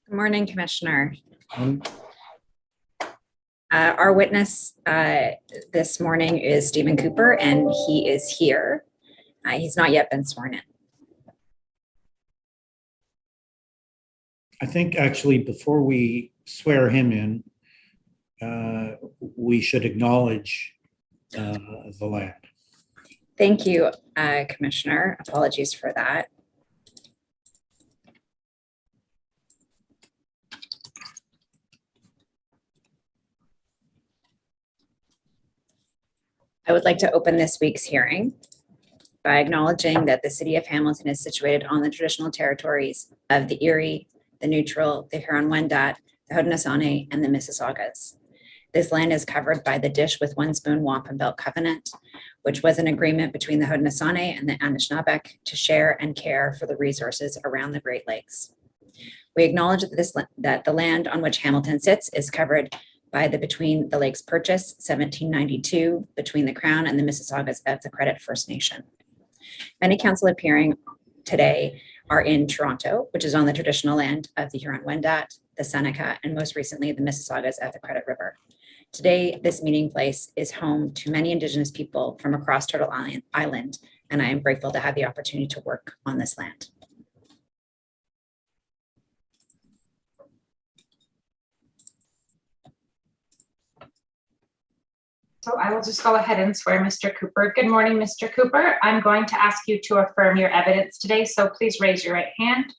Good morning, Commissioner. Um, Our witness this morning is Stephen Cooper, and he is here. He's not yet been sworn in. I think actually before we swear him in, we should acknowledge the land. Thank you, Commissioner. Apologies for that. I would like to open this week's hearing by acknowledging that the city of Hamilton is situated on the traditional territories of the Erie, the Neutral, the Huron-Wendat, the Haudenosaunee, and the Mississaugas. This land is covered by the Dish with One Spoon Wampum Belt Covenant, which was an agreement between the Haudenosaunee and the Anishinaabeg to share and care for the resources around the Great Lakes. We acknowledge that the land on which Hamilton sits is covered by the Between the Lakes Purchase 1792 between the Crown and the Mississaugas of the Credit First Nation. Many council appearing today are in Toronto, which is on the traditional land of the Huron-Wendat, the Seneca, and most recently the Mississaugas of the Credit River. Today, this meeting place is home to many Indigenous people from across Turtle Island, and I am grateful to have the opportunity to work on this land. So I will just go ahead and swear Mr. Cooper. Good morning, Mr. Cooper. I'm going to ask you to affirm your evidence today, so please raise your right hand.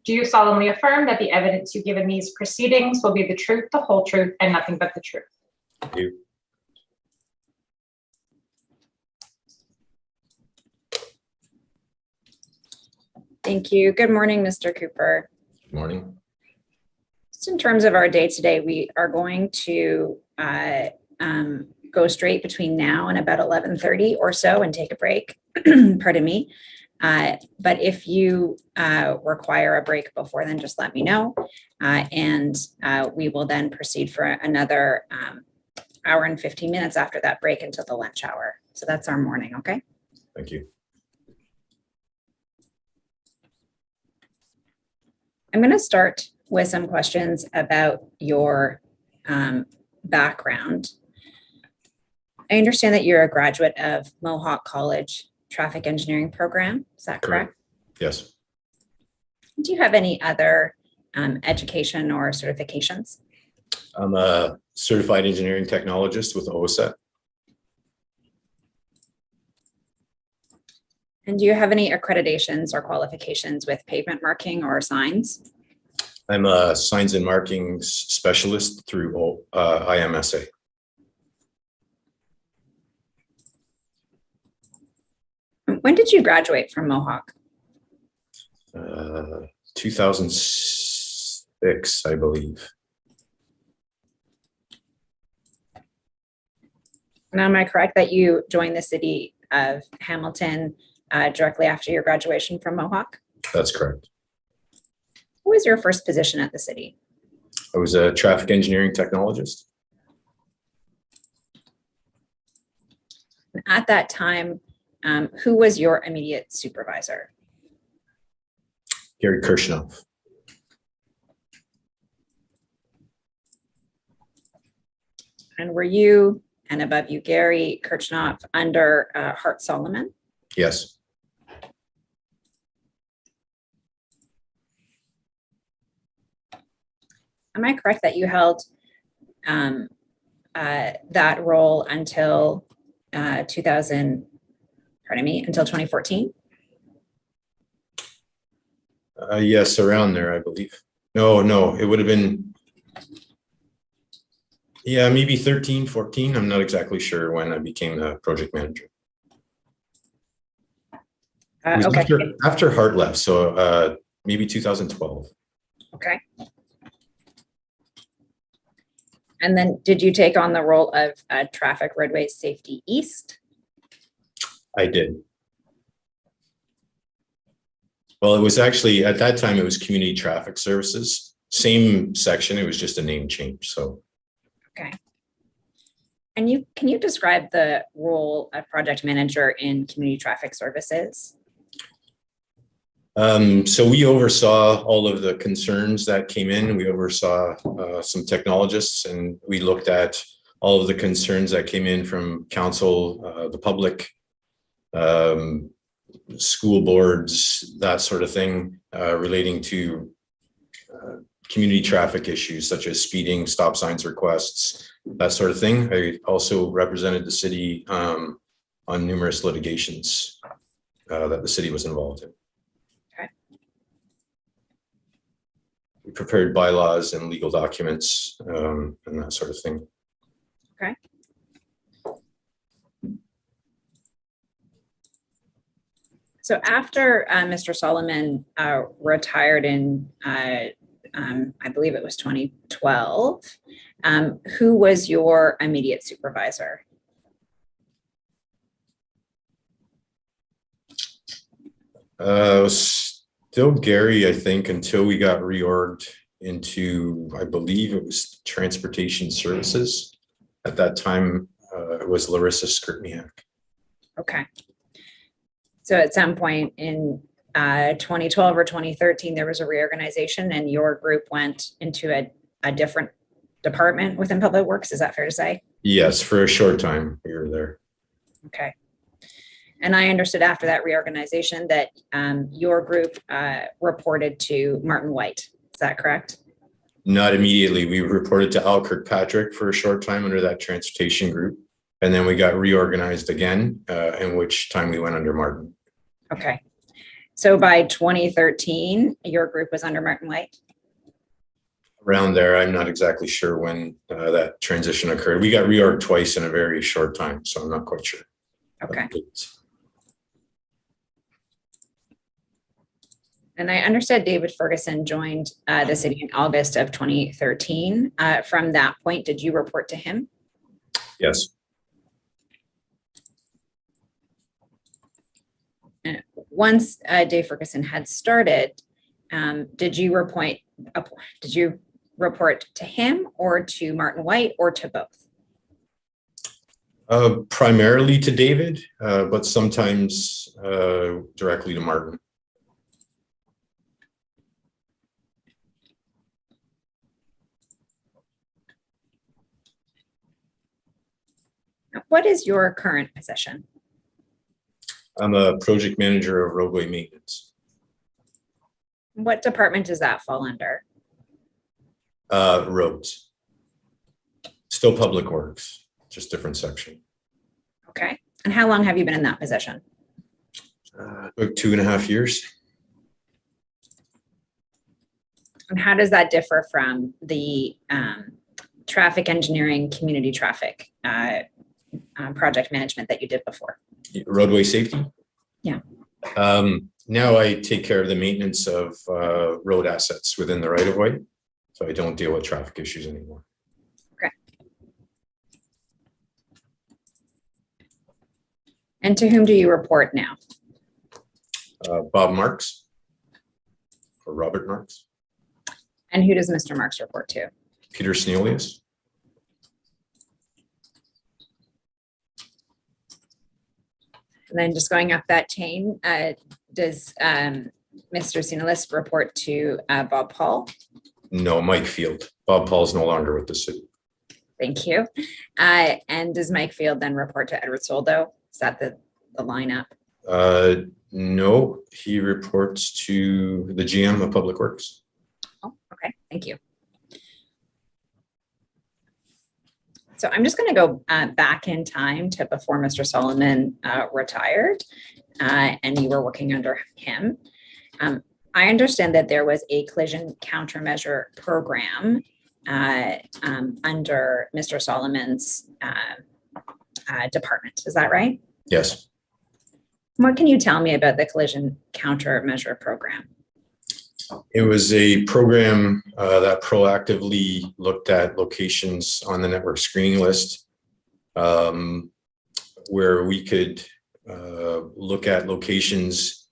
Do you solemnly affirm that the evidence you give in these proceedings will be the truth, the whole truth, and nothing but the truth? Thank you. Thank you. Good morning, Mr. Cooper. Good morning. Just in terms of our day today, we are going to go straight between now and about 11:30 or so and take a break. Pardon me. But if you require a break before then, just let me know. And we will then proceed for another hour and 15 minutes after that break until the lunch hour. So that's our morning, okay? Thank you. I'm going to start with some questions about your background. I understand that you're a graduate of Mohawk College Traffic Engineering Program. Is that correct? Yes. Do you have any other education or certifications? I'm a certified engineering technologist with OSET. And do you have any accreditations or qualifications with pavement marking or signs? I'm a signs and markings specialist through IMSA. When did you graduate from Mohawk? 2006, I believe. And am I correct that you joined the city of Hamilton directly after your graduation from Mohawk? That's correct. What was your first position at the city? I was a traffic engineering technologist. And at that time, who was your immediate supervisor? Gary Kirshnoff. And were you, and above you, Gary Kirchhoff, under Hart Solomon? Yes. Am I correct that you held that role until 2014? Yes, around there, I believe. No, it would have been, yeah, maybe 13, 14. I'm not exactly sure when I became the project manager. It was Okay. after Hart left, so maybe 2012. Okay. And then did you take on the role of Traffic Roadways Safety East? I did. Well, it was actually, at that time, it was Community Traffic Services. Same section, it was just a name change, so. Okay. And can you describe the role of project manager in Community Traffic Services? So we oversaw all of the concerns that came in. We oversaw some technologists, and we looked at all of the concerns that came in from council, the public, school boards, that sort of thing, relating to community traffic issues such as speeding, stop signs requests, that sort of thing. I also represented the city on numerous litigations that the city was involved in. Okay. We prepared bylaws and legal documents and that sort of thing. Okay. So after Mr. Solomon retired in, I believe it was 2012, who was your immediate supervisor? It was still Gary, I think, until we got reorged into, I believe it was transportation services. At that time, it was Larissa Skirtniak. Okay. So at some point in 2012 or 2013, there was a reorganization and your group went into a different department within Public Works. Is that fair to say? Yes, for a short time we were there. Okay. And I understood after that reorganization that your group reported to Martin White. Is that correct? Not immediately. We reported to Al Kirkpatrick for a short time under that transportation group. And then we got reorganized again, in which time we went under Martin. Okay. So by 2013, your group was under Martin White? Around there, I'm not exactly sure when that transition occurred. We got reorged twice in a very short time, so I'm not quite sure. Okay. And I understand David Ferguson joined the city in August of 2013. From that point, did you report to him? Yes. Once Dave Ferguson had started, did you report to him or to Martin White or to both? Primarily to David, but sometimes directly to Martin. What is your current position? I'm a project manager of roadway maintenance. What department does that fall under? Roads. Still Public Works, just different section. Okay. And how long have you been in that position? About 2.5 years. And how does that differ from the traffic engineering, community traffic project management that you did before? Roadway safety? Yeah. Now I take care of the maintenance of road assets within the right of way. So I don't deal with traffic issues anymore. Okay. And to whom do you report now? Bob Marks or Robert Marks. And who does Mr. Marks report to? Peter Sneolius. And then just going up that chain, does Mr. Sneolius report to Bob Paul? No, Mike Field. Bob Paul's no longer with the city. Thank you. And does Mike Field then report to Edward Soldo? Is that the lineup? No, he reports to the GM of Public Works. Oh, okay. Thank you. So I'm just going to go back in time to before Mr. Solomon retired and you were working under him. I understand that there was a collision countermeasure program under Mr. Solomon's department. Is that right? Yes. What can you tell me about the collision countermeasure program? It was a program that proactively looked at locations on the network screening list where we could look at locations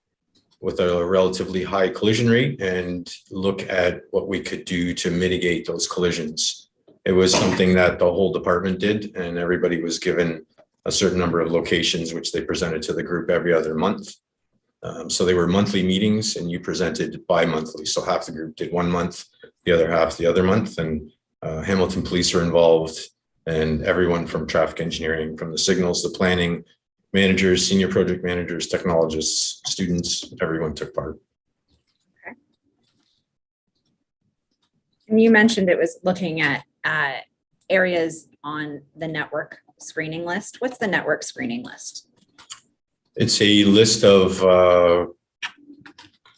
with a relatively high collision rate and look at what we could do to mitigate those collisions. It was something that the whole department did, and everybody was given a certain number of locations, which they presented to the group every other month. So they were monthly meetings and you presented bi-monthly. So half the group did 1 month, the other half the other month. And Hamilton Police are involved, and everyone from traffic engineering, from the signals, the planning, managers, senior project managers, technologists, students, everyone took part. Okay. And you mentioned it was looking at areas on the network screening list. What's the network screening list? It's a list of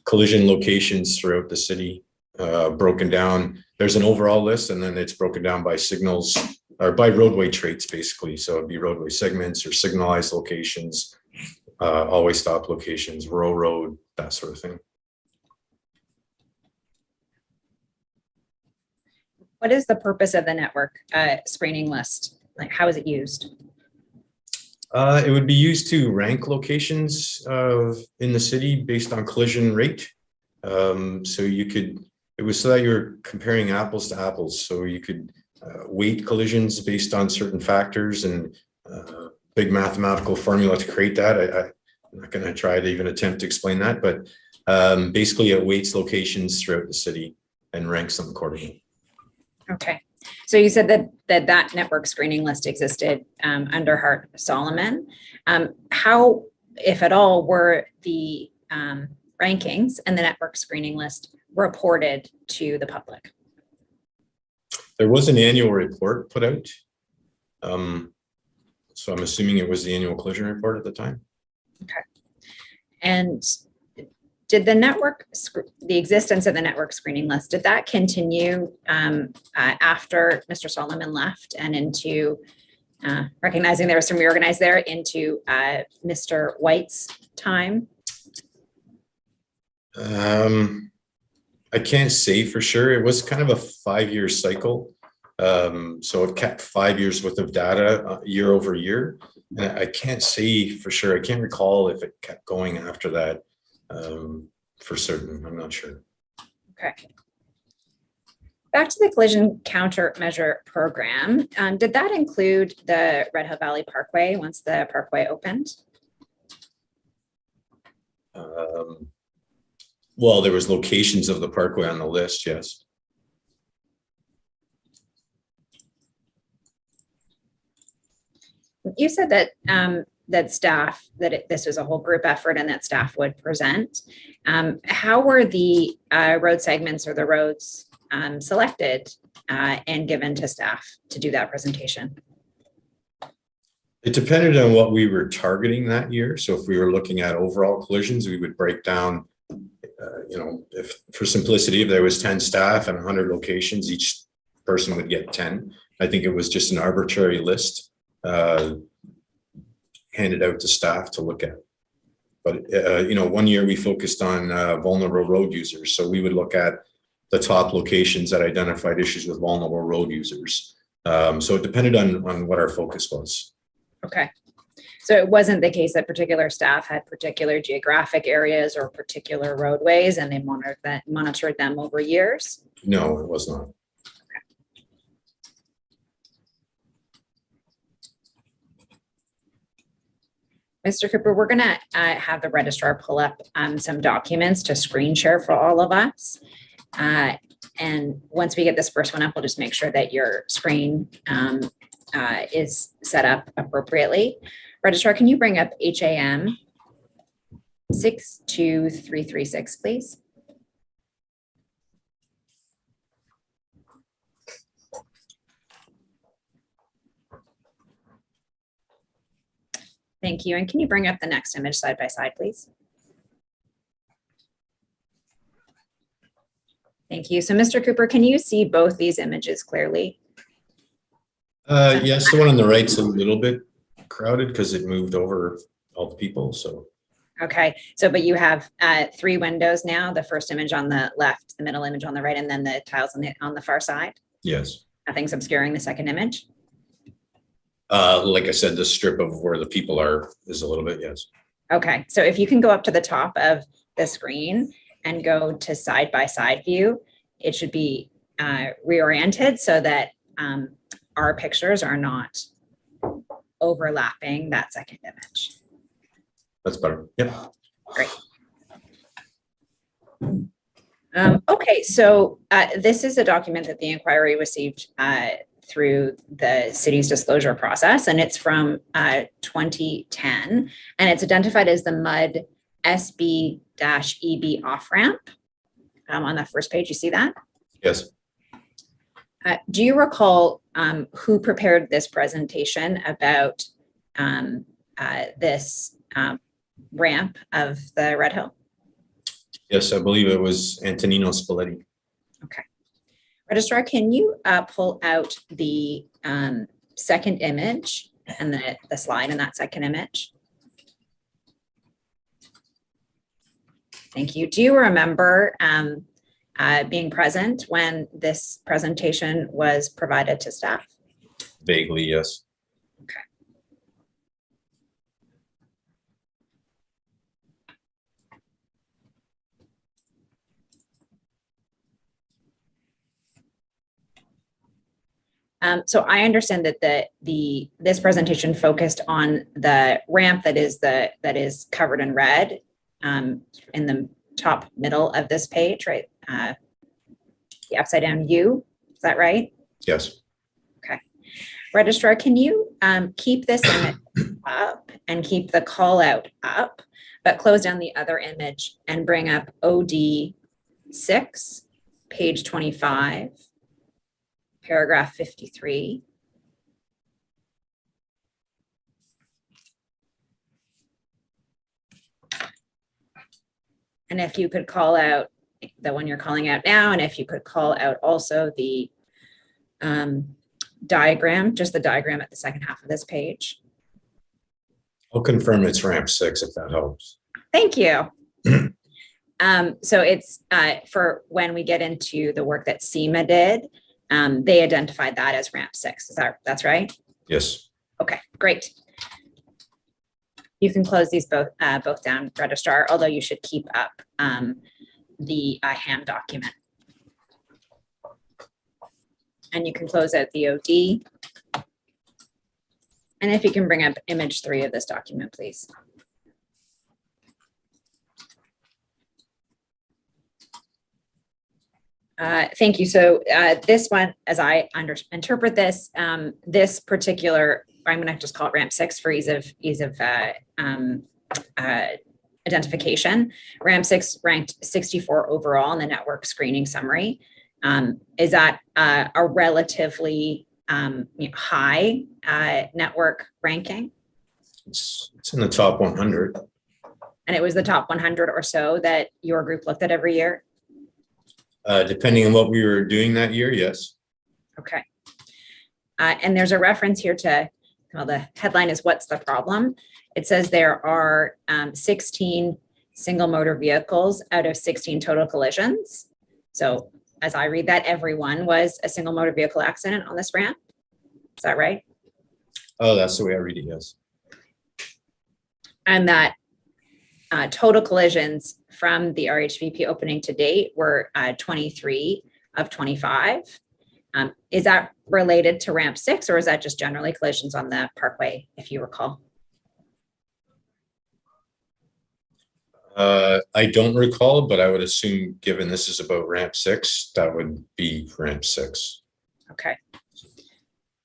collision locations throughout the city, broken down. There's an overall list, and then it's broken down by signals or by roadway traits, basically. So it'd be roadway segments or signalized locations, always stop locations, rural road, that sort of thing. What is the purpose of the network screening list? Like, how is it used? It would be used to rank locations in the city based on collision rate. So you could, it was so that you're comparing apples to apples. So you could weight collisions based on certain factors, and big mathematical formula to create that. I'm not going to try to even attempt to explain that, but basically it weights locations throughout the city and ranks them accordingly. Okay. So you said that network screening list existed under Hart-Solomon. How, if at all, were the rankings and the network screening list reported to the public? There was an annual report put out. So I'm assuming it was the annual collision report at the time. Okay. And did the existence of the network screening list, did that continue after Mr. Solomon left and into, recognizing there was some reorganized there, into Mr. White's time? I can't say for sure. It was kind of a 5-year cycle. So it kept 5 years worth of data year over year. And I can't say for sure. I can't recall if it kept going after that. For certain, I'm not sure. Okay. Back to the collision countermeasure program. Did that include the Red Hill Valley Parkway once the Parkway opened? Well, there was locations of the Parkway on the list, yes. You said that this was a whole group effort and that staff would present. How were the road segments or the roads selected and given to staff to do that presentation? It depended on what we were targeting that year. So if we were looking at overall collisions, we would break down, if for simplicity, if there was 10 staff and 100 locations, each person would get 10. I think it was just an arbitrary list handed out to staff to look at. But, 1 year we focused on vulnerable road users. So we would look at the top locations that identified issues with vulnerable road users. So it depended on what our focus was. Okay. So it wasn't the case that particular staff had particular geographic areas or particular roadways and they monitored them over years? No, it was not. Mr. Cooper, we're going to have the registrar pull up some documents to screen share for all of us. And once we get this first one up, we'll just make sure that your screen is set up appropriately. Registrar, can you bring up HAM 62336, please? Thank you. And can you bring up the next image side by side, please? Thank you. So Mr. Cooper, can you see both these images clearly? Yes, the one on the right's a little bit crowded because it moved over all the people. So. Okay. So, but you have 3 windows now, the first image on the left, the middle image on the right, and then the tiles on the far side? Yes. Nothing's obscuring the second image? Like I said, the strip of where the people are is a little bit, yes. Okay. So if you can go up to the top of the screen and go to side by side view, it should be reoriented so that our pictures are not overlapping that second image. That's better. Yep. Great. Okay, so this is a document that the inquiry received through the city's disclosure process, and it's from 2010, and it's identified as the MUD SB-EB off-ramp. On the first page, you see that? Yes. Do you recall who prepared this presentation about this ramp of the Red Hill? Yes, I believe it was Antonino Spalletti. Okay. Registrar, can you pull out the second image and the slide in that second image? Thank you. Do you remember being present when this presentation was provided to staff? Vaguely, yes. Okay. So I understand that this presentation focused on the ramp that is covered in red in the top middle of this page, right? The upside down U, is that right? Yes. Okay. Registrar, can you keep this image up and keep the call out up, but close down the other image and bring up OD 6, page 25, paragraph 53. And if you could call out the one you're calling out now, and if you could call out also the diagram, just the diagram at the second half of this page. I'll confirm it's ramp 6 if that helps. Thank you. So it's for when we get into the work that SEMA did, they identified that as ramp 6. That's right? Yes. Okay, great. You can close these both down, Registrar, although you should keep up the HAM document. And you can close out the OD. And if you can bring up image 3 of this document, please. Thank you. So this one, as I interpret this, this particular, I'm going to just call it ramp 6 for ease of identification. Ramp 6 ranked 64 overall in the network screening summary. Is that a relatively high network ranking? It's in the top 100. And it was the top 100 or so that your group looked at every year? Depending on what we were doing that year, yes. Okay. And there's a reference here to, well, the headline is "What's the problem?" It says there are 16 single motor vehicles out of 16 total collisions. So as I read that, everyone was a single motor vehicle accident on this ramp. Is that right? Oh, that's the way I read it, yes. And that total collisions from the RHVP opening to date were 23 of 25. Is that related to ramp 6, or is that just generally collisions on the Parkway, if you recall? I don't recall, but I would assume, given this is about ramp 6, that would be ramp 6. Okay.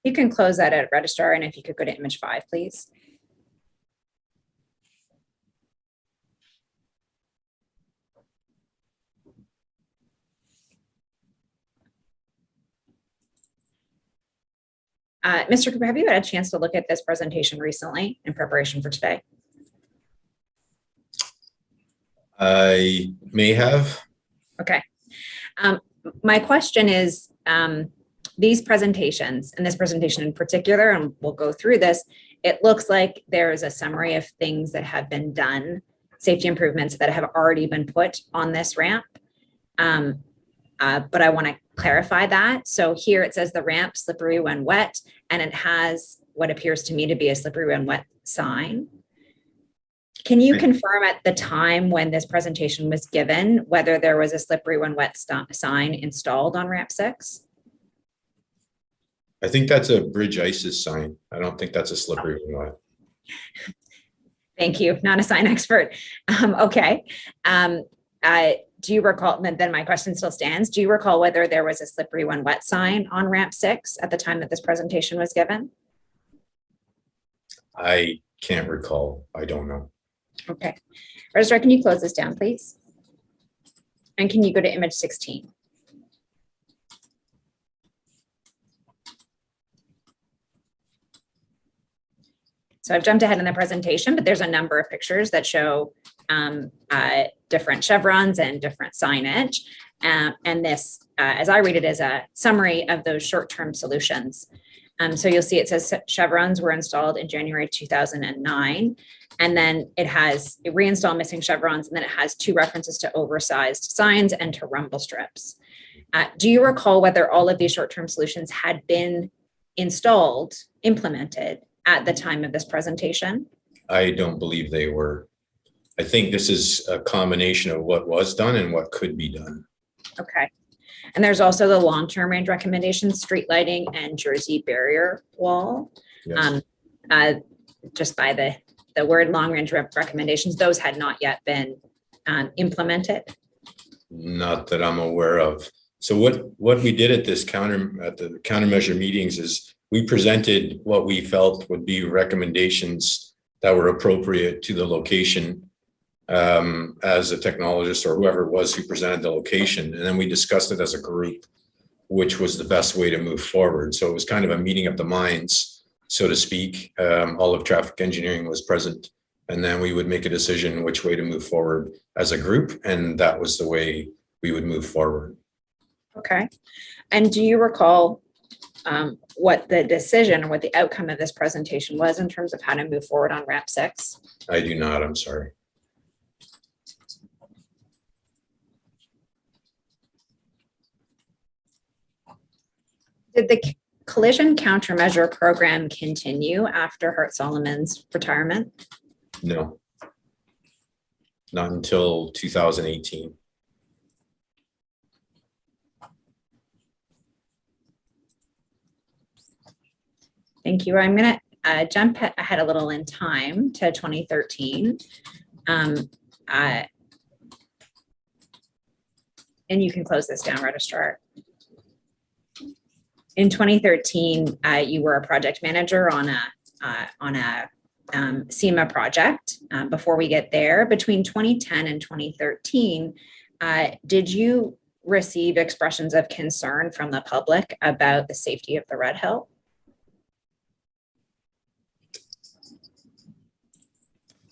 You can close that at Registrar, and if you could go to image 5, please. Mr. Cooper, have you had a chance to look at this presentation recently in preparation for today? I may have. Okay. My question is, these presentations, and this presentation in particular, and we'll go through this, it looks like there is a summary of things that have been done, safety improvements that have already been put on this ramp. But I want to clarify that. So here it says the ramp slippery when wet, and it has what appears to me to be a slippery when wet sign. Can you confirm at the time when this presentation was given whether there was a slippery when wet sign installed on ramp 6? I think that's a bridge ISIS sign. I don't think that's a slippery when wet. Thank you. Not a sign expert. Okay. do you recall, then my question still stands. Do you recall whether there was a slippery when wet sign on ramp 6 at the time that this presentation was given? I can't recall. I don't know. Okay. Registrar, can you close this down, please? And can you go to image 16? So I've jumped ahead in the presentation, but there's a number of pictures that show different chevrons and different signage. And this, as I read it, is a summary of those short-term solutions. So you'll see it says chevrons were installed in January 2009. And then it reinstall missing chevrons, and then it has 2 references to oversized signs and to rumble strips. Do you recall whether all of these short-term solutions had been implemented at the time of this presentation? I don't believe they were. I think this is a combination of what was done and what could be done. Okay. And there's also the long-term range recommendations, street lighting and Jersey barrier wall. Yes. Just by the word long range recommendations, those had not yet been implemented. Not that I'm aware of. So what we did at the countermeasure meetings is we presented what we felt would be recommendations that were appropriate to the location as a technologist or whoever it was who presented the location. And then we discussed it as a group, which was the best way to move forward. So it was kind of a meeting of the minds, so to speak. All of traffic engineering was present, and then we would make a decision which way to move forward as a group. And that was the way we would move forward. Okay. And do you recall what the decision or what the outcome of this presentation was in terms of how to move forward on ramp 6? I do not, I'm sorry. Did the collision countermeasure program continue after Hart-Solomon's retirement? No. Not until 2018. Thank you. I'm going to jump ahead a little in time to 2013. And you can close this down, Registrar. In 2013, you were a project manager on a SEMA project. Before we get there, between 2010 and 2013, did you receive expressions of concern from the public about the safety of the Red Hill?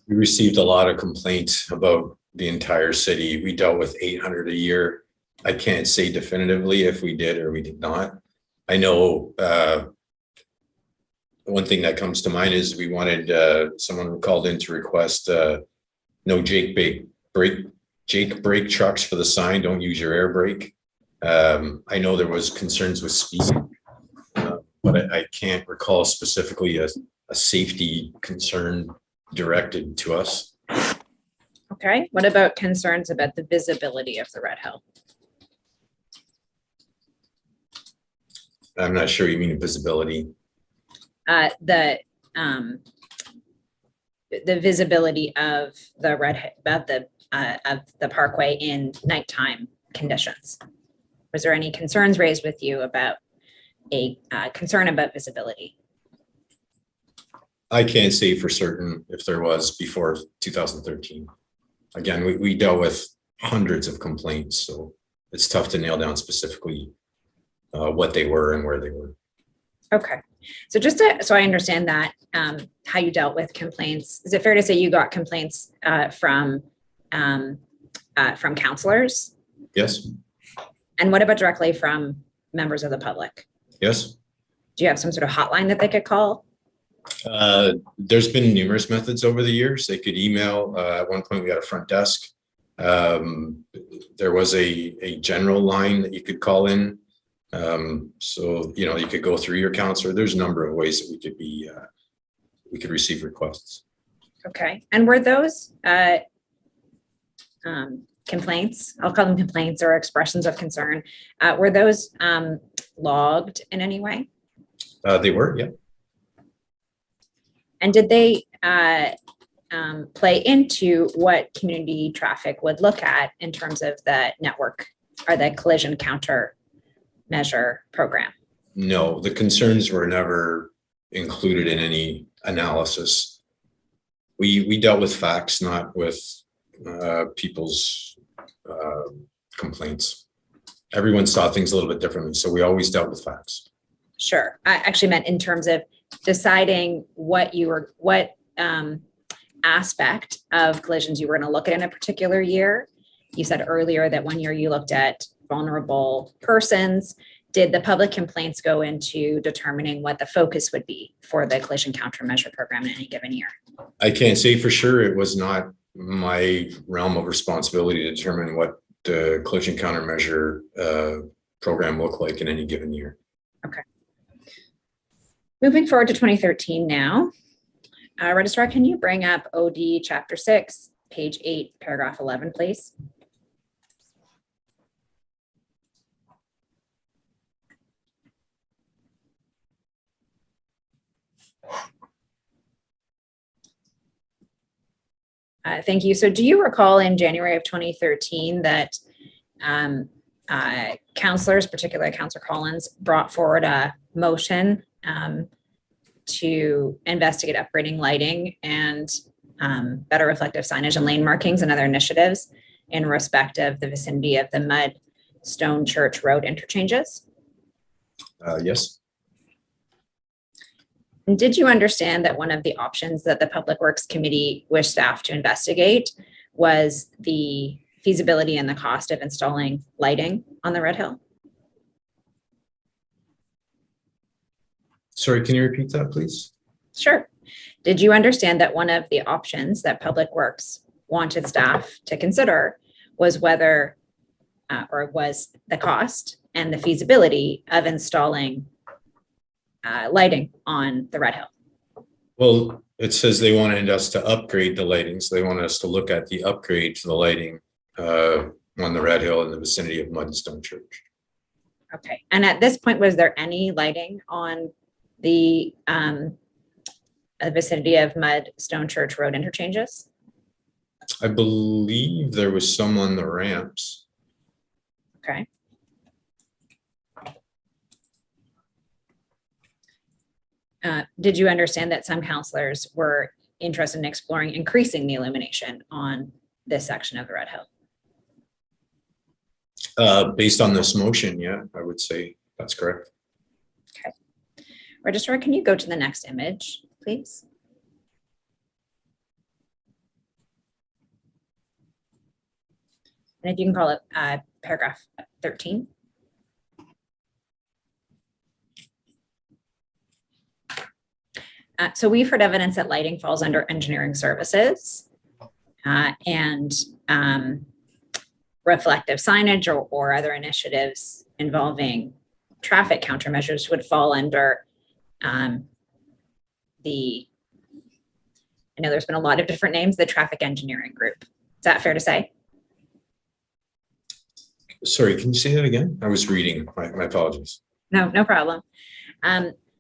We received a lot of complaints about the entire city. We dealt with 800 a year. I can't say definitively if we did or we did not. I know one thing that comes to mind is we wanted someone called in to request no Jake brake trucks for the sign. Don't use your air brake. I know there was concerns with speed, but I can't recall specifically a safety concern directed to us. Okay. What about concerns about the visibility of the Red Hill? I'm not sure you mean visibility. The visibility of the of the Parkway in nighttime conditions. Was there any concerns raised with you about a concern about visibility? I can't say for certain if there was before 2013. Again, we dealt with hundreds of complaints, so it's tough to nail down specifically what they were and where they were. Okay. So so I understand that, how you dealt with complaints, is it fair to say you got complaints from counselors? Yes. And what about directly from members of the public? Yes. Do you have some sort of hotline that they could call? There's been numerous methods over the years. They could email. At one point, we had a front desk. There was a general line that you could call in. So, you could go through your counselor. There's a number of ways that we could receive requests. Okay. And were those complaints, I'll call them complaints or expressions of concern, were those logged in any way? They were, yeah. And did they play into what community traffic would look at in terms of the network or the collision counter measure program? No, the concerns were never included in any analysis. We dealt with facts, not with people's complaints. Everyone saw things a little bit differently, so we always dealt with facts. Sure. I actually meant in terms of deciding what aspect of collisions you were going to look at in a particular year. You said earlier that one year you looked at vulnerable persons. Did the public complaints go into determining what the focus would be for the collision countermeasure program in any given year? I can't say for sure. It was not my realm of responsibility to determine what the collision countermeasure program looked like in any given year. Okay. Moving forward to 2013 now. Registrar, can you bring up OD Chapter 6, page 8, paragraph 11, please? Thank you. So do you recall in January of 2013 that counselors, particularly Counselor Collins, brought forward a motion to investigate upgrading lighting and better reflective signage and lane markings and other initiatives in respect of the vicinity of the Mudstone Church Road interchanges? Yes. And did you understand that one of the options that the Public Works Committee wished staff to investigate was the feasibility and the cost of installing lighting on the Red Hill? Sorry, can you repeat that, please? Sure. Did you understand that one of the options that Public Works wanted staff to consider was whether or was the cost and the feasibility of installing lighting on the Red Hill? Well, it says they wanted us to upgrade the lighting. So they wanted us to look at the upgrade to the lighting on the Red Hill in the vicinity of Mudstone Church. Okay. And at this point, was there any lighting on the vicinity of Mudstone Church Road interchanges? I believe there was some on the ramps. Okay. Did you understand that some counselors were interested in exploring increasing the illumination on this section of the Red Hill? Based on this motion, yeah, I would say that's correct. Okay. Registrar, can you go to the next image, please? And if you can call it paragraph 13. So we've heard evidence that lighting falls under engineering services and reflective signage or other initiatives involving traffic countermeasures would fall under I know there's been a lot of different names, the traffic engineering group. Is that fair to say? Sorry, can you say that again? I was reading. My apologies. No problem.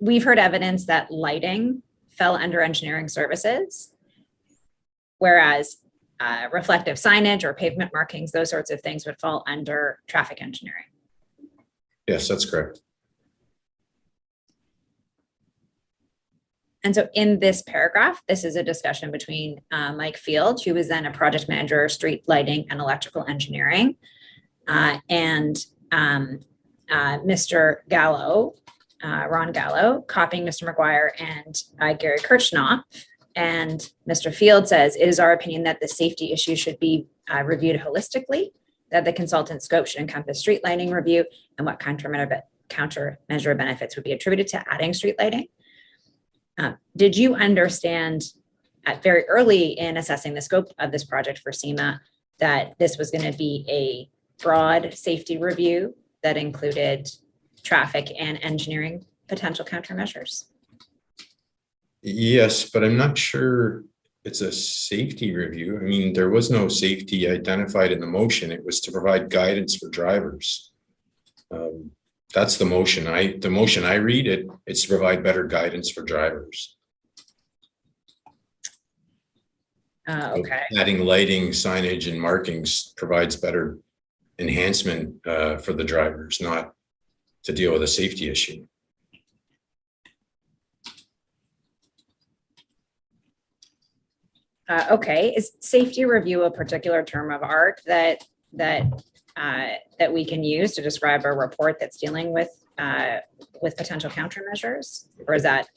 We've heard evidence that lighting fell under engineering services, whereas reflective signage or pavement markings, those sorts of things would fall under traffic engineering. Yes, that's correct. And so in this paragraph, this is a discussion between Mike Field, who was then a project manager, street lighting and electrical engineering, and Mr. Gallo, Ron Gallo, copying Mr. McGuire and Gary Kirchnoff. And Mr. Field says, it is our opinion that the safety issue should be reviewed holistically, that the consultant scope should encompass street lighting review and what countermeasure benefits would be attributed to adding street lighting. Did you understand very early in assessing the scope of this project for SEMA that this was going to be a broad safety review that included traffic and engineering potential countermeasures? Yes, but I'm not sure it's a safety review. I mean, there was no safety identified in the motion. It was to provide guidance for drivers. That's the motion. The motion I read, it's to provide better guidance for drivers. Okay. Adding lighting, signage, and markings provides better enhancement for the drivers, not to deal with a safety issue. Okay, is safety review a particular term of art that we can use to describe a report that's dealing with potential countermeasures? Or is that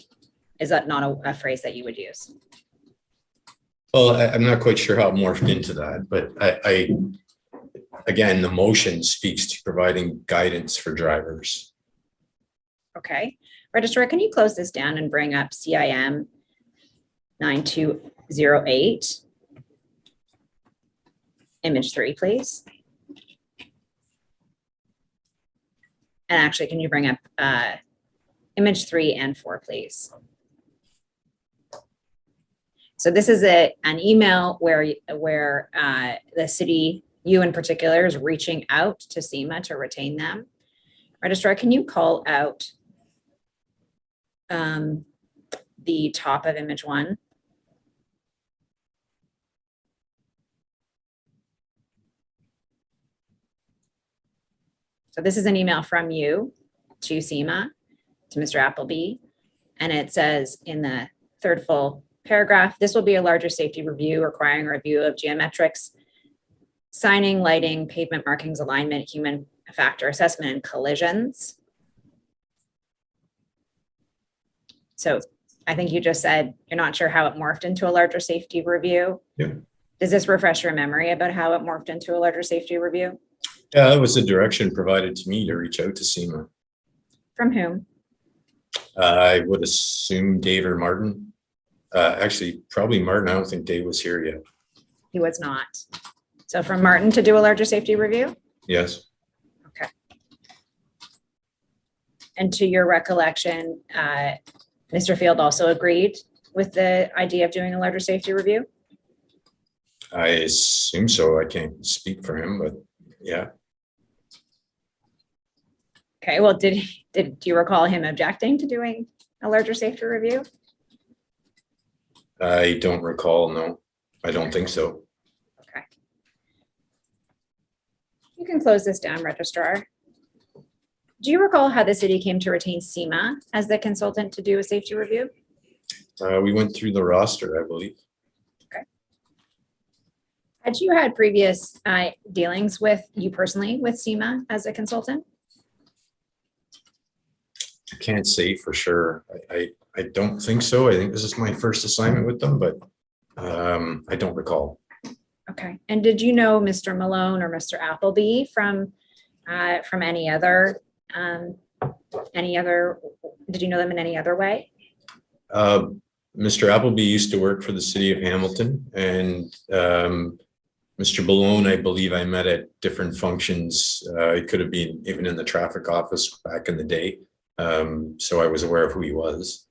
not a phrase that you would use? Well, I'm not quite sure how it morphed into that, but again, the motion speaks to providing guidance for drivers. Okay, Registrar, can you close this down and bring up CIM 9208? Image 3, please. And actually, can you bring up image 3 and 4, please? So this is an email where the city, you in particular, is reaching out to SEMA to retain them. Registrar, can you call out the top of image 1? So this is an email from you to SEMA, to Mr. Appleby, and it says in the third full paragraph, this will be a larger safety review requiring a review of geometrics, signing, lighting, pavement markings, alignment, human factor assessment, and collisions. So I think you just said you're not sure how it morphed into a larger safety review. Yeah. Does this refresh your memory about how it morphed into a larger safety review? Yeah, that was the direction provided to me to reach out to SEMA. From whom? I would assume Dave or Martin. Actually, probably Martin. I don't think Dave was here yet. He was not. So from Martin to do a larger safety review? Yes. Okay. And to your recollection, Mr. Field also agreed with the idea of doing a larger safety review? I assume so. I can't speak for him, but yeah. Okay, well, do you recall him objecting to doing a larger safety review? I don't recall. No, I don't think so. Okay. You can close this down, Registrar. Do you recall how the city came to retain SEMA as the consultant to do a safety review? We went through the roster, I believe. Had you had previous dealings with you personally with SEMA as a consultant? I can't say for sure. I don't think so. I think this is my first assignment with them, but I don't recall. Okay. And did you know Mr. Malone or Mr. Appleby from any other? Did you know them in any other way? Mr. Appleby used to work for the city of Hamilton, and Mr. Malone, I believe I met at different functions. It could have been even in the traffic office back in the day. So I was aware of who he was.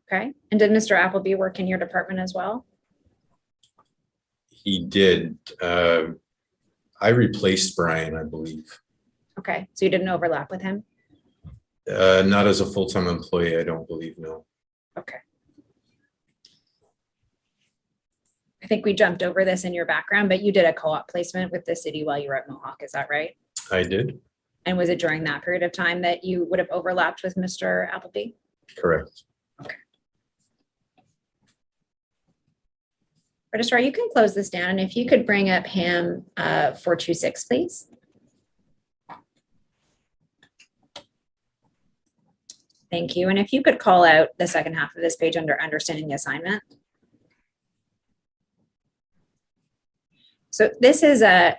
Okay. And did Mr. Appleby work in your department as well? He did. I replaced Brian, I believe. Okay. So you didn't overlap with him? Not as a full-time employee, I don't believe, no. Okay. I think we jumped over this in your background, but you did a co-op placement with the city while you were at Mohawk, is that right? I did. And was it during that period of time that you would have overlapped with Mr. Appleby? Correct. Okay. Registrar, you can close this down, and if you could bring up HAM 426, please. Thank you. And if you could call out the second half of this page under understanding the assignment. So this is a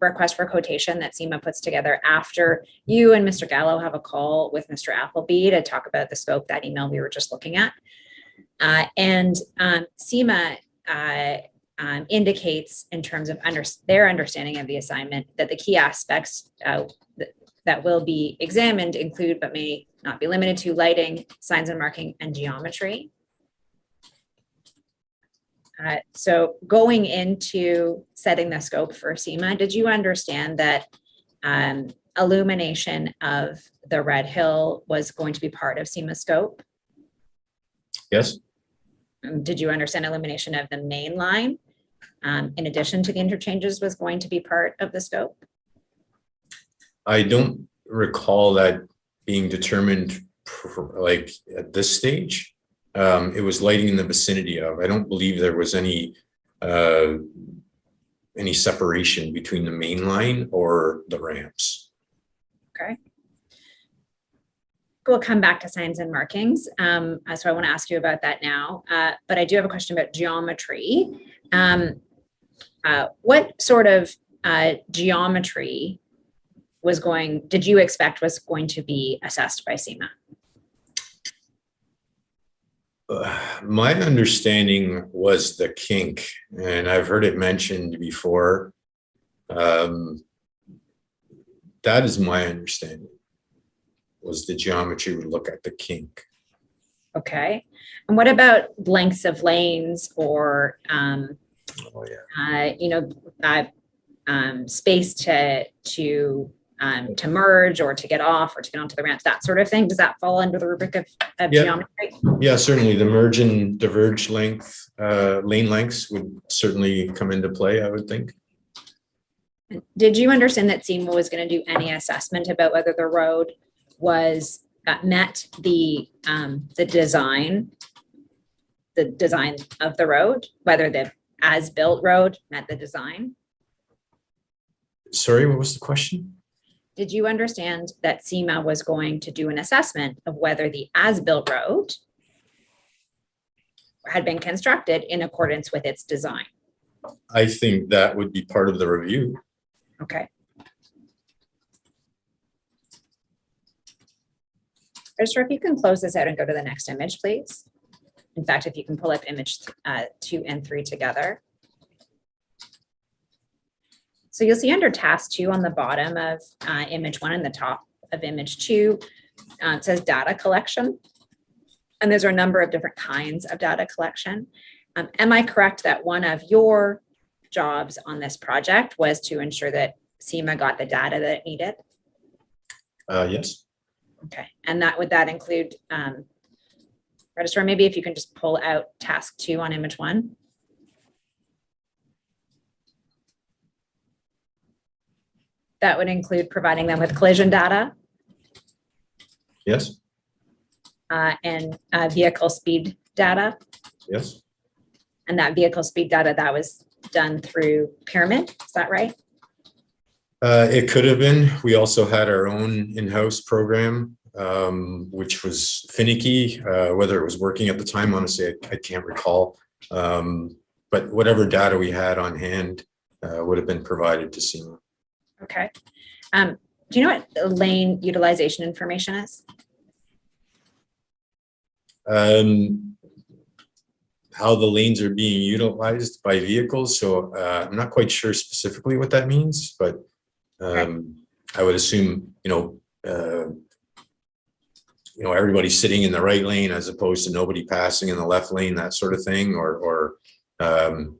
request for quotation that SEMA puts together after you and Mr. Gallo have a call with Mr. Appleby to talk about the scope, that email we were just looking at. SEMA indicates in terms of their understanding of the assignment that the key aspects that will be examined include, but may not be limited to, lighting, signs and marking, and geometry. So going into setting the scope for SEMA, did you understand that illumination of the Red Hill was going to be part of SEMA scope? Yes. Did you understand illumination of the main line in addition to the interchanges, was going to be part of the scope? I don't recall that being determined like at this stage. It was lighting in the vicinity of. I don't believe there was any separation between the main line or the ramps. Okay. We'll come back to signs and markings. So I want to ask you about that now. But I do have a question about geometry. What sort of geometry did you expect was going to be assessed by SEMA? My understanding was the kink, and I've heard it mentioned before. That is my understanding, was the geometry would look at the kink. Okay. And what about lengths of lanes or, space to merge or to get off or to get onto the ramps, that sort of thing? Does that fall under the rubric of geometry? Yeah, certainly. The merge and diverge length, lane lengths would certainly come into play, I would think. Did you understand that SEMA was going to do any assessment about whether the road was met the design of the road, whether the as-built road met the design? Sorry, what was the question? Did you understand that SEMA was going to do an assessment of whether the as-built road had been constructed in accordance with its design? I think that would be part of the review. Okay. Registrar, if you can close this out and go to the next image, please. In fact, if you can pull up image 2 and 3 together. So you'll see under task 2 on the bottom of image 1 and the top of image 2, it says data collection. And there's a number of different kinds of data collection. Am I correct that one of your jobs on this project was to ensure that SEMA got the data that it needed? Yes. Okay, and would that include, Registrar, maybe if you can just pull out task 2 on image 1. That would include providing them with collision data. Yes. And vehicle speed data. Yes. And that vehicle speed data, that was done through Pyramid, is that right? It could have been. We also had our own in-house program, which was finicky. Whether it was working at the time, honestly, I can't recall. But whatever data we had on hand would have been provided to SEMA. Okay. Do you know what lane utilization information is? How the lanes are being utilized by vehicles. So I'm not quite sure specifically what that means, but I would assume, everybody's sitting in the right lane as opposed to nobody passing in the left lane, that sort of thing. Or when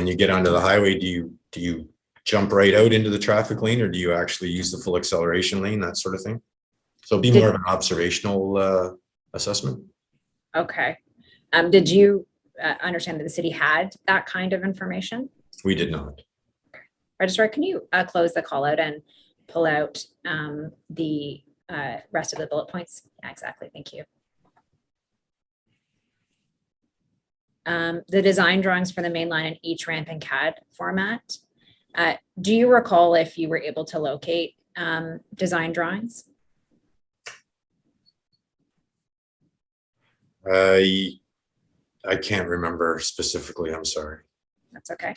you get onto the highway, do you jump right out into the traffic lane, or do you actually use the full acceleration lane, that sort of thing? So it'd be more of an observational assessment. Okay. Did you understand that the city had that kind of information? We did not. Okay. Registrar, can you close the call out and pull out the rest of the bullet points? Yeah, exactly. Thank you. The design drawings for the main line in each ramp and CAD format. Do you recall if you were able to locate design drawings? I can't remember specifically. I'm sorry. That's okay.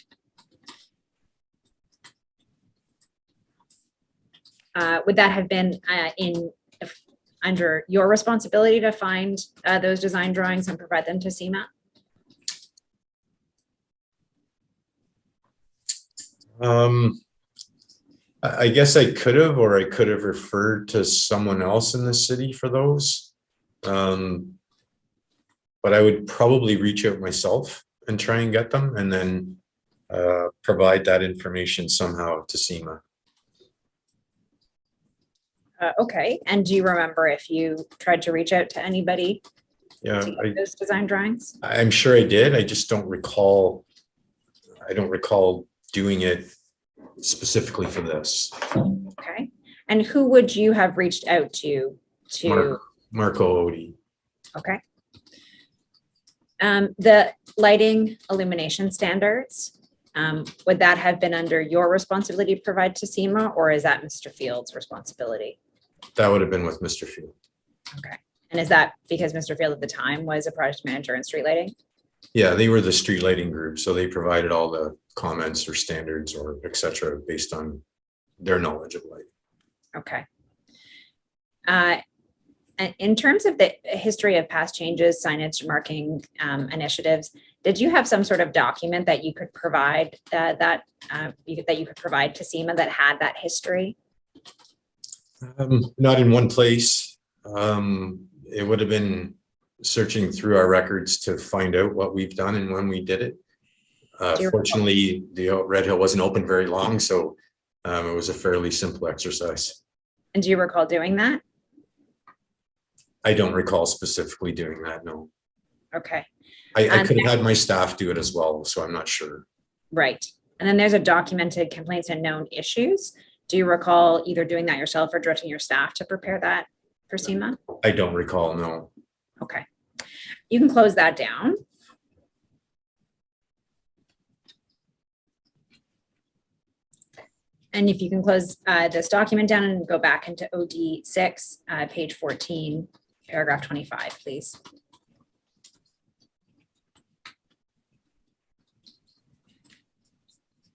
Would that have been under your responsibility to find those design drawings and provide them to SEMA? I guess I could have, or I could have referred to someone else in the city for those. But I would probably reach out myself and try and get them, and then provide that information somehow to SEMA. Okay. And do you remember if you tried to reach out to anybody Yeah, to get those design drawings? I'm sure I did. I just don't recall I don't recall doing it specifically for this. Okay. And who would you have reached out to? Marco Odie. Okay. The lighting illumination standards, would that have been under your responsibility to provide to SEMA, or is that Mr. Field's responsibility? That would have been with Mr. Field. Okay. And is that because Mr. Field at the time was a project manager in street lighting? Yeah, they were the street lighting group, so they provided all the comments or standards or et cetera based on their knowledge of lighting. Okay. In terms of the history of past changes, signage, marking initiatives, did you have some sort of document that you could provide that you could provide to SEMA that had that history? Not in one place. It would have been searching through our records to find out what we've done and when we did it. Fortunately, the Red Hill wasn't open very long, so it was a fairly simple exercise. And do you recall doing that? I don't recall specifically doing that, no. Okay. I could have had my staff do it as well, so I'm not sure. Right. And then there's a documented complaints and known issues. Do you recall either doing that yourself or directing your staff to prepare that for SEMA? I don't recall, no. Okay. You can close that down. And if you can close this document down and go back into OD6, page 14, paragraph 25, please.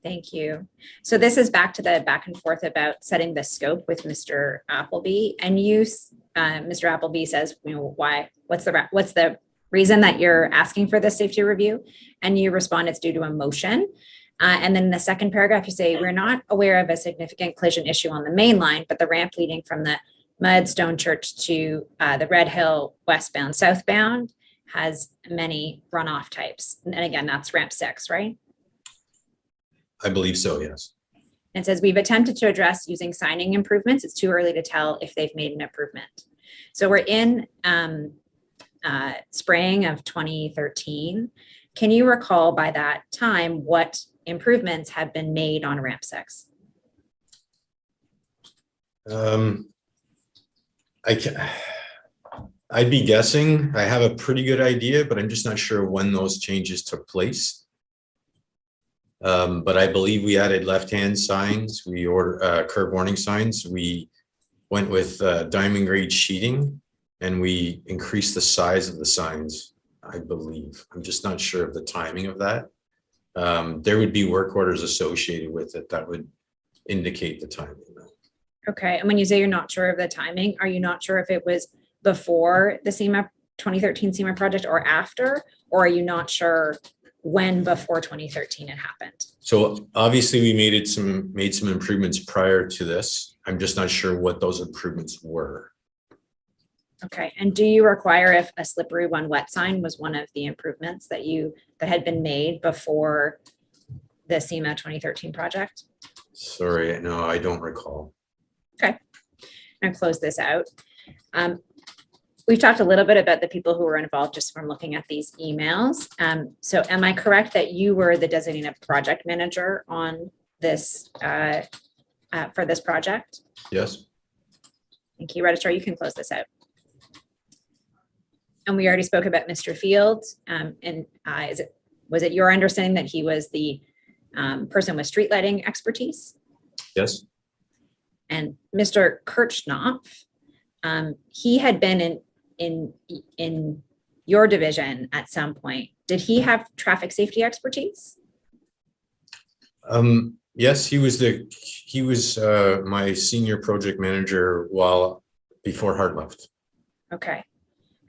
Thank you. So this is back to the back and forth about setting the scope with Mr. Appleby, and you, Mr. Appleby says, you know, what's the reason that you're asking for this safety review? And you respond, it's due to a motion. And then in the second paragraph, you say, we're not aware of a significant collision issue on the main line, but the ramp leading from the Mudstone Church to the Red Hill westbound, southbound has many runoff types. And again, that's ramp 6, right? I believe so, yes. It says we've attempted to address using signing improvements. It's too early to tell if they've made an improvement. So we're in spring of 2013. Can you recall by that time what improvements have been made on ramp 6? I'd be guessing. I have a pretty good idea, but I'm just not sure when those changes took place. But I believe we added left-hand signs. We ordered curb warning signs. We went with diamond grade sheeting, and we increased the size of the signs, I believe. I'm just not sure of the timing of that. There would be work orders associated with it that would indicate the timing. Okay. And when you say you're not sure of the timing, are you not sure if it was before the SEMA 2013 SEMA project or after, or are you not sure when before 2013 it happened? So obviously we made some improvements prior to this. I'm just not sure what those improvements were. Okay. And do you require if a slippery when wet sign was one of the improvements that had been made before the SEMA 2013 project? Sorry, no, I don't recall. Okay. I'm gonna close this out. We've talked a little bit about the people who were involved just from looking at these emails. So am I correct that you were the designated project manager on this for this project? Yes. Thank you, Registrar. You can close this out. And we already spoke about Mr. Fields. Was it your understanding that he was the person with street lighting expertise? Yes. And Mr. Kirchnopf, he had been in your division at some point. Did he have traffic safety expertise? Yes, he was my senior project manager before Hart left. Okay.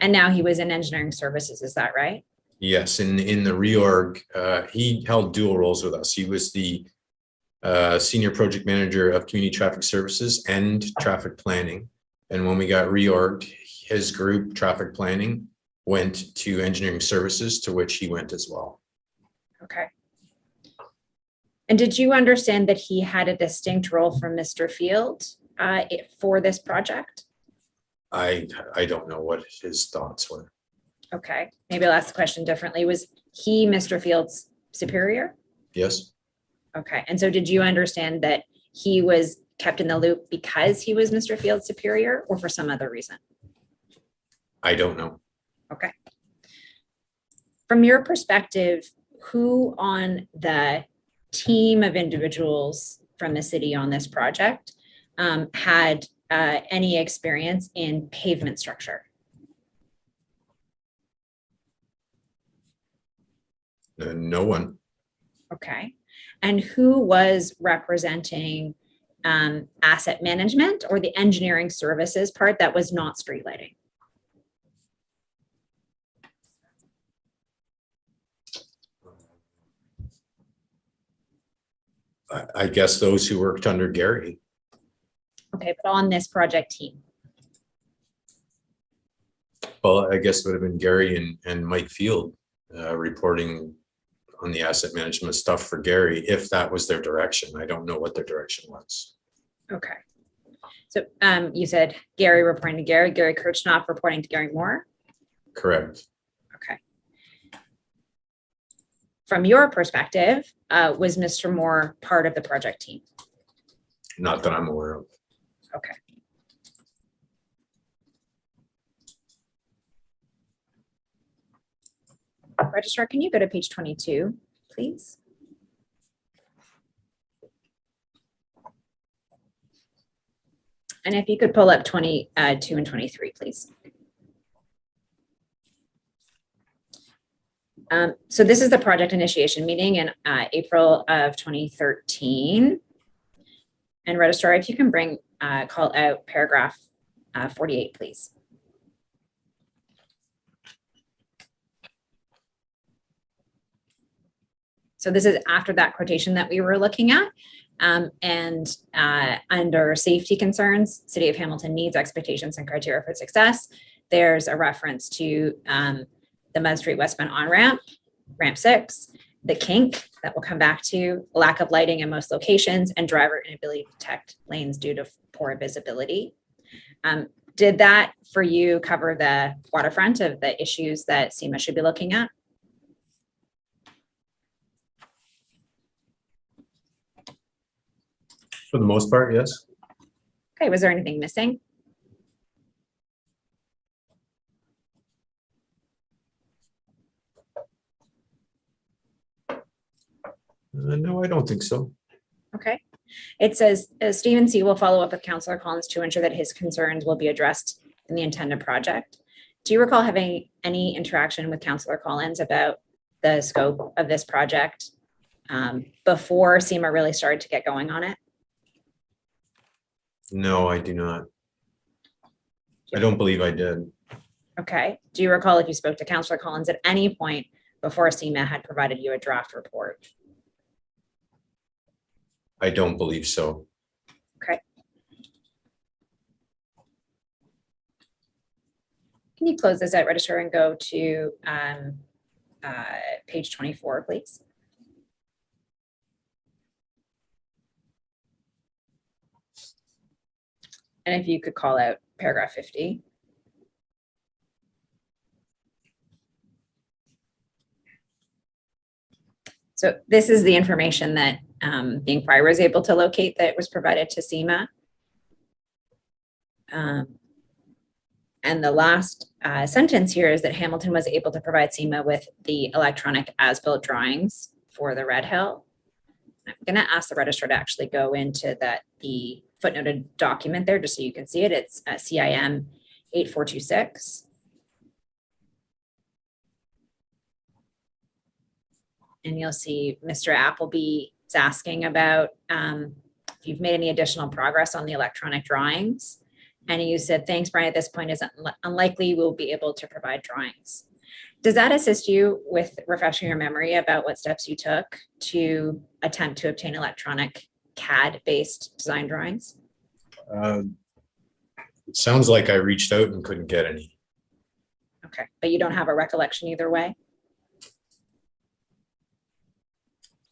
And now he was in engineering services, is that right? Yes, in the reorg, he held dual roles with us. He was the senior project manager of community traffic services and traffic planning. And when we got reorged, his group, traffic planning, went to engineering services, to which he went as well. Okay. And did you understand that he had a distinct role from Mr. Field for this project? I don't know what his thoughts were. Okay, maybe I'll ask the question differently. Was he Mr. Field's superior? Yes, Okay, and so did you understand that he was kept in the loop because he was Mr. Field's superior or for some other reason? I don't know. Okay. From your perspective, who on the team of individuals from the city on this project had any experience in pavement structure? No one. Okay. And who was representing asset management or the engineering services part that was not street lighting? I guess those who worked under Gary. Okay, but on this project team. Well, I guess it would have been Gary and Mike Field reporting on the asset management stuff for Gary, if that was their direction. I don't know what their direction was. Okay. So you said Gary reporting to Gary, Gary Kirchhoff reporting to Gary Moore. Correct. Okay. From your perspective, was Mr. Moore part of the project team? Not that I'm aware of. Okay. Registrar, can you go to page 22, please? And if you could pull up 22 and 23, please. So this is the project initiation meeting in April of 2013. And Registrar, if you can call out paragraph 48, please. So this is after that quotation that we were looking at. And under safety concerns, City of Hamilton needs, expectations, and criteria for success. There's a reference to the Mud Street westbound on-ramp, ramp 6, the kink that we'll come back to, lack of lighting in most locations, and driver inability to detect lanes due to poor visibility. Did that for you cover the waterfront of the issues that SEMA should be looking at? For the most part, yes. Okay, was there anything missing? No, I don't think so. Okay. It says Stephen C. will follow up with Councillor Collins to ensure that his concerns will be addressed in the intended project. Do you recall having any interaction with Councillor Collins about the scope of this project before SEMA really started to get going on it? No, I do not. I don't believe I did. Okay. Do you recall if you spoke to Councillor Collins at any point before SEMA had provided you a draft report? I don't believe so. Okay. Can you close this out, Registrar, and go to page 24, please? And if you could call out paragraph 50. So this is the information that the inquiry was able to locate that was provided to SEMA. And the last sentence here is that Hamilton was able to provide SEMA with the electronic as-built drawings for the Red Hill. I'm going to ask the registrar to actually go into the footnoted document there just so you can see it. It's CIM 8426. And you'll see Mr. Appleby is asking about if you've made any additional progress on the electronic drawings. And you said, thanks, Brian, at this point is unlikely we'll be able to provide drawings. Does that assist you with refreshing your memory about what steps you took to attempt to obtain electronic CAD-based design drawings? It sounds like I reached out and couldn't get any. Okay, but you don't have a recollection either way?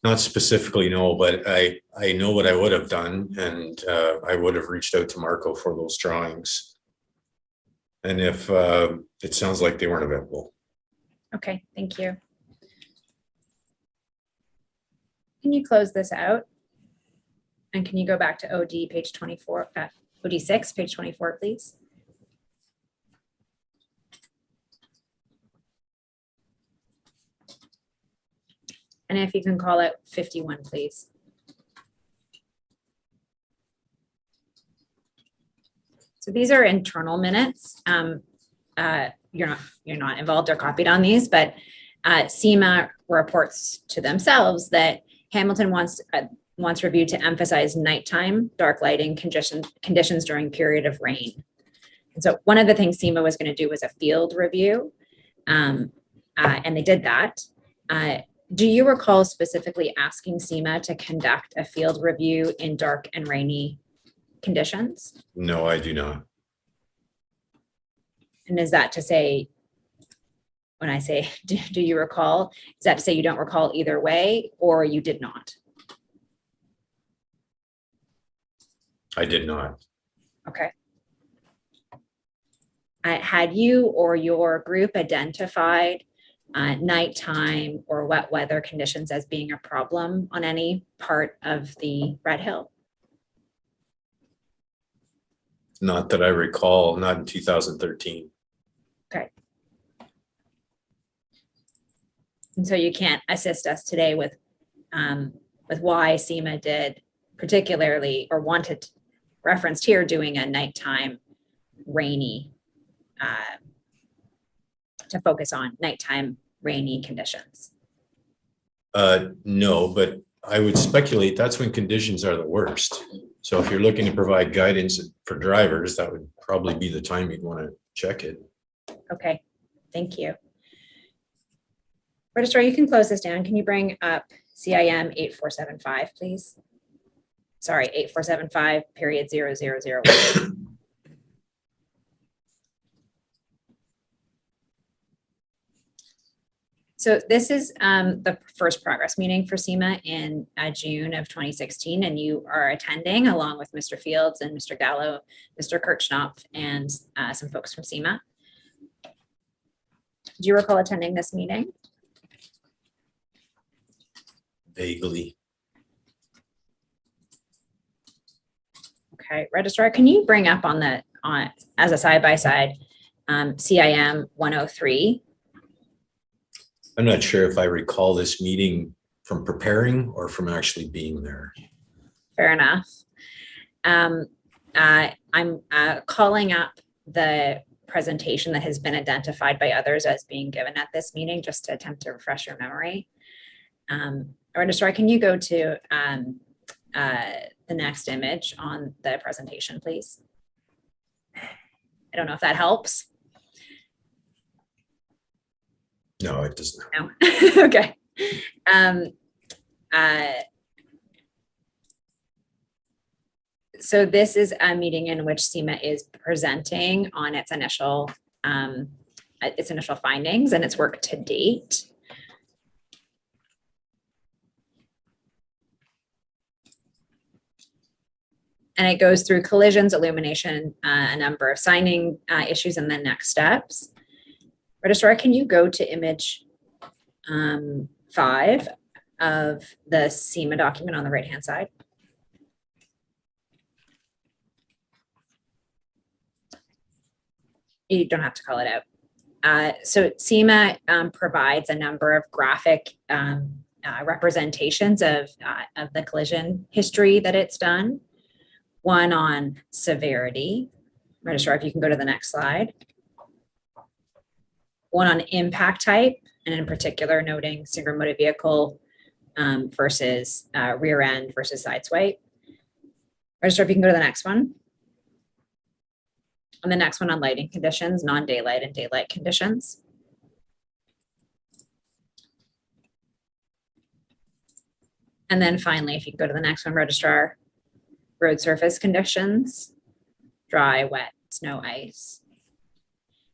Not specifically, no, but I know what I would have done, and I would have reached out to Marco for those drawings. And if it sounds like they weren't available. Okay, thank you. Can you close this out? And can you go back to OD page 24, OD6, page 24, please? And if you can call it 51, please. So these are internal minutes. You're not involved or copied on these, but SEMA reports to themselves that Hamilton wants review to emphasize nighttime dark lighting conditions during period of rain. And so one of the things SEMA was going to do was a field review, and they did that. Do you recall specifically asking SEMA to conduct a field review in dark and rainy conditions? No, I do not. And is that to say, when I say, do you recall, is that to say you don't recall either way, or you did not? I did not. Okay. Had you or your group identified nighttime or wet weather conditions as being a problem on any part of the Red Hill? Not that I recall, not in 2013. Okay. And so you can't assist us today with why SEMA did particularly or wanted referenced here doing a nighttime rainy to focus on nighttime rainy conditions. No, but I would speculate that's when conditions are the worst. So if you're looking to provide guidance for drivers, that would probably be the time you'd want to check it. Okay, thank you. Registrar, you can close this down. Can you bring up CIM 8475, please? Sorry, 8475 period 0001. So this is the first progress meeting for SEMA in June of 2016, and you are attending along with Mr. Fields and Mr. Gallo, Mr. Kirchnopf, and some folks from SEMA. Do you recall attending this meeting? Vaguely. Okay, Registrar, can you bring up on as a side-by-side CIM 103? I'm not sure if I recall this meeting from preparing or from actually being there. Fair enough. I'm calling up the presentation that has been identified by others as being given at this meeting, just to attempt to refresh your memory. Registrar, can you go to the next image on the presentation, please? I don't know if that helps. No, it doesn't. No. Okay. So this is a meeting in which SEMA is presenting on its initial findings and its work to date. And it goes through collisions, illumination, a number of signing issues, and then next steps. Registrar, can you go to image 5 of the SEMA document on the right-hand side? You don't have to call it out. So SEMA provides a number of graphic representations of the collision history that it's done. One on severity. Registrar, if you can go to the next slide. One on impact type, and in particular noting single motor vehicle versus rear end versus side swipe. Registrar, if you can go to the next one. And the next one on lighting conditions, non-daylight and daylight conditions. And then finally, if you can go to the next one, Registrar, road surface conditions, dry, wet, snow, ice.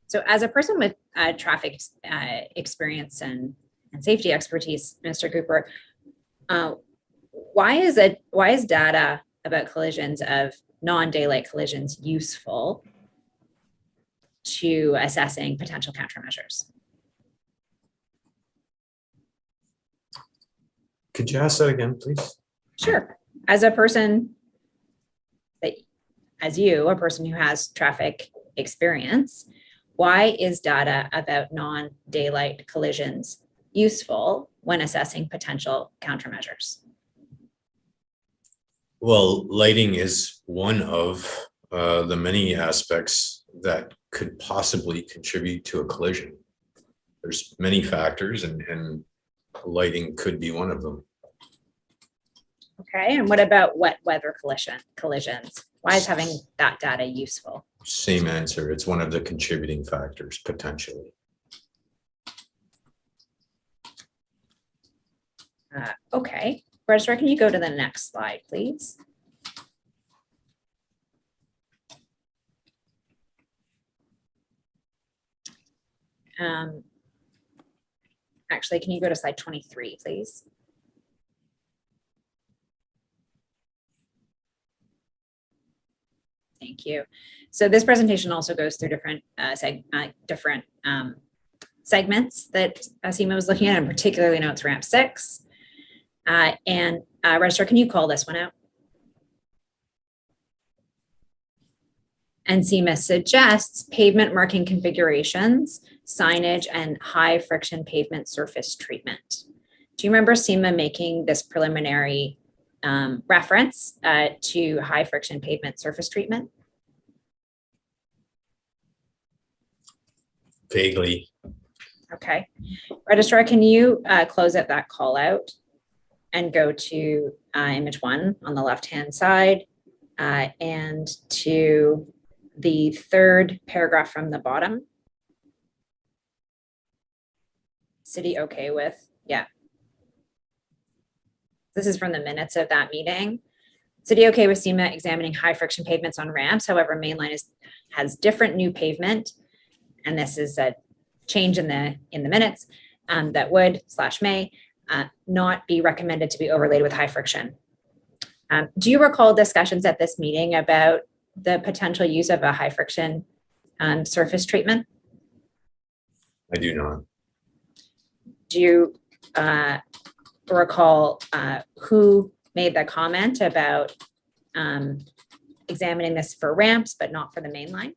So as a person with traffic experience and safety expertise, Mr. Cooper, why is data about collisions of non-daylight collisions useful to assessing potential countermeasures? Could you ask that again, please? Sure. As a person a person who has traffic experience, why is data about non-daylight collisions useful when assessing potential countermeasures? Well, lighting is one of the many aspects that could possibly contribute to a collision. There's many factors, and lighting could be one of them. Okay, and what about wet weather collisions? Why is having that data useful? Same answer. It's one of the contributing factors, potentially. Okay, Registrar, can you go to the next slide, please? Actually, can you go to slide 23, please? Thank you. So this presentation also goes through different segments that Seema was looking at, and particularly notes ramp 6. Registrar, can you call this one out? And Seema suggests pavement marking configurations, signage, and high friction pavement surface treatment. Do you remember Seema making this preliminary reference to high friction pavement surface treatment? Vaguely. Okay. Registrar, can you close out that call out and go to image 1 on the left-hand side and to the third paragraph from the bottom? City okay with? Yeah. This is from the minutes of that meeting. City okay with SEMA examining high friction pavements on ramps. However, mainline has different new pavement. And this is a change in the minutes that would / may not be recommended to be overlaid with high friction. Do you recall discussions at this meeting about the potential use of a high friction surface treatment? I do not. Do you recall who made the comment about examining this for ramps, but not for the main line?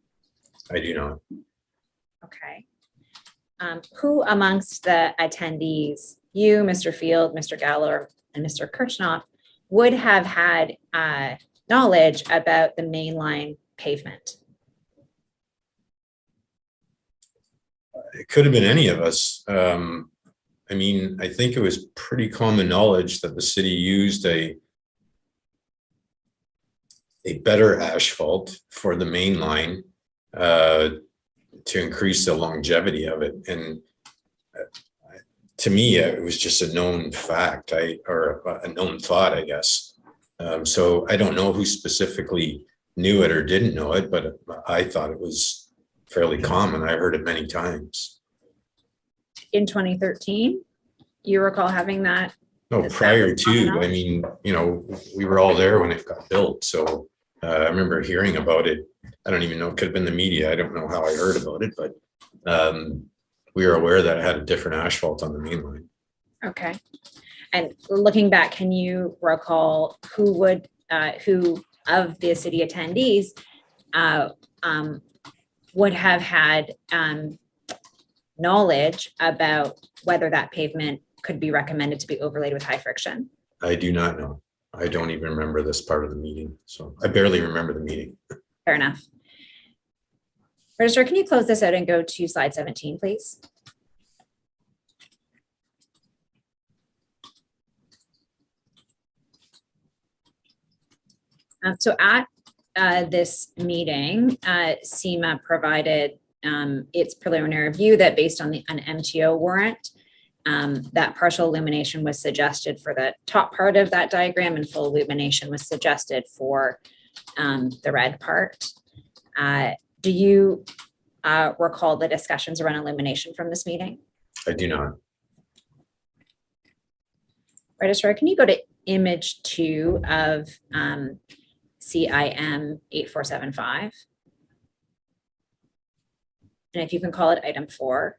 I do not. Okay. Who amongst the attendees, you, Mr. Field, Mr. Gallo, and Mr. Kirchhoff, would have had knowledge about the mainline pavement? It could have been any of us. I mean, I think it was pretty common knowledge that the city used a better asphalt for the main line to increase the longevity of it. And to me, it was just a known fact, or a known thought, I guess. So I don't know who specifically knew it or didn't know it, but I thought it was fairly common. I heard it many times. In 2013, you recall having that? No, prior to, I mean, you know, we were all there when it got built. So I remember hearing about it. I don't even know, it could have been the media. I don't know how I heard about it, but we were aware that it had a different asphalt on the main line. Okay. And looking back, can you recall who of the city attendees would have had knowledge about whether that pavement could be recommended to be overlaid with high friction? I do not know. I don't even remember this part of the meeting. So I barely remember the meeting. Fair enough. Registrar, can you close this out and go to slide 17, please? So at this meeting, SEMA provided its preliminary review that based on an MTO warrant, that partial illumination was suggested for the top part of that diagram and full illumination was suggested for the red part. Do you recall the discussions around illumination from this meeting? I do not. Registrar, can you go to image 2 of CIM 8475? And if you can call it item 4.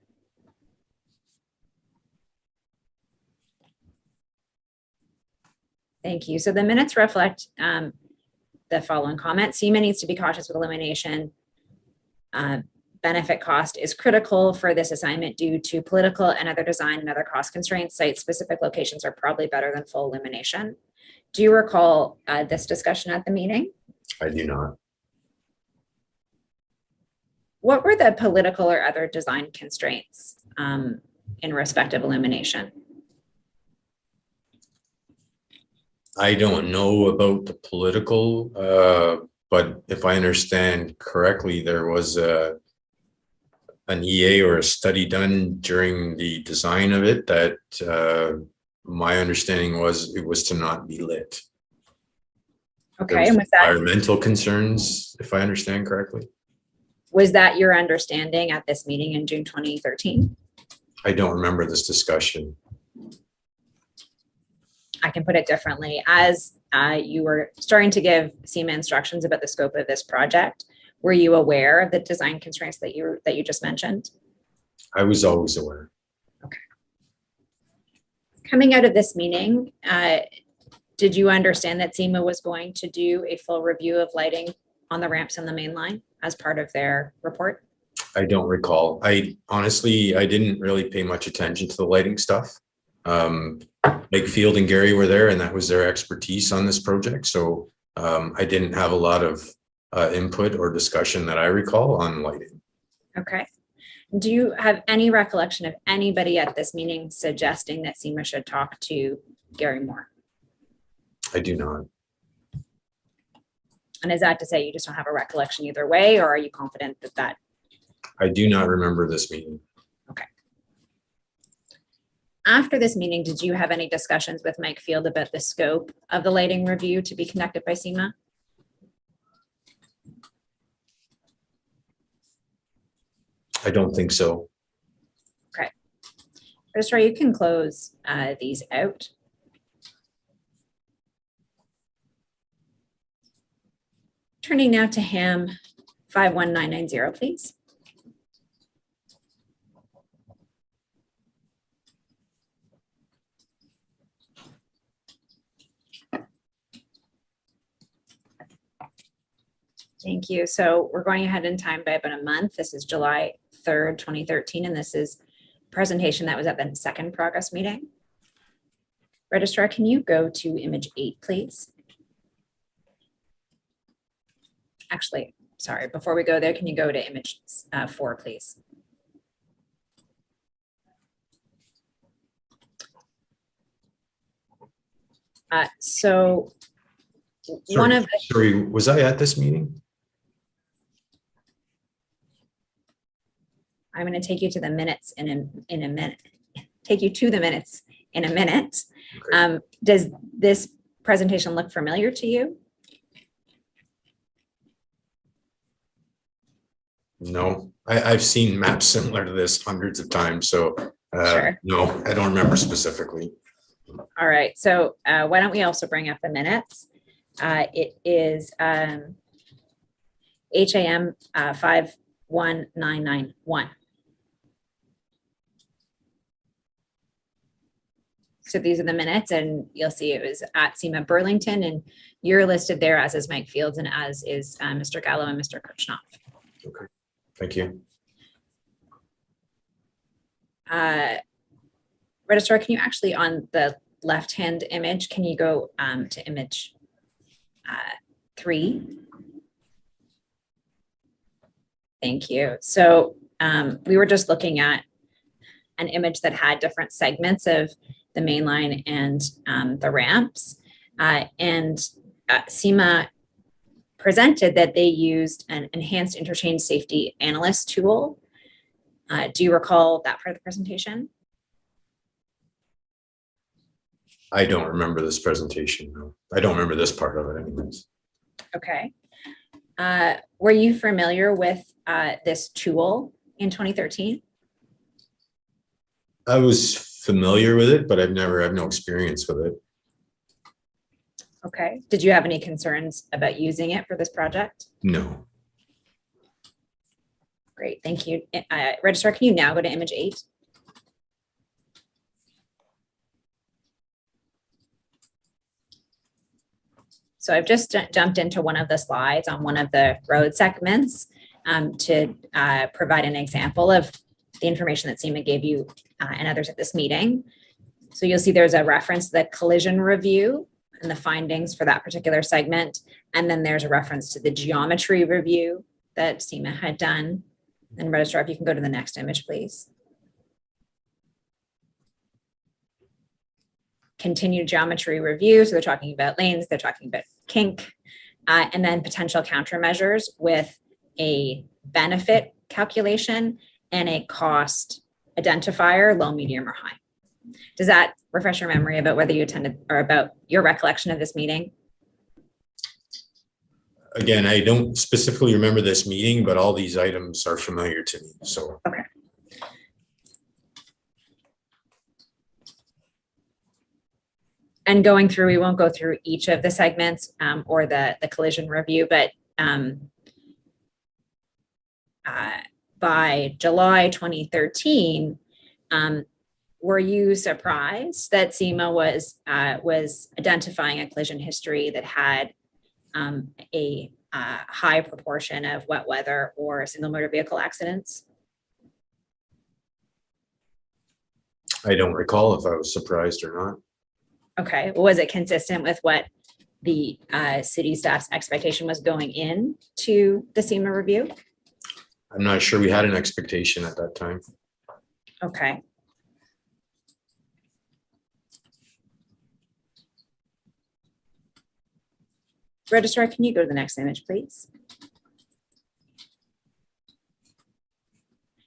Thank you. So the minutes reflect the following comment. SEMA needs to be cautious with elimination. Benefit cost is critical for this assignment due to political and other design and other cost constraints. Site-specific locations are probably better than full elimination. Do you recall this discussion at the meeting? I do not. What were the political or other design constraints in respect of elimination? I don't know about the political, but if I understand correctly, there was an EA or a study done during the design of it that my understanding was it was to not be lit. Okay, and was that environmental concerns, if I understand correctly? Was that your understanding at this meeting in June 2013? I don't remember this discussion. I can put it differently. As you were starting to give SEMA instructions about the scope of this project, were you aware of the design constraints that you just mentioned? I was always aware. Okay. Coming out of this meeting, did you understand that SEMA was going to do a full review of lighting on the ramps on the main line as part of their report? I don't recall. I honestly didn't really pay much attention to the lighting stuff. Mike Field and Gary were there, and that was their expertise on this project. So I didn't have a lot of input or discussion that I recall on lighting. Okay. Do you have any recollection of anybody at this meeting suggesting that SEMA should talk to Gary Moore? I do not. And is that to say you just don't have a recollection either way, or are you confident that I do not remember this meeting. Okay. After this meeting, did you have any discussions with Mike Field about the scope of the lighting review to be conducted by SEMA? I don't think so. Okay. Registrar, you can close these out. Turning now to HAM 51990, please. Thank you. So we're going ahead in time by about a month. This is July 3rd, 2013, and this is presentation that was at the second progress meeting. Registrar, can you go to image 8, please? Actually, sorry, before we go there, can you go to image 4, please? So one of the, sorry, was I at this meeting? I'm going to take you to the minutes in a minute. Take you to the minutes in a minute. Okay. Does this presentation look familiar to you? No, I've seen maps similar to this hundreds of times. So Sure. no, I don't remember specifically. All right. So why don't we also bring up the minutes? It is HAM 51991. So these are the minutes, and you'll see it was at SEMA Burlington, and you're listed there, as is Mike Fields and as is Mr. Gallo and Mr. Kirchhoff. Okay, thank you. Registrar, can you actually, on the left-hand image, can you go to image 3? Thank you. So we were just looking at an image that had different segments of the main line and the ramps. SEMA presented that they used an enhanced interchange safety analyst tool. Do you recall that part of the presentation? I don't remember this presentation. No. I don't remember this part of it anyways. Okay. Were you familiar with this tool in 2013? I was familiar with it, but I've no experience with it. Okay. Did you have any concerns about using it for this project? No. Great, thank you. Registrar, can you now go to image 8? So I've just jumped into one of the slides on one of the road segments to provide an example of the information that SEMA gave you and others at this meeting. So you'll see there's a reference to the collision review and the findings for that particular segment. And then there's a reference to the geometry review that SEMA had done. And Registrar, if you can go to the next image, please. Continued geometry review. So they're talking about lanes, they're talking about kink, and then potential countermeasures with a benefit calculation and a cost identifier, low, medium, or high. Does that refresh your memory about whether you attended or about your recollection of this meeting? Again, I don't specifically remember this meeting, but all these items are familiar to me. So. Okay. And going through, we won't go through each of the segments or the collision review, but by July 2013, were you surprised that SEMA was identifying a collision history that had a high proportion of wet weather or single motor vehicle accidents? I don't recall if I was surprised or not. Okay, was it consistent with what the city staff's expectation was going in to the SEMA review? I'm not sure we had an expectation at that time. Okay. Registrar, can you go to the next image, please?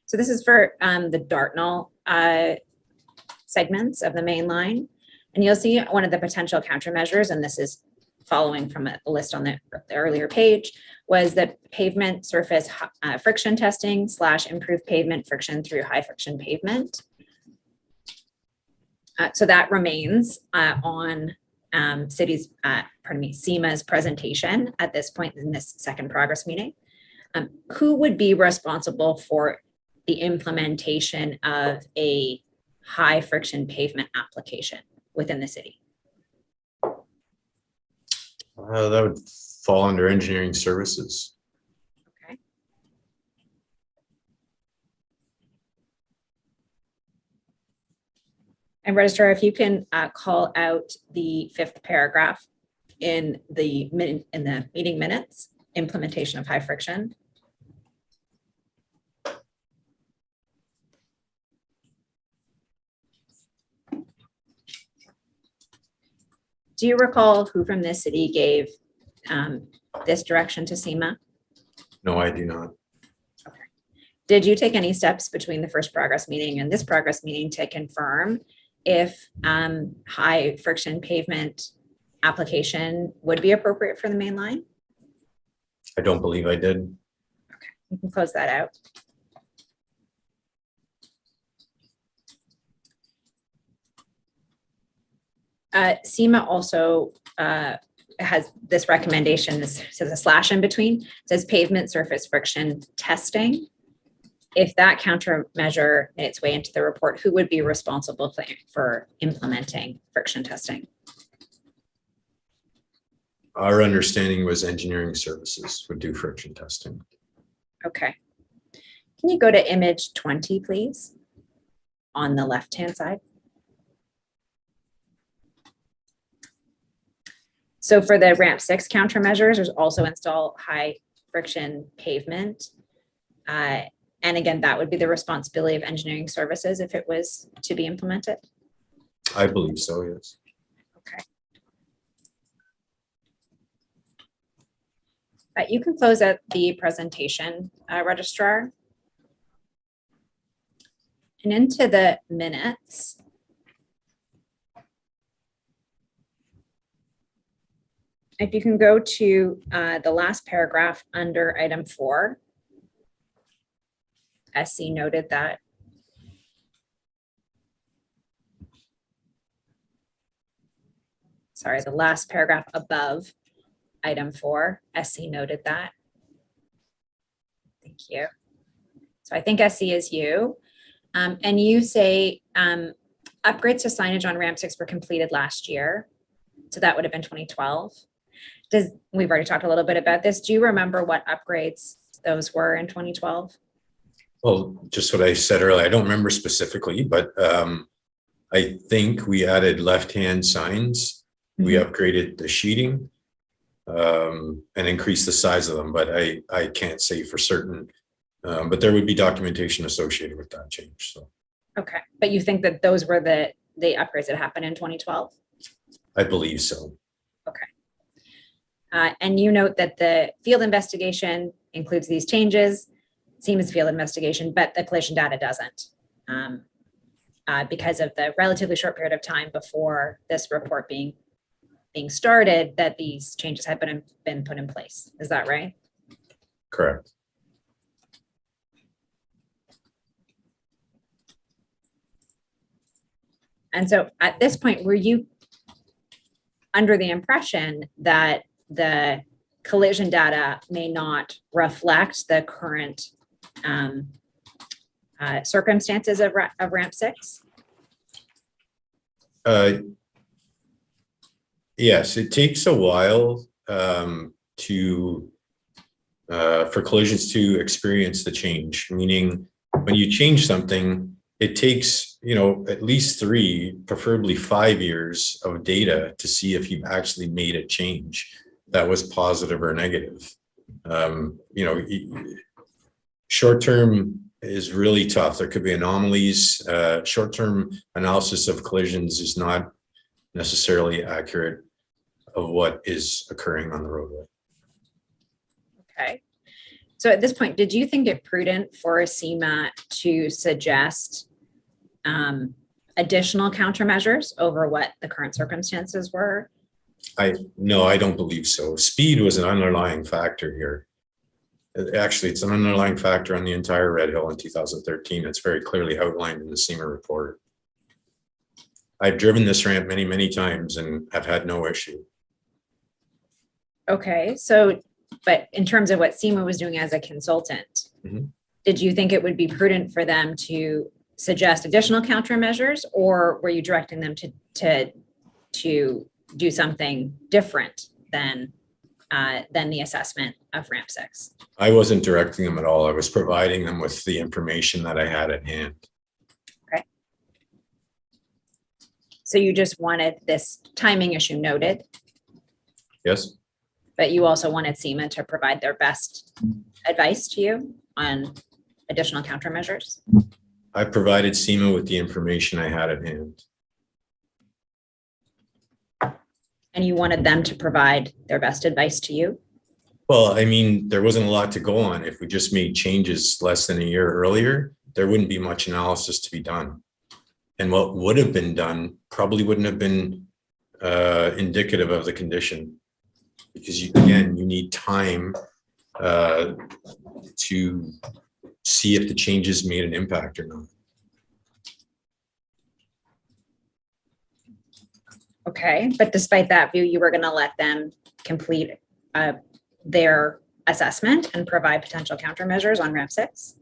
So this is for the Dartnall segments of the main line. And you'll see one of the potential countermeasures, and this is following from a list on the earlier page, was the pavement surface friction testing / improved pavement friction through high friction pavement. So that remains on SEMA's presentation at this point in this second progress meeting. Who would be responsible for the implementation of a high friction pavement application within the city? That would fall under engineering services. Okay. And Registrar, if you can call out the 5th paragraph in the meeting minutes, implementation of high friction. Do you recall who from this city gave this direction to SEMA? No, I do not. Okay. Did you take any steps between the first progress meeting and this progress meeting to confirm if high friction pavement application would be appropriate for the main line? I don't believe I did. Okay, you can close that out. SEMA also has this recommendation, this says a slash in between, it says pavement surface friction testing. If that countermeasure made its way into the report, who would be responsible for implementing friction testing? Our understanding was engineering services would do friction testing. Okay. Can you go to image 20, please? On the left-hand side. So for the ramp 6 countermeasures, there's also install high friction pavement. And again, that would be the responsibility of engineering services if it was to be implemented. I believe so, yes. Okay. You can close out the presentation, Registrar. And into the minutes. If you can go to the last paragraph under item 4. SC noted that. Sorry, the last paragraph above item 4, SC noted that. Thank you. So I think SC is you. And you say upgrades to signage on ramp 6 were completed last year. So that would have been 2012. We've already talked a little bit about this. Do you remember what upgrades those were in 2012? Well, just what I said earlier, I don't remember specifically, but I think we added left-hand signs. We upgraded the sheeting and increased the size of them, but I can't say for certain. But there would be documentation associated with that change. So Okay, but you think that those were the upgrades that happened in 2012? I believe so. Okay. And you note that the field investigation includes these changes, SEMA's field investigation, but the collision data doesn't, because of the relatively short period of time before this report being started, that these changes had been put in place. Is that right? Correct. And so at this point, were you under the impression that the collision data may not reflect the current circumstances of ramp 6? Yes, it takes a while for collisions to experience the change, meaning when you change something, it takes, at least 3, preferably 5 years of data to see if you've actually made a change that was positive or negative. Short-term is really tough. There could be anomalies. Short-term analysis of collisions is not necessarily accurate of what is occurring on the roadway. Okay. So at this point, did you think it prudent for SEMA to suggest additional countermeasures over what the current circumstances were? No, I don't believe so. Speed was an underlying factor here. Actually, it's an underlying factor on the entire Red Hill in 2013. It's very clearly outlined in the SEMA report. I've driven this ramp many, many times and have had no issue. Okay, but in terms of what SEMA was doing as a consultant, did you think it would be prudent for them to suggest additional countermeasures, or were you directing them to do something different than the assessment of ramp 6? I wasn't directing them at all. I was providing them with the information that I had at hand. Okay. So you just wanted this timing issue noted? Yes. But you also wanted SEMA to provide their best advice to you on additional countermeasures? I provided SEMA with the information I had at hand. And you wanted them to provide their best advice to you? Well, I mean, there wasn't a lot to go on. If we just made changes less than a year earlier, there wouldn't be much analysis to be done. And what would have been done probably wouldn't have been indicative of the condition, because you need time to see if the changes made an impact or not. Okay, but despite that view, you were going to let them complete their assessment and provide potential countermeasures on ramp 6?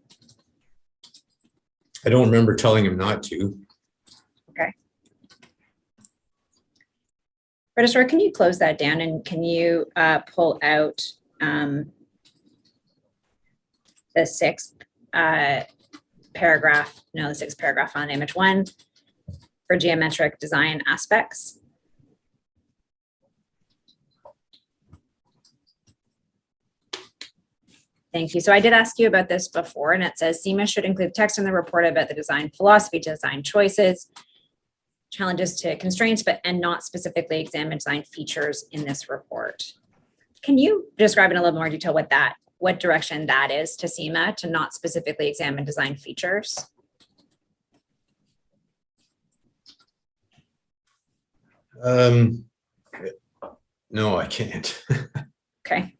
I don't remember telling him not to. Okay. Registrar, can you close that down, and can you pull out the 6th paragraph? No, the 6th paragraph on image 1 for geometric design aspects. Thank you. So I did ask you about this before, and it says SEMA should include text in the report about the design philosophy, design choices, challenges to constraints, and not specifically examine design features in this report. Can you describe in a little more detail what direction that is to SEMA to not specifically examine design features? No, I can't. Okay.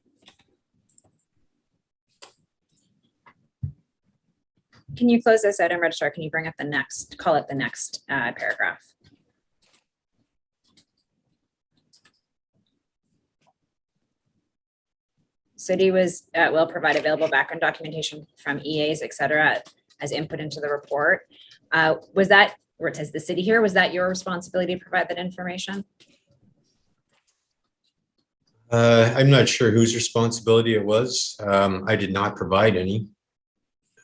Can you close this out and registrar? Can you bring up the next, call it the next paragraph? City will provide available background documentation from EAs, et cetera, as input into the report. Was that, where it says the city here, was that your responsibility to provide that information? I'm not sure whose responsibility it was. I did not provide any.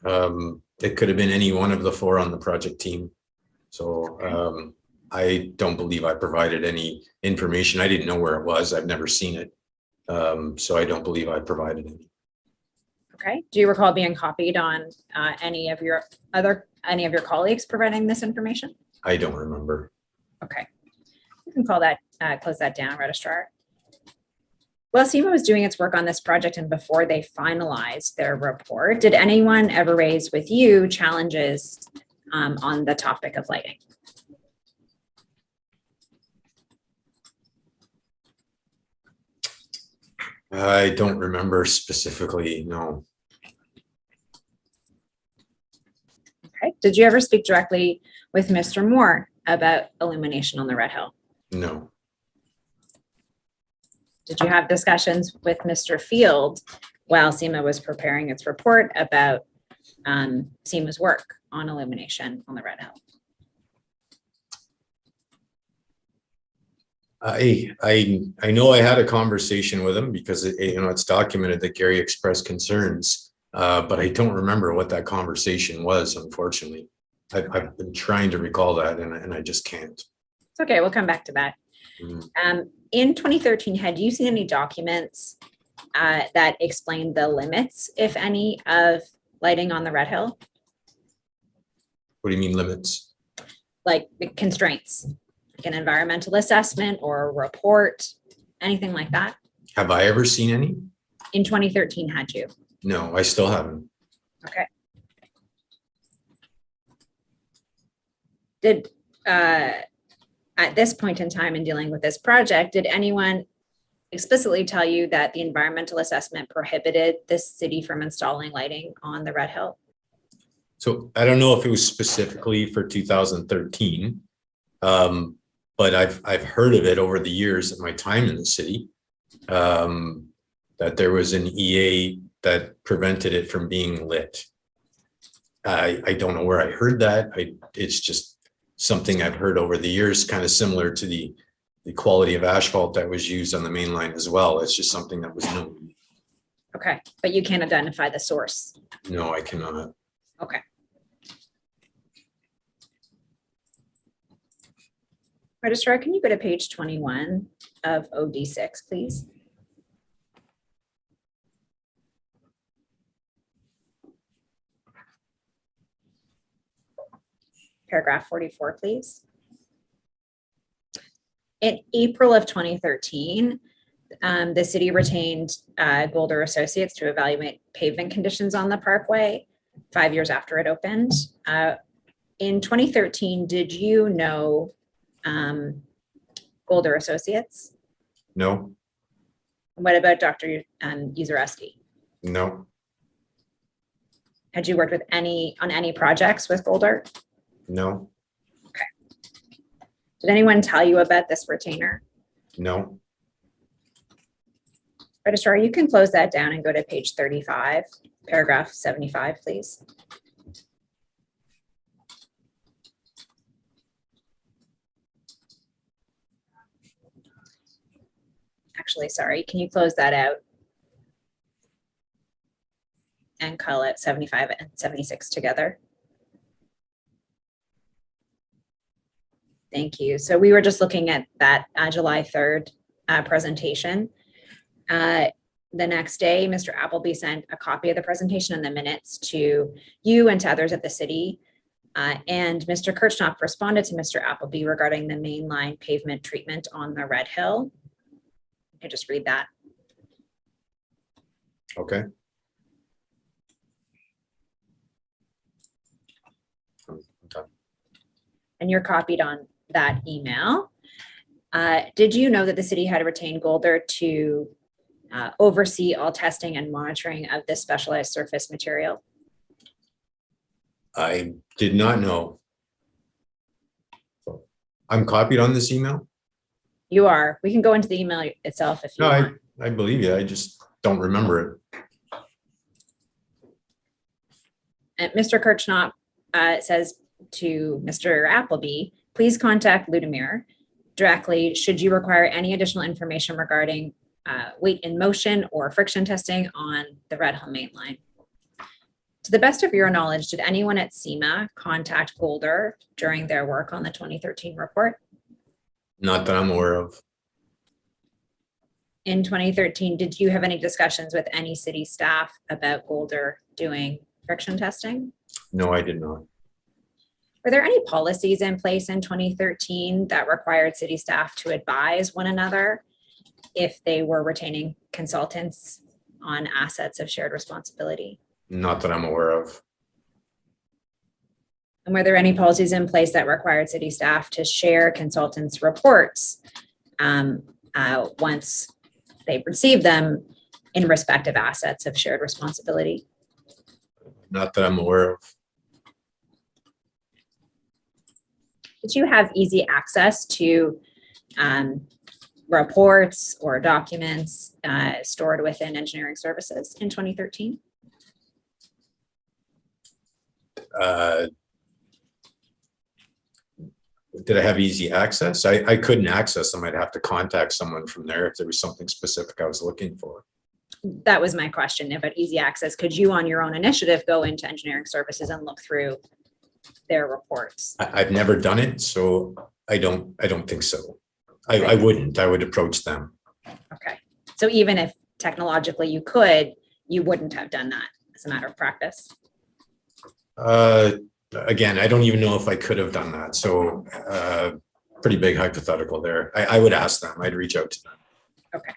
It could have been any one of the 4 on the project team. So I don't believe I provided any information. I didn't know where it was. I've never seen it. So I don't believe I provided any. Okay. Do you recall being copied on any of your colleagues providing this information? I don't remember. Okay. You can call that, close that down, Registrar. While SEMA was doing its work on this project and before they finalized their report, did anyone ever raise with you challenges on the topic of lighting? I don't remember specifically, no. Okay. Did you ever speak directly with Mr. Moore about illumination on the Red Hill? No. Did you have discussions with Mr. Field while SEMA was preparing its report about SEMA's work on illumination on the Red Hill? I know I had a conversation with him because it's documented that Gary expressed concerns, but I don't remember what that conversation was. Unfortunately, I've been trying to recall that, and I just can't. It's okay. We'll come back to that. In 2013, had you seen any documents that explained the limits, if any, of lighting on the Red Hill? What do you mean limits? Like the constraints, like an environmental assessment or a report, anything like that? Have I ever seen any? In 2013, had you? No, I still haven't. Okay. Did, at this point in time in dealing with this project, did anyone explicitly tell you that the environmental assessment prohibited the city from installing lighting on the Red Hill? So I don't know if it was specifically for 2013, but I've heard of it over the years of my time in the city, that there was an EA that prevented it from being lit. I don't know where I heard that. It's just something I've heard over the years, kind of similar to the quality of asphalt that was used on the main line as well. It's just something that was known. Okay, but you can't identify the source. No, I cannot. Okay. Registrar, can you go to page 21 of OD6, please? Paragraph 44, please. In April of 2013, the city retained Golder Associates to evaluate pavement conditions on the Parkway 5 years after it opened. In 2013, did you know Golder Associates? No. What about Dr. Uzareski? No. Had you worked with on any projects with Golder? No. Okay. Did anyone tell you about this retainer? No. Registrar, you can close that down and go to page 35, paragraph 75, please. Actually, sorry, can you close that out and call it 75 and 76 together? Thank you. So we were just looking at that July 3rd presentation. The next day, Mr. Appleby sent a copy of the presentation and the minutes to you and to others at the city. And Mr. Kirchhoff responded to Mr. Appleby regarding the mainline pavement treatment on the Red Hill. I just read that. Okay. And you're copied on that email. Did you know that the city had retained Golder to oversee all testing and monitoring of this specialized surface material? I did not know. I'm copied on this email? You are. We can go into the email itself if you want. I believe you. I just don't remember it. And Mr. Kirchhoff says to Mr. Appleby, please contact Ludimir directly should you require any additional information regarding weight in motion or friction testing on the Redhill main line. To the best of your knowledge, did anyone at SEMA contact Golder during their work on the 2013 report? Not that I'm aware of. In 2013, did you have any discussions with any city staff about Golder doing friction testing? No, I did not. Were there any policies in place in 2013 that required city staff to advise one another if they were retaining consultants on assets of shared responsibility? Not that I'm aware of. And were there any policies in place that required city staff to share consultants' reports once they received them in respective assets of shared responsibility? Not that I'm aware of. Did you have easy access to reports or documents stored within engineering services in 2013? Did I have easy access? I couldn't access them. I'd have to contact someone from there if there was something specific I was looking for. That was my question about easy access. Could you on your own initiative go into engineering services and look through their reports? I've never done it, so I don't think so. I wouldn't. I would approach them. Okay. So even if technologically you could, you wouldn't have done that as a matter of practice? Again, I don't even know if I could have done that. So pretty big hypothetical there. I would ask them. I'd reach out to them. Okay.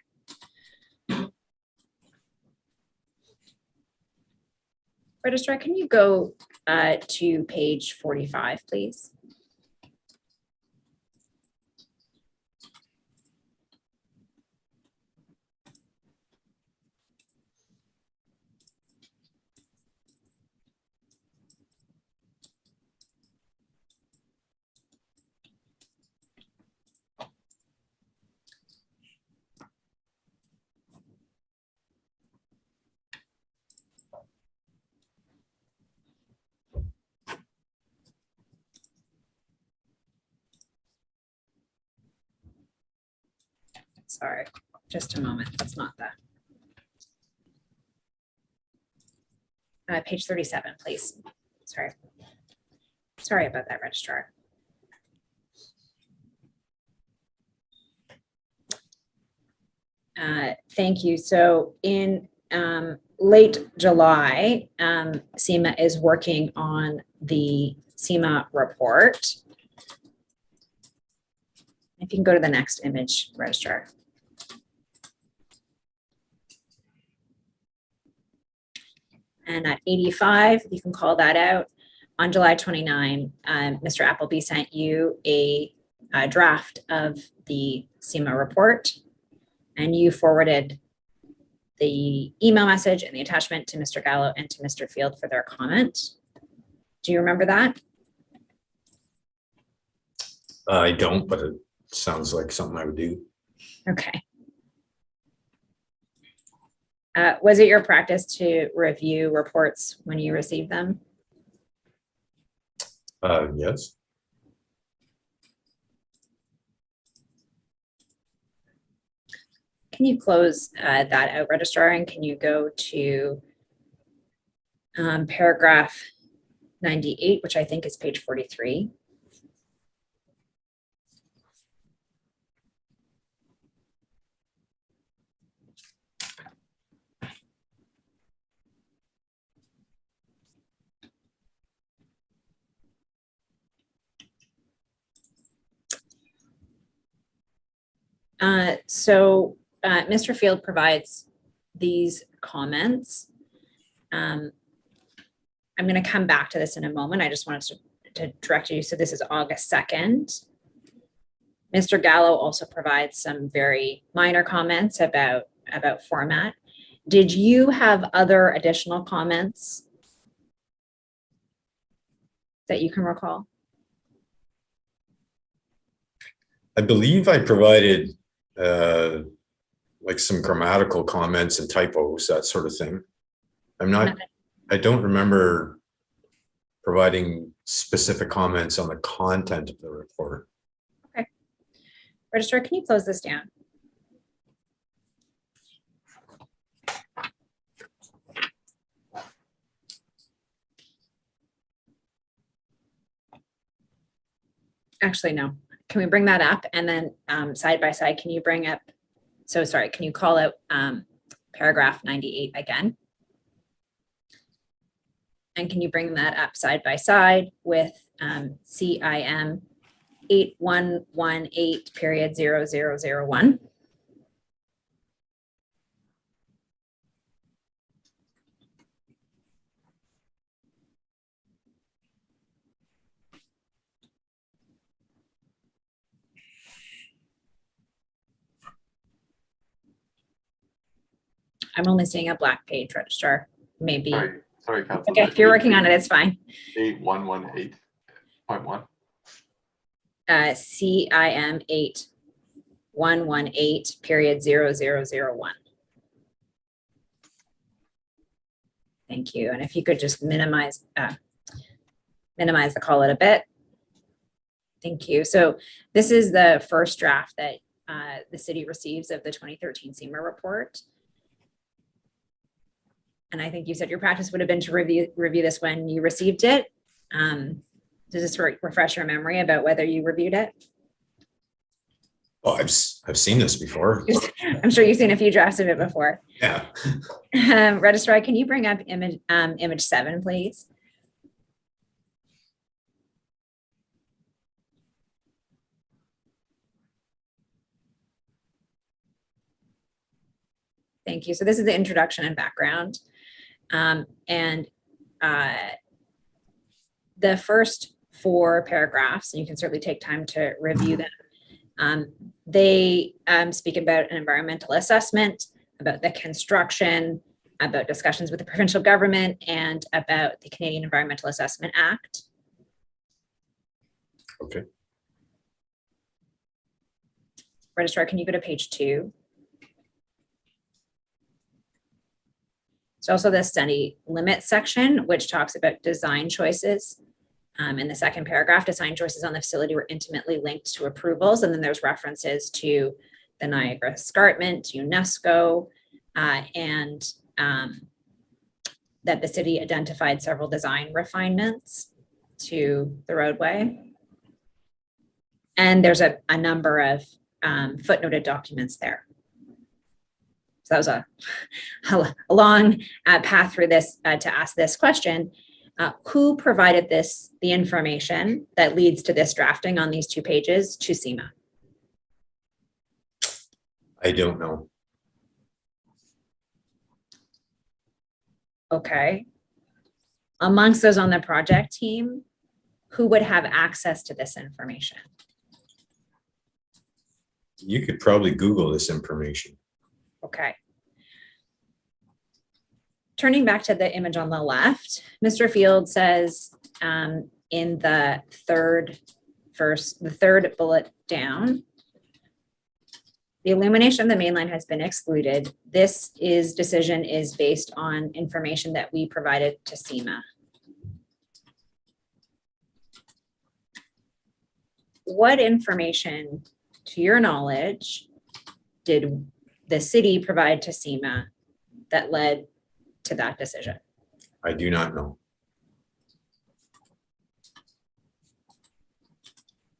Registrar, can you go to page 45, please? Sorry, just a moment. That's not that. Page 37, please. Sorry. Sorry about that, Registrar. Thank you. So in late July, SEMA is working on the SEMA report. If you can go to the next image, Registrar. And at 85, you can call that out. On July 29, Mr. Appleby sent you a draft of the SEMA report, and you forwarded the email message and the attachment to Mr. Gallo and to Mr. Field for their comment. Do you remember that? I don't, but it sounds like something I would do. Okay. Was it your practice to review reports when you received them? Yes. Can you close that out, Registrar, and can you go to paragraph 98, which I think is page 43? Mr. Field provides these comments. I'm going to come back to this in a moment. I just wanted to direct you. So this is August 2nd. Mr. Gallo also provides some very minor comments about format. Did you have other additional comments that you can recall? I believe I provided like some grammatical comments and typos, that sort of thing. I don't remember providing specific comments on the content of the report. Okay. Registrar, can you close this down? Actually, no. Can we bring that up? And then side by side, can you bring up, so sorry, can you call out paragraph 98 again? And can you bring that up side by side with CIM 8118.0001? I'm only seeing a black page, Registrar. Maybe. Sorry, Council. Okay, if you're working on it, it's fine. 8118.1. CIM 8118.0001. Thank you. And if you could just minimize the call it a bit. Thank you. So this is the first draft that the city receives of the 2013 SEMA report. And I think you said your practice would have been to review this when you received it. Does this refresh your memory about whether you reviewed it? Well, I've seen this before. I'm sure you've seen a few drafts of it before. Yeah. Registrar, can you bring up image 7, please? Thank you. So this is the introduction and background. The first 4 paragraphs, and you can certainly take time to review them, they speak about an environmental assessment, about the construction, about discussions with the provincial government, and about the Canadian Environmental Assessment Act. Okay. Registrar, can you go to page 2? It's also the study limit section, which talks about design choices. In the second paragraph, design choices on the facility were intimately linked to approvals. And then there's references to the Niagara Escarpment, UNESCO, and that the city identified several design refinements to the roadway. And there's a number of footnoted documents there. So that was a long path through this to ask this question. Who provided the information that leads to this drafting on these 2 pages to SEMA? I don't know. Okay. Amongst those on the project team, who would have access to this information? You could probably Google this information. Okay. Turning back to the image on the left, Mr. Field says in the third bullet down, the illumination of the main line has been excluded. This decision is based on information that we provided to SEMA. What information, to your knowledge, did the city provide to SEMA that led to that decision? I do not know.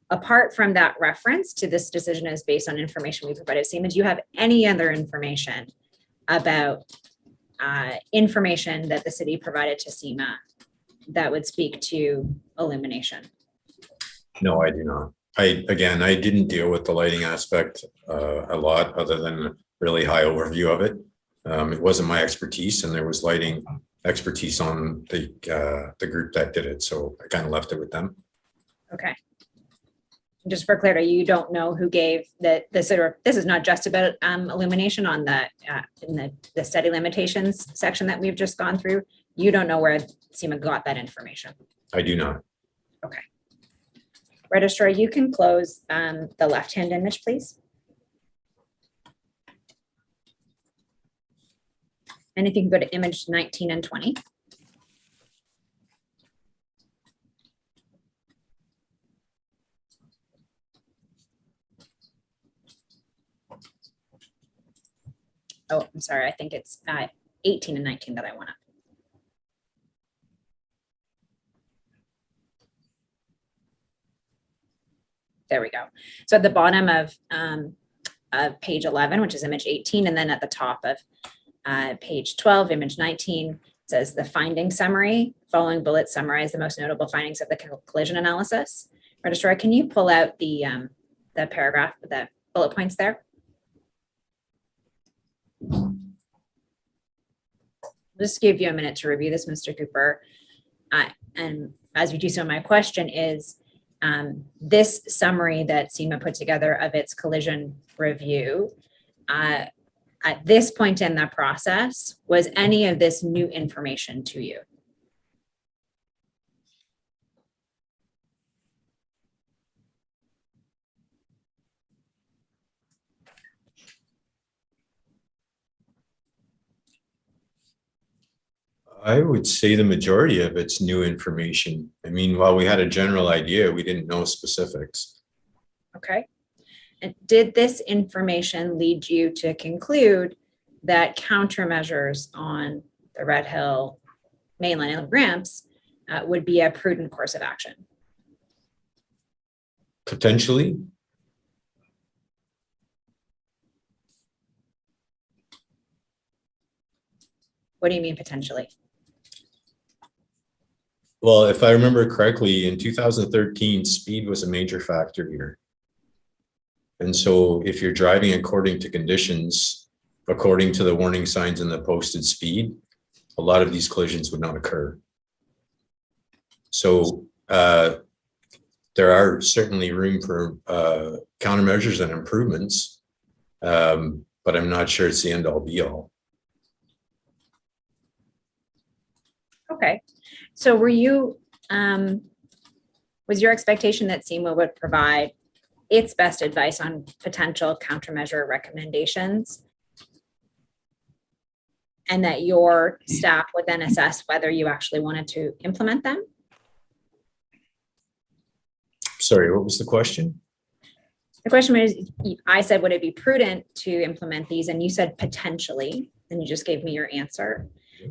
Apart from that reference to this decision is based on information we provided to SEMA, do you have any other information about information that the city provided to SEMA that would speak to illumination? No, I do not. I didn't deal with the lighting aspect a lot, other than a really high overview of it. It wasn't my expertise, and there was lighting expertise on the group that did it, so I kind of left it with them. Okay. Just for clarity, you don't know who gave this is not just about illumination on in the study limitations section that we've just gone through. You don't know where SEMA got that information. I do not. Okay. Registrar, you can close the left-hand image, please. And if you can go to image 19 and 20. Oh, I'm sorry. I think it's 18 and 19 that I want to. there we go. So at the bottom of page 11, which is image 18, and then at the top of page 12, image 19, says the finding summary. Following bullets summarize the most notable findings of the collision analysis. Registrar, can you pull out the paragraph, the bullet points there? Just give you a minute to review this, Mr. Cooper. And as we do so, my question is, this summary that SEMA put together of its collision review, at this point in the process, was any of this new information to you? I would say the majority of it's new information. I mean, while we had a general idea, we didn't know specifics. Okay. And did this information lead you to conclude that countermeasures on the Red Hill mainline and ramps would be a prudent course of action? Potentially. What do you mean potentially? Well, if I remember correctly, in 2013, speed was a major factor here. And so if you're driving according to conditions, according to the warning signs and the posted speed, a lot of these collisions would not occur. So there are certainly room for countermeasures and improvements, but I'm not sure it's the end all be all. Okay. So were you, was your expectation that SEMA would provide its best advice on potential countermeasure recommendations, and that your staff would then assess whether you actually wanted to implement them? Sorry, what was the question? The question was, I said, would it be prudent to implement these? And you said potentially, and you just gave me your answer.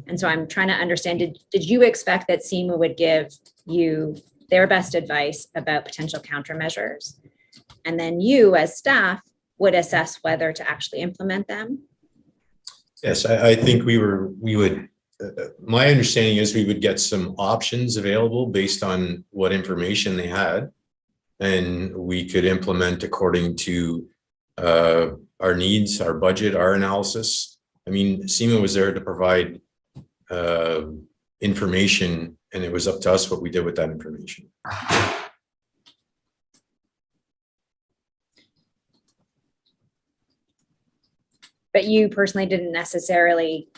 And so I'm trying to understand, did you expect that SEMA would give you their best advice about potential countermeasures? And then you as staff would assess whether to actually implement them? Yes, I think we would, my understanding is we would get some options available based on what information they had. And we could implement according to our needs, our budget, our analysis. I mean, SEMA was there to provide information, and it was up to us what we did with that information. But you personally didn't necessarily,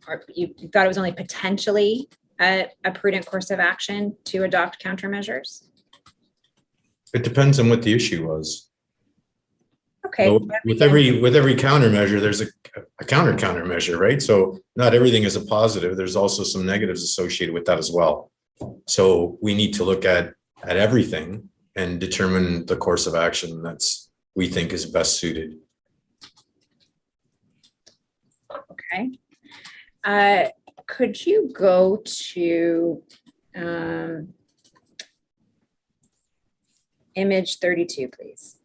or you thought it was only potentially a prudent course of action to adopt countermeasures? It depends on what the issue was. Okay. So with every countermeasure, there's a countermeasure, right? So not everything is a positive. There's also some negatives associated with that as well. So we need to look at everything and determine the course of action that's we think is best suited. Okay. Could you go to image 32, please?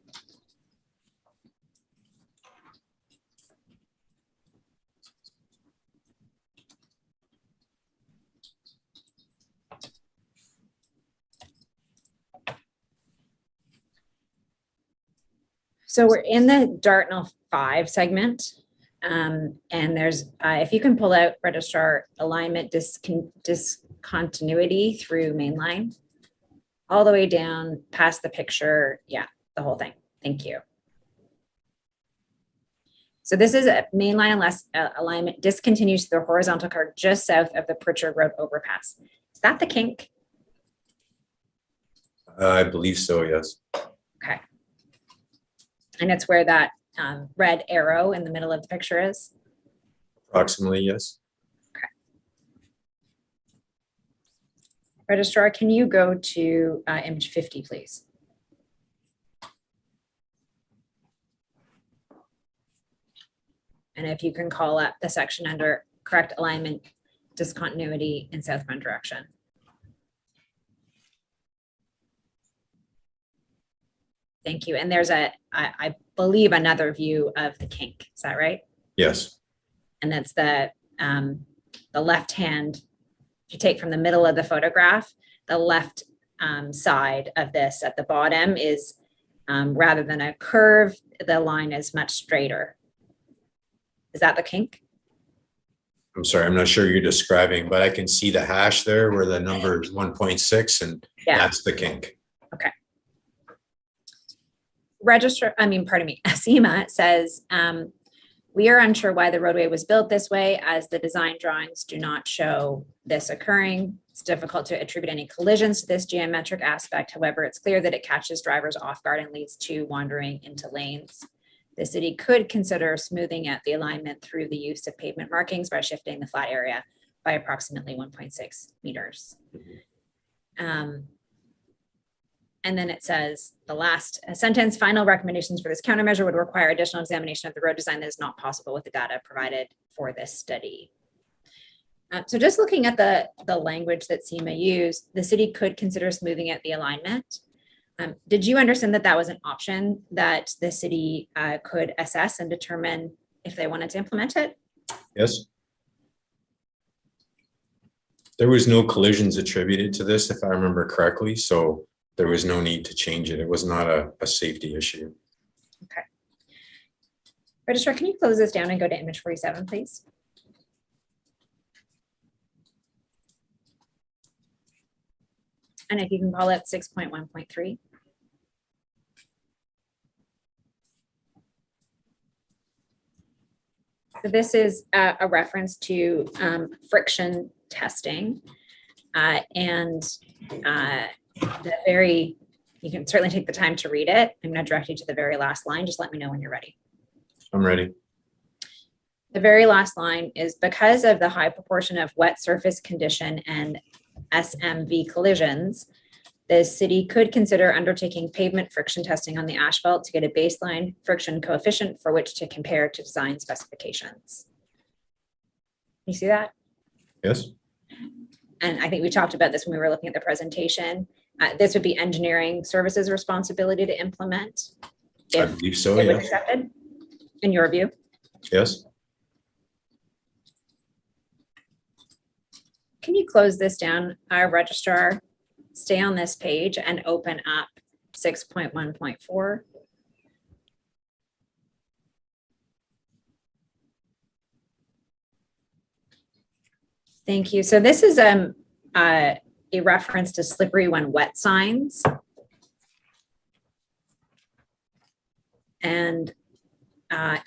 So we're in the Dartnell 5 segment. And there's, if you can pull out registrar alignment discontinuity through mainline, all the way down past the picture. Yeah, the whole thing. Thank you. So this is a mainline unless alignment discontinues to the horizontal curve just south of the Pritchard Road overpass. Is that the kink? I believe so, yes. Okay. And it's where that red arrow in the middle of the picture is? Approximately, yes. Okay. Registrar, can you go to image 50, please? And if you can call up the section under correct alignment discontinuity in southbound direction. Thank you. And there's I believe another view of the kink. Is that right? Yes, And that's the left hand. If you take from the middle of the photograph, the left side of this at the bottom is rather than a curve, the line is much straighter. Is that the kink? I'm sorry, I'm not sure you're describing, but I can see the hash there where the number is 1.6 and Yeah. that's the kink. Okay. SEMA says, we are unsure why the roadway was built this way, as the design drawings do not show this occurring. It's difficult to attribute any collisions to this geometric aspect. However, it's clear that it catches drivers off guard and leads to wandering into lanes. The city could consider smoothing out the alignment through the use of pavement markings by shifting the flat area by approximately 1.6 meters. And then it says the last sentence, final recommendations for this countermeasure would require additional examination of the road design that is not possible with the data provided for this study. So just looking at the language that SEMA used, the city could consider smoothing out the alignment. Did you understand that that was an option that the city could assess and determine if they wanted to implement it? Yes. There was no collisions attributed to this, if I remember correctly. So there was no need to change it. It was not a safety issue. Okay. Registrar, can you close this down and go to image 47, please? And if you can call it 6.1.3. So this is a reference to friction testing and you can certainly take the time to read it. I'm going to direct you to the very last line. Just let me know when you're ready. I'm ready. The very last line is, because of the high proportion of wet surface condition and SMV collisions, the city could consider undertaking pavement friction testing on the asphalt to get a baseline friction coefficient for which to compare to design specifications. You see that? Yes. And I think we talked about this when we were looking at the presentation. This would be engineering services responsibility to implement. I If believe so, it was yes. accepted, in your view. Yes. Can you close this down, our registrar? Stay on this page and open up 6.1.4. Thank you. So this is a reference to slippery when wet signs. And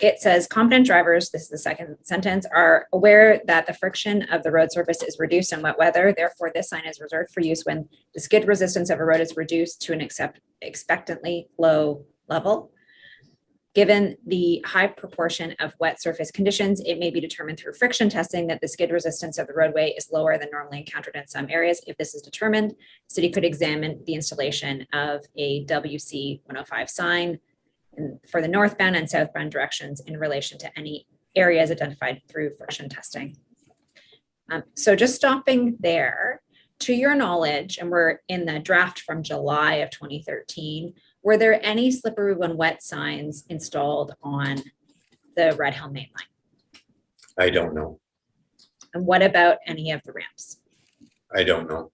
it says competent drivers, this is the second sentence, are aware that the friction of the road surface is reduced in wet weather. Therefore, this sign is reserved for use when the skid resistance of a road is reduced to an expectantly low level. Given the high proportion of wet surface conditions, it may be determined through friction testing that the skid resistance of the roadway is lower than normally encountered in some areas. If this is determined, the city could examine the installation of a WC 105 sign for the northbound and southbound directions in relation to any areas identified through friction testing. So just stopping there, to your knowledge, and we're in the draft from July of 2013, were there any slippery when wet signs installed on the Red Hill main line? I don't know. And what about any of the ramps? I don't know.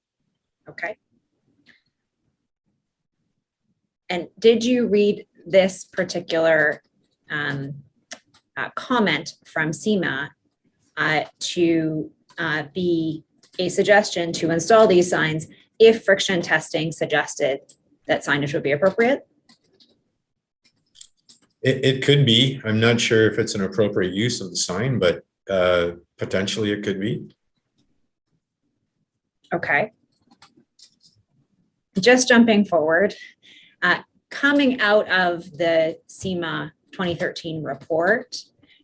Okay. And did you read this particular comment from SEMA to be a suggestion to install these signs if friction testing suggested that signage would be appropriate? It could be. I'm not sure if it's an appropriate use of the sign, but potentially it could be. Okay. Just jumping forward, coming out of the SEMA 2013 report,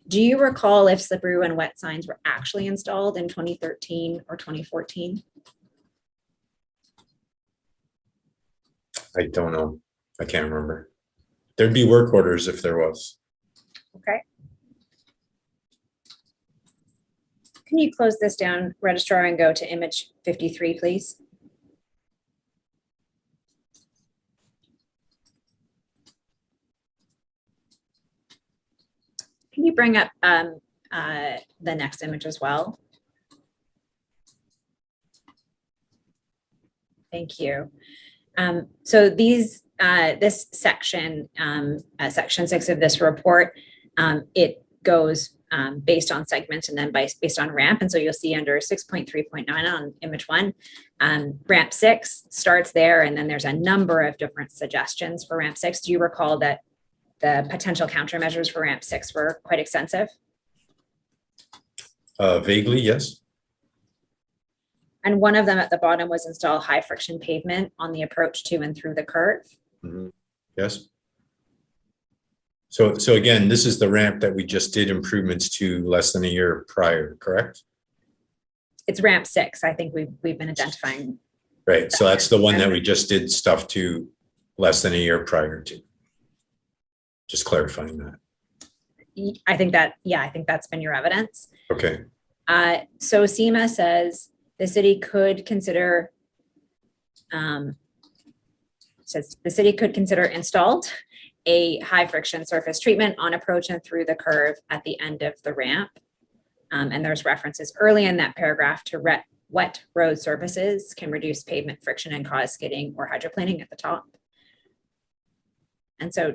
do you recall if slippery when wet signs were actually installed in 2013 or 2014? I don't know. I can't remember. There'd be work orders if there was. Okay. Can you close this down, registrar, and go to image 53, please? Can you bring up the next image as well? Thank you. So this section, section 6 of this report, it goes based on segments and then based on ramp. And so you'll see under 6.3.9 on image 1, ramp 6 starts there, and then there's a number of different suggestions for ramp 6. Do you recall that the potential countermeasures for ramp 6 were quite extensive? Vaguely, yes. And one of them at the bottom was install high friction pavement on the approach to and through the curve. Mm-hmm. Yes. So again, this is the ramp that we just did improvements to less than a year prior, correct? It's ramp 6. I think we've been identifying. Right. So that's the one that we just did stuff to less than a year prior to. Just clarifying that. I think that's been your evidence. Okay. So SEMA says the city could consider installed a high friction surface treatment on approach and through the curve at the end of the ramp. And there's references early in that paragraph to wet road surfaces can reduce pavement friction and cause skidding or hydroplaning at the top. And so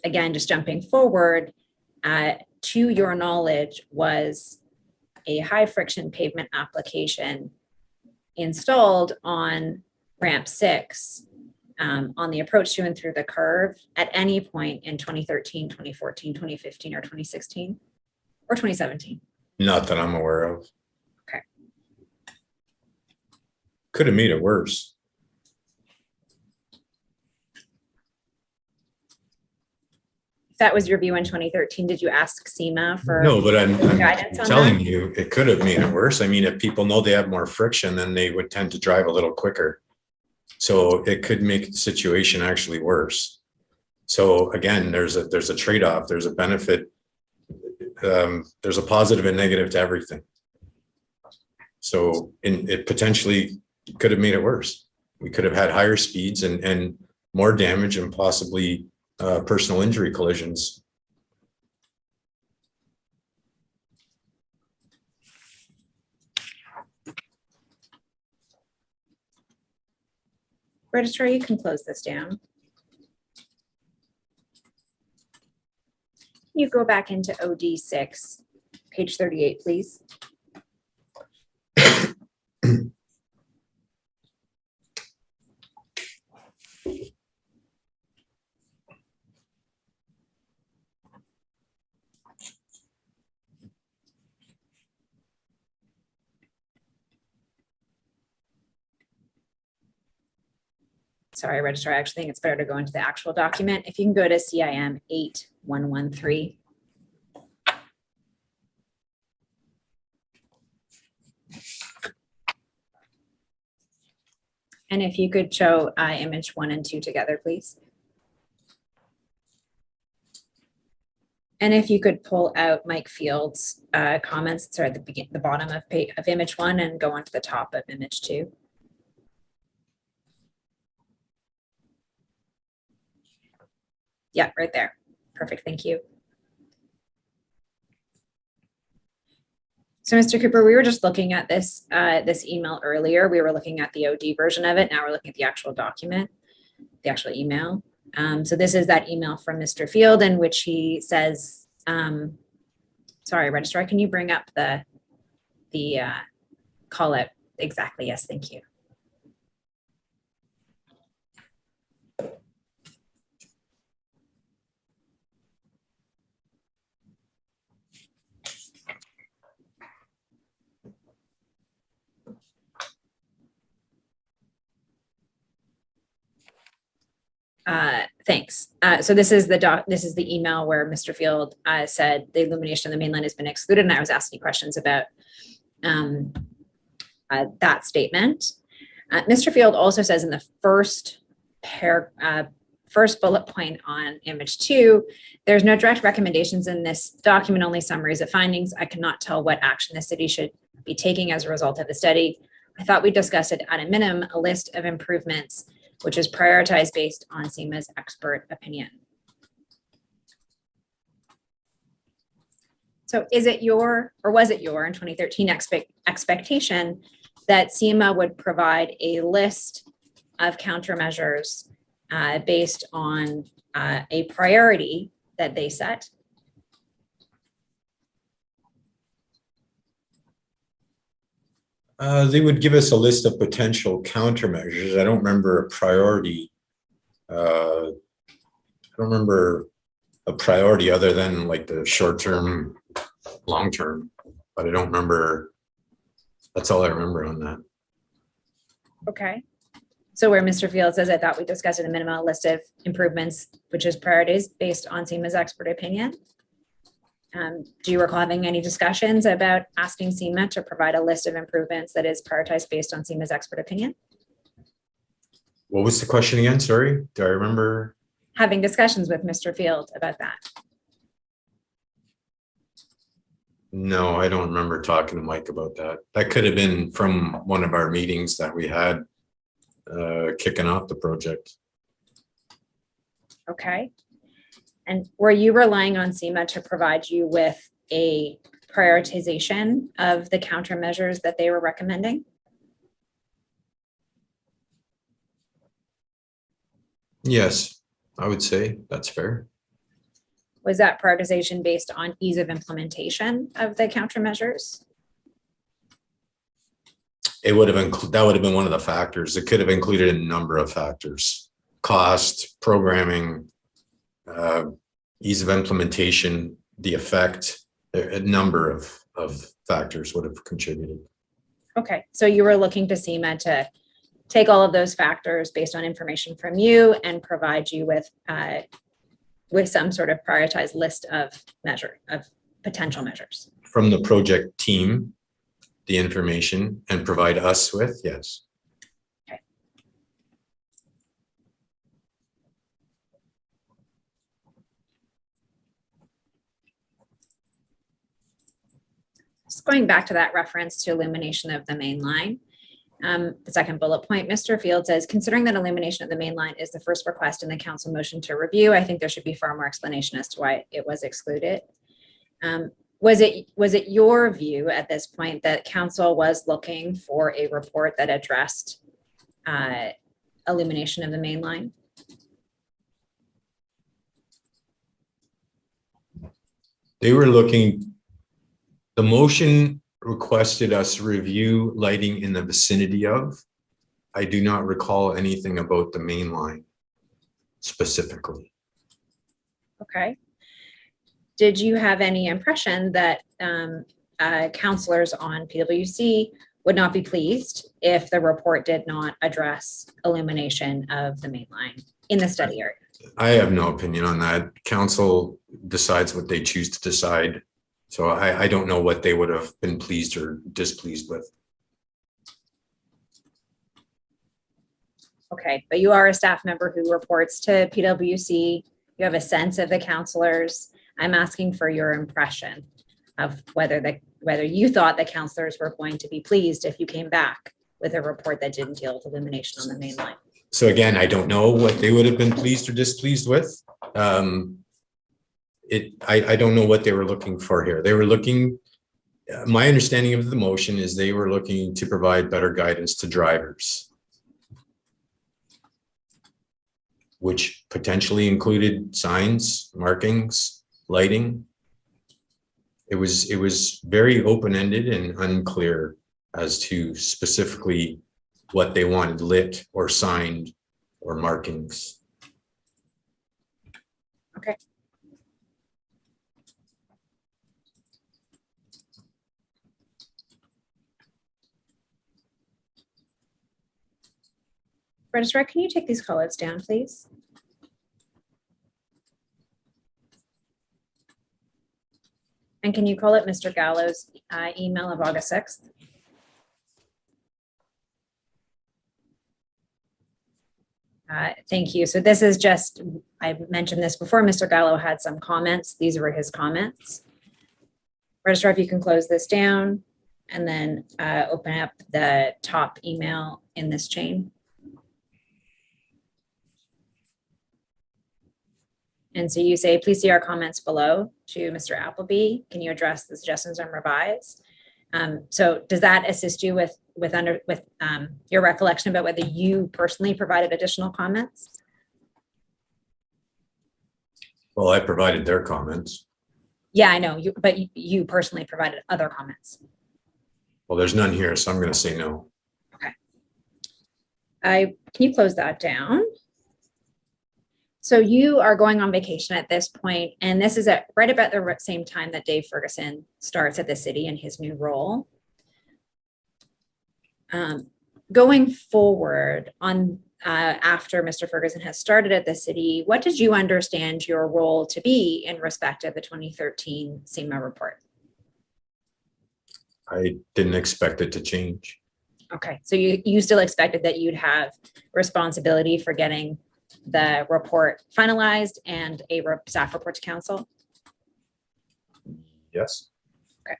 again, just jumping forward, to your knowledge, was a high friction pavement application installed on ramp 6 on the approach to and through the curve at any point in 2013, 2014, 2015, or 2016 or 2017? Not that I'm aware of. Okay. Could have made it worse. If that was your view in 2013, did you ask SEMA for? No, but I'm guidance on telling that? you, it could have made it worse. I mean, if people know they have more friction, then they would tend to drive a little quicker. So it could make the situation actually worse. So again, there's a trade-off. There's a benefit. There's a positive and negative to everything. So it potentially could have made it worse. We could have had higher speeds and more damage and possibly personal injury collisions. Registrar, you can close this down. You go back into OD6, page 38, please. Sorry, Registrar, I actually think it's better to go into the actual document. If you can go to CIM 8113. And if you could show image 1 and 2 together, please. And if you could pull out Mike Field's comments, sorry, at the bottom of image 1 and go onto the top of image 2. Yeah, right there. Perfect, thank you. So Mr. Cooper, we were just looking at this email earlier. We were looking at the OD version of it. Now we're looking at the actual document, the actual email. So this is that email from Mr. Field in which he says, sorry, Registrar, can you bring up the call out? Exactly, yes, thank you. Thanks. So this is the email where Mr. Field said the illumination of the mainland has been excluded, and I was asking questions about that statement. Mr. Field also says in the first bullet point on image 2, there's no direct recommendations in this document, only summaries of findings. I cannot tell what action the city should be taking as a result of the study. I thought we discussed it at a minimum, a list of improvements which is prioritized based on SEMA's expert opinion. So is it your, or was it your in 2013 expectation that SEMA would provide a list of countermeasures based on a priority that they set? They would give us a list of potential countermeasures. I don't remember a priority. I don't remember a priority other than like the short term, long term, but I don't remember. That's all I remember on that. Okay. So where Mr. Field says, I thought we discussed a minimal list of improvements, which is priorities based on SEMA's expert opinion. Do you recall having any discussions about asking SEMA to provide a list of improvements that is prioritized based on SEMA's expert opinion? What was the question again? Sorry, do I remember? Having discussions with Mr. Field about that. No, I don't remember talking to Mike about that. That could have been from one of our meetings that we had kicking off the project. Okay. And were you relying on SEMA to provide you with a prioritization of the countermeasures that they were recommending? Yes, I would say that's fair. Was that prioritization based on ease of implementation of the countermeasures? It would have that would have been one of the factors. It could have included a number of factors: cost, programming, ease of implementation, the effect. A number of factors would have contributed. Okay, so you were looking to SEMA to take all of those factors based on information from you and provide you with some sort of prioritized list of potential measures. From the project team, the information, and provide us with, yes. Okay. Just going back to that reference to illumination of the main line. The second bullet point, Mr. Field says, considering that illumination of the main line is the first request in the council motion to review, I think there should be far more explanation as to why it was excluded. Was it your view at this point that council was looking for a report that addressed illumination of the main line? They were looking, the motion requested us review lighting in the vicinity of. I do not recall anything about the main line specifically. Okay. Did you have any impression that councillors on PwC would not be pleased if the report did not address illumination of the main line in the study area? I have no opinion on that. Council decides what they choose to decide. So I don't know what they would have been pleased or displeased with. Okay, but you are a staff member who reports to PwC. You have a sense of the councillors. I'm asking for your impression of whether you thought the councillors were going to be pleased if you came back with a report that didn't deal with illumination on the main line. So again, I don't know what they would have been pleased or displeased with. I don't know what they were looking for here. They were looking, my understanding of the motion is they were looking to provide better guidance to drivers, which potentially included signs, markings, lighting. It was very open-ended and unclear as to specifically what they wanted lit or signed or markings. Okay. Registrar, can you take these callouts down, please? And can you call it Mr. Gallo's email of August 6th? Thank you. So this is just, I mentioned this before, Mr. Gallo had some comments. These were his comments. Registrar, if you can close this down and then open up the top email in this chain. And so you say, please see our comments below to Mr. Appleby. Can you address the suggestions and revise? So does that assist you with your recollection about whether you personally provided additional comments? Well, I provided their comments. Yeah, I know, but you personally provided other comments. Well, there's none here, so I'm going to say no. Can you close that down? So you are going on vacation at this point, and this is at right about the same time that Dave Ferguson starts at the city in his new role. Going forward on after Mr. Ferguson has started at the city, what did you understand your role to be in respect of the 2013 SEMA report? I didn't expect it to change. Okay, so you still expected that you'd have responsibility for getting the report finalized and a staff report to council? Yes. Okay.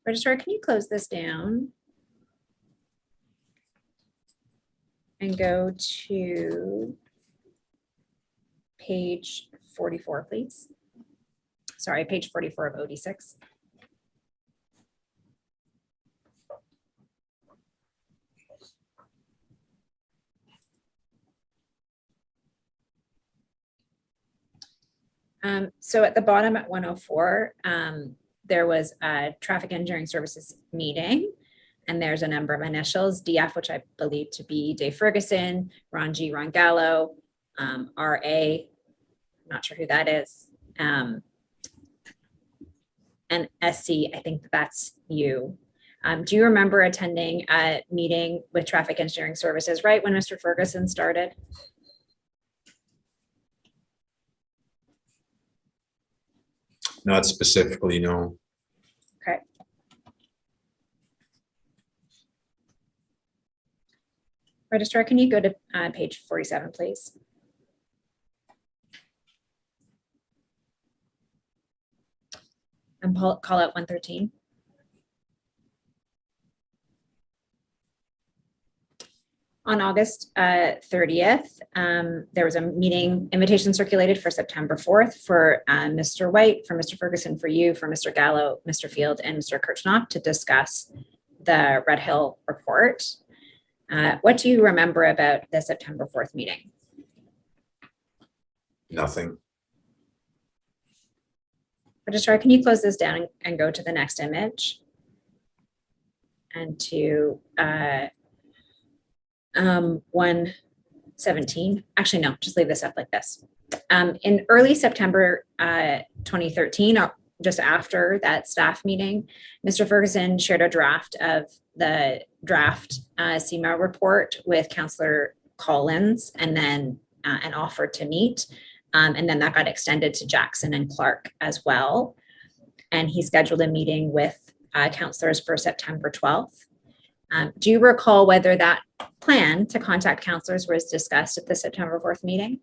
Registrar, can you close this down and go to page 44, please? Sorry, page 44 of OD6. So at the bottom at 104, there was a traffic engineering services meeting, and there's a number of initials, DF, which I believe to be Dave Ferguson, Ron G. Ron Gallo, RA, not sure who that is, and SC, I think that's you. Do you remember attending a meeting with traffic engineering services right when Mr. Ferguson started? Not specifically, no. Okay. Registrar, can you go to page 47, please? And call out 113. On August 30th, there was a meeting invitation circulated for September 4th for Mr. White, for Mr. Ferguson, for you, for Mr. Gallo, Mr. Field, and Mr. Kirchnoff to discuss the Red Hill report. What do you remember about the September 4th meeting? Nothing. Registrar, can you close this down and go to the next image? And to 117. Actually, no, just leave this up like this. In early September 2013, or just after that staff meeting, Mr. Ferguson shared a draft of the draft SEMA report with Councillor Collins, and then an offer to meet. And then that got extended to Jackson and Clark as well. And he scheduled a meeting with councillors for September 12th. Do you recall whether that plan to contact councillors was discussed at the September 4th meeting?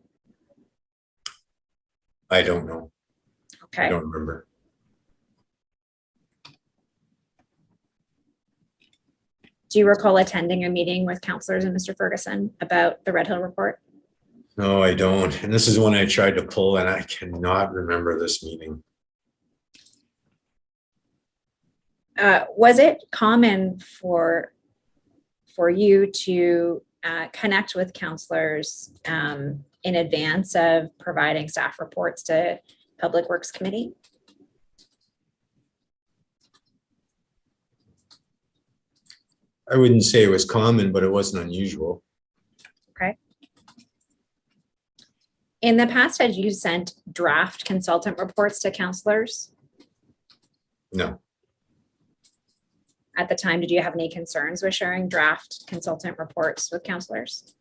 I don't know. Okay. I don't remember. Do you recall attending a meeting with councillors and Mr. Ferguson about the Red Hill report? No, I don't. And this is one I tried to pull, and I cannot remember this meeting. Was it common for you to connect with councillors in advance of providing staff reports to Public Works Committee? I wouldn't say it was common, but it wasn't unusual. Okay. In the past, had you sent draft consultant reports to councillors? No. At the time, did you have any concerns with sharing draft consultant reports with councillors?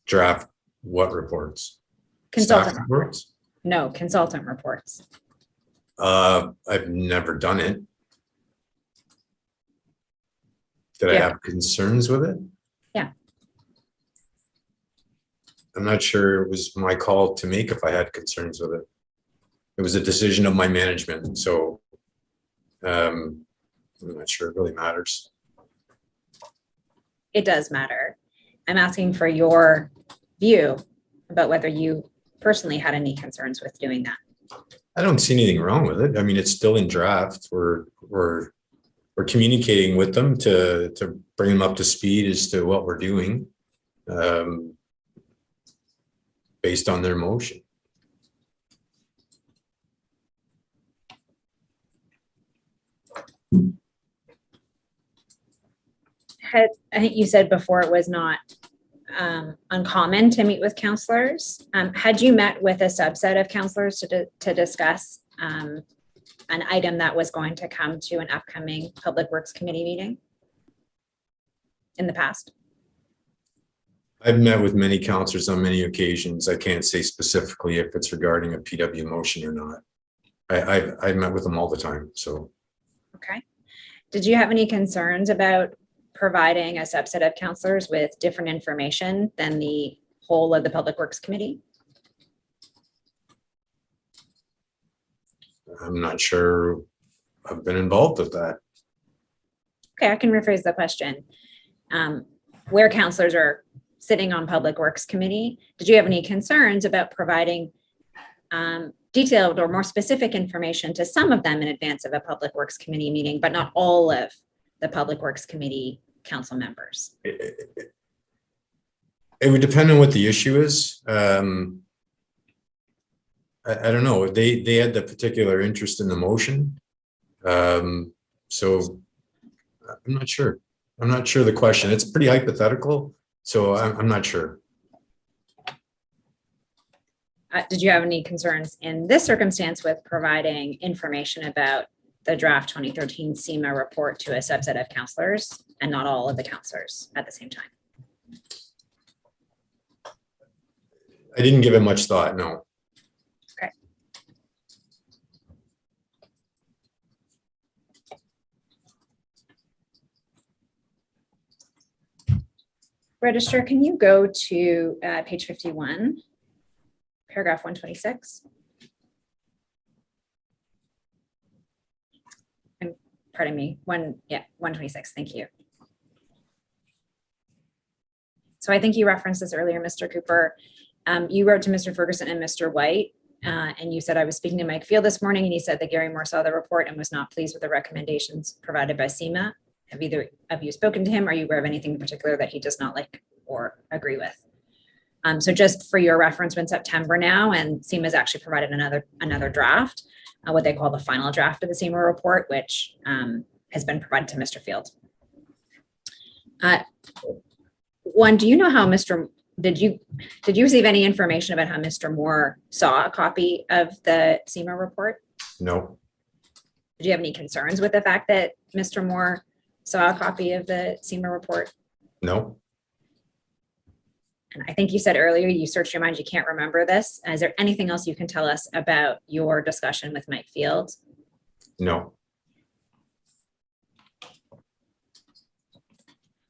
Draft what reports? Consultant Staff reports? No, consultant reports. I've never done it. Did I have concerns with it? Yeah. I'm not sure it was my call to make if I had concerns with it. it was a decision of my management. So I'm not sure it really matters. It does matter. I'm asking for your view about whether you personally had any concerns with doing that. I don't see anything wrong with it. I mean, it's still in draft. We're communicating with them to bring them up to speed as to what we're doing, based on their motion. I think you said before it was not uncommon to meet with counselors. Had you met with a subset of counselors to discuss an item that was going to come to an upcoming Public Works Committee meeting in the past? I've met with many counselors on many occasions. I can't say specifically if it's regarding a PW motion or not. I've met with them all the time, so. Okay. Did you have any concerns about providing a subset of counselors with different information than the whole of the Public Works Committee? I'm not sure I've been involved with that. Okay, I can rephrase the question. Where counselors are sitting on Public Works Committee, did you have any concerns about providing detailed or more specific information to some of them in advance of a Public Works Committee meeting, but not all of the Public Works Committee council members? It would depend on what the issue is. I don't know. They had the particular interest in the motion. So I'm not sure. I'm not sure the question. It's pretty hypothetical. So I'm not sure. Did you have any concerns in this circumstance with providing information about the draft 2013 SEMA report to a subset of counselors and not all of the counselors at the same time? I didn't give it much thought, no. Okay. Register, can you go to page 51, paragraph 126? And pardon me, 126, thank you. So I think you referenced this earlier, Mr. Cooper. You wrote to Mr. Ferguson and Mr. White, and you said, I was speaking to Mike Field this morning, and he said that Gary Moore saw the report and was not pleased with the recommendations provided by SEMA. Have either of you spoken to him? Are you aware of anything in particular that he does not like or agree with? So just for your reference, we're in September now, and SEMA has actually provided another draft, what they call the final draft of the SEMA report, which has been provided to Mr. Field. One, do you know how did you receive any information about how Mr. Moore saw a copy of the SEMA report? No. Did you have any concerns with the fact that Mr. Moore saw a copy of the SEMA report? No. And I think you said earlier, you searched your mind, you can't remember this. Is there anything else you can tell us about your discussion with Mike Field? No.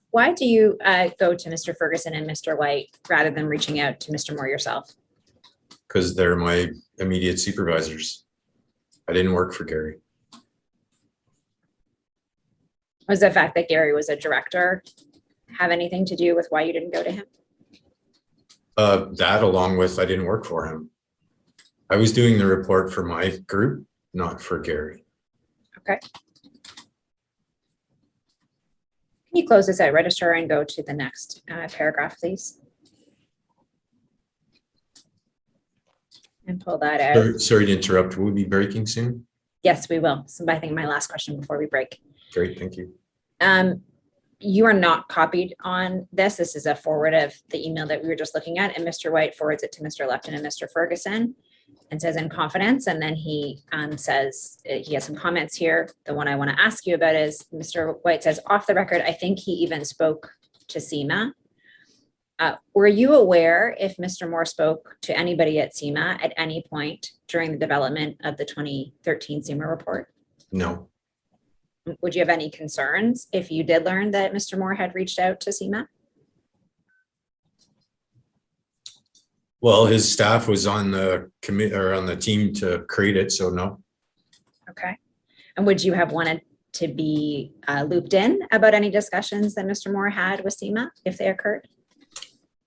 Why do you go to Mr. Ferguson and Mr. White rather than reaching out to Mr. Moore yourself? Because they're my immediate supervisors. I didn't work for Gary. Was the fact that Gary was a director have anything to do with why you didn't go to him? That along with I didn't work for him. I was doing the report for my group, not for Gary. Okay. Can you close this out, register, and go to the next paragraph, please? And pull that out. Sorry to interrupt. Will we be breaking soon? Yes, we will. So I think my last question before we break. Great, thank you. You are not copied on this. This is a forward of the email that we were just looking at, and Mr. White forwards it to Mr. Lupton and Mr. Ferguson and says in confidence, and then he says he has some comments here. The one I want to ask you about is Mr. White says, off the record, I think he even spoke to SEMA. Were you aware if Mr. Moore spoke to anybody at SEMA at any point during the development of the 2013 SEMA report? No. Would you have any concerns if you did learn that Mr. Moore had reached out to SEMA? Well, his staff was on the commit or on the team to create it, so no. Okay. And would you have wanted to be looped in about any discussions that Mr. Moore had with SEMA if they occurred?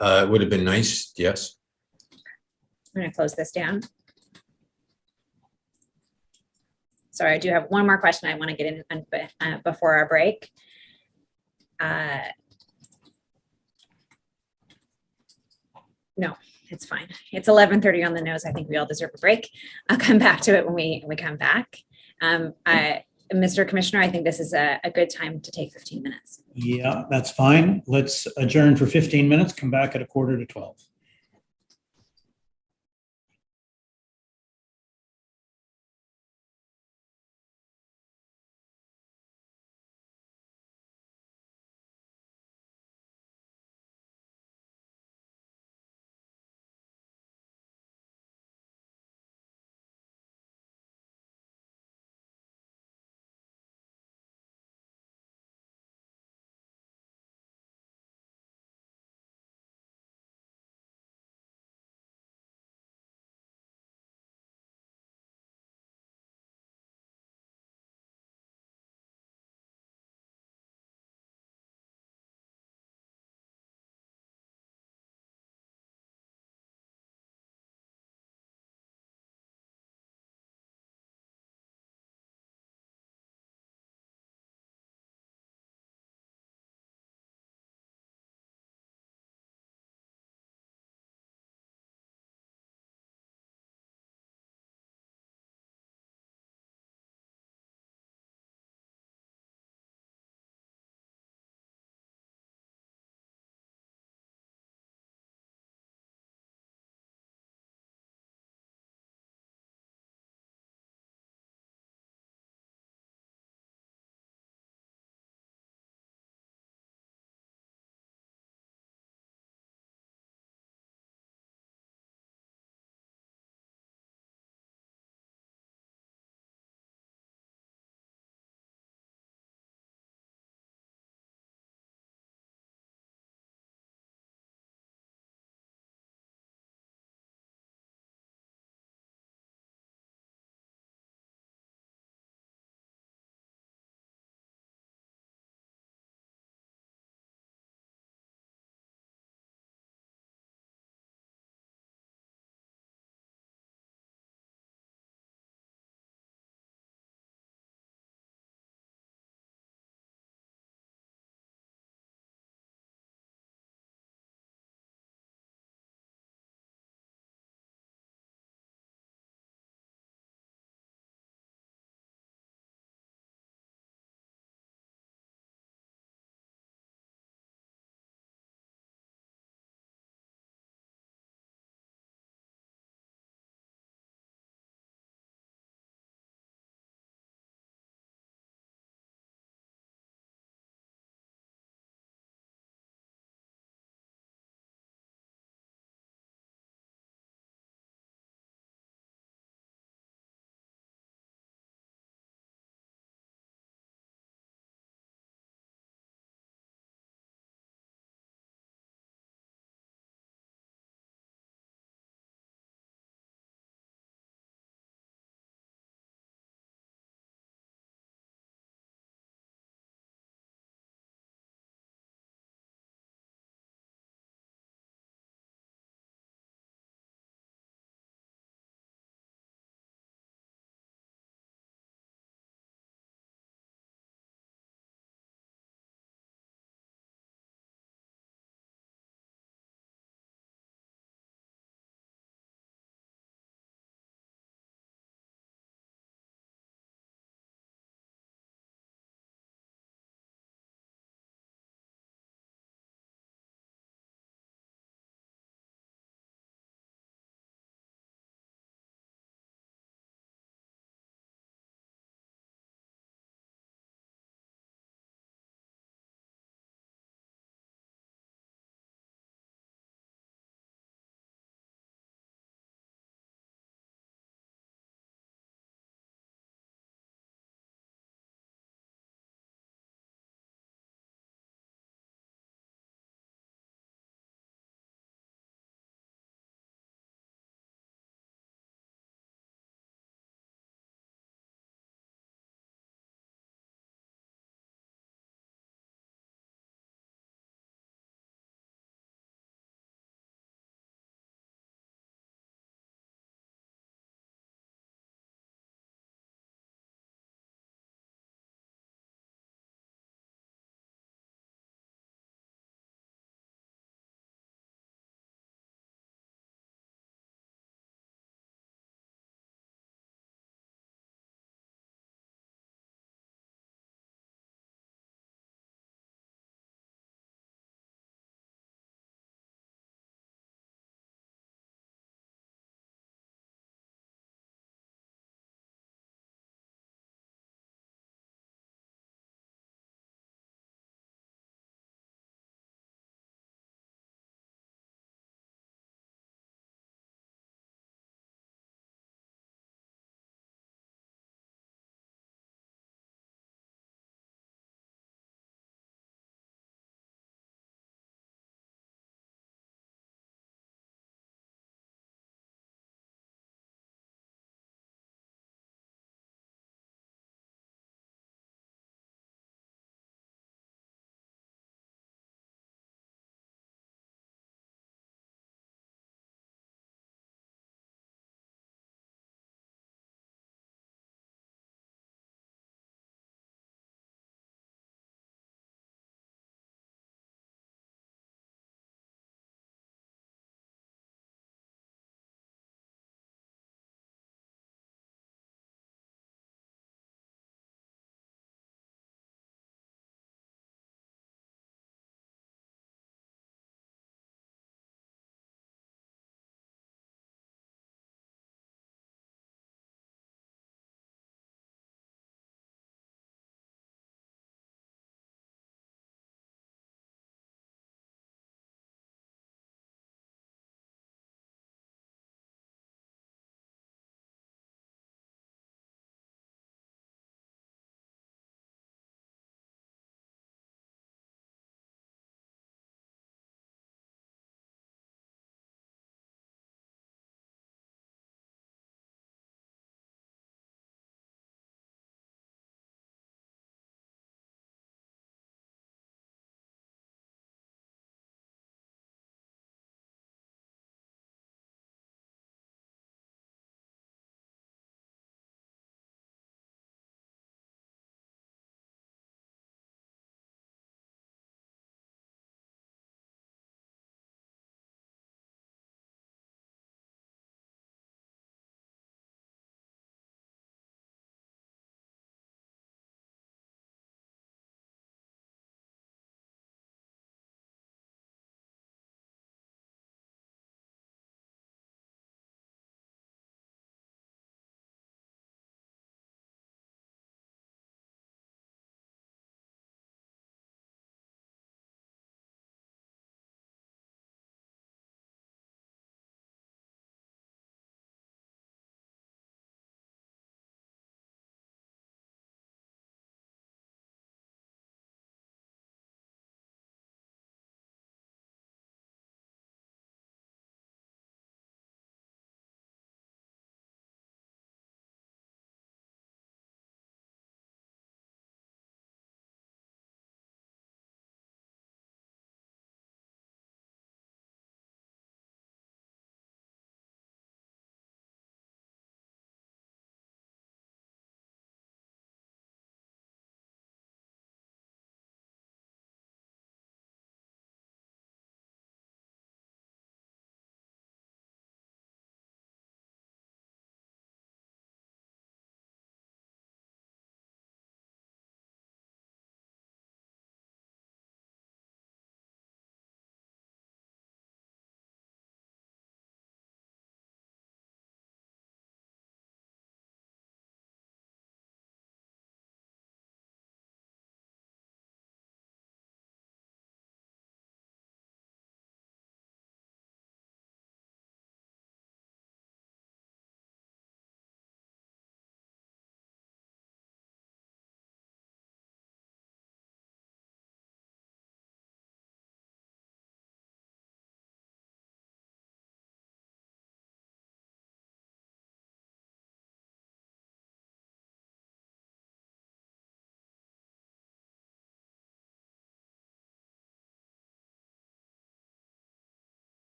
It would have been nice, yes. I'm going to close this down. Sorry, I do have one more question I want to get in before our break. No, it's fine. It's 11:30 on the nose. I think we all deserve a break. I'll come back to it when we come back. Mr. Commissioner, I think this is a good time to take 15 minutes. Yeah, that's fine. Let's adjourn for 15 minutes, come back at 11:45.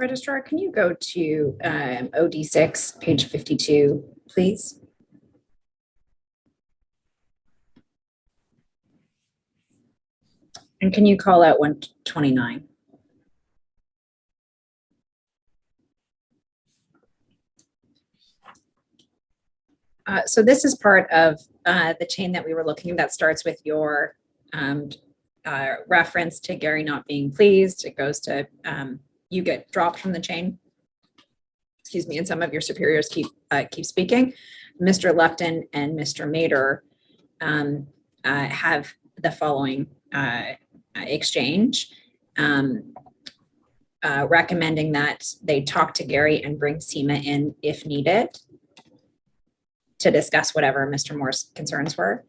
Registrar, can you go to OD6, page 52, please? And can you call out 129? So this is part of the chain that we were looking at that starts with your reference to Gary not being pleased. It goes to you get dropped from the chain. Excuse me, and some of your superiors keep speaking. Mr. Lupton and Mr. Mader have the following exchange, recommending that they talk to Gary and bring SEMA in if needed to discuss whatever Mr. Moore's concerns were.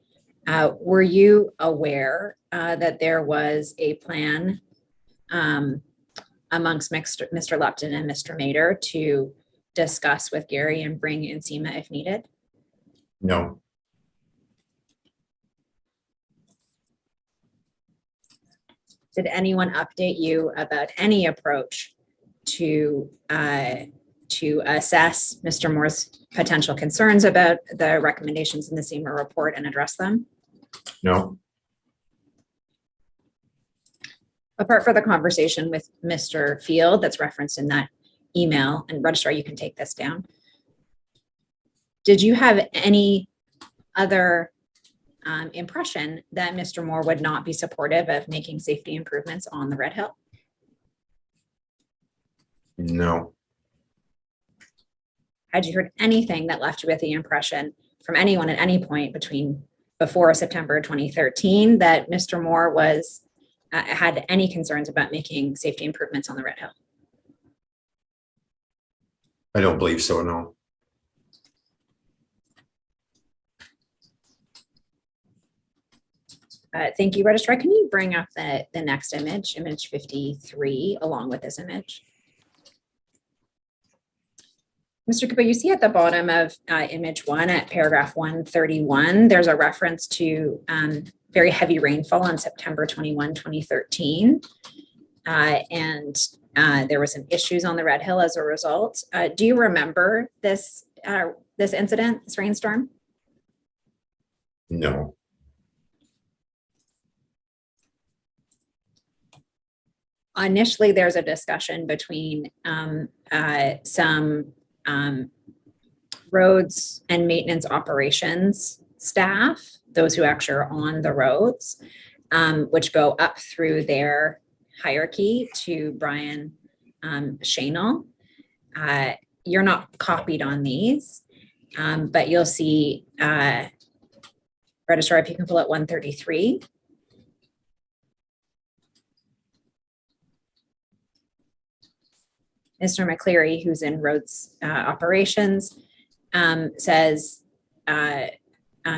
Were you aware that there was a plan amongst Mr. Lupton and Mr. Mader to discuss with Gary and bring in SEMA if needed? No. Did anyone update you about any approach to assess Mr. Moore's potential concerns about the recommendations in the SEMA report and address them? No. Apart from the conversation with Mr. Field that's referenced in that email, and Registrar, you can take this down. Did you have any other impression that Mr. Moore would not be supportive of making safety improvements on the Red Hill? No. Had you heard anything that left you with the impression from anyone at any point before September 2013 that Mr. Moore was had any concerns about making safety improvements on the Red Hill? I don't believe so, no. Thank you, Registrar. Can you bring up the next image, image 53, along with this image? Mr. Cooper, you see at the bottom of image 1 at paragraph 131, there's a reference to very heavy rainfall on September 21, 2013. And there were some issues on the Red Hill as a result. Do you remember this incident, this rainstorm? No. Initially, there's a discussion between some roads and maintenance operations staff, those who actually are on the roads, which go up through their hierarchy to Brian Shanel. You're not copied on these, but you'll see, Registrar, if you can pull at 133. Mr. McCleary, who's in roads operations, says,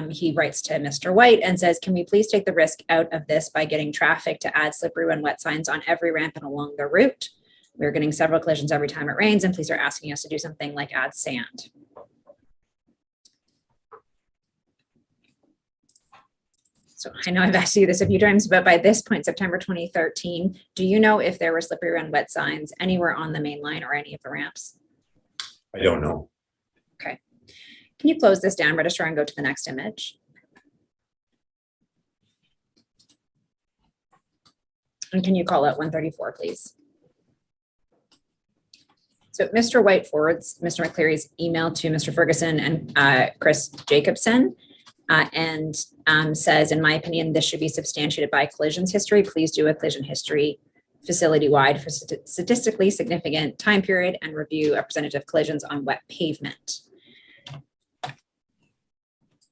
he writes to Mr. White and says, can we please take the risk out of this by getting traffic to add slippery when wet signs on every ramp and along the route? We're getting several collisions every time it rains, and please are asking us to do something like add sand. So I know I've asked you this a few times, but by this point, September 2013, do you know if there were slippery when wet signs anywhere on the main line or any of the ramps? I don't know. Okay. Can you close this down, Registrar, and go to the next image? And can you call out 134, please? So Mr. White forwards Mr. McCleary's email to Mr. Ferguson and Chris Jacobson and says, in my opinion, this should be substantiated by collisions history. Please do a collision history facility-wide for statistically significant time period and review representative collisions on wet pavement.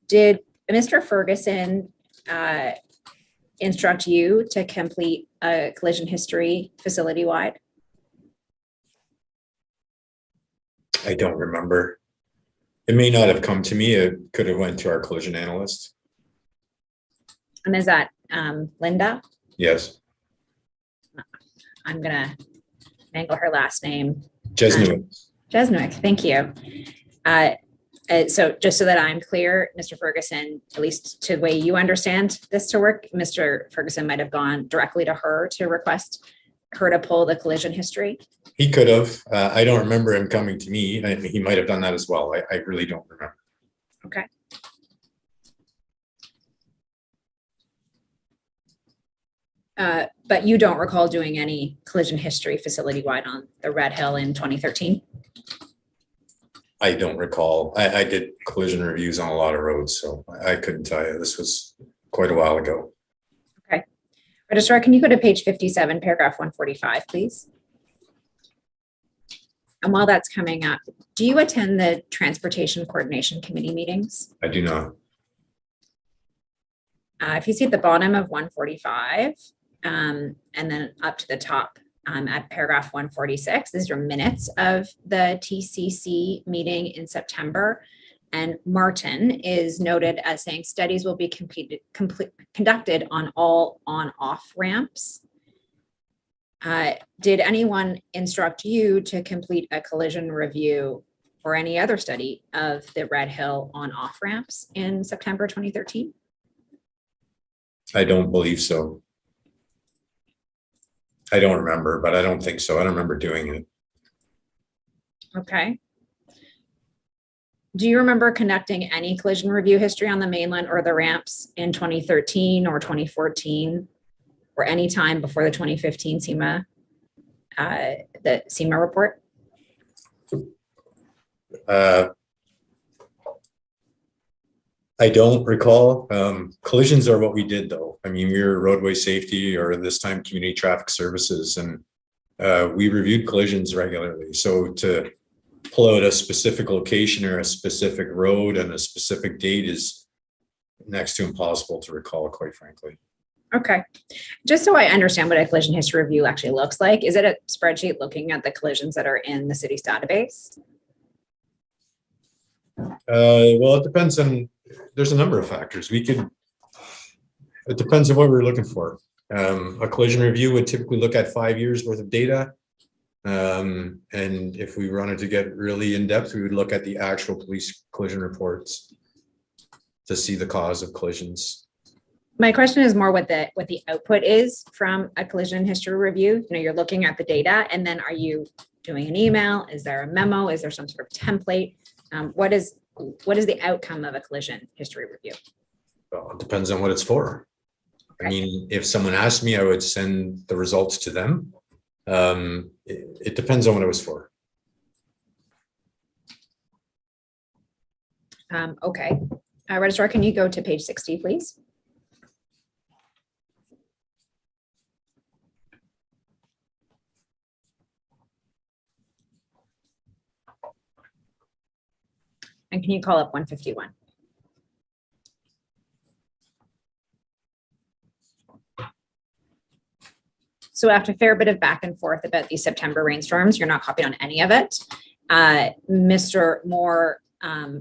Did Mr. Ferguson instruct you to complete a collision history facility-wide? I don't remember. It may not have come to me. It could have went to our collision analyst. And is that Linda? Yes. I'm gonna mangle her last name. Jesnewick. Jesnewick, thank you. So just so that I'm clear, Mr. Ferguson, at least to the way you understand this to work, Mr. Ferguson might have gone directly to her to request her to pull the collision history? He could have. I don't remember him coming to me. He might have done that as well. I really don't remember. Okay. But you don't recall doing any collision history facility-wide on the Red Hill in 2013? I don't recall. I did collision reviews on a lot of roads, so I couldn't tell you. This was quite a while ago. Okay. Registrar, can you go to page 57, paragraph 145, please? And while that's coming up, do you attend the Transportation Coordination Committee meetings? I do not. If you see at the bottom of 145, and then up to the top at paragraph 146, these are minutes of the TCC meeting in September. And Martin is noted as saying studies will be conducted on all on-off ramps. Did anyone instruct you to complete a collision review or any other study of the Red Hill on-off ramps in September 2013? I don't believe so. I don't remember, but I don't think so. I don't remember doing it. Okay. Do you remember conducting any collision review history on the mainland or the ramps in 2013 or 2014 or any time before the 2015 the SEMA report? I don't recall. Collisions are what we did though. I mean, we were roadway safety, or this time community traffic services, and we reviewed collisions regularly. So to pull out a specific location or a specific road and a specific date is next to impossible to recall, quite frankly. Okay. Just so I understand what a collision history review actually looks like, is it a spreadsheet looking at the collisions that are in the city's database? Well, it depends on, there's a number of factors. It depends on what we're looking for. A collision review would typically look at 5 years worth of data. And if we wanted to get really in depth, we would look at the actual police collision reports to see the cause of collisions. My question is more what the output is from a collision history review. You're looking at the data, and then are you doing an email? Is there a memo? Is there some sort of template? What is the outcome of a collision history review? Well, it depends on what it's for. Okay. I mean, if someone asked me, I would send the results to them. It depends on what it was for. Okay. Registrar, can you go to page 60, please? And can you call up 151? So after a fair bit of back and forth about these September rainstorms, you're not copied on any of it. Mr. Moore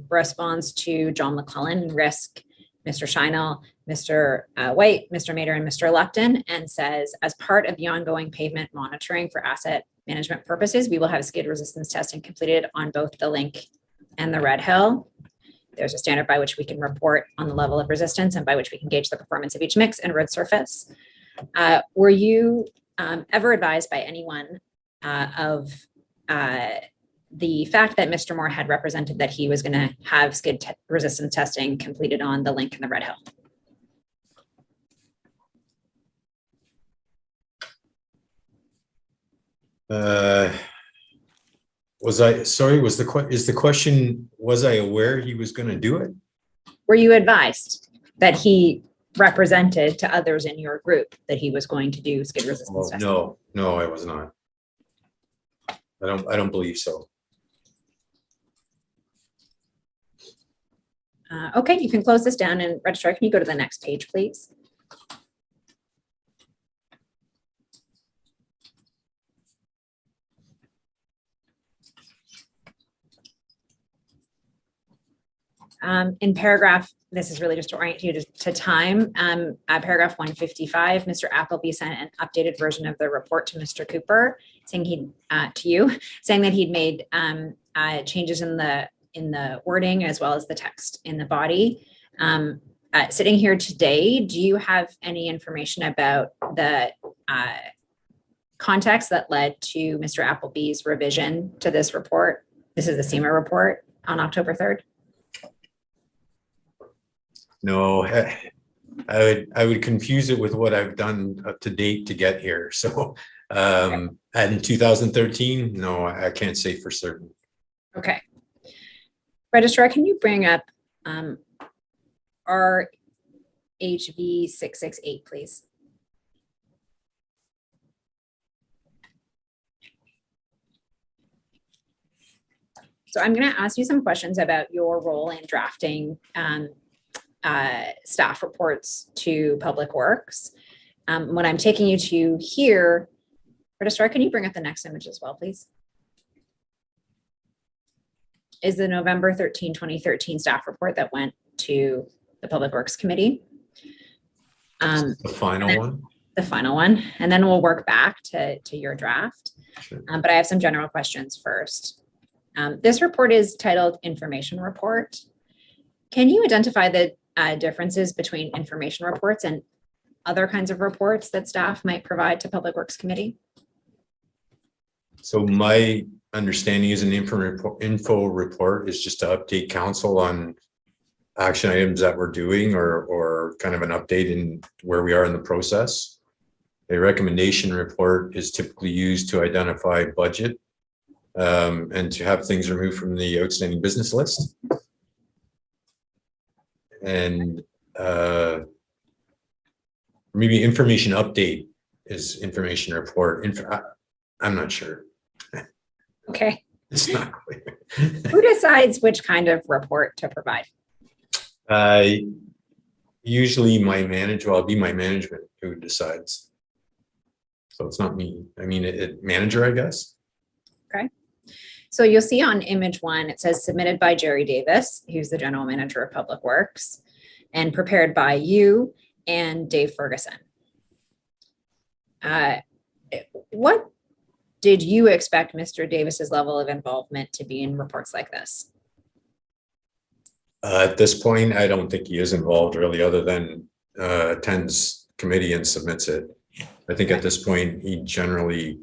responds to John McClellan, Risk, Mr. Scheinel, Mr. White, Mr. Mader, and Mr. Lupton, and says, as part of the ongoing pavement monitoring for asset management purposes, we will have skid resistance testing completed on both the Link and the Red Hill. There's a standard by which we can report on the level of resistance and by which we can gauge the performance of each mix and road surface. Were you ever advised by anyone of the fact that Mr. Moore had represented that he was going to have skid resistance testing completed on the Link and the Red Hill? Is the question, was I aware he was going to do it? Were you advised that he represented to others in your group that he was going to do skid resistance testing? No, I was not. I don't believe so. Okay, you can close this down, and Registrar, can you go to the next page, please? In paragraph, this is really just to orient you to time. Paragraph 155, Mr. Appleby sent an updated version of the report to Mr. Cooper, saying saying that he'd made changes in the wording as well as the text in the body. Sitting here today, do you have any information about the context that led to Mr. Appleby's revision to this report? This is the SEMA report on October 3rd. No, I would confuse it with what I've done up to date to get here. So, and in 2013, no, I can't say for certain. Okay. Registrar, can you bring up our HV 668, please? So I'm going to ask you some questions about your role in drafting staff reports to Public Works. When I'm taking you to here, Registrar, can you bring up the next image as well, please? Is the November 13, 2013 staff report that went to the Public Works Committee. The final one? The final one. And then we'll work back to your draft. Sure. But I have some general questions first. This report is titled Information Report. Can you identify the differences between information reports and other kinds of reports that staff might provide to Public Works Committee? So my understanding is an info report is just to update council on action items that we're doing or kind of an update in where we are in the process. A recommendation report is typically used to identify budget and to have things removed from the outstanding business list. And maybe information update is information report. I'm not sure. Okay. It's not clear. Who decides which kind of report to provide? Usually my manager, well, it'll be my management who decides. So it's not me. I mean, manager, I guess. Okay. So you'll see on image one, it says submitted by Jerry Davis, who's the general manager of Public Works, and prepared by you and Dave Ferguson. What did you expect Mr. Davis's level of involvement to be in reports like this? At this point, I don't think he is involved really, other than attends committee and submits it. I think at this point, he generally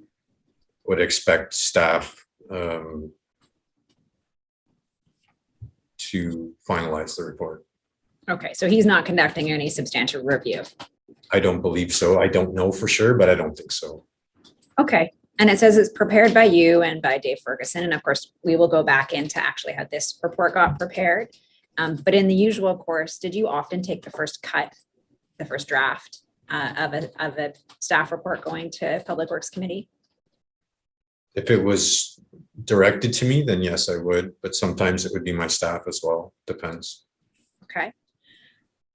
would expect staff to finalize the report. Okay, so he's not conducting any substantial review. I don't believe so. I don't know for sure, but I don't think so. Okay, and it says it's prepared by you and by Dave Ferguson. And of course, we will go back into actually how this report got prepared. But in the usual course, did you often take the first cut, the first draft of a staff report going to Public Works Committee? If it was directed to me, then yes, I would. But sometimes it would be my staff as well. Depends. Okay.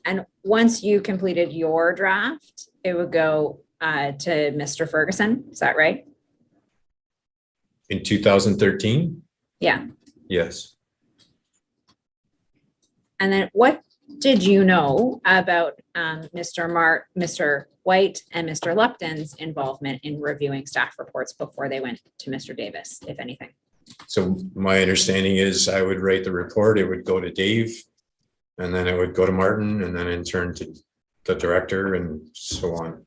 And once you completed your draft, it would go to Mr. Ferguson. Is that right? In 2013? Yeah. Yes. And then what did you know about Mr. White and Mr. Lupton's involvement in reviewing staff reports before they went to Mr. Davis, if anything? So my understanding is I would write the report, it would go to Dave, and then it would go to Martin, and then in turn to the director, and so on.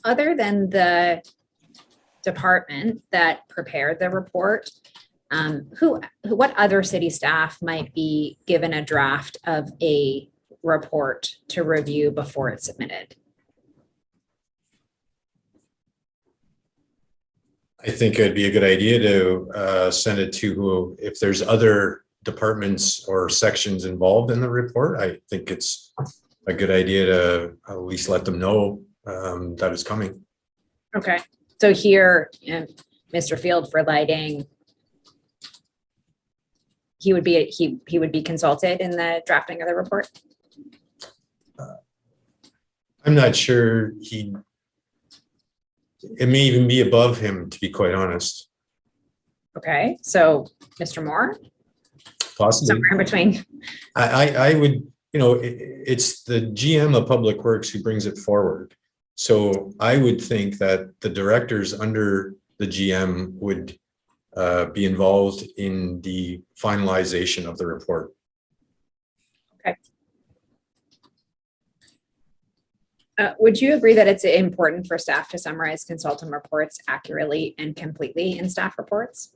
Other than the department that prepared the report, what other city staff might be given a draft of a report to review before it's submitted? I think it'd be a good idea to send it to if there's other departments or sections involved in the report. I think it's a good idea to at least let them know that it's coming. Okay, so here, Mr. Field for lighting, he would be consulted in the drafting of the report? I'm not sure it may even be above him, to be quite honest. Okay, so Mr. Moore? Possibly. Somewhere in between. I would, it's the GM of Public Works who brings it forward. So I would think that the directors under the GM would be involved in the finalization of the report. Okay. Would you agree that it's important for staff to summarize consultant reports accurately and completely in staff reports?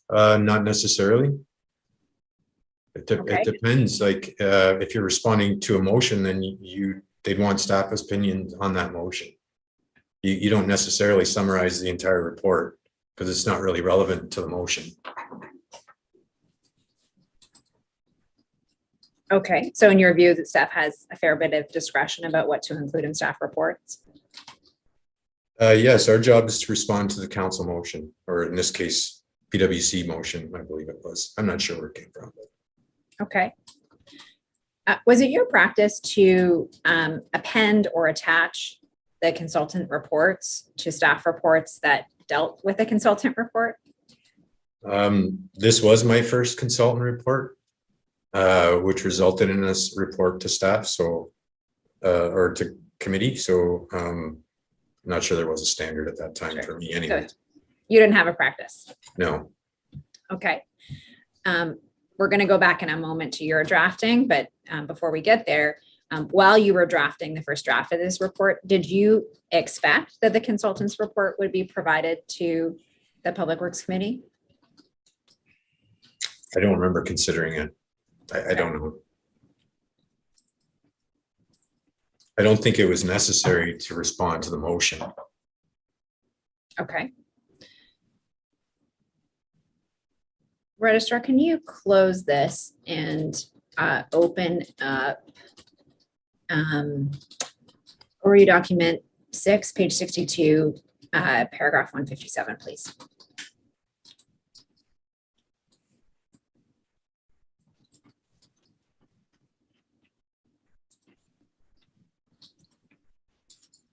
Not necessarily. Okay. It depends. Like, if you're responding to a motion, then they'd want staff opinions on that motion. You don't necessarily summarize the entire report because it's not really relevant to the motion. Okay, so in your view, that staff has a fair bit of discretion about what to include in staff reports? Yes, our job is to respond to the council motion, or in this case, PWC motion, I believe it was. I'm not sure where it came from. Okay. Was it your practice to append or attach the consultant reports to staff reports that dealt with a consultant report? This was my first consultant report, which resulted in this report to staff, so or to committee. So I'm not sure there was a standard at that time for me anyway. So you didn't have a practice? No. Okay. We're going to go back in a moment to your drafting, but before we get there, while you were drafting the first draft of this report, did you expect that the consultant's report would be provided to the Public Works Committee? I don't remember considering it. I don't know. I don't think it was necessary to respond to the motion. Okay. Registrar, can you close this and open up ORU document 6, page 62, paragraph 157, please?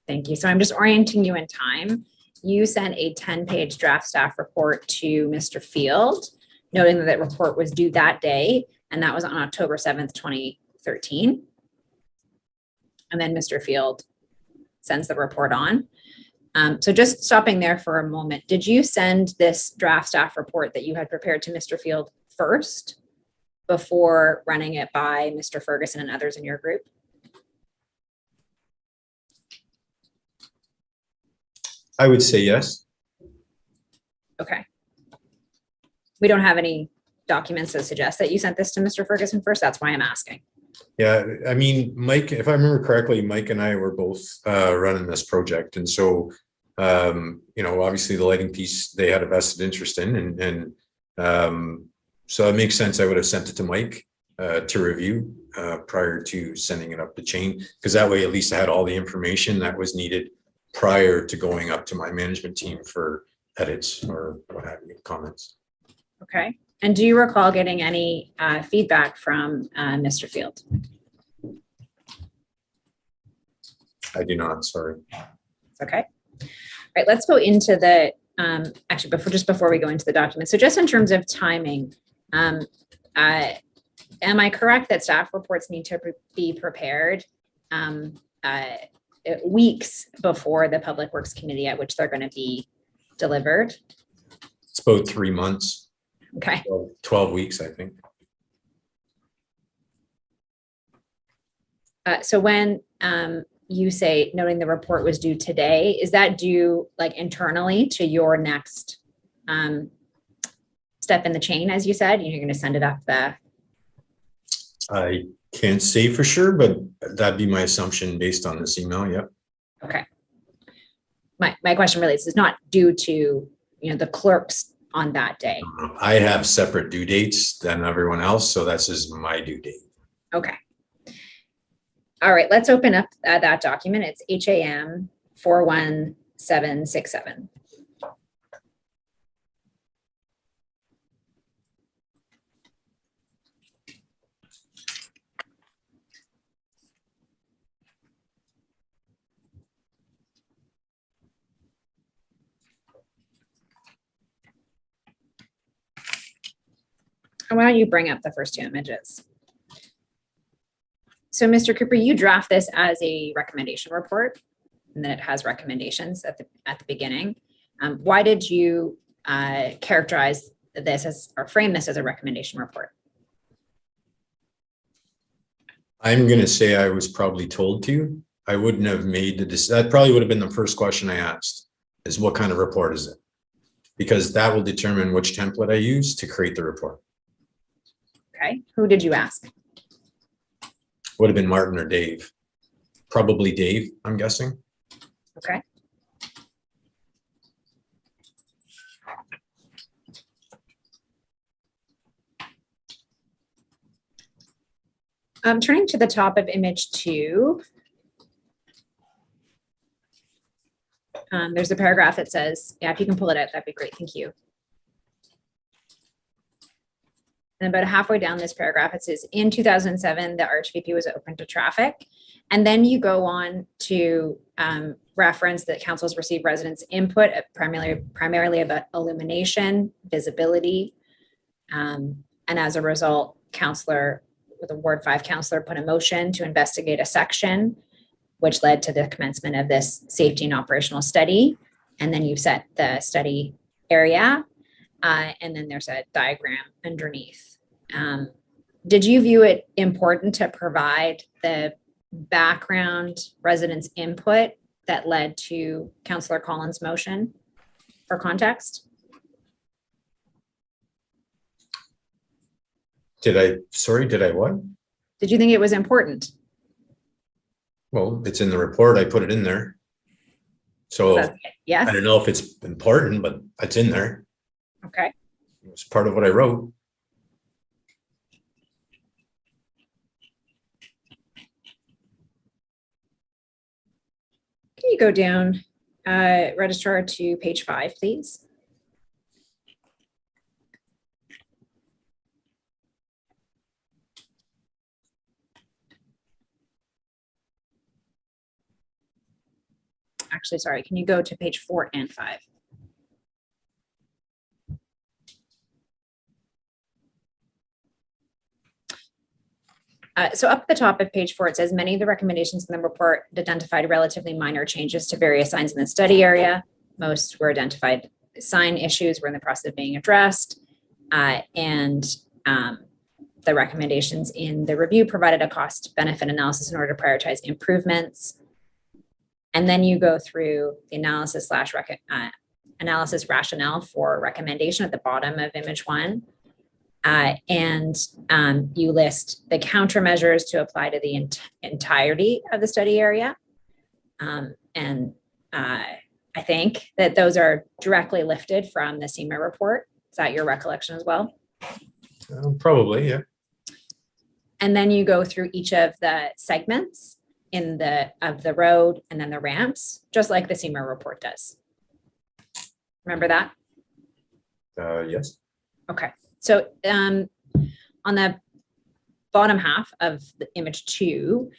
Thank you. So I'm just orienting you in time. You sent a 10-page draft staff report to Mr. Field, noting that that report was due that day, and that was on October 7th, 2013. And then Mr. Field sends the report on. So just stopping there for a moment, did you send this draft staff report that you had prepared to Mr. Field first before running it by Mr. Ferguson and others in your group? I would say yes. Okay. We don't have any documents that suggest that you sent this to Mr. Ferguson first. That's why I'm asking. Yeah, I mean, Mike, if I remember correctly, Mike and I were both running this project. And so, you know, obviously the lighting piece, they had a vested interest in. And so it makes sense. I would have sent it to Mike to review prior to sending it up the chain, because that way at least I had all the information that was needed prior to going up to my management team for edits or what have you, comments. Okay. And do you recall getting any feedback from Mr. Field? I do not, sorry. Okay. All right, let's go into the, actually, before we go into the document. So just in terms of timing, am I correct that staff reports need to be prepared weeks before the Public Works Committee at which they're going to be delivered? It's about 3 months. Okay. 12 weeks, I think. So when you say noting the report was due today, is that due like internally to your next step in the chain, as you said? You're going to send it up the... I can't say for sure, but that'd be my assumption based on this email. Yep. Okay. My question relates, is not due to, the clerks on that day. I have separate due dates than everyone else, so that's just my due date. Okay. All right, let's open up that document. It's HAM 41767. Why don't you bring up the first two images? So Mr. Cooper, you draft this as a recommendation report, and then it has recommendations at the beginning. Why did you characterize this as, or frame this as a recommendation report? I'm gonna say I was probably told to. I wouldn't have made that probably would have been the first question I asked, is what kind of report is it? Because that will determine which template I use to create the report. Okay, who did you ask? Would have been Martin or Dave. Probably Dave, I'm guessing. Okay. Turning to the top of image 2, there's a paragraph that says, yeah, if you can pull it out, that'd be great. Thank you. And about halfway down this paragraph, it says, in 2007, the RHVP was open to traffic. And then you go on to reference that councils receive residents' input, primarily about illumination, visibility. And as a result, with a Ward 5 councillor put a motion to investigate a section, which led to the commencement of this safety and operational study. And then you set the study area, and then there's a diagram underneath. Did you view it important to provide the background residents' input that led to Councillor Collins' motion for context? Did I what? Did you think it was important? Well, it's in the report. I put it in there. So Yes. I don't know if it's important, but it's in there. Okay. It's part of what I wrote. Can you go down, Registrar, to page 5, please? Actually, sorry, can you go to page 4 and 5? So up at the top of page 4, it says many of the recommendations in the report identified relatively minor changes to various signs in the study area. Most were identified sign issues were in the process of being addressed. And the recommendations in the review provided a cost benefit analysis in order to prioritize improvements. And then you go through the analysis rationale for recommendation at the bottom of image 1. And you list the countermeasures to apply to the entirety of the study area. And I think that those are directly lifted from the SEMA report. Is that your recollection as well? Probably, yeah. And then you go through each of the segments of the road and then the ramps, just like the SEMA report does. Remember that? Yes. Okay. So on the bottom half of the image 2,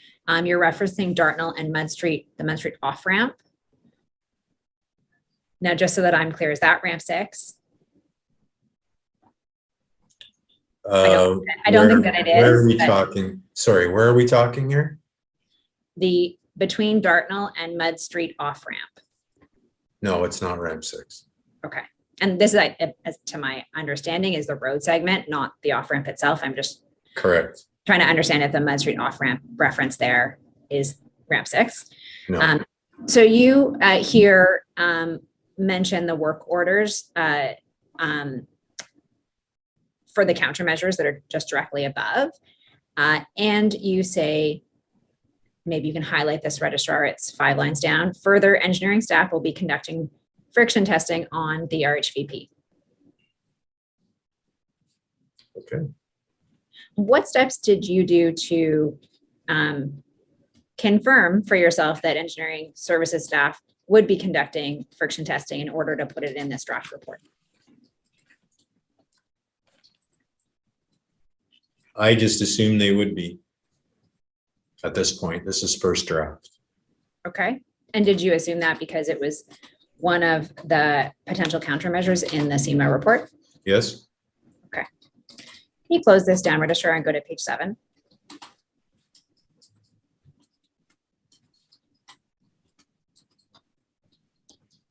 you're referencing Dartnell and Mud Street, the Mud Street off ramp. Now, just so that I'm clear, is that ramp 6? I don't think that it is. Where are we talking? Sorry, where are we talking here? Between Dartnell and Mud Street off ramp. No, it's not ramp 6. Okay. And this is, as to my understanding, is the road segment, not the off ramp itself. I'm just Correct. trying to understand if the Mud Street off ramp reference there is ramp 6. No. So you here mention the work orders for the countermeasures that are just directly above. And you say, maybe you can highlight this, Registrar, it's 5 lines down. Further, engineering staff will be conducting friction testing on the RHVP. Okay. What steps did you do to confirm for yourself that engineering services staff would be conducting friction testing in order to put it in this draft report? I just assumed they would be at this point. This is first draft. Okay. And did you assume that because it was one of the potential countermeasures in the SEMA report? Yes. Okay. Can you close this down, Registrar, and go to page 7?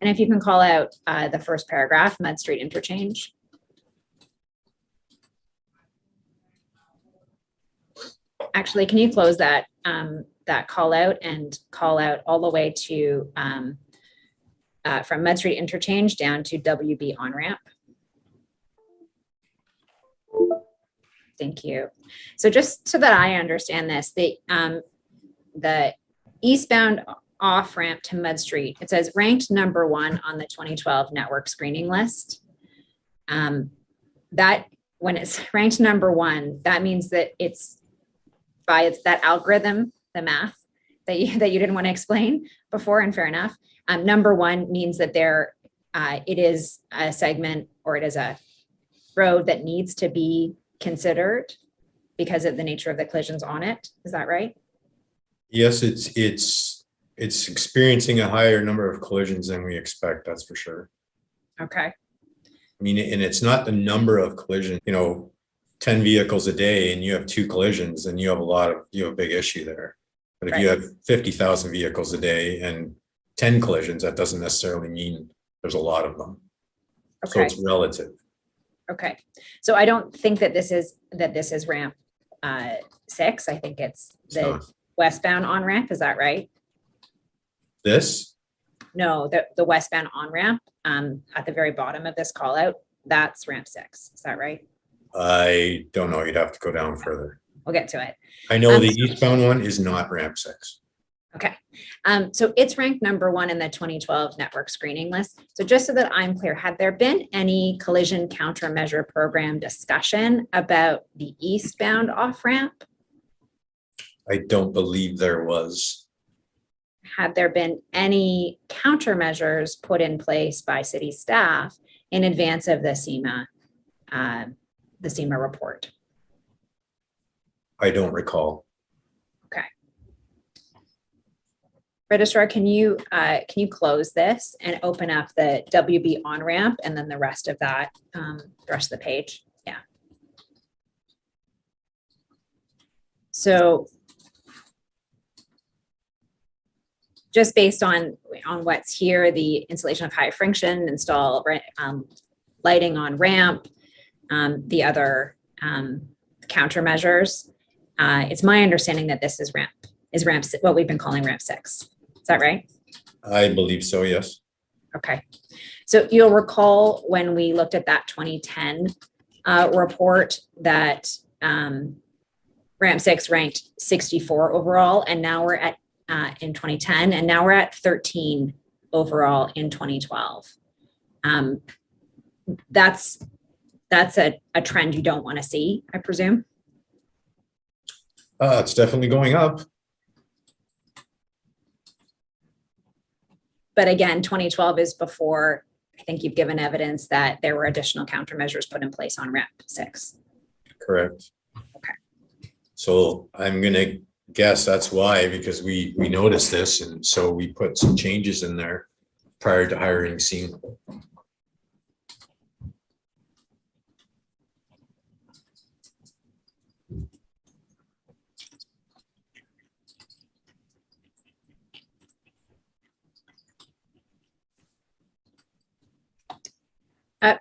And if you can call out the first paragraph, Mud Street interchange. Actually, can you close that, that call out and call out all the way to, from Mud Street interchange down to WB on ramp? Thank you. So just so that I understand this, the eastbound off ramp to Mud Street, it says ranked number 1 on the 2012 network screening list. That when it's ranked number 1, that means that it's by that algorithm, the math that you didn't want to explain before, and fair enough. Number 1 means that it is a segment, or it is a road that needs to be considered because of the nature of the collisions on it. Is that right? Yes, it's experiencing a higher number of collisions than we expect, that's for sure. Okay. I mean, and it's not the number of collisions, 10 vehicles a day and you have 2 collisions, and you have a big issue there. But if you have 50,000 vehicles a day and 10 collisions, that doesn't necessarily mean there's a lot of them. Okay. So it's relative. Okay. So I don't think that this is ramp 6. I think it's the westbound on ramp. Is that right? This? No, the westbound on ramp at the very bottom of this call out, that's ramp 6. Is that right? I don't know. You'd have to go down further. We'll get to it. I know the eastbound one is not ramp 6. Okay. So it's ranked number 1 in the 2012 network screening list. So just so that I'm clear, had there been any collision countermeasure program discussion about the eastbound off ramp? I don't believe there was. Had there been any countermeasures put in place by city staff in advance of the SEMA report? I don't recall. Okay. Registrar, can you close this and open up the WB on ramp and then the rest of that, the rest of the page? Yeah. So just based on what's here, the installation of high friction, install lighting on ramp, the other countermeasures, it's my understanding that this is ramp, what we've been calling ramp 6. Is that right? I believe so, yes. Okay. So you'll recall when we looked at that 2010 report that ramp 6 ranked 64 overall, and now we're at in 2010, and now we're at 13 overall in 2012. That's a trend you don't want to see, I presume. It's definitely going up. But again, 2012 is before, I think you've given evidence that there were additional countermeasures put in place on ramp 6. Correct. Okay. So I'm going to guess that's why, because we noticed this, and so we put some changes in there prior to hiring SEMA.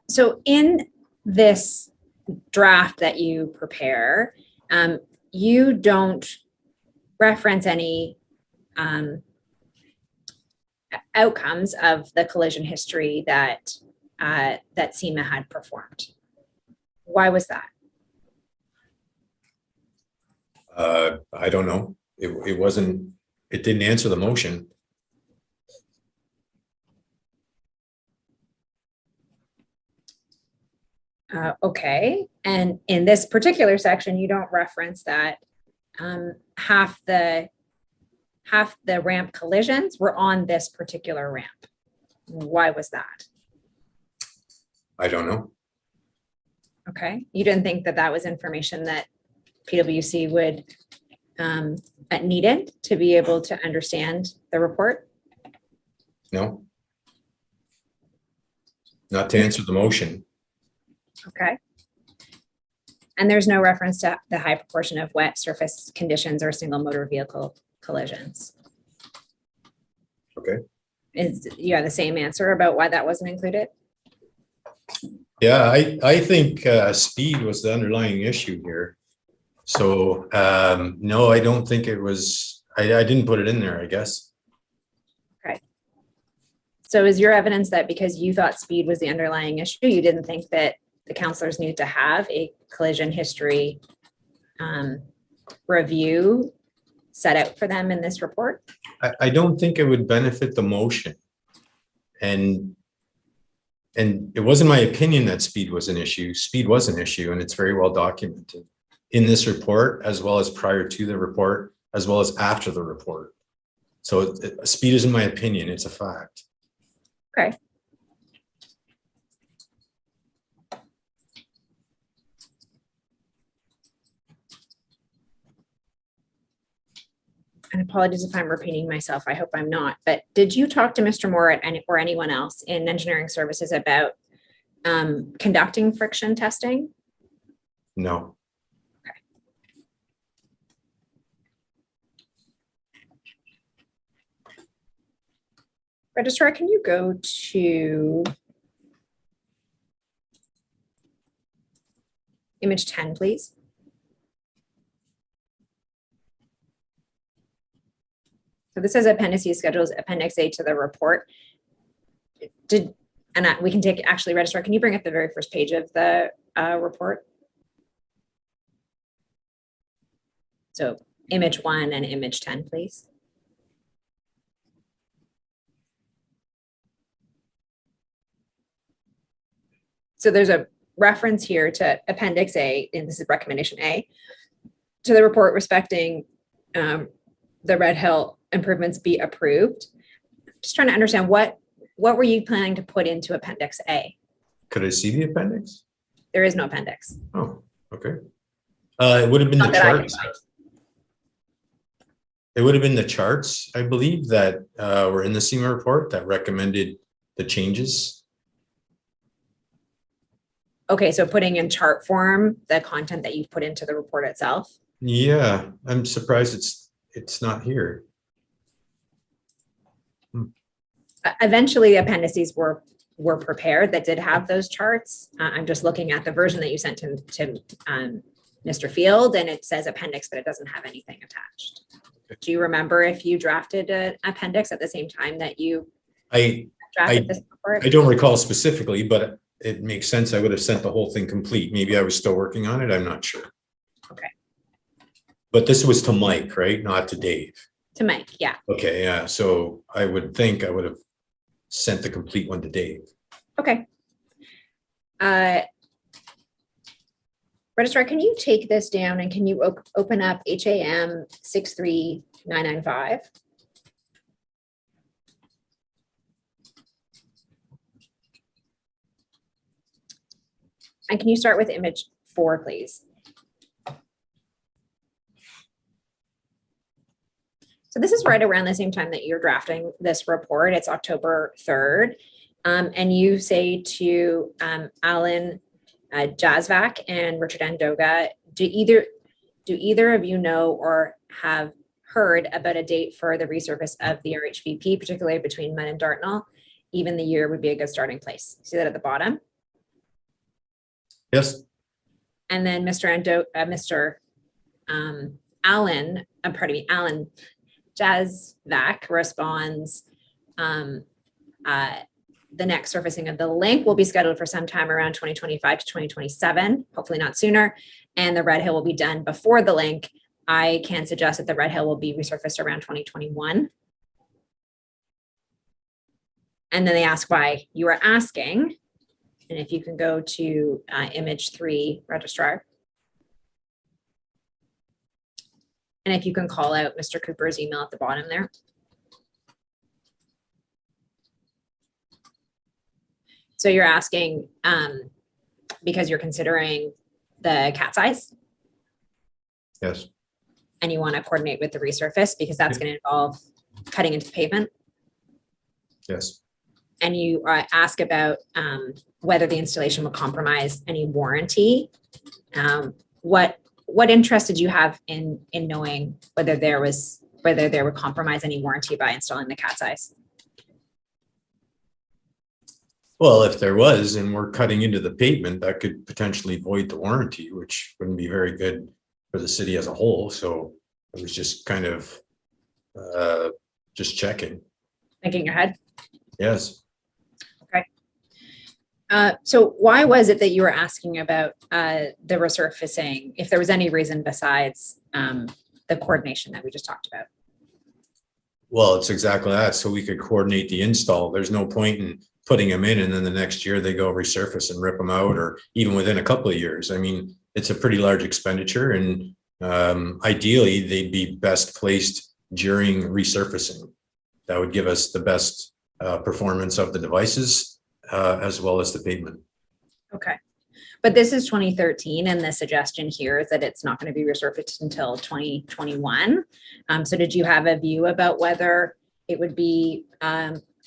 So in this draft that you prepare, you don't reference any outcomes of the collision history that SEMA had performed. Why was that? I don't know. It didn't answer the motion. Okay, and in this particular section, you don't reference that half the ramp collisions were on this particular ramp. Why was that? I don't know. Okay, you didn't think that was information that PwC would needed to be able to understand the report? No. Not to answer the motion. Okay. And there's no reference to the high proportion of wet surface conditions or single motor vehicle collisions. Okay. You have the same answer about why that wasn't included? Yeah, I think speed was the underlying issue here. So, no, I don't think it was, I didn't put it in there, I guess. So is your evidence that because you thought speed was the underlying issue, you didn't think that the counselors need to have a collision history review set out for them in this report? I don't think it would benefit the motion. And it wasn't my opinion that speed was an issue. Speed was an issue, and it's very well documented in this report, as well as prior to the report, as well as after the report. So speed isn't my opinion, it's a fact. Okay. And apologies if I'm repeating myself. I hope I'm not. But did you talk to Mr. Moore or anyone else in engineering services about conducting friction testing? No. Registrar, can you go to image 10, please? So this is appendices schedules, appendix A to the report. We can take, actually, Registrar, can you bring up the very first page of the report? So image 1 and image 10, please. So there's a reference here to appendix A, and this is recommendation A, to the report respecting the Red Hill improvements be approved. Just trying to understand what were you planning to put into appendix A? Could I see the appendix? There is no appendix. Oh, okay. It would have been the Not that I can charts. find. It would have been the charts, I believe, that were in the SEMA report that recommended the changes. Okay, so putting in chart form the content that you've put into the report itself. Yeah, I'm surprised it's not here. Eventually, appendices were prepared that did have those charts. I'm just looking at the version that you sent to Mr. Field, and it says appendix, but it doesn't have anything attached. Do you remember if you drafted an appendix at the same time that you drafted this report? I don't recall specifically, but it makes sense. I would have sent the whole thing complete. Maybe I was still working on it. I'm not sure. Okay. But this was to Mike, right? Not to Dave. To Mike, yeah. Okay, yeah. So I would think I would have sent the complete one to Dave. Okay. Registrar, can you take this down and can you open up HAM 63995? And can you start with image 4, please? So this is right around the same time that you're drafting this report. It's October 3rd. And you say to Alan Jazvac and Richard Andoga, do either of you know or have heard about a date for the resurface of the RHVP, particularly between Mud and Dartnall? Even the year would be a good starting place. See that at the bottom? Yes. And then Alan Jazvac responds, the next surfacing of the link will be scheduled for sometime around 2025 to 2027, hopefully not sooner. And the Red Hill will be done before the link. I can suggest that the Red Hill will be resurfaced around 2021. And then they ask why you are asking. And if you can go to image 3, Registrar. And if you can call out Mr. Cooper's email at the bottom there. So you're asking because you're considering the cat size? Yes. And you want to coordinate with the resurface because that's going to involve cutting into the pavement? Yes. And you ask about whether the installation will compromise any warranty. What interest did you have in knowing whether there would compromise any warranty by installing the cat size? Well, if there was, and we're cutting into the pavement, that could potentially void the warranty, which wouldn't be very good for the city as a whole. So it was just kind of just checking. Thinking ahead. Yes. So why was it that you were asking about the resurfacing, if there was any reason besides the coordination that we just talked about? Well, it's exactly that. So we could coordinate the install. There's no point in putting them in and then the next year they go resurface and rip them out, or even within a couple of years. I mean, it's a pretty large expenditure, and ideally they'd be best placed during resurfacing. That would give us the best performance of the devices as well as the pavement. Okay. But this is 2013, and the suggestion here is that it's not going to be resurfaced until 2021. So did you have a view about whether it would be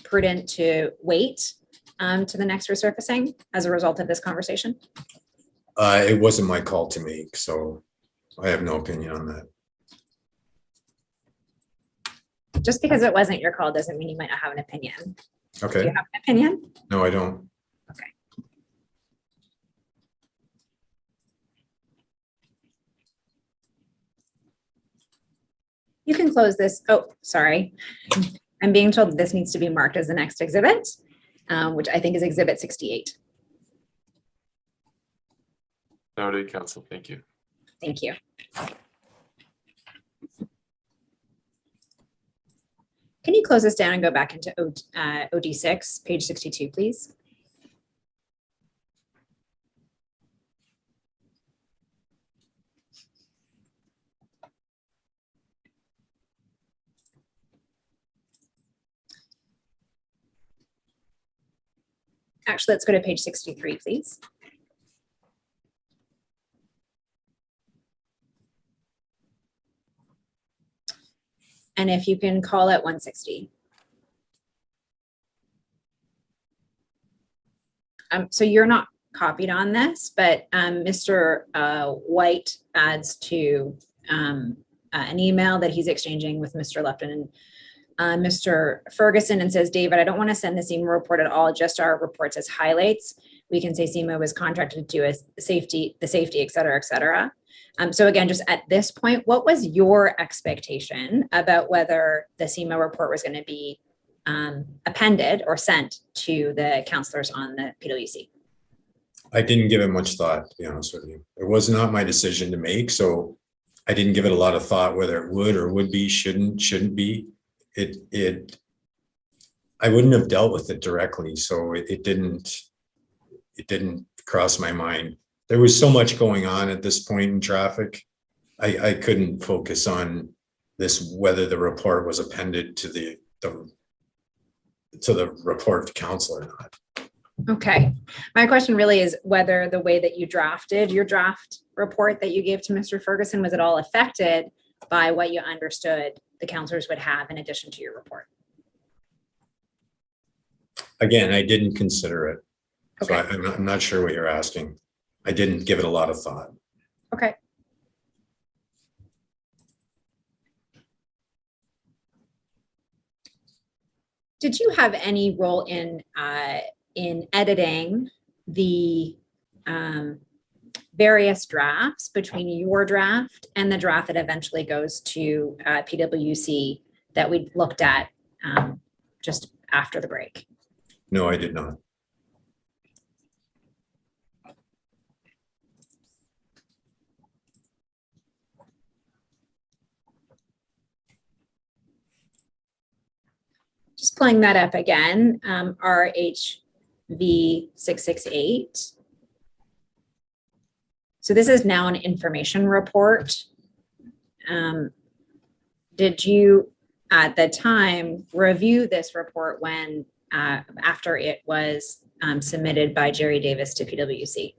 prudent to wait to the next resurfacing as a result of this conversation? It wasn't my call to make, so I have no opinion on that. Just because it wasn't your call doesn't mean you might not have an opinion. Okay. Do you have an opinion? No, I don't. Okay. You can close this. Oh, sorry. I'm being told that this needs to be marked as the next exhibit, which I think is exhibit 68. Noted, Council. Thank you. Thank you. Can you close this down and go back into OD6, page 62, please? Actually, let's go to page 63, please. And if you can call it 160. So you're not copied on this, but Mr. White adds to an email that he's exchanging with Mr. Lupton and Mr. Ferguson, and says, David, I don't want to send the SEMA report at all, just our reports as highlights. We can say SEMA was contracted to do the safety, et cetera, et cetera. So again, just at this point, what was your expectation about whether the SEMA report was going to be appended or sent to the councillors on the PwC? I didn't give it much thought, to be honest with you. It was not my decision to make, so I didn't give it a lot of thought whether it would or would be, shouldn't be. I wouldn't have dealt with it directly, so it didn't cross my mind. There was so much going on at this point in traffic. I couldn't focus on this, whether the report was appended to the report of council or not. Okay. My question really is whether the way that you drafted your draft report that you gave to Mr. Ferguson, was it all affected by what you understood the councillors would have in addition to your report? Again, I didn't consider it. Okay. So I'm not sure what you're asking. I didn't give it a lot of thought. Okay. Did you have any role in editing the various drafts between your draft and the draft that eventually goes to PwC that we looked at just after the break? No, I did not. Just pulling that up again, RHV 668. So this is now an information report. Did you at the time review this report when after it was submitted by Jerry Davis to PwC?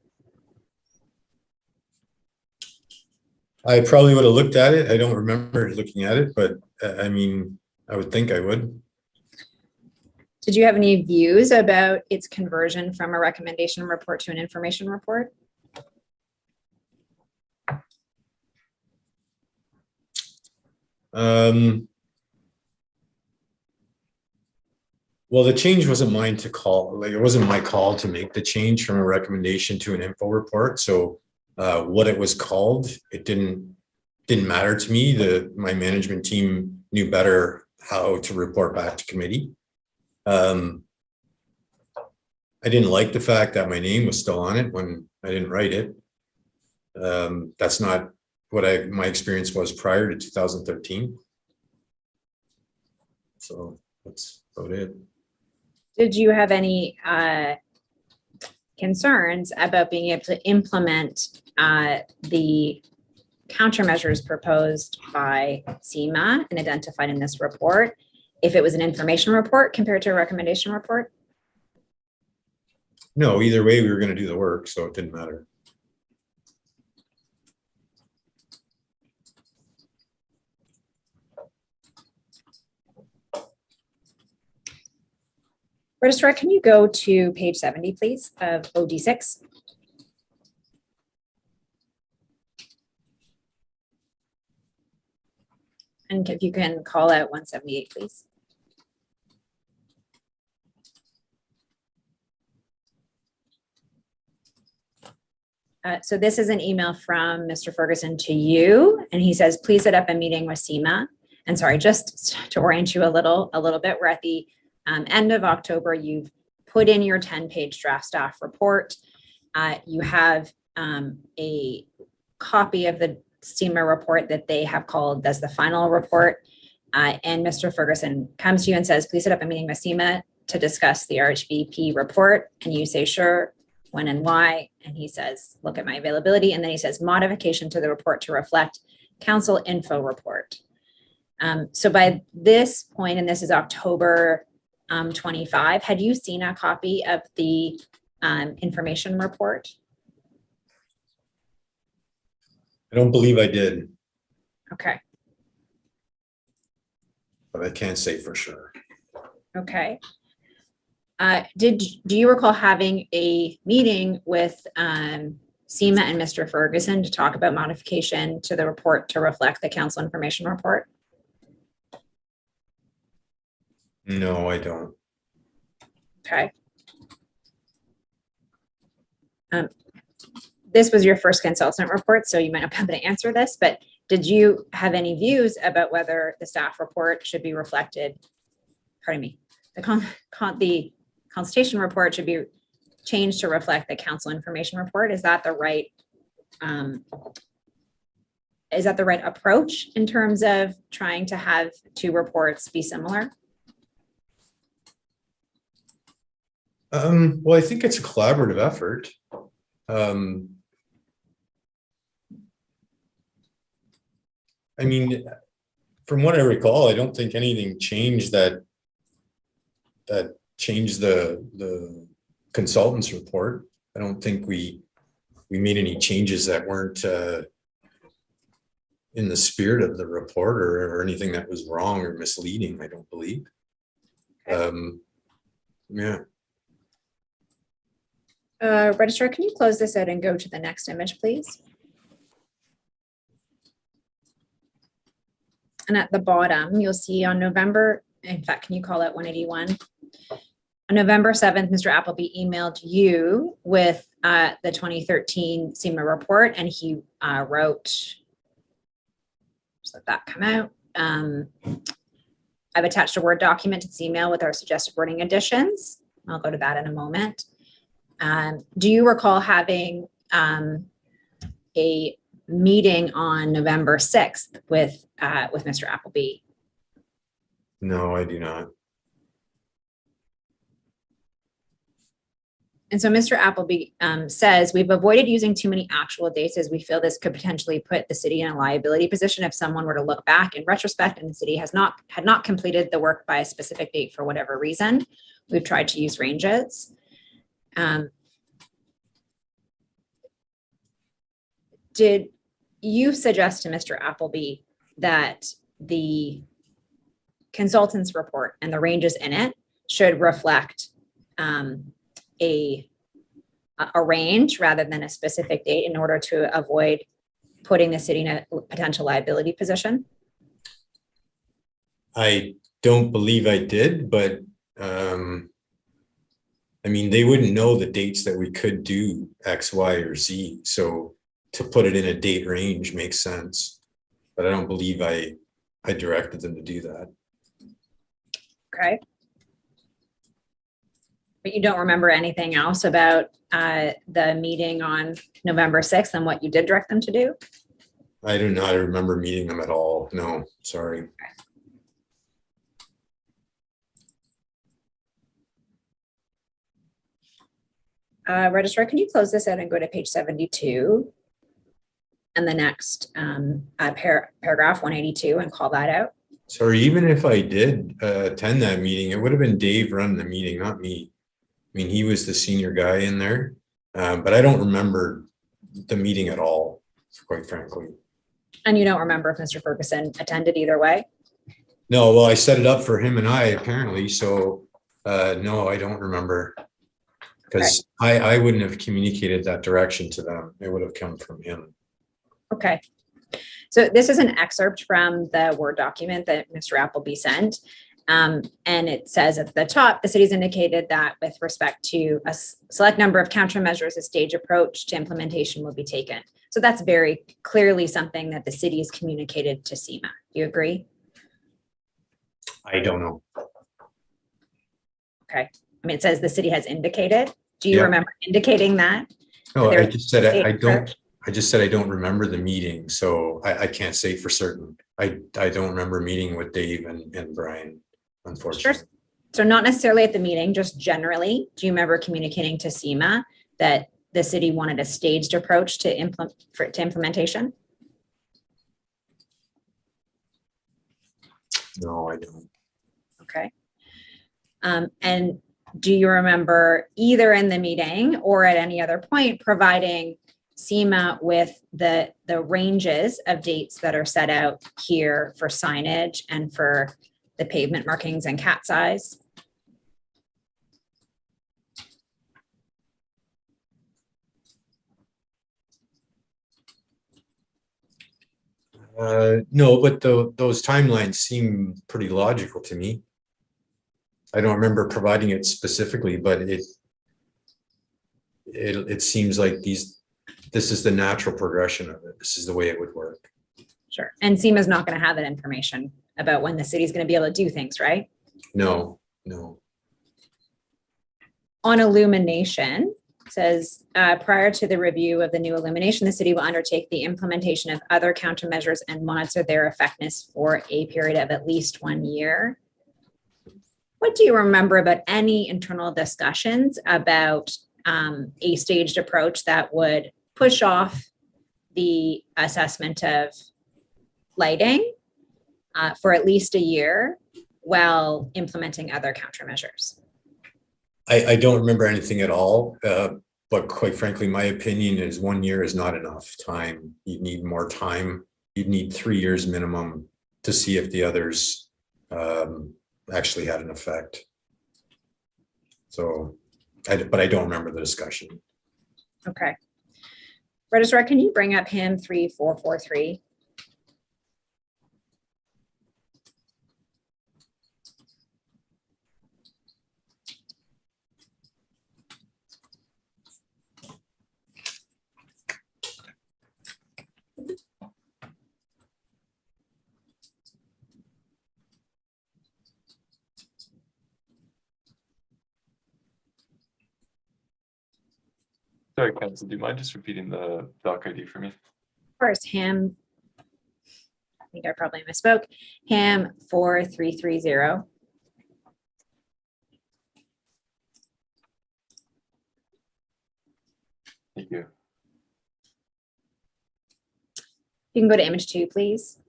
I probably would have looked at it. I don't remember looking at it, but I mean, I would think I would. Did you have any views about its conversion from a recommendation report to an information report? Well, the change wasn't mine to call. Like, it wasn't my call to make the change from a recommendation to an info report. So What it was called, it didn't matter to me. My management team knew better how to report back to committee. I didn't like the fact that my name was still on it when I didn't write it. That's not what my experience was prior to 2013. So that's about it. Did you have any concerns about being able to implement the countermeasures proposed by SEMA and identified in this report if it was an information report compared to a recommendation report? No, either way, we were going to do the work, so it didn't matter. Registrar, can you go to page 70, please, of OD6? And if you can call out 178, please. So this is an email from Mr. Ferguson to you, and he says, please set up a meeting with SEMA. And sorry, just to orient you a little bit, we're at the end of October. You've put in your 10-page draft staff report. You have a copy of the SEMA report that they have called as the final report. And Mr. Ferguson comes to you and says, please set up a meeting with SEMA to discuss the RHVP report. And you say, sure, when and why. And he says, look at my availability. And then he says, modification to the report to reflect council info report. So by this point, and this is October 25, had you seen a copy of the information report? I don't believe I did, Okay. but I can't say for sure. Okay. Do you recall having a meeting with SEMA and Mr. Ferguson to talk about modification to the report to reflect the council information report? No, I don't. Okay. This was your first consultant report, so you might not be able to answer this, but did you have any views about whether the staff report should be reflected? Pardon me. The consultation report should be changed to reflect the council information report. Is that the right approach in terms of trying to have two reports be similar? Well, I think it's a collaborative effort. I mean, from what I recall, I don't think anything changed that changed the consultant's report. I don't think we made any changes that weren't in the spirit of the report or anything that was wrong or misleading, I don't believe. Yeah. Registrar, can you close this out and go to the next image, please? And at the bottom, you'll see on November, in fact, can you call out 181? On November 7th, Mr. Appleby emailed you with the 2013 SEMA report, and he wrote, just let that come out. I've attached a Word document to this email with our suggested wording additions. I'll go to that in a moment. Do you recall having a meeting on November 6th with Mr. Appleby? No, I do not. And so Mr. Appleby says, we've avoided using too many actual dates as we feel this could potentially put the city in a liability position if someone were to look back in retrospect and the city had not completed the work by a specific date for whatever reason. We've tried to use ranges. Did you suggest to Mr. Appleby that the consultant's report and the ranges in it should reflect a range rather than a specific date in order to avoid putting the city in a potential liability position? I don't believe I did, but I mean, they wouldn't know the dates that we could do X, Y, or Z. So to put it in a date range makes sense. But I don't believe I directed them to do that. Okay. But you don't remember anything else about the meeting on November 6th and what you did direct them to do? I do not remember meeting them at all. No, sorry. Registrar, can you close this out and go to page 72? And the next paragraph 182 and call that out? Sorry, even if I did attend that meeting, it would have been Dave running the meeting, not me. I mean, he was the senior guy in there, but I don't remember the meeting at all, quite frankly. And you don't remember if Mr. Ferguson attended either way? No, well, I set it up for him and I apparently, so no, I don't remember. Because I wouldn't have communicated that direction to them. It would have come from him. Okay. So this is an excerpt from the Word document that Mr. Appleby sent. And it says at the top, the city's indicated that with respect to a select number of countermeasures, a stage approach to implementation will be taken. So that's very clearly something that the city has communicated to SEMA. Do you agree? I don't know. Okay. I mean, it says the city has indicated. Do you Yeah. remember indicating that? No, There I was just said a I don't. approach? I just said I don't remember the meeting, so I can't say for certain. I don't remember meeting with Dave and Brian, unfortunately. Sure. So not necessarily at the meeting, just generally, do you remember communicating to SEMA that the city wanted a staged approach to implementation? No, I don't. Okay. And do you remember either in the meeting or at any other point providing SEMA with the ranges of dates that are set out here for signage and for the pavement markings and cat size? No, but those timelines seem pretty logical to me. I don't remember providing it specifically, but it seems like this is the natural progression of it. This is the way it would work. Sure. And SEMA is not going to have that information about when the city is going to be able to do things, right? No. On illumination, says prior to the review of the new illumination, the city will undertake the implementation of other countermeasures and monitor their effectiveness for a period of at least 1 year. What do you remember about any internal discussions about a staged approach that would push off the assessment of lighting for at least a year while implementing other countermeasures? I don't remember anything at all, but quite frankly, my opinion is 1 year is not enough time. You need more time. You'd need 3 years minimum to see if the others actually had an effect. So, but I don't remember the discussion. Okay. Registrar, can you bring up him 3443? Sorry, Council, do you mind just repeating the doc ID for me? First, ham, I think I probably misspoke, ham 4330. Thank you. You can go to image 2, please.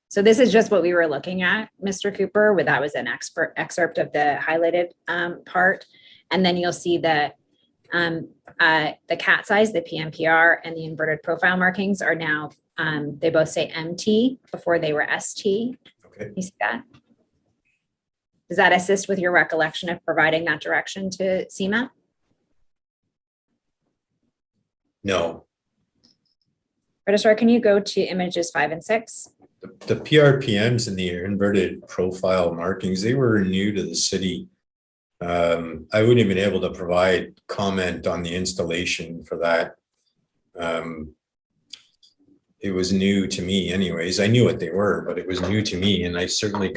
So this is just what we were looking at, Mr. Cooper, where that was an excerpt of the highlighted part. And then you'll see the cat size, the PMPR, and the inverted profile markings are now, they both say MT before they were ST. Okay. You see that? Does that assist with your recollection of providing that direction to SEMA? No. Registrar, can you go to images 5 and 6? The PRPMs and the inverted profile markings, they were new to the city I wouldn't have been able to provide comment on the installation for that. It was new to me anyways. I knew what they were, but it was new to me, and I certainly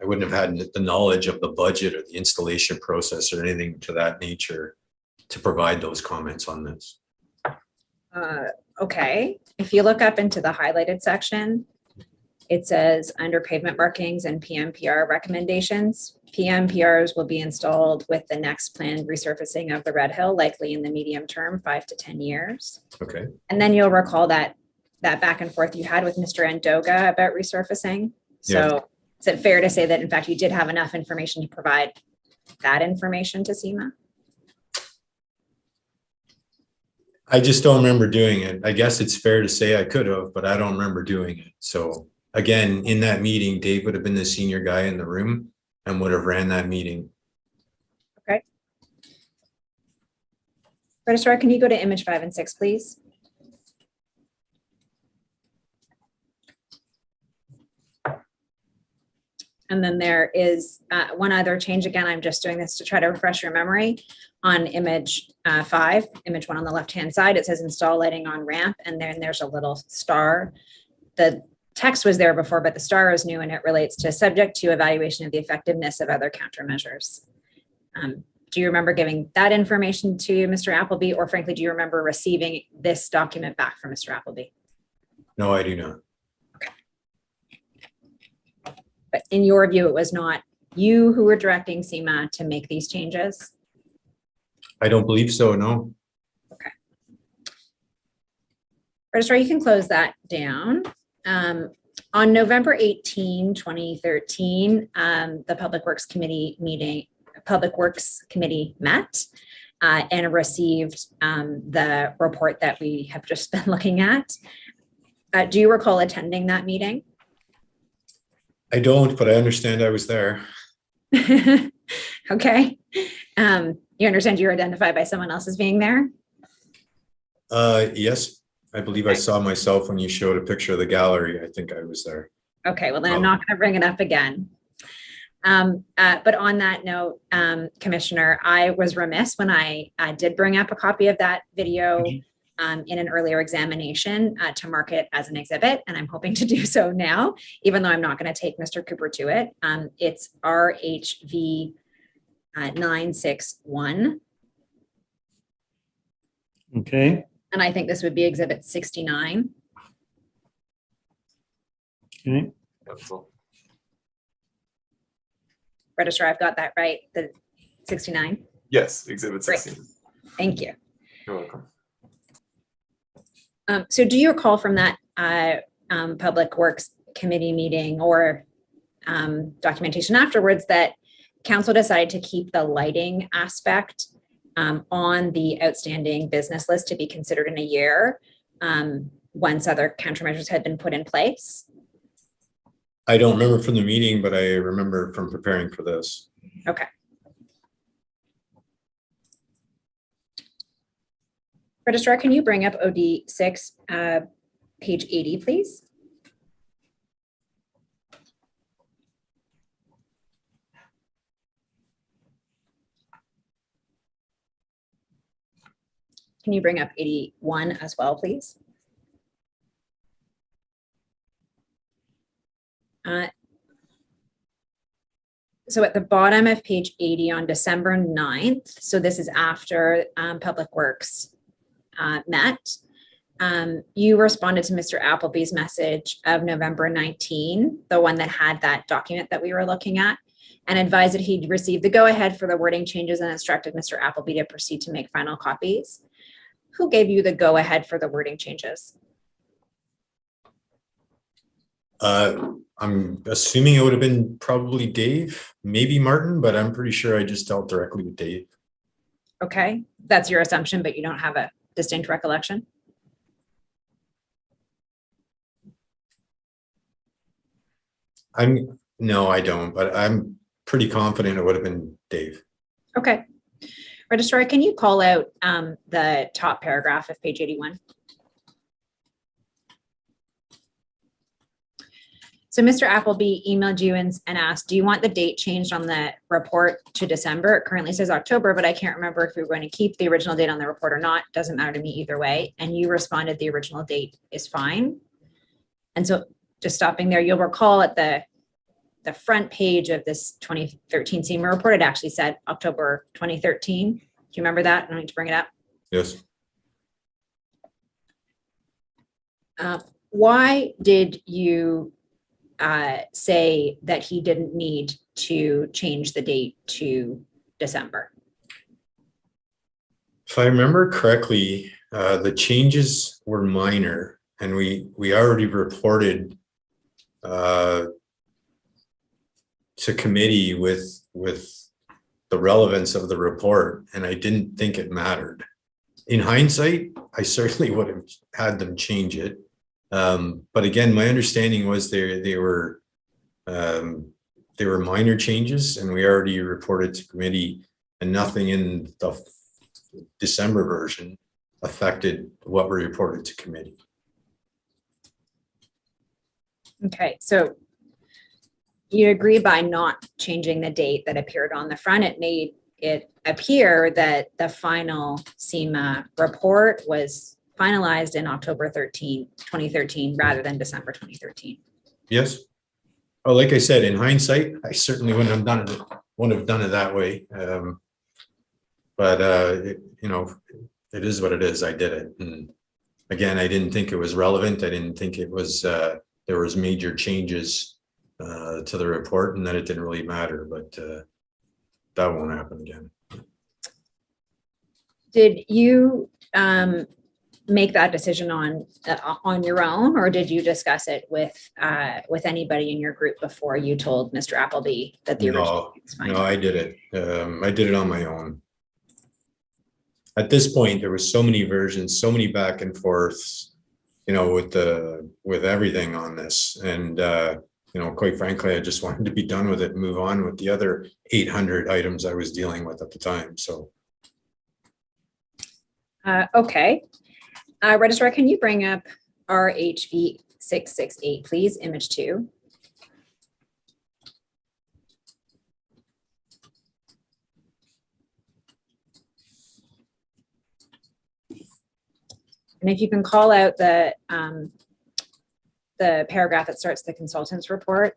I wouldn't have had the knowledge of the budget or the installation process or anything to that nature to provide those comments on this. Okay, if you look up into the highlighted section, it says under pavement markings and PMPR recommendations, PMPRs will be installed with the next planned resurfacing of the Red Hill, likely in the medium term, 5 to 10 years. Okay. And then you'll recall that back and forth you had with Mr. Andoga about resurfacing. So is it fair to say that in fact you did have enough information to provide that information to SEMA? I just don't remember doing it. I guess it's fair to say I could have, but I don't remember doing it. So again, in that meeting, Dave would have been the senior guy in the room and would have ran that meeting. Okay. Registrar, can you go to image 5 and 6, please? And then there is one other change. Again, I'm just doing this to try to refresh your memory. On image 5, image 1 on the left-hand side, it says install lighting on ramp, and then there's a little star. The text was there before, but the star is new and it relates to subject to evaluation of the effectiveness of other countermeasures. Do you remember giving that information to Mr. Appleby, or frankly, do you remember receiving this document back from Mr. Appleby? No, I do not. But in your view, it was not you who were directing SEMA to make these changes? I don't believe so, no. Okay. Registrar, you can close that down. On November 18, 2013, the Public Works Committee met and received the report that we have just been looking at. Do you recall attending that meeting? I don't, but I understand I was there. Okay. You understand you're identified by someone else as being there? Yes, I believe I saw myself when you showed a picture of the gallery. I think I was there. Okay, well then I'm not going to bring it up again. But on that note, Commissioner, I was remiss when I did bring up a copy of that video in an earlier examination to mark it as an exhibit, and I'm hoping to do so now, even though I'm not going to take Mr. Cooper to it. It's RHV 961. Okay. And I think this would be exhibit 69. Okay. That's all. Registrar, I've got that right, the 69? Yes, exhibit Great. 16. Thank you. You're welcome. So do you recall from that Public Works Committee meeting or documentation afterwards that council decided to keep the lighting aspect on the outstanding business list to be considered in a year once other countermeasures had been put in place? I don't remember from the meeting, but I remember from preparing for this. Okay. Registrar, can you bring up OD6, page 80, please? Can you bring up 81 as well, please? So at the bottom of page 80 on December 9th, so this is after Public Works met, you responded to Mr. Appleby's message of November 19, the one that had that document that we were looking at, and advised that he'd received the go-ahead for the wording changes and instructed Mr. Appleby to proceed to make final copies. Who gave you the go-ahead for the wording changes? I'm assuming it would have been probably Dave, maybe Martin, but I'm pretty sure I just dealt directly with Dave. Okay, that's your assumption, but you don't have a distinct recollection? No, I don't, but I'm pretty confident it would have been Dave. Okay. Registrar, can you call out the top paragraph of page 81? So Mr. Appleby emailed you and asked, do you want the date changed on the report to December? It currently says October, but I can't remember if we were going to keep the original date on the report or not. Doesn't matter to me either way. And you responded, the original date is fine. And so just stopping there, you'll recall at the front page of this 2013 SEMA report, it actually said October 2013. Do you remember that? I don't need to bring it up. Yes. Why did you say that he didn't need to change the date to December? If I remember correctly, the changes were minor, and we already reported to committee with the relevance of the report, and I didn't think it mattered. In hindsight, I certainly would have had them change it. But again, my understanding was they were minor changes, and we already reported to committee, and nothing in the December version affected what we reported to committee. Okay, so you agree by not changing the date that appeared on the front, it made it appear that the final SEMA report was finalized in October 2013, rather than December 2013. Yes. Oh, like I said, in hindsight, I certainly wouldn't have done it that way. But it is what it is. I did it. And again, I didn't think it was relevant. I didn't think it was, there was major changes to the report, and that it didn't really matter, but that won't happen again. Did you make that decision on your own, or did you discuss it with anybody in your group before you told Mr. Appleby that the original was fine? No, I did it. I did it on my own. At this point, there was so many versions, so many back and forths, with everything on this, and quite frankly, I just wanted to be done with it and move on with the other 800 items I was dealing with at the time. So, okay. Registrar, can you bring up RHV 668, please, image 2? And if you can call out the paragraph that starts the consultant's report.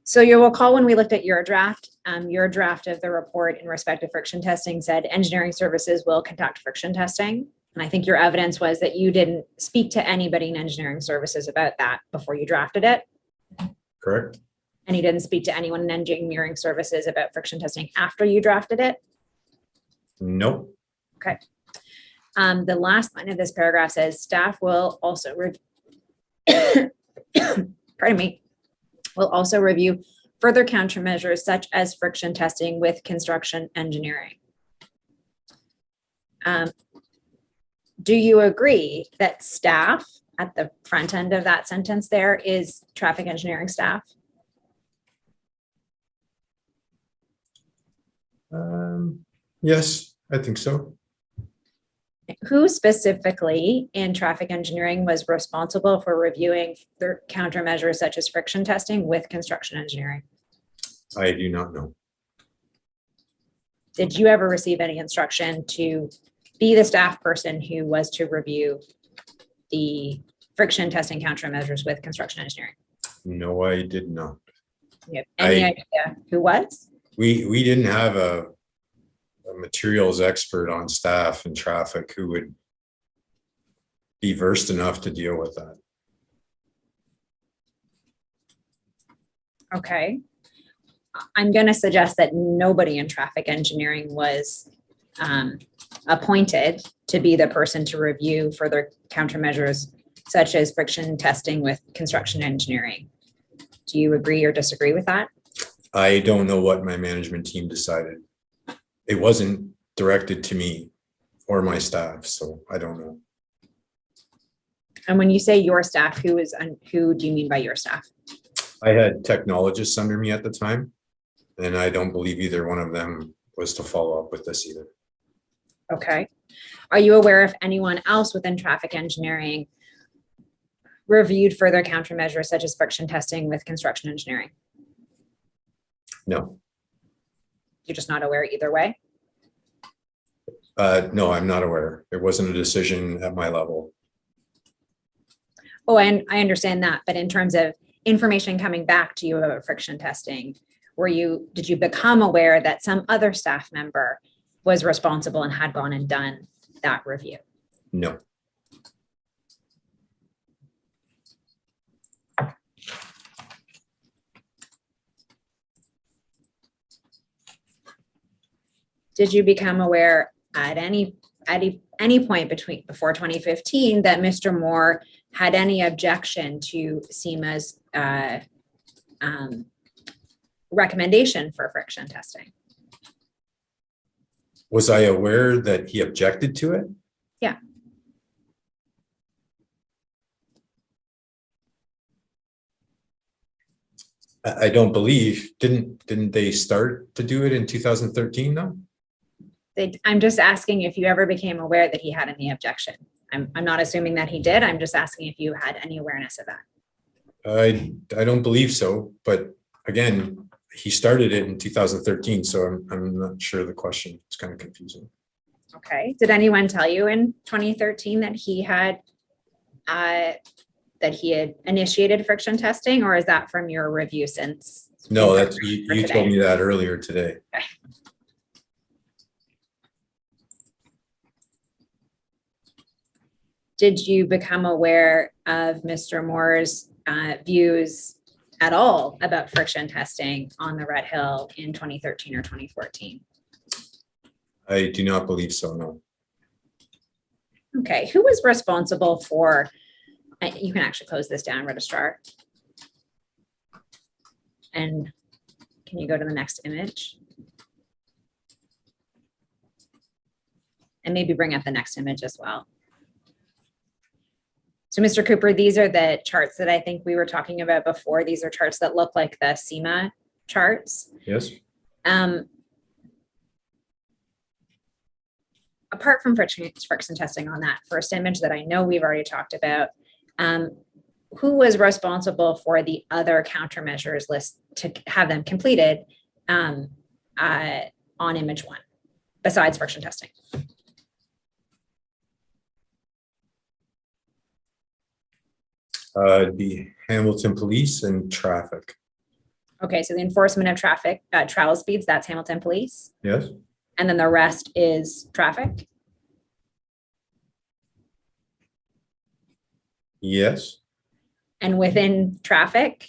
So you'll recall when we looked at your draft of the report in respect to friction testing said engineering services will conduct friction testing. And I think your evidence was that you didn't speak to anybody in engineering services about that before you drafted it. correct? And you didn't speak to anyone in engineering services about friction testing after you drafted it? Nope. Okay. The last line of this paragraph says staff will also pardon me, will also review further countermeasures such as friction testing with construction engineering. Do you agree that staff at the front end of that sentence there is traffic engineering staff? Yes, I think so. Who specifically in traffic engineering was responsible for reviewing their countermeasures such as friction testing with construction engineering? I do not know. Did you ever receive any instruction to be the staff person who was to review the friction testing countermeasures with construction engineering? No, I did not. You have any idea who was? We didn't have a materials expert on staff and traffic who would be versed enough to deal with that. Okay. I'm going to suggest that nobody in traffic engineering was appointed to be the person to review further countermeasures such as friction testing with construction engineering. Do you agree or disagree with that? I don't know what my management team decided. It wasn't directed to me or my staff, so I don't know. And when you say your staff, who do you mean by your staff? I had technologists under me at the time, and I don't believe either one of them was to follow up with this either. Okay. Are you aware if anyone else within traffic engineering reviewed further countermeasures such as friction testing with construction engineering? No, You're just not aware either way? no, I'm not aware. It wasn't a decision at my level. Oh, and I understand that, but in terms of information coming back to you about friction testing, did you become aware that some other staff member was responsible and had gone and done that review? No. Did you become aware at any point before 2015 that Mr. Moore had any objection to SEMA's recommendation for friction testing? Was I aware that he objected to it? Yeah. I don't believe, didn't they start to do it in 2013 though? I'm just asking if you ever became aware that he had any objection. I'm not assuming that he did. I'm just asking if you had any awareness of that. I don't believe so, but again, he started it in 2013, so I'm not sure the question. It's kind of confusing. Okay. Did anyone tell you in 2013 that he had initiated friction testing, or is that from your review since? No, that's you told me that earlier today. Okay. Did you become aware of Mr. Moore's views at all about friction testing on the Red Hill in 2013 or 2014? I do not believe so, no. Okay, who was responsible for, you can actually close this down, Registrar. And can you go to the next image? And maybe bring up the next image as well. So Mr. Cooper, these are the charts that I think we were talking about before. These are charts that look like the SEMA charts. Yes. Apart from friction testing on that first image that I know we've already talked about, who was responsible for the other countermeasures list to have them completed on image one, besides friction testing? It'd be Hamilton Police and traffic. Okay, so the enforcement of traffic, travel speeds, that's Hamilton Police. Yes. And then the rest is traffic? Yes. And within traffic,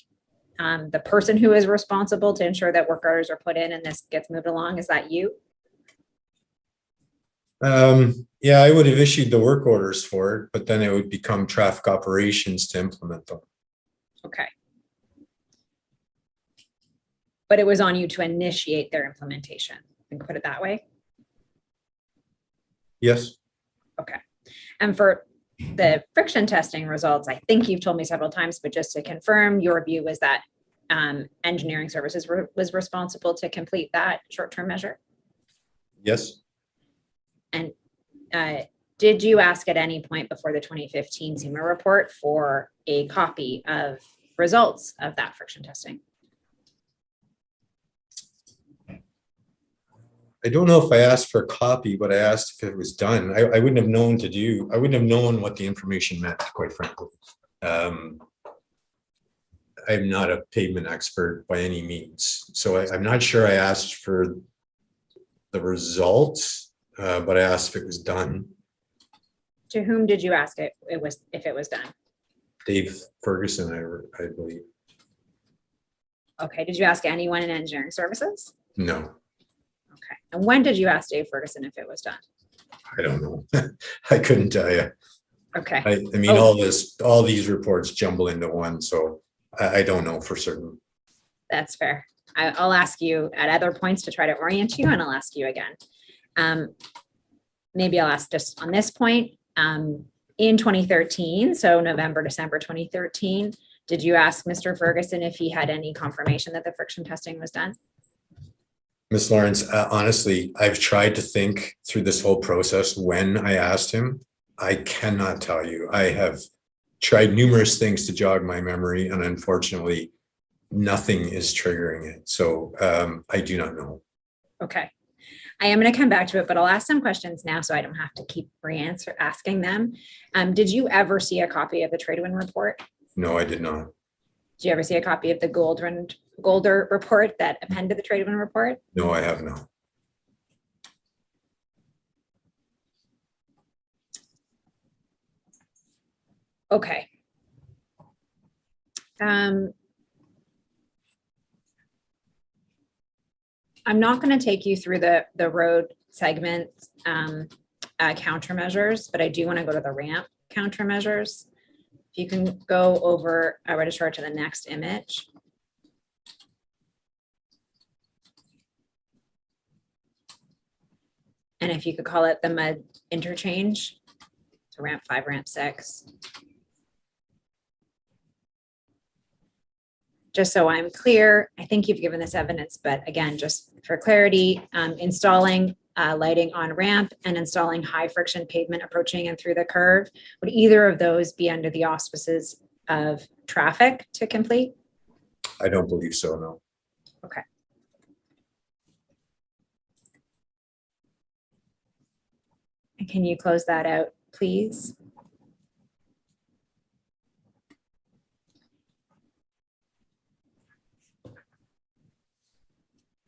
the person who is responsible to ensure that work orders are put in and this gets moved along, is that you? Yeah, I would have issued the work orders for it, but then it would become traffic operations to implement them. Okay. But it was on you to initiate their implementation, and put it that way? Yes. Okay. And for the friction testing results, I think you've told me several times, but just to confirm, your view was that engineering services was responsible to complete that short-term measure? Yes. And did you ask at any point before the 2015 SEMA report for a copy of results of that friction testing? I don't know if I asked for a copy, but I asked if it was done. I wouldn't have known I wouldn't have known what the information meant, quite frankly. I'm not a pavement expert by any means, so I'm not sure I asked for the results. But I asked if it was done. To whom did you ask if it was done? Dave Ferguson, I believe. Okay. Did you ask anyone in engineering services? No. Okay. And when did you ask Dave Ferguson if it was done? I don't know. I couldn't tell you. Okay. I mean, all these reports jumble into one, so I don't know for certain. That's fair. I'll ask you at other points to try to orient you, and I'll ask you again. Maybe I'll ask just on this point, in 2013, so November, December 2013, did you ask Mr. Ferguson if he had any confirmation that the friction testing was done? Ms. Lawrence, honestly, I've tried to think through this whole process when I asked him. I cannot tell you. I have tried numerous things to jog my memory, and unfortunately, nothing is triggering it. So I do not know. Okay. I am going to come back to it, but I'll ask some questions now so I don't have to keep asking them. Did you ever see a copy of the Tradewin report? No, I did not. Did you ever see a copy of the Golder report that appended the Tradewin report? No, I have not. Okay. I'm not going to take you through the road segment countermeasures, but I do want to go to the ramp countermeasures. If you can go over a registrar to the next image. And if you could call it the mud interchange, so ramp 5, ramp 6. Just so I'm clear, I think you've given this evidence, but again, just for clarity, installing lighting on ramp and installing high friction pavement approaching and through the curve, would either of those be under the auspices of traffic to complete? I don't believe so, no. Okay. And can you close that out, please?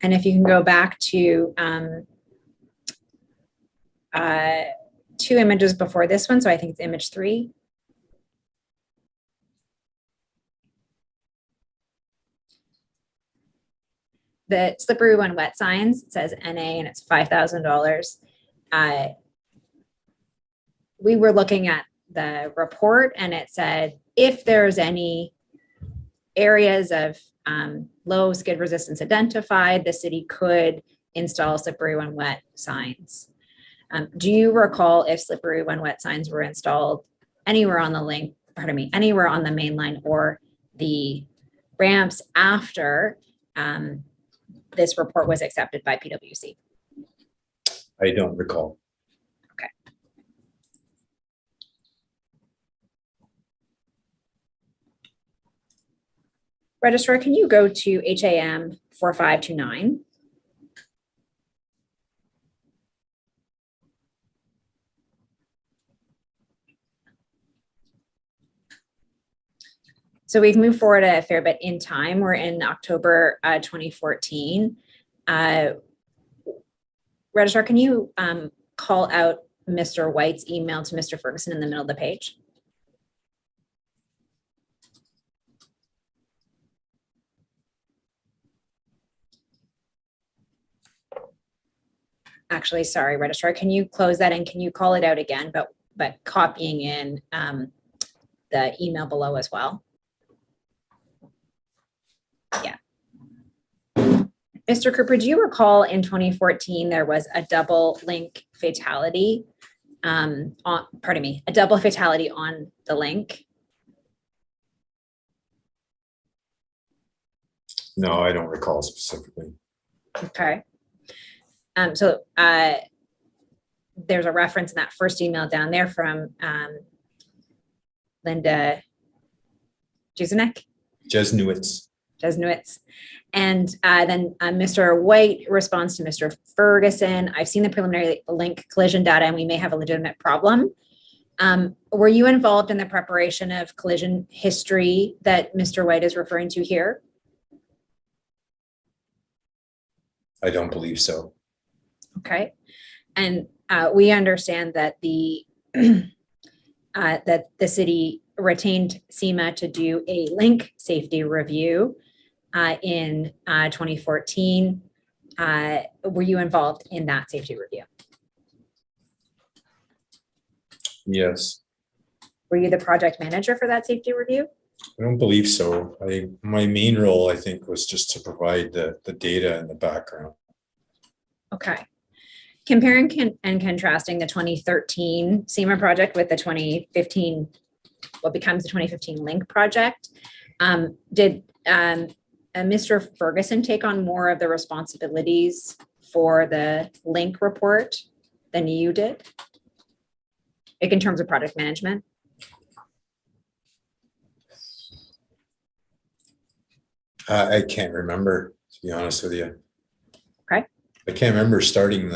And if you can go back to 2 images before this one, so I think it's image 3. The slippery when wet signs, it says NA and it's $5,000. We were looking at the report and it said, if there's any areas of low skid resistance identified, the city could install slippery when wet signs. Do you recall if slippery when wet signs were installed anywhere on the link, anywhere on the main line or the ramps after this report was accepted by PwC? I don't recall. Okay. Registrar, can you go to HAM 4529? So we've moved forward a fair bit in time. We're in October 2014. Registrar, can you call out Mr. White's email to Mr. Ferguson in the middle of the page? Actually, sorry, Registrar, can you close that and can you call it out again, but copying in the email below as well? Yeah. Mr. Cooper, do you recall in 2014 there was a double link fatality a double fatality on the link? No, I don't recall specifically. Okay. So there's a reference in that first email down there from Linda Jesnowitz. And then Mr. White responds to Mr. Ferguson. I've seen the preliminary link collision data and we may have a legitimate problem. Were you involved in the preparation of collision history that Mr. White is referring to here? I don't believe so. Okay. And we understand that the city retained SEMA to do a link safety review in 2014. Were you involved in that safety review? Yes. Were you the project manager for that safety review? I don't believe so. My main role, I think, was just to provide the data and the background. Okay. Comparing and contrasting the 2013 SEMA project with the 2015, what becomes the 2015 link project, did Mr. Ferguson take on more of the responsibilities for the link report than you did? Like in terms of product management? I can't remember, to be honest with you. Okay. I can't remember starting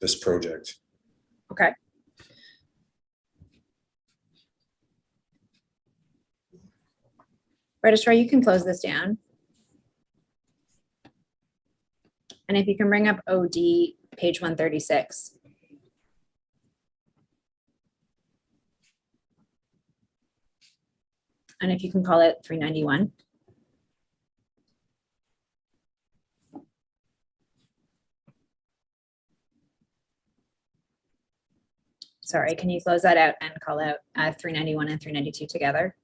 this project. Okay. Registrar, you can close this down. And if you can bring up OD, page 136. And if you can call it 391. Sorry, can you close that out and call out 391 and 392 together?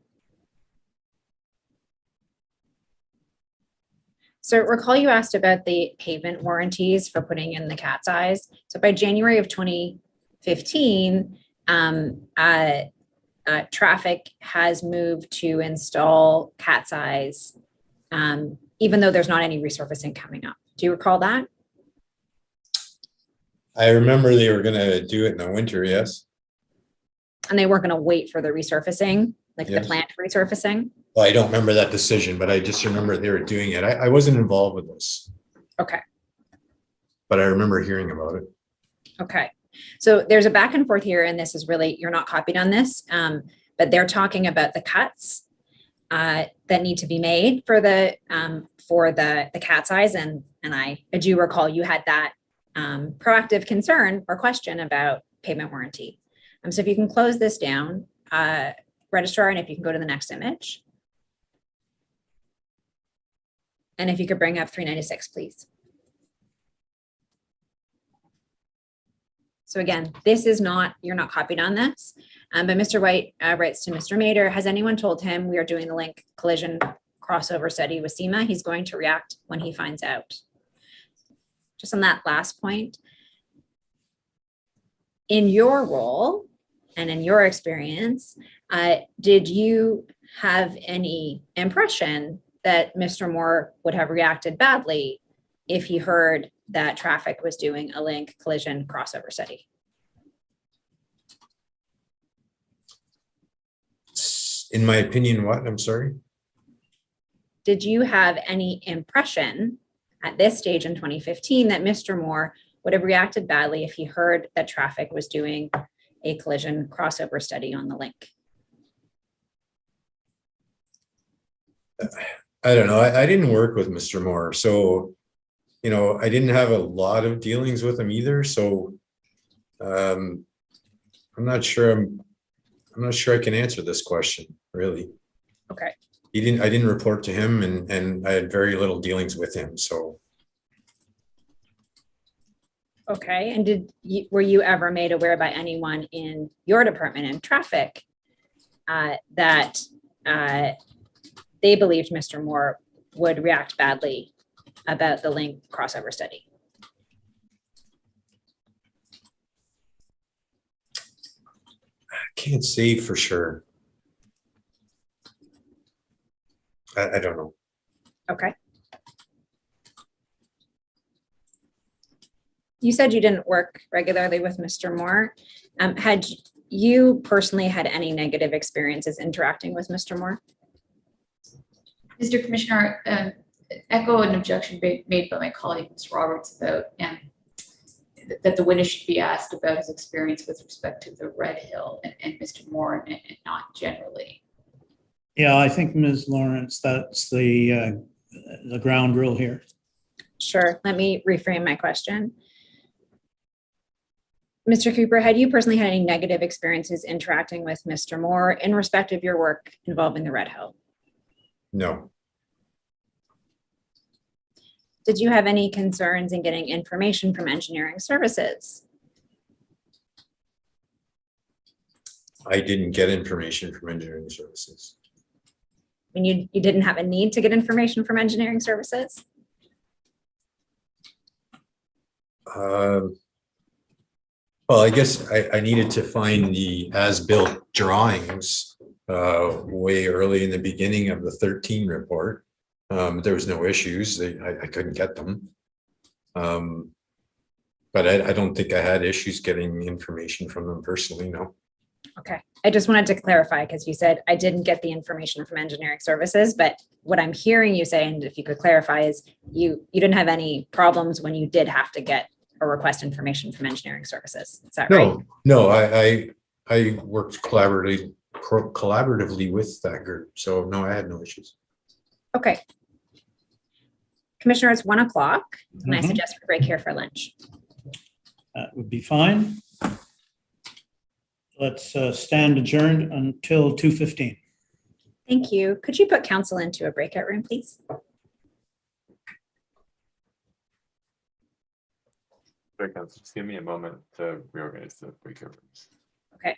So recall you asked about the pavement warranties for putting in the cat's eyes. So by January of 2015, traffic has moved to install cat's eyes, even though there's not any resurfacing coming up. Do you recall that? I remember they were gonna do it in the winter, yes. And they weren't going to wait for the resurfacing, like the Yes. plant resurfacing? Well, I don't remember that decision, but I just remember they were doing it. I wasn't involved with this, Okay. but I remember hearing about it. Okay, so there's a back and forth here, and this is really, you're not copied on this, but they're talking about the cuts that need to be made for the cat's eyes, and I do recall you had that proactive concern or question about payment warranty. So if you can close this down, registrar, and if you can go to the next image. And if you could bring up 396, please. So again, this is not, you're not copied on this, but Mr. White writes to Mr. Mader, has anyone told him we are doing the link collision crossover study with SEMA? He's going to react when he finds out. Just on that last point, in your role and in your experience, did you have any impression that Mr. Moore would have reacted badly if he heard that traffic was doing a link collision crossover study? In my opinion, what? I'm sorry? Did you have any impression at this stage in 2015 that Mr. Moore would have reacted badly if he heard that traffic was doing a collision crossover study on the link? I don't know. I didn't work with Mr. Moore, so, you know, I didn't have a lot of dealings with him either. So I'm not sure. I'm not sure I can answer this question, really. Okay. I didn't report to him, and I had very little dealings with him. So. Okay, and were you ever made aware by anyone in your department in traffic that they believed Mr. Moore would react badly about the link crossover study? I can't say for sure. I don't know. Okay. You said you didn't work regularly with Mr. Moore. Had you personally had any negative experiences interacting with Mr. Moore? Mr. Commissioner, echo an objection made by my colleague, Ms. Roberts, about that the witness should be asked about his experience with respect to the Red Hill and Mr. Moore and not generally. Yeah, I think Ms. Lawrence, that's the ground rule here. Sure, let me reframe my question. Mr. Cooper, had you personally had any negative experiences interacting with Mr. Moore in respect of your work involving the Red Hill? No. Did you have any concerns in getting information from engineering services? I didn't get information from engineering services. When you didn't have a need to get information from engineering services? Well, I guess I needed to find the as-built drawings way early in the beginning of the 13 report. There was no issues. I couldn't get them. But I don't think I had issues getting information from them personally, no. Okay, I just wanted to clarify because you said I didn't get the information from engineering services, but what I'm hearing you say, and if you could clarify, is you didn't have any problems when you did have to get or request information from engineering services. Is that right? No, I worked collaboratively with that group. So no, I had no issues. Okay. Commissioner, it's 1 o'clock, and I Mhm. suggest we break here for lunch. That would be fine. Let's stand adjourned until 2:15. Thank you. Could you put council into a breakout room, please? Sorry, Council, just give me a moment to reorganize the breakout rooms. Okay.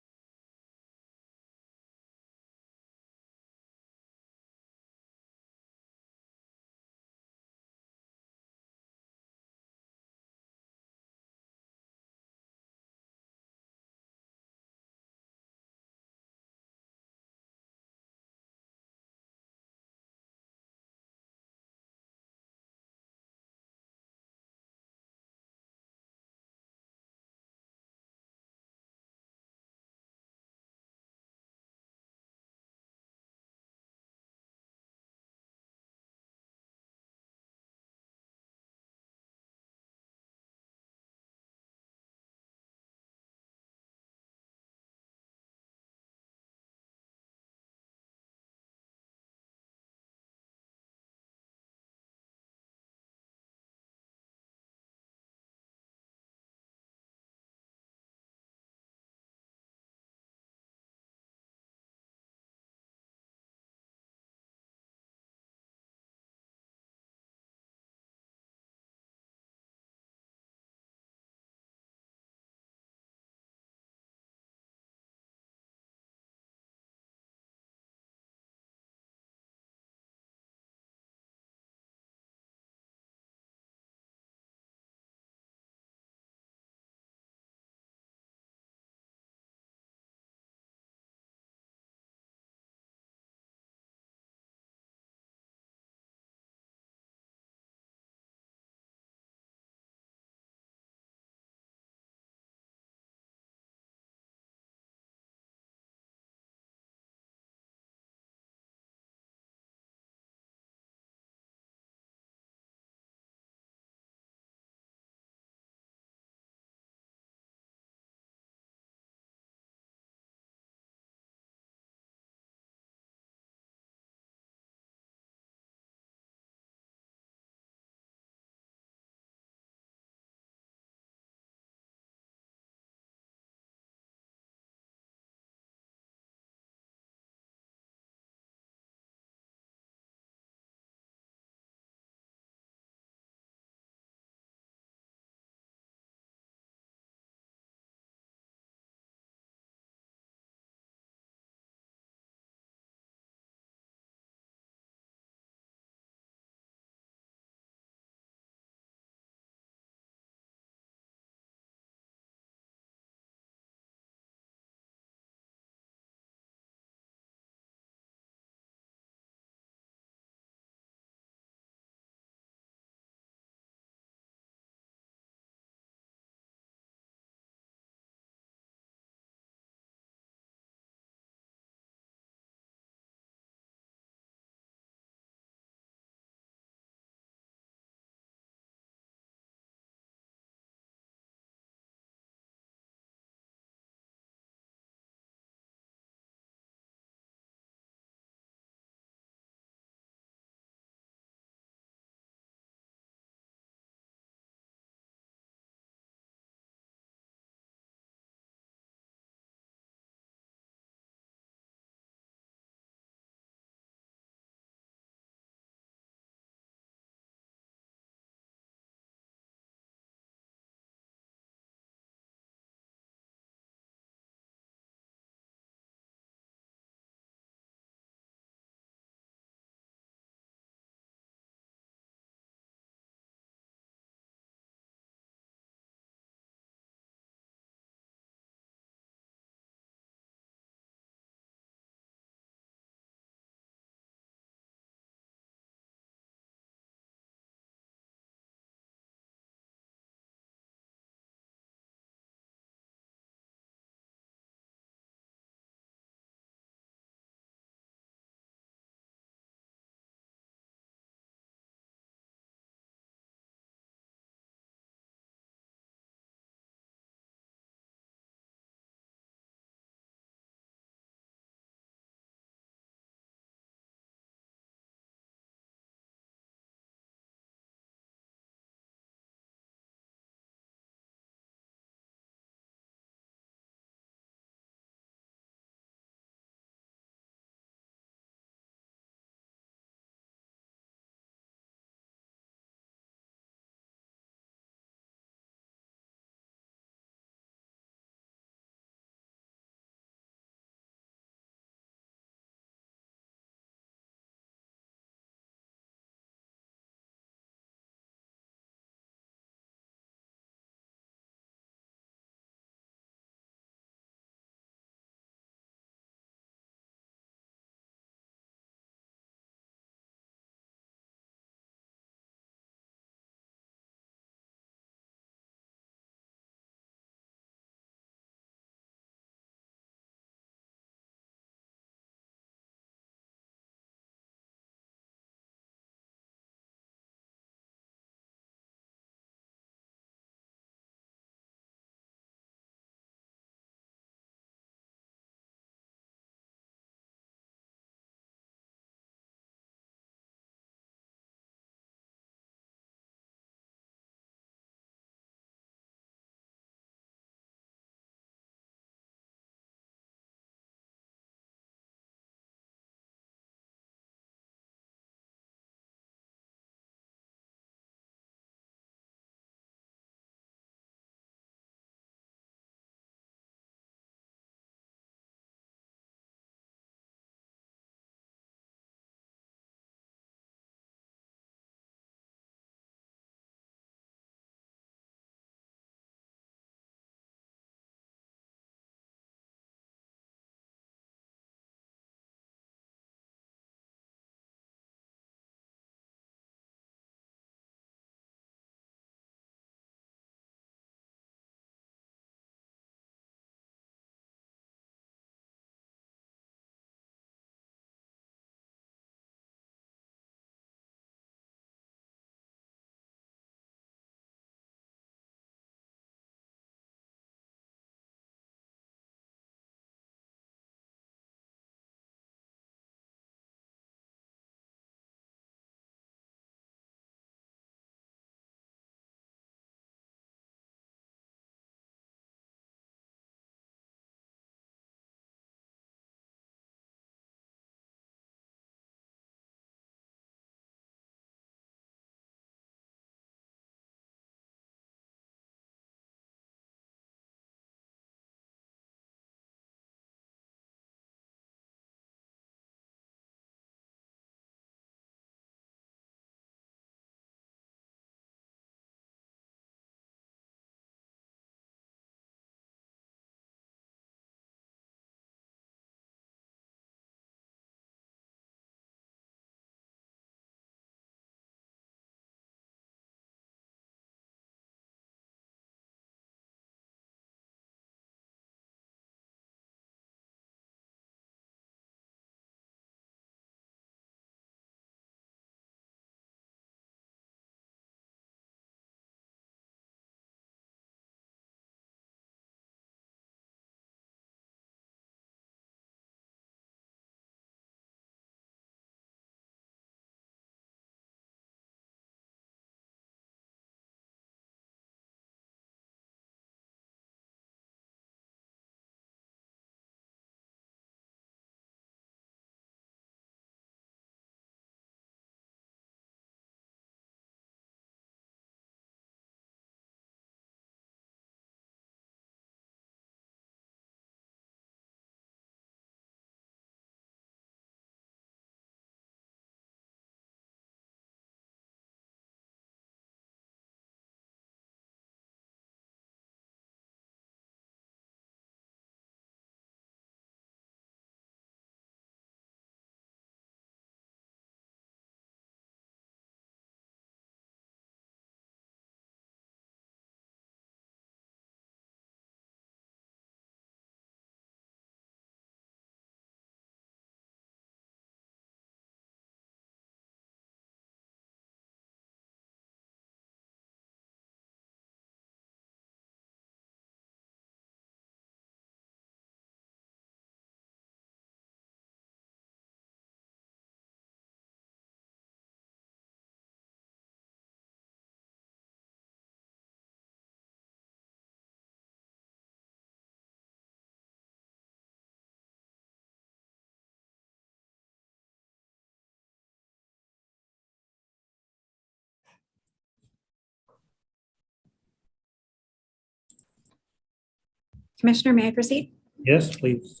Commissioner, may I proceed? Yes, please,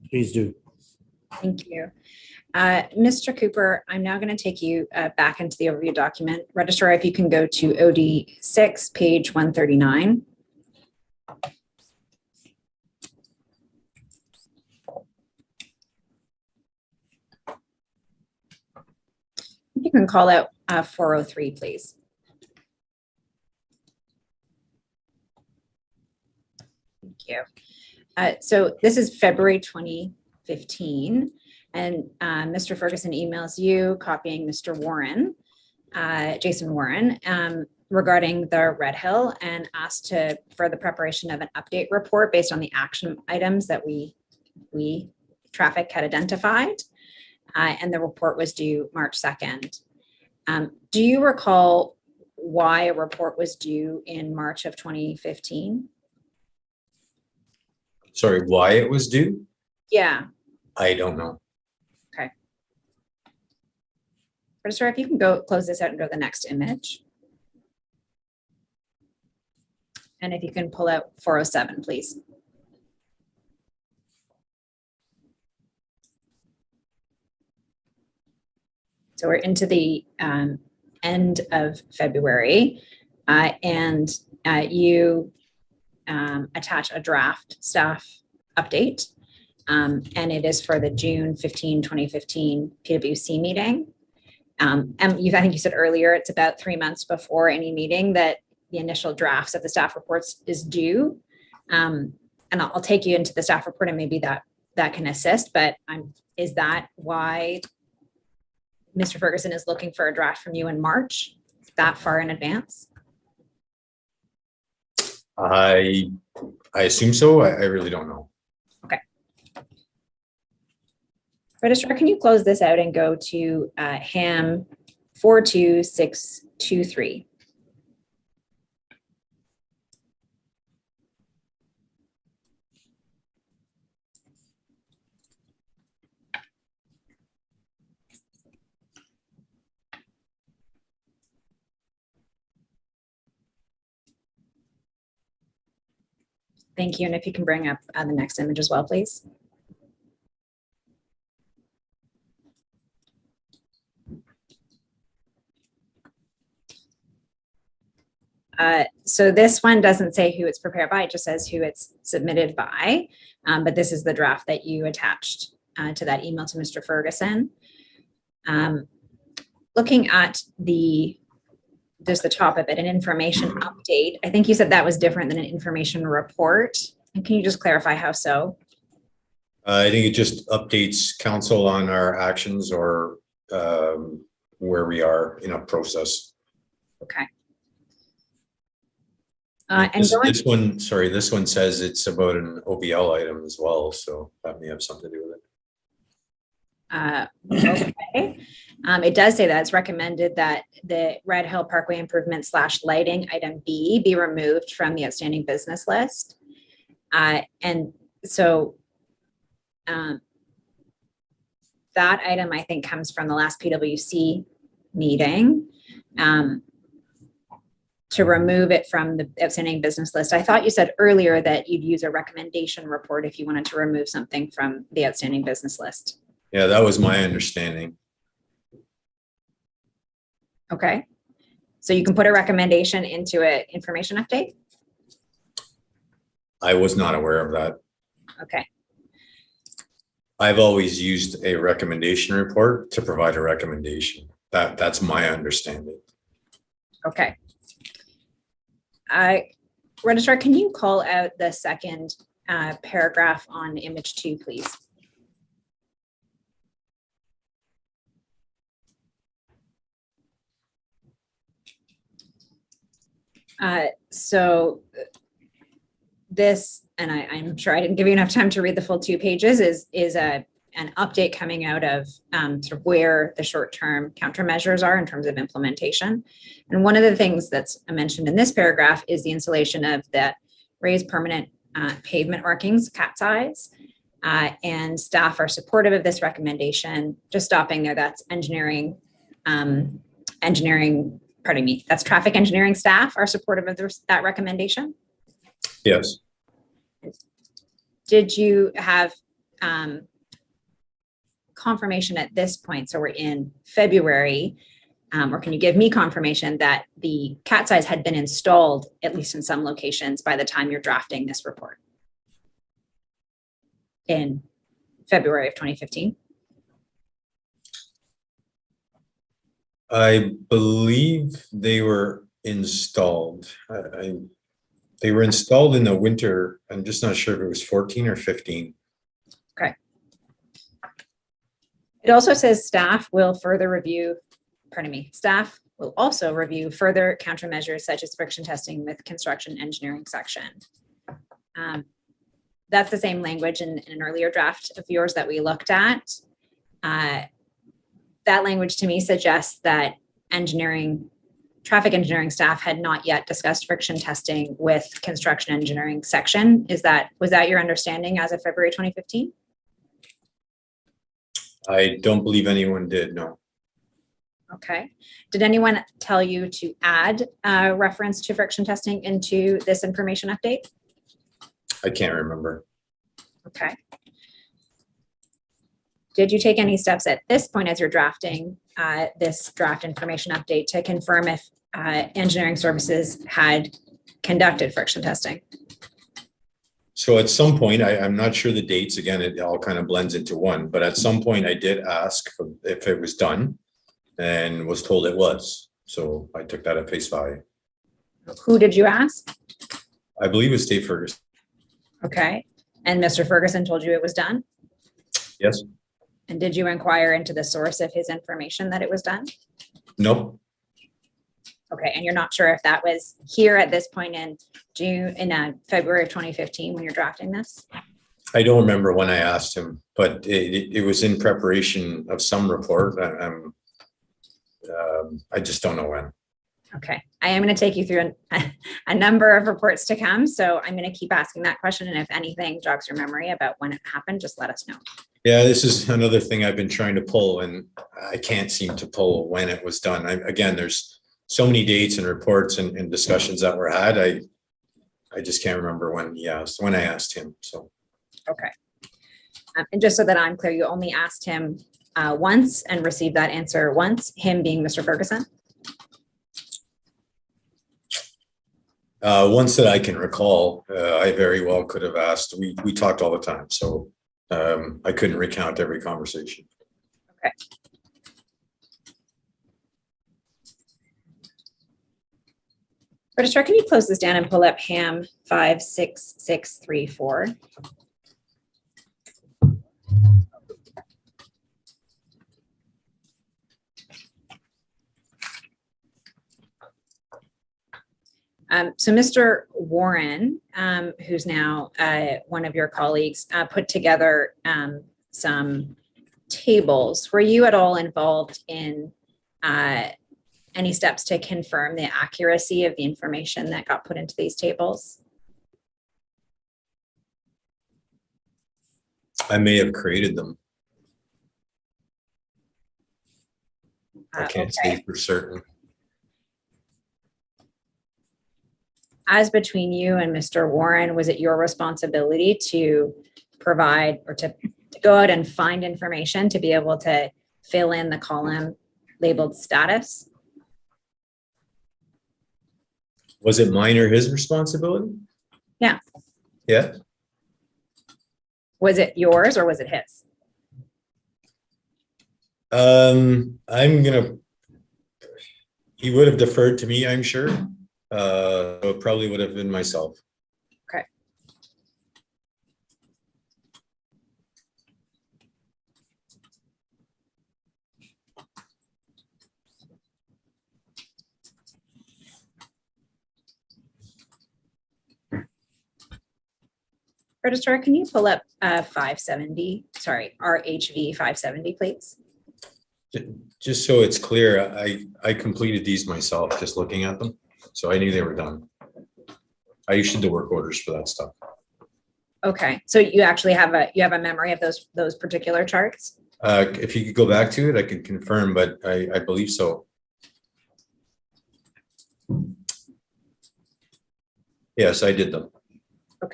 please do. Thank you. Mr. Cooper, I'm now going to take you back into the overview document. Registrar, if you can go to OD6, page 139. You can call out 403, please. Thank you. So this is February 2015, and Mr. Ferguson emails you copying Mr. Warren, Jason Warren, regarding the Red Hill, and asked for the preparation of an update report based on the action items that we traffic had identified. And the report was due March 2nd. Do you recall why a report was due in March of 2015? Sorry, why it was due? Yeah. I don't know. Okay. Registrar, if you can go close this out and go to the next image. And if you can pull out 407, please. So we're into the end of February, and you attach a draft staff update, and it is for the June 15, 2015 PwC meeting. And I think you said earlier, it's about 3 months before any meeting that the initial drafts of the staff reports is due. And I'll take you into the staff report, and maybe that can assist, but is that why Mr. Ferguson is looking for a draft from you in March, that far in advance? I assume so. I really don't know. Okay. Registrar, can you close this out and go to HAM 42623? Thank you. And if you can bring up the next image as well, please. So this one doesn't say who it's prepared by, it just says who it's submitted by. But this is the draft that you attached to that email to Mr. Ferguson. Looking at just the top of it, an information update. I think you said that was different than an information report. And can you just clarify how so? I think it just updates council on our actions or where we are in a process. Okay. This one says it's about an OBL item as well, so that may have something to do with it. Okay. It does say that it's recommended that the Red Hill Parkway improvement / lighting item B be removed from the outstanding business list. And so that item, I think, comes from the last PwC meeting. To remove it from the outstanding business list. I thought you said earlier that you'd use a recommendation report if you wanted to remove something from the outstanding business list. Yeah, that was my understanding. Okay. So you can put a recommendation into an information update? I was not aware of that. Okay. I've always used a recommendation report to provide a recommendation. That's my understanding. Okay. Registrar, can you call out the second paragraph on image 2, please? So this, and I'm sure I didn't give you enough time to read the full 2 pages, is an update coming out of sort of where the short-term countermeasures are in terms of implementation. And one of the things that's mentioned in this paragraph is the installation of that raised permanent pavement markings, cat's eyes. And staff are supportive of this recommendation. Just stopping there, that's engineering, pardon me, that's traffic engineering staff are supportive of that recommendation? Yes. Did you have confirmation at this point? So we're in February, or can you give me confirmation that the cat size had been installed, at least in some locations, by the time you're drafting this report in February of 2015? I believe they were installed. They were installed in the winter. I'm just not sure if it was 14 or 15. Okay. It also says staff will further review, pardon me, staff will also review further countermeasures such as friction testing with construction engineering section. That's the same language in an earlier draft of yours that we looked at. That language to me suggests that traffic engineering staff had not yet discussed friction testing with construction engineering section. Was that your understanding as of February 2015? I don't believe anyone did, no. Okay. Did anyone tell you to add a reference to friction testing into this information update? I can't remember. Okay. Did you take any steps at this point as you're drafting this draft information update to confirm if engineering services had conducted friction testing? So at some point, I'm not sure the dates, again, it all kind of blends into one, but at some point I did ask if it was done and was told it was. So I took that at face value. Who did you ask? I believe it was Dave Ferguson. Okay. And Mr. Ferguson told you it was done? Yes. And did you inquire into the source of his information that it was done? Nope. Okay, and you're not sure if that was here at this point in February of 2015 when you're drafting this? I don't remember when I asked him, but it was in preparation of some report. I just don't know when. Okay, I am going to take you through a number of reports to come. So I'm going to keep asking that question. And if anything jogs your memory about when it happened, just let us know. Yeah, this is another thing I've been trying to pull, and I can't seem to pull when it was done. Again, there's so many dates and reports and discussions that were had. I just can't remember when I asked him. So. Okay. And just so that I'm clear, you only asked him once and received that answer once, him being Mr. Ferguson? Once that I can recall, I very well could have asked. We talked all the time, so I couldn't recount every conversation. Okay. Registrar, can you close this down and pull up HAM 56634? So Mr. Warren, who's now one of your colleagues, put together some tables. Were you at all involved in any steps to confirm the accuracy of the information that got put into these tables? I may have created them. I can't say for certain. As between you and Mr. Warren, was it your responsibility to provide or to go out and find information to be able to fill in the column labeled status? Was it mine or his responsibility? Yeah. Yeah. Was it yours or was it his? He would have deferred to me, I'm sure. It probably would have been myself. Okay. Registrar, can you pull up 570, sorry, RHV 570, please? Just so it's clear, I completed these myself, just looking at them. So I knew they were done. I issued the work orders for that stuff. Okay, so you actually have a memory of those particular charts? If you could go back to it, I can confirm, but I believe so. Yes, I did them.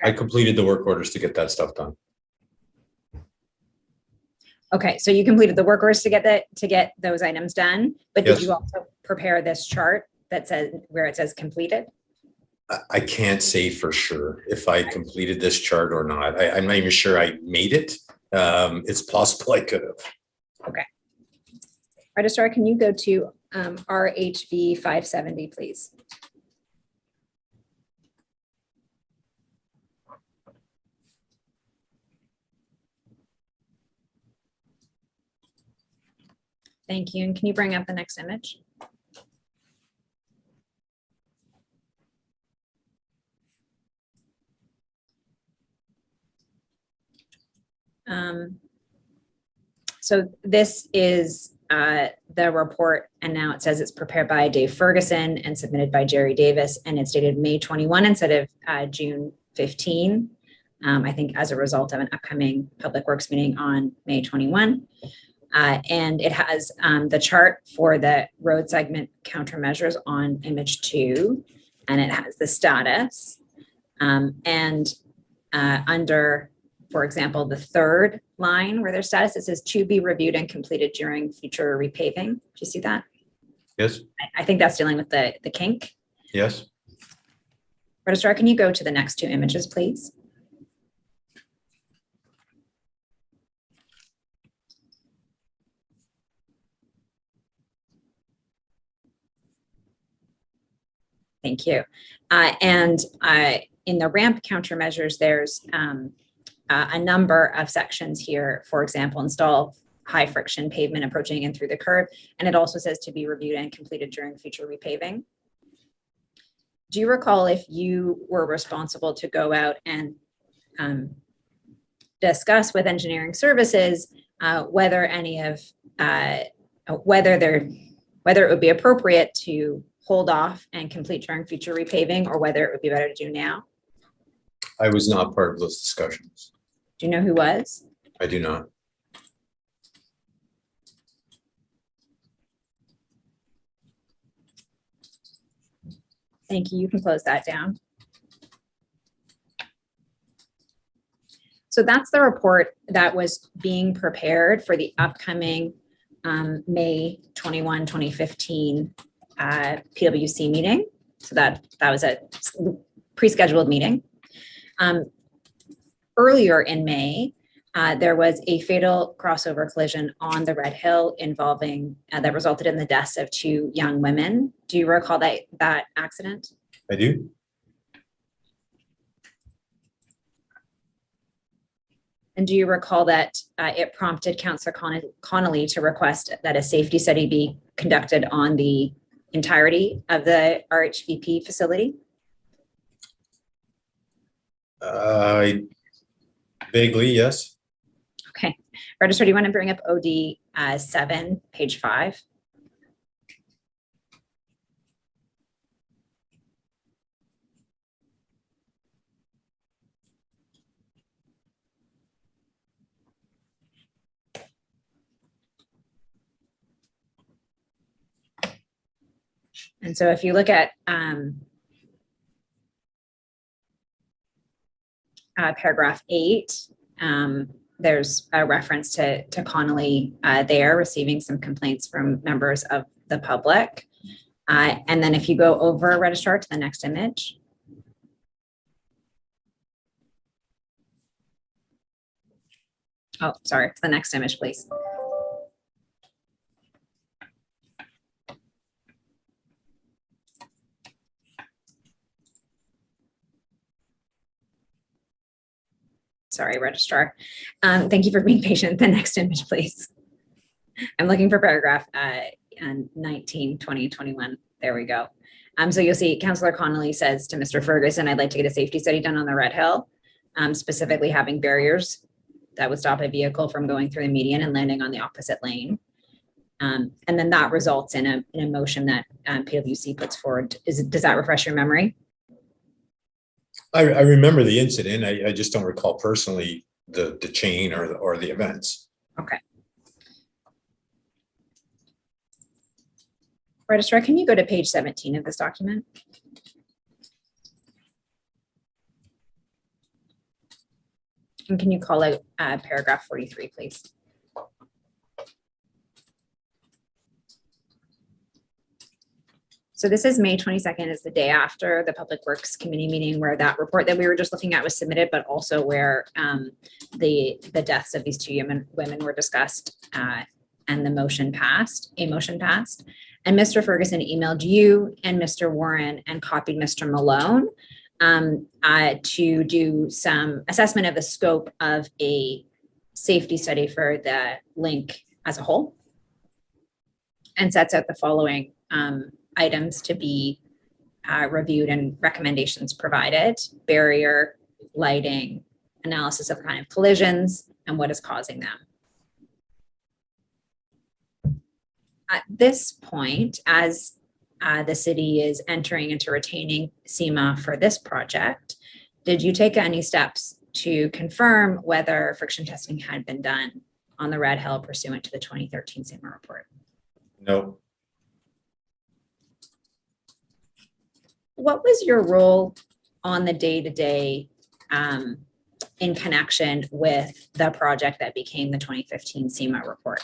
I completed the work orders to get that stuff done. Okay, so you completed the work orders to get those items done, but did Yes. you also prepare this chart that says, where it says completed? I can't say for sure if I completed this chart or not. I'm not even sure I made it. It's possible I could have. Registrar, can you go to RHV 570, please? Thank you. And can you bring up the next image? So this is the report, and now it says it's prepared by Dave Ferguson and submitted by Jerry Davis, and it's dated May 21 instead of June 15. I think as a result of an upcoming Public Works meeting on May 21. And it has the chart for the road segment countermeasures on image 2, and it has the status. And under, for example, the third line where there's status, it says to be reviewed and completed during future repaving. Do you see that? Yes. I think that's dealing with the kink. Yes. Registrar, can you go to the next 2 images, please? Thank you. And in the ramp countermeasures, there's a number of sections here. For example, install high friction pavement approaching and through the curb. And it also says to be reviewed and completed during future repaving. Do you recall if you were responsible to go out and discuss with engineering services whether any of whether it would be appropriate to hold off and complete during future repaving, or whether it would be better to do now? I was not part of those discussions. Do you know who was? I do not. Thank you. You can close that down. So that's the report that was being prepared for the upcoming May 21, 2015 PwC meeting. So that was a pre-scheduled meeting. Earlier in May, there was a fatal crossover collision on the Red Hill involving that resulted in the deaths of 2 young women. Do you recall that accident? I do. And do you recall that it prompted Councillor Connolly to request that a safety study be conducted on the entirety of the RHVP facility? Vaguely, yes. Okay. Registrar, do you want to bring up OD 7, page 5? And so if you look at paragraph 8, there's a reference to Connolly there receiving some complaints from members of the public. And then if you go over, Registrar, to the next image. Oh, sorry, to the next image, please. Sorry, Registrar. Thank you for being patient. The next image, please. I'm looking for paragraph 19, 20, 21. There we go. So you'll see Councillor Connolly says to Mr. Ferguson, I'd like to get a safety study done on the Red Hill, specifically having barriers that would stop a vehicle from going through the median and landing on the opposite lane. And then that results in a motion that PwC puts forward. Does that refresh your memory? I remember the incident. I just don't recall personally the chain or the events. Okay. Registrar, can you go to page 17 of this document? And can you call out paragraph 43, please? So this is May 22nd, is the day after the Public Works Committee meeting where that report that we were just looking at was submitted, but also where the deaths of these two women were discussed and the motion passed, a motion passed. And Mr. Ferguson emailed you and Mr. Warren and copied Mr. Malone to do some assessment of the scope of a safety study for the link as a whole, and sets out the following items to be reviewed and recommendations provided: barrier, lighting, analysis of kind of collisions, and what is causing them. At this point, as the city is entering into retaining SEMA for this project, did you take any steps to confirm whether friction testing had been done on the Red Hill pursuant to the 2013 SEMA report? No. What was your role on the day-to-day in connection with the project that became the 2015 SEMA report?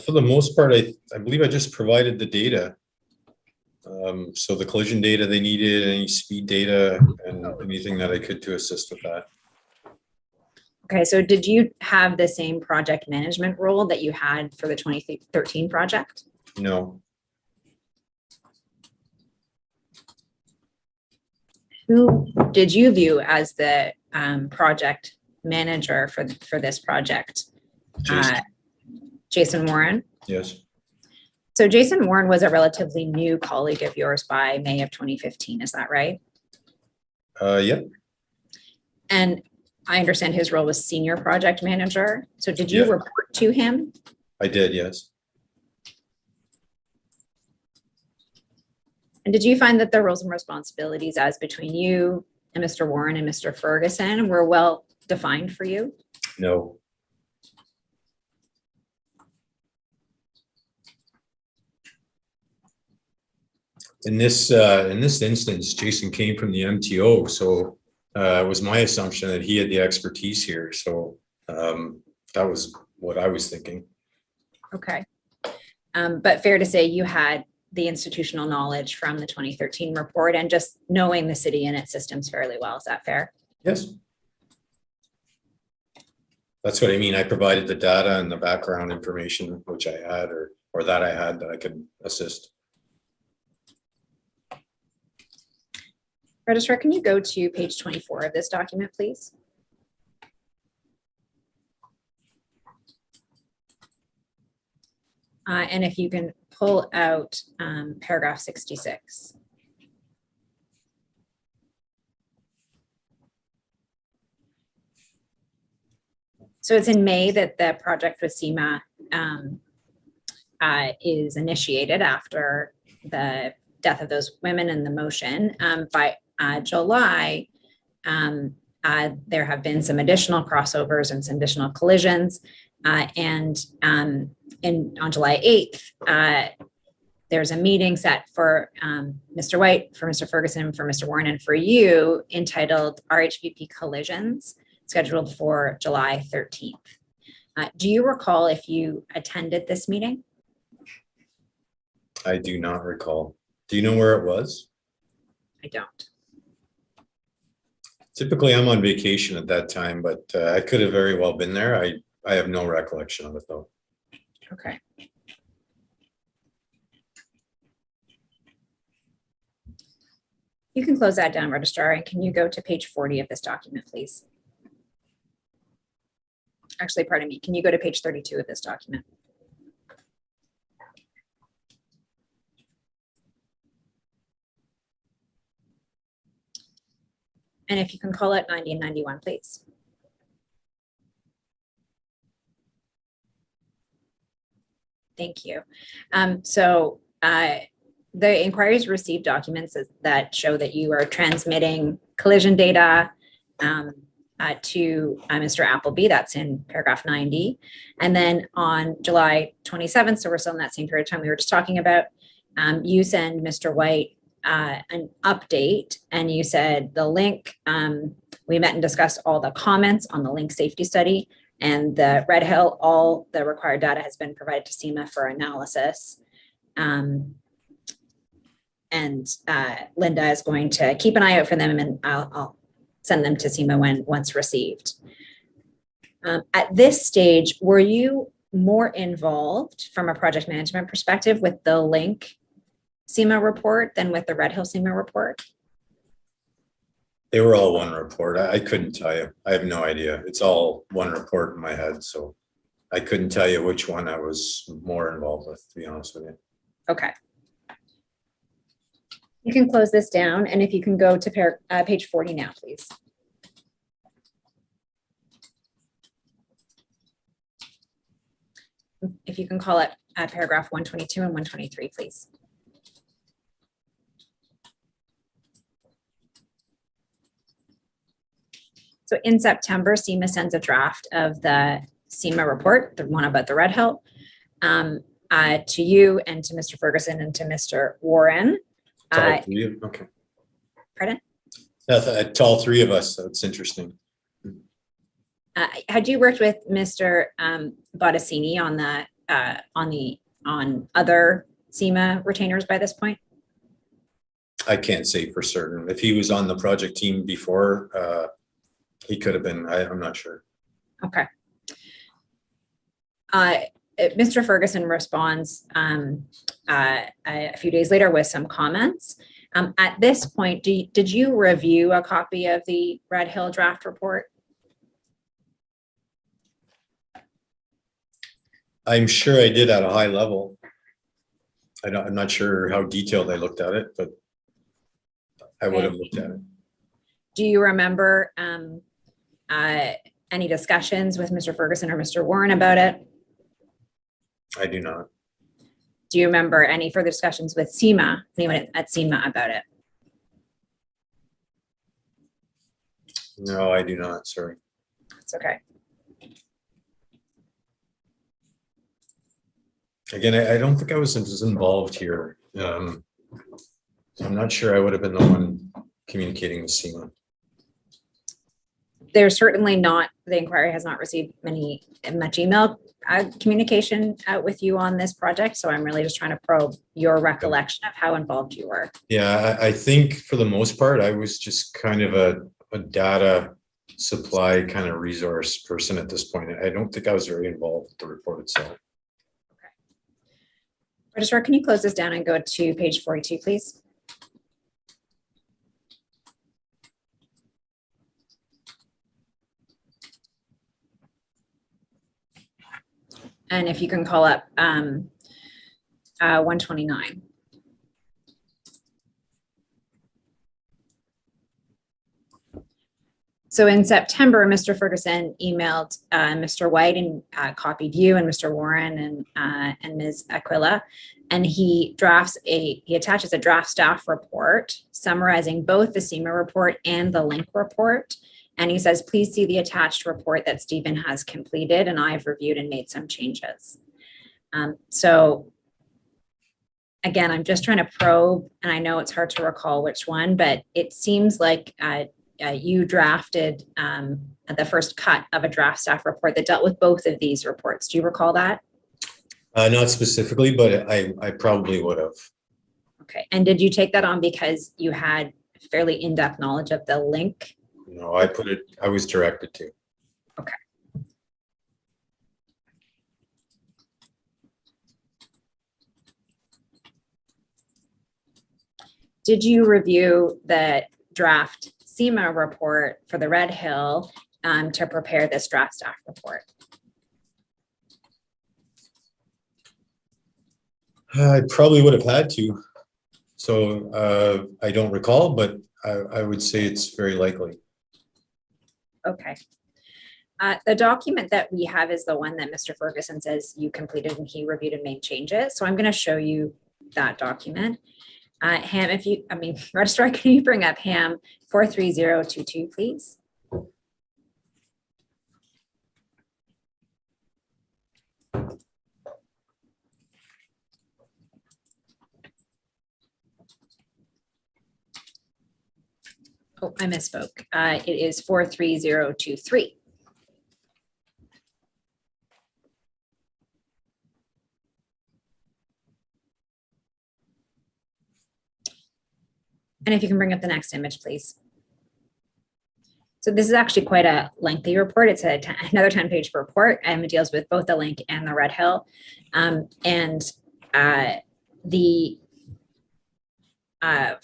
For the most part, I believe I just provided the data. So the collision data they needed, any speed data, and anything that I could to assist with that. Okay, so did you have the same project management role that you had for the 2013 project? No. Who did you view as the project manager for this project? Jason Warren? Yes. So Jason Warren was a relatively new colleague of yours by May of 2015, is that right? Yep. And I understand his role was senior project manager. So did you Yeah. report to him? I did, yes. And did you find that the roles and responsibilities as between you and Mr. Warren and Mr. Ferguson were well defined for you? No. In this instance, Jason came from the MTO, so it was my assumption that he had the expertise here. So that was what I was thinking. Okay. But fair to say you had the institutional knowledge from the 2013 report and just knowing the city and its systems fairly well. Is that fair? Yes. That's what I mean. I provided the data and the background information, which I had, or that I had, that I could assist. Registrar, can you go to page 24 of this document, please? And if you can pull out paragraph 66. So it's in May that the project with SEMA is initiated after the death of those women and the motion. By July, there have been some additional crossovers and some additional collisions. And on July 8th, there's a meeting set for Mr. White, for Mr. Ferguson, for Mr. Warren, and for you entitled RHVP Collisions, scheduled for July 13th. Do you recall if you attended this meeting? I do not recall. Do you know where it was? I don't. Typically, I'm on vacation at that time, but I could have very well been there. I have no recollection of it, though. Okay. You can close that down, Registrar, and can you go to page 40 of this document, please? Actually, pardon me, can you go to page 32 of this document? And if you can call it 90 and 91, please. Thank you. The inquiries received documents that show that you are transmitting collision data to Mr. Appleby. That's in paragraph 90. And then on July 27th, so we're still in that same period of time we were just talking about, you send Mr. White an update, and you said the link We met and discussed all the comments on the link safety study, and the Red Hill, all the required data has been provided to SEMA for analysis. Linda is going to keep an eye out for them, and I'll send them to SEMA once received. At this stage, were you more involved from a project management perspective with the link SEMA report than with the Red Hill SEMA report? They were all one report. I couldn't tell you. I have no idea. It's all one report in my head, so I couldn't tell you which one I was more involved with, to be honest with you. Okay. You can close this down, and if you can go to page 40 now, please. If you can call it paragraph 122 and 123, please. So in September, SEMA sends a draft of the SEMA report, the one about the Red Hill, to you and to Mr. Ferguson and to Mr. Warren. To all three of- okay. Pardon? To all three of us. That's interesting. Had you worked with Mr. Bottassini on other SEMA retainers by this point? I can't say for certain. If he was on the project team before, he could have been. I'm not sure. Okay. Mr. Ferguson responds a few days later with some comments. At this point, did you review a copy of the Red Hill draft report? I'm sure I did at a high level. I'm not sure how detailed I looked at it, but I would have looked at it. Do you remember any discussions with Mr. Ferguson or Mr. Warren about it? I do not. Do you remember any further discussions with SEMA, anyone at SEMA about it? No, I do not. Sorry. It's okay. Again, I don't think I was involved here. So I'm not sure I would have been the one communicating with SEMA. There's certainly not, the inquiry has not received much email communication with you on this project. So I'm really just trying to probe your recollection of how involved you were. Yeah, I think for the most part, I was just kind of a data supply kind of resource person at this point. I don't think I was very involved with the report itself. Registrar, can you close this down and go to page 42, please? And if you can call up 129. So in September, Mr. Ferguson emailed Mr. White and copied you and Mr. Warren and Ms. Aquila, and he attaches a draft staff report summarizing both the SEMA report and the link report. And he says, please see the attached report that Stephen has completed and I've reviewed and made some changes. So again, I'm just trying to probe, and I know it's hard to recall which one, but it seems like you drafted the first cut of a draft staff report that dealt with both of these reports. Do you recall that? Not specifically, but I probably would have. Okay. And did you take that on because you had fairly in-depth knowledge of the link? No, I was directed to. Okay. Did you review the draft SEMA report for the Red Hill to prepare this draft staff report? I probably would have had to. So I don't recall, but I would say it's very likely. Okay. The document that we have is the one that Mr. Ferguson says you completed and he reviewed and made changes. So I'm going to show you that document. Ham, Registrar, can you bring up Ham 43022, please? Oh, I misspoke. It is 43023. And if you can bring up the next image, please. So this is actually quite a lengthy report. It's another 10-page report, and it deals with both the link and the Red Hill. The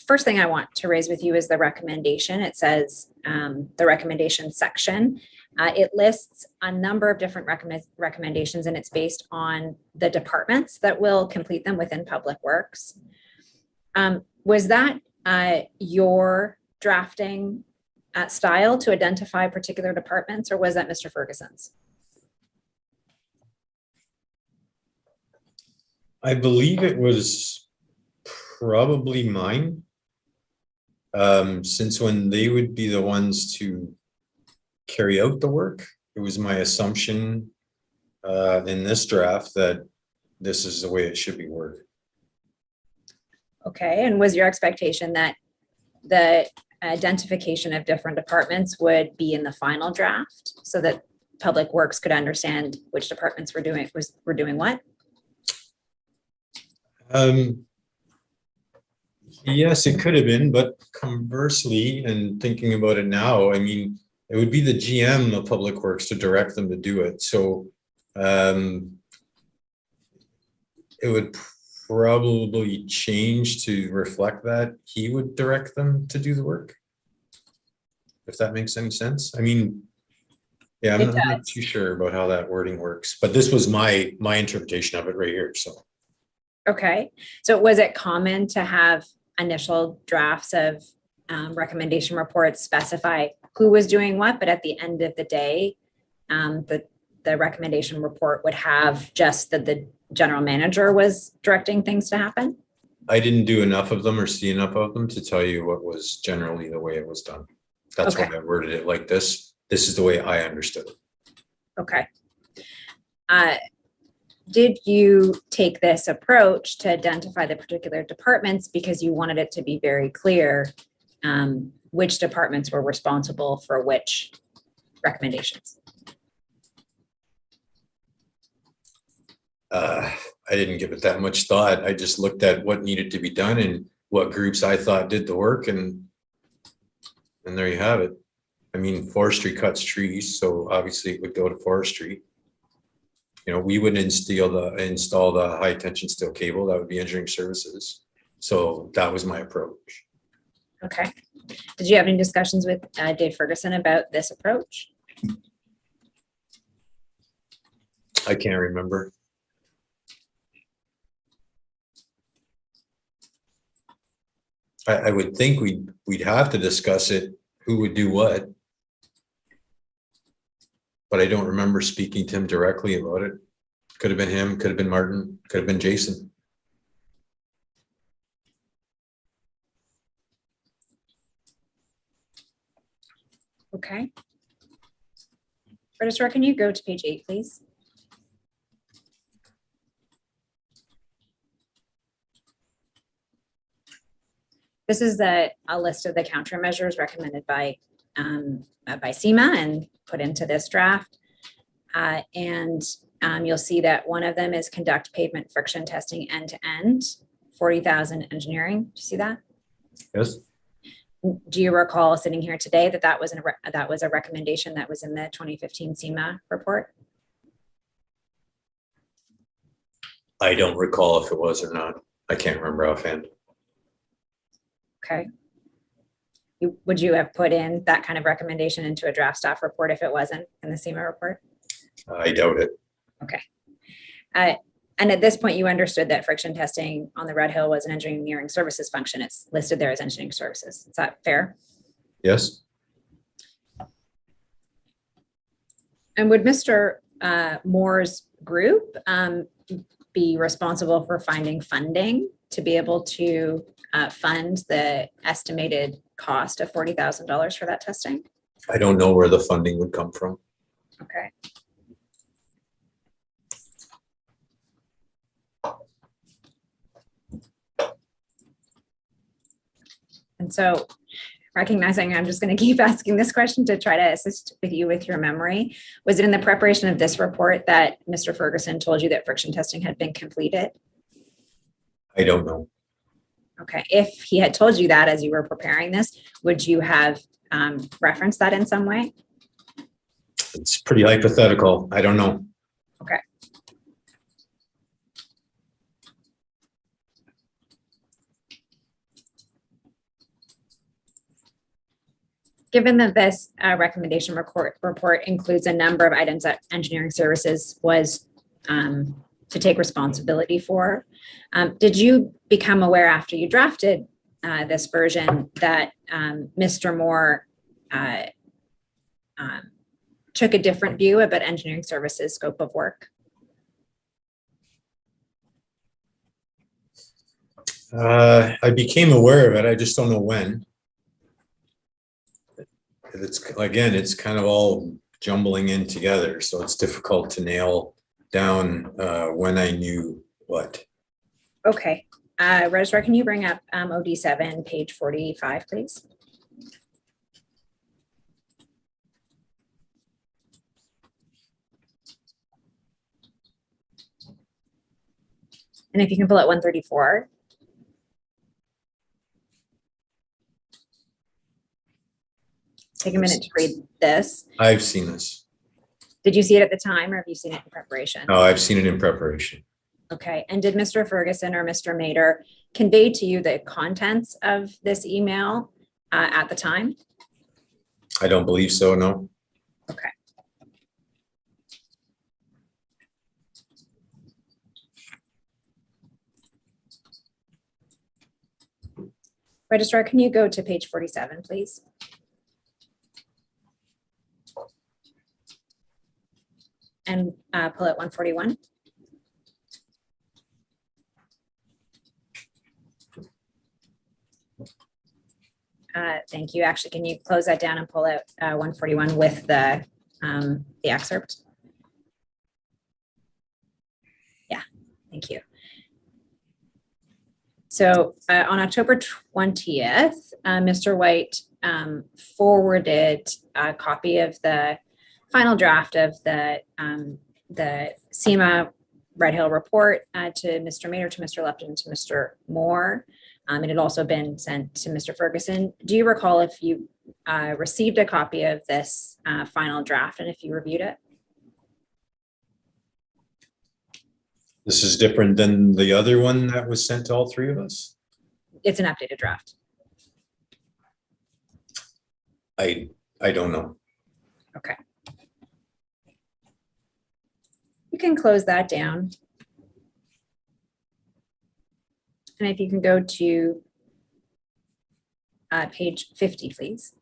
first thing I want to raise with you is the recommendation. It says the recommendation section. It lists a number of different recommendations, and it's based on the departments that will complete them within Public Works. Was that your drafting style to identify particular departments, or was that Mr. Ferguson's? I believe it was probably mine. Since when they would be the ones to carry out the work, it was my assumption in this draft that this is the way it should be worded. Okay, and was your expectation that the identification of different departments would be in the final draft so that Public Works could understand which departments were doing what? Yes, it could have been, but conversely, and thinking about it now, I mean, it would be the GM of Public Works to direct them to do it. So it would probably change to reflect that he would direct them to do the work. If that makes any sense. I mean, yeah, I'm not too sure about how that wording works, but this was my interpretation of it right here. So. Okay, so was it common to have initial drafts of recommendation reports specify who was doing what, but at the end of the day, the recommendation report would have just that the general manager was directing things to happen? I didn't do enough of them or see enough of them to tell you what was generally the way it was done. That's Okay. why I worded it like this. This is the way I understood it. Okay. Did you take this approach to identify the particular departments because you wanted it to be very clear which departments were responsible for which recommendations? I didn't give it that much thought. I just looked at what needed to be done and what groups I thought did the work, and there you have it. I mean, forestry cuts trees, so obviously it would go to forestry. You know, we wouldn't install the high tension steel cable. That would be engineering services. So that was my approach. Okay. Did you have any discussions with Dave Ferguson about this approach? I can't remember. I would think we'd have to discuss it, who would do what. But I don't remember speaking to him directly about it. Could have been him, could have been Martin, could have been Jason. Okay. Registrar, can you go to page 8, please? This is a list of the countermeasures recommended by SEMA and put into this draft. You'll see that one of them is conduct pavement friction testing end to end, 40,000 engineering. Do you see that? Yes. Do you recall sitting here today that was a recommendation that was in the 2015 SEMA report? I don't recall if it was or not. I can't remember offhand. Okay. Would you have put in that kind of recommendation into a draft staff report if it wasn't in the SEMA report? I doubt it. Okay. And at this point, you understood that friction testing on the Red Hill was an engineering services function. It's listed there as engineering services. Is that fair? Yes. And would Mr. Moore's group be responsible for finding funding to be able to fund the estimated cost of $40,000 for that testing? I don't know where the funding would come from. Okay. And so recognizing I'm just going to keep asking this question to try to assist with you with your memory. Was it in the preparation of this report that Mr. Ferguson told you that friction testing had been completed? I don't know. Okay, if he had told you that as you were preparing this, would you have referenced that in some way? It's pretty hypothetical. I don't know. Okay. Given that this recommendation report includes a number of items that engineering services was to take responsibility for, did you become aware after you drafted this version that Mr. Moore took a different view about engineering services scope of work? I became aware of it. I just don't know when. It's kind of all jumbling in together, so it's difficult to nail down when I knew what. Okay, Registrar, can you bring up OD7, page 45, please? And if you can pull out 134. Take a minute to read this. I've seen this. Did you see it at the time or have you seen it in preparation? No, I've seen it in preparation. Okay, and did Mr. Ferguson or Mr. Mader convey to you the contents of this email at the time? I don't believe so, no. Okay. Registrar, can you go to page 47, please? And pull out 141. Thank you. Actually, can you close that down and pull out 141 with the excerpt? Yeah, thank you. So on October 20th, Mr. White forwarded a copy of the final draft of the SEMA Red Hill report to Mr. Mader, to Mr. Lupton, to Mr. Moore. It had also been sent to Mr. Ferguson. Do you recall if you received a copy of this final draft and if you reviewed it? This is different than the other one that was sent to all three of us? It's an updated draft. I don't know. Okay. You can close that down. And if you can go to page 50, please.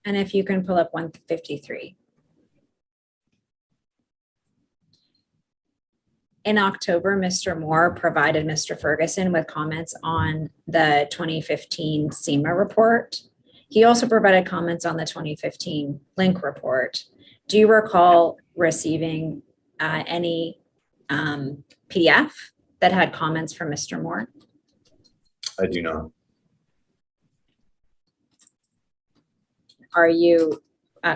And if you can pull up 153. In October, Mr. Moore provided Mr. Ferguson with comments on the 2015 SEMA report. He also provided comments on the 2015 Link report. Do you recall receiving any PDF that had comments from Mr. Moore? I do not. Are you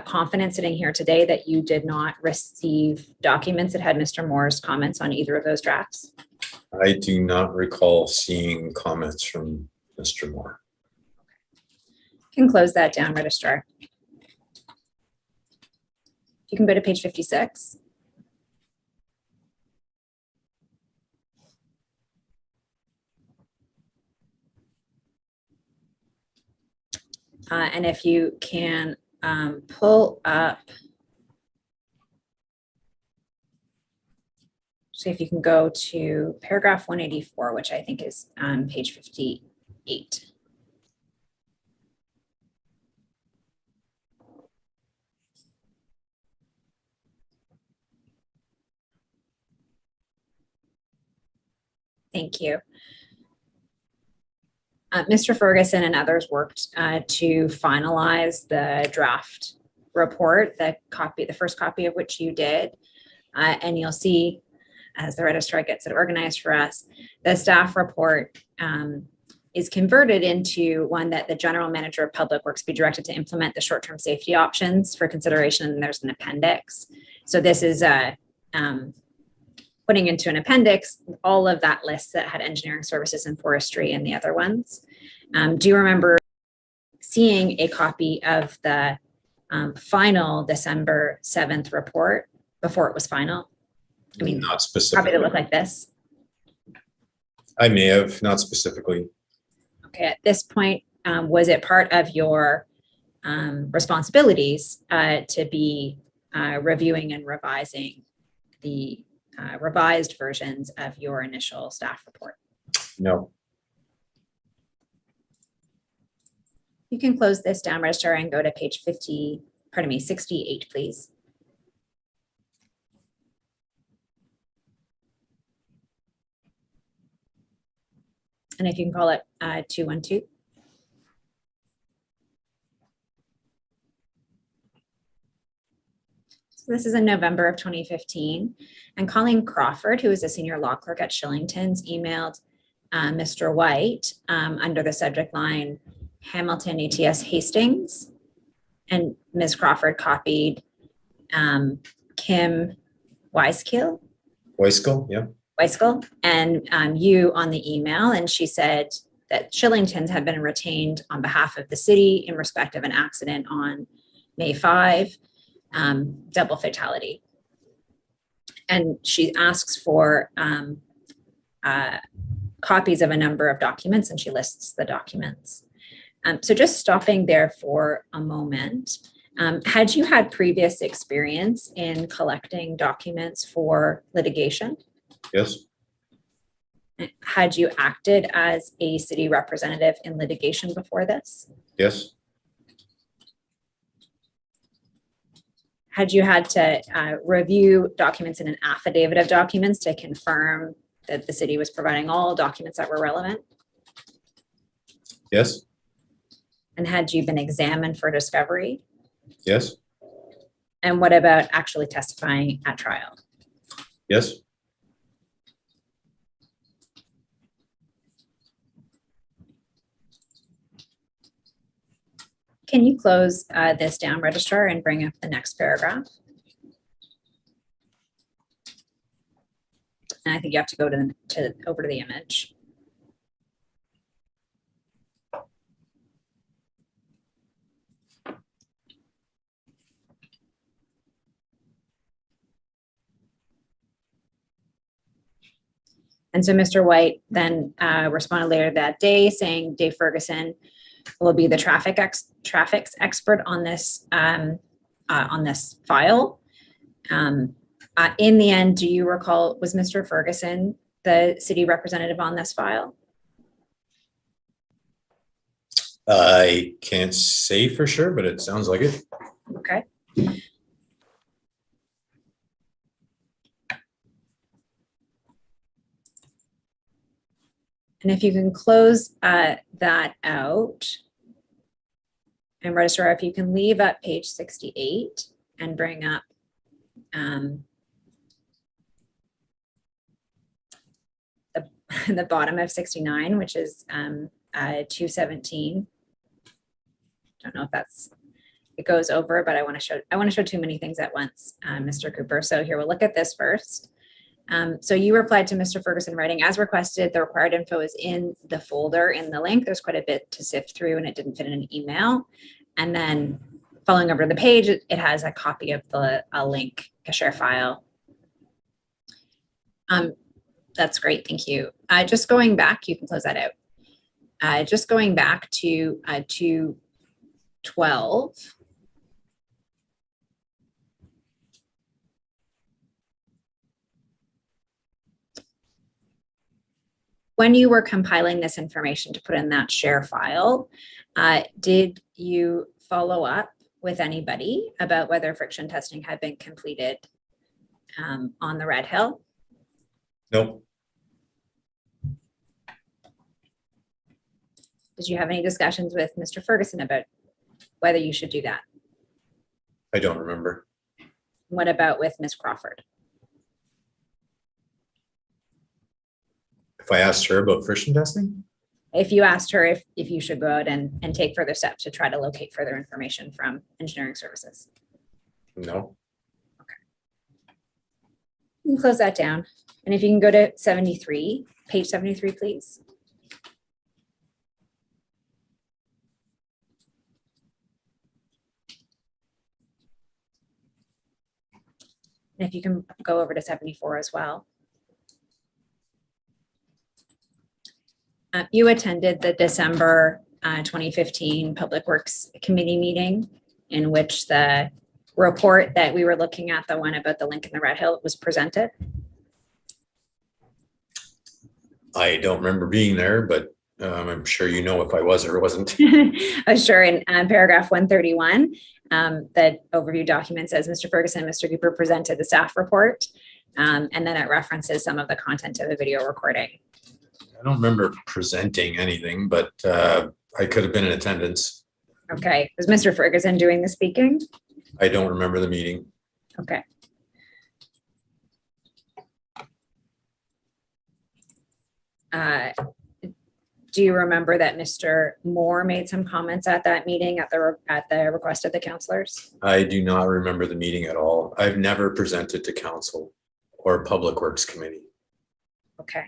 confident sitting here today that you did not receive documents that had Mr. Moore's comments on either of those drafts? I do not recall seeing comments from Mr. Moore. You can close that down, Registrar. You can go to page 56. And if you can pull up, so if you can go to paragraph 184, which I think is on page 58. Thank you. Mr. Ferguson and others worked to finalize the draft report, the first copy of which you did. And you'll see as the registrar gets it organized for us, the staff report is converted into one that the general manager of public works be directed to implement the short-term safety options for consideration, and there's an appendix. So this is putting into an appendix all of that list that had engineering services and forestry and the other ones. Do you remember seeing a copy of the final December 7th report before it was final? I mean, Not probably specifically. to look like this. I may have, not specifically. Okay, at this point, was it part of your responsibilities to be reviewing and revising the revised versions of your initial staff report? No. You can close this down, Registrar, and go to page 68, please. And if you can call it 212. So this is in November of 2015. And Colleen Crawford, who is a senior law clerk at Shillington's, emailed Mr. White under the subject line Hamilton ATS Hastings. And Ms. Crawford copied Kim Weiskill. Yeah. Weiskill and you on the email, and she said that Shillington's had been retained on behalf of the city in respect of an accident on May 5, double fatality. And she asks for copies of a number of documents, and she lists the documents. So just stopping there for a moment, had you had previous experience in collecting documents for litigation? Yes. Had you acted as a city representative in litigation before this? Yes. Had you had to review documents in an affidavit of documents to confirm that the city was providing all documents that were relevant? Yes. And had you been examined for discovery? Yes. And what about actually testifying at trial? Yes. Can you close this down, Registrar, and bring up the next paragraph? And I think you have to go over to the image. And so Mr. White then responded later that day saying Dave Ferguson will be the traffics expert on this file. In the end, do you recall, was Mr. Ferguson the city representative on this file? I can't say for sure, but it sounds like it. Okay. And if you can close that out, and Registrar, if you can leave up page 68 and bring up the bottom of 69, which is 217. Don't know if it goes over, but I want to show too many things at once, Mr. Cooper. So here, we'll look at this first. So you replied to Mr. Ferguson writing, as requested, the required info is in the folder in the link. There's quite a bit to sift through and it didn't fit in an email. And then following over the page, it has a copy of a link, a share file. That's great, thank you. Just going back, you can close that out. Just going back to 212. When you were compiling this information to put in that share file, did you follow up with anybody about whether friction testing had been completed on the Red Hill? Nope. Did you have any discussions with Mr. Ferguson about whether you should do that? I don't remember. What about with Ms. Crawford? If I asked her about friction testing? If you asked her if you should go out and take further steps to try to locate further information from engineering services. No. You can close that down. And if you can go to 73, page 73, please. And if you can go over to 74 as well. You attended the December 2015 Public Works Committee meeting in which the report that we were looking at, the one about the link in the Red Hill, was presented. I don't remember being there, but I'm sure you know if I was or wasn't. Sure, in paragraph 131, the overview document says Mr. Ferguson and Mr. Cooper presented the staff report, and then it references some of the content of the video recording. I don't remember presenting anything, but I could have been in attendance. Okay, was Mr. Ferguson doing the speaking? I don't remember the meeting. Okay. Do you remember that Mr. Moore made some comments at that meeting at the request of the councilors? I do not remember the meeting at all. I've never presented to council or Public Works Committee. Okay.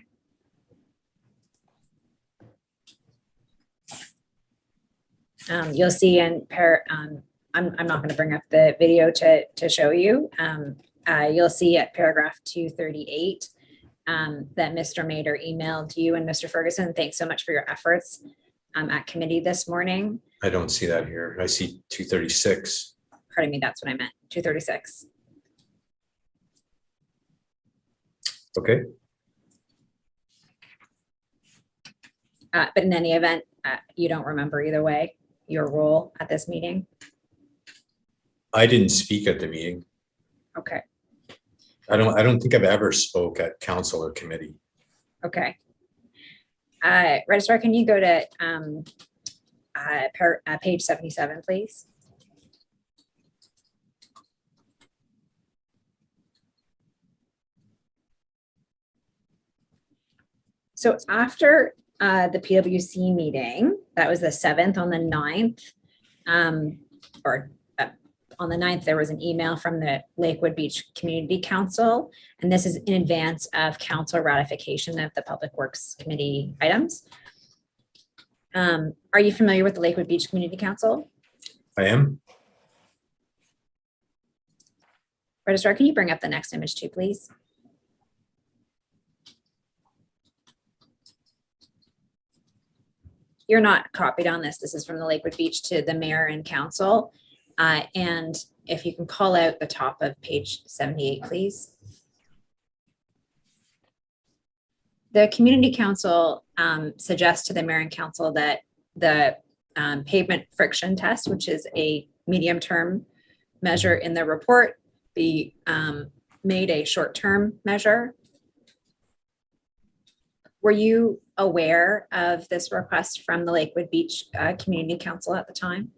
You'll see in I'm not going to bring up the video to show you. You'll see at paragraph 238 that Mr. Mader emailed you and Mr. Ferguson. Thanks so much for your efforts at committee this morning. I don't see that here. I see 236. Pardon me, that's what I meant, 236. Okay. But in any event, you don't remember either way your role at this meeting? I didn't speak at the meeting. Okay. I don't think I've ever spoke at council or committee. Okay. Registrar, can you go to page 77, please? So after the PWC meeting, that was the 7th, on the 9th, on the 9th, there was an email from the Lakewood Beach Community Council, and this is in advance of council ratification of the Public Works Committee items. Are you familiar with the Lakewood Beach Community Council? I am. Registrar, can you bring up the next image too, please? You're not copied on this. This is from the Lakewood Beach to the mayor and council. And if you can call out the top of page 78, please. The community council suggests to the mayor and council that the pavement friction test, which is a medium-term measure in the report, be made a short-term measure. Were you aware of this request from the Lakewood Beach Community Council at the time?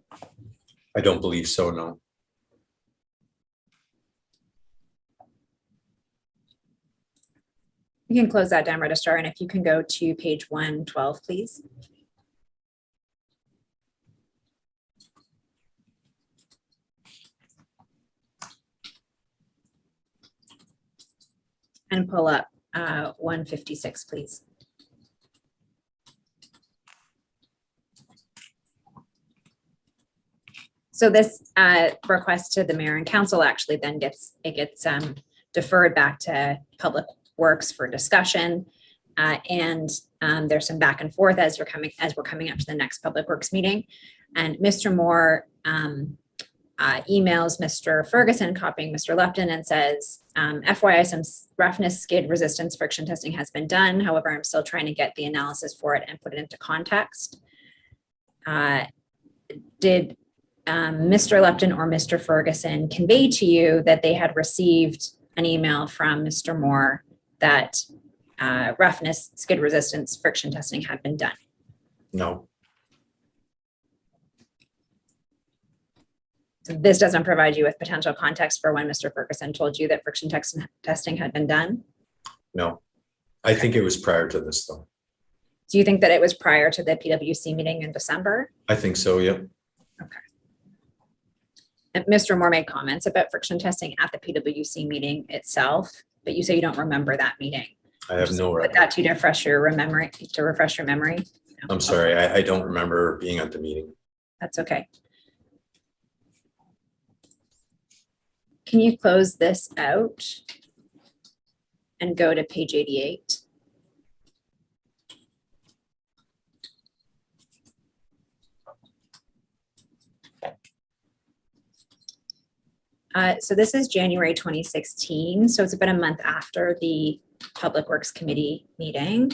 I don't believe so, no. You can close that down, Registrar, and if you can go to page 112, please. And pull up 156, please. So this request to the mayor and council actually then gets deferred back to Public Works for discussion, and there's some back and forth as we're coming up to the next Public Works meeting. And Mr. Moore emails Mr. Ferguson, copying Mr. Lupton, and says, FYI, some roughness, skid resistance friction testing has been done. However, I'm still trying to get the analysis for it and put it into context. Did Mr. Lupton or Mr. Ferguson convey to you that they had received an email from Mr. Moore that roughness, skid resistance, friction testing had been done? No. So this doesn't provide you with potential context for when Mr. Ferguson told you that friction testing had been done? No. I think it was prior to this though. Do you think that it was prior to the PWC meeting in December? I think so, yeah. And Mr. Moore made comments about friction testing at the PWC meeting itself, but you say you don't remember that meeting. I have no Put record. that to you to refresh your memory. No. I'm sorry, I don't remember being at the meeting. That's okay. Can you close this out and go to page 88? So this is January 2016. So it's about a month after the Public Works Committee meeting.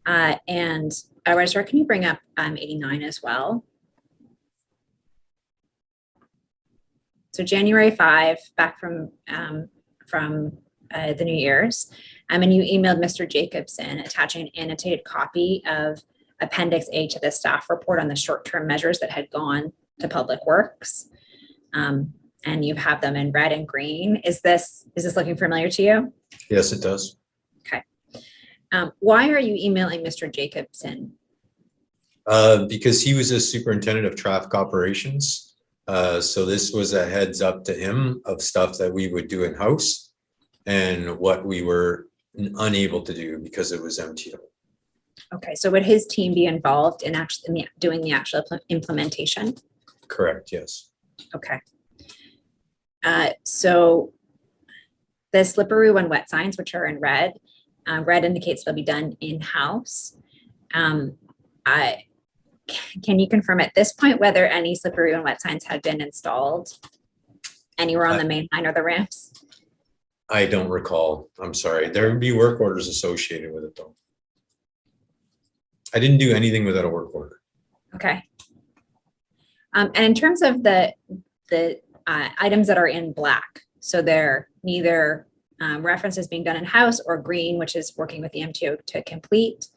And Registrar, can you bring up 89 as well? So January 5, back from the New Year's, and you emailed Mr. Jacobson attaching an annotated copy of Appendix A to the staff report on the short-term measures that had gone to Public Works. And you have them in red and green. Is this looking familiar to you? Yes, it does. Okay. Why are you emailing Mr. Jacobson? Because he was a superintendent of traffic operations. So this was a heads up to him of stuff that we would do in-house and what we were unable to do because it was MTO. Okay, so would his team be involved in actually doing the actual implementation? Correct, yes. Okay. So the slippery when wet signs, which are in red, red indicates they'll be done in-house. Can you confirm at this point whether any slippery when wet signs had been installed anywhere on the main line or the ramps? I don't recall. I'm sorry. There would be work orders associated with it though. I didn't do anything without a work order. Okay. And in terms of the items that are in black, so they're neither references being done in-house or green, which is working with the MTO to complete.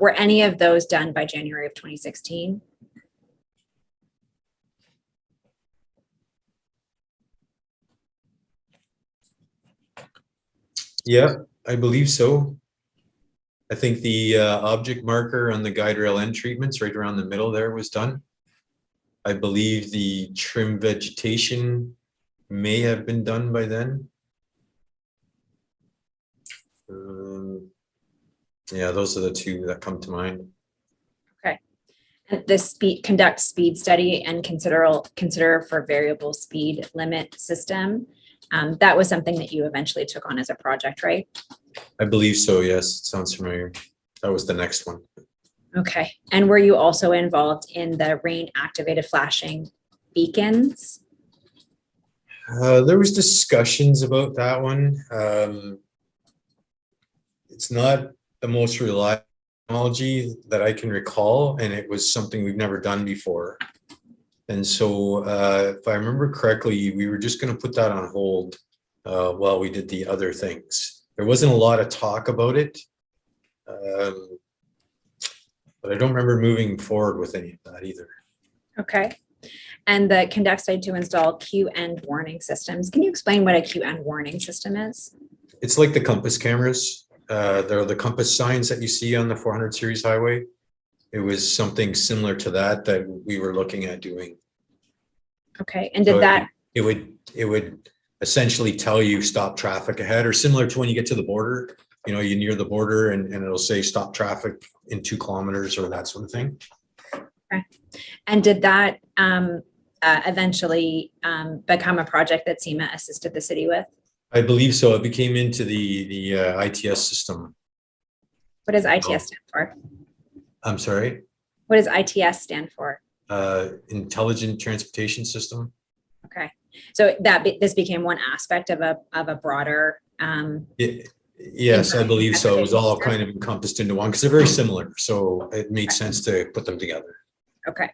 Were any of those done by January of 2016? Yeah, I believe so. I think the object marker on the guide rail end treatments right around the middle there was done. I believe the trim vegetation may have been done by then. Yeah, those are the two that come to mind. Okay. And the conduct speed study and consider for variable speed limit system. That was something that you eventually took on as a project, right? I believe so, yes. It sounds familiar. That was the next one. Okay. And were you also involved in the rain activated flashing beacons? There was discussions about that one. It's not the most reliable technology that I can recall, and it was something we've never done before. And so if I remember correctly, we were just going to put that on hold while we did the other things. There wasn't a lot of talk about it, but I don't remember moving forward with any of that either. Okay. And the conduct study to install queue end warning systems. Can you explain what a queue end warning system is? It's like the compass cameras. They're the compass signs that you see on the 400 series highway. It was something similar to that we were looking at doing. Okay, and did that? It would essentially tell you stop traffic ahead, or similar to when you get to the border. You know, you're near the border and it'll say stop traffic in 2 kilometers or that sort of thing. Okay, and did that eventually become a project that SEMA assisted the city with? I believe so. It became into the ITS system. What does ITS stand for? I'm sorry? What does ITS stand for? Intelligent Transportation System. Okay, so this became one aspect of a broader. Yes, I believe so. It was all kind of encompassed into one because they're very similar. So it made sense to put them together. Okay.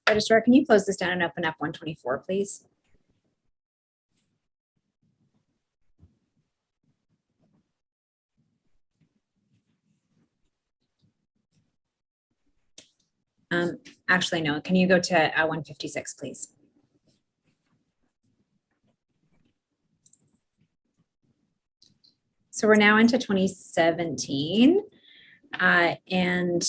Registrar, can you close this down and open up 124, please? Actually, no. Can you go to 156, please? So we're now into 2017. And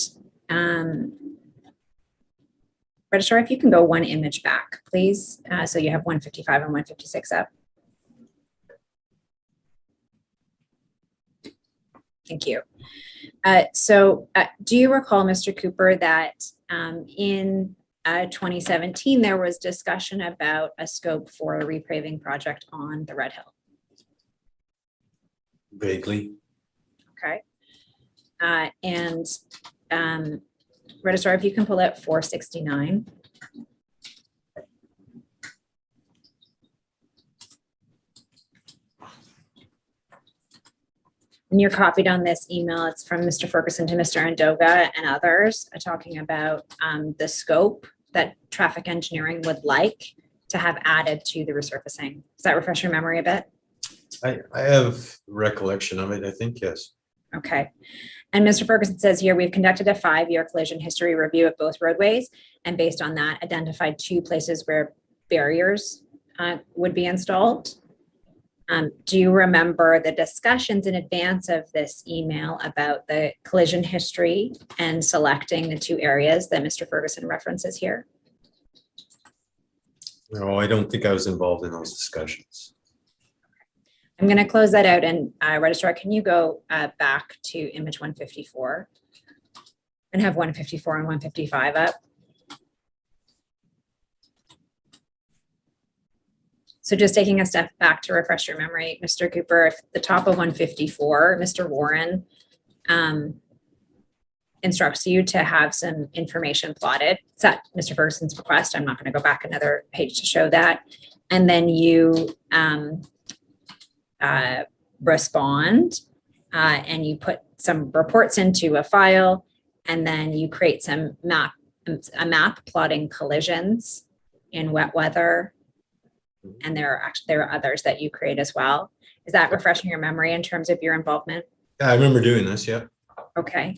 Registrar, if you can go one image back, please. So you have 155 and 156 up. Thank you. So do you recall, Mr. Cooper, that in 2017, there was discussion about a scope for a repaving project on the Red Hill? Vaguely. Okay. Registrar, if you can pull out 469. And you're copied on this email. It's from Mr. Ferguson to Mr. Andoga and others talking about the scope that traffic engineering would like to have added to the resurfacing. Does that refresh your memory a bit? I have recollection of it, I think, yes. Okay. And Mr. Ferguson says here, we've conducted a 5-year collision history review of both roadways, and based on that, identified 2 places where barriers would be installed. Do you remember the discussions in advance of this email about the collision history and selecting the 2 areas that Mr. Ferguson references here? No, I don't think I was involved in those discussions. I'm going to close that out, and Registrar, can you go back to image 154 and have 154 and 155 up? So just taking a step back to refresh your memory, Mr. Cooper, if the top of 154, Mr. Warren instructs you to have some information plotted. It's at Mr. Ferguson's request. I'm not going to go back another page to show that. And then you respond and you put some reports into a file, and then you create a map plotting collisions in wet weather. And there are others that you create as well. Is that refreshing your memory in terms of your involvement? Yeah, I remember doing this, yeah. Okay.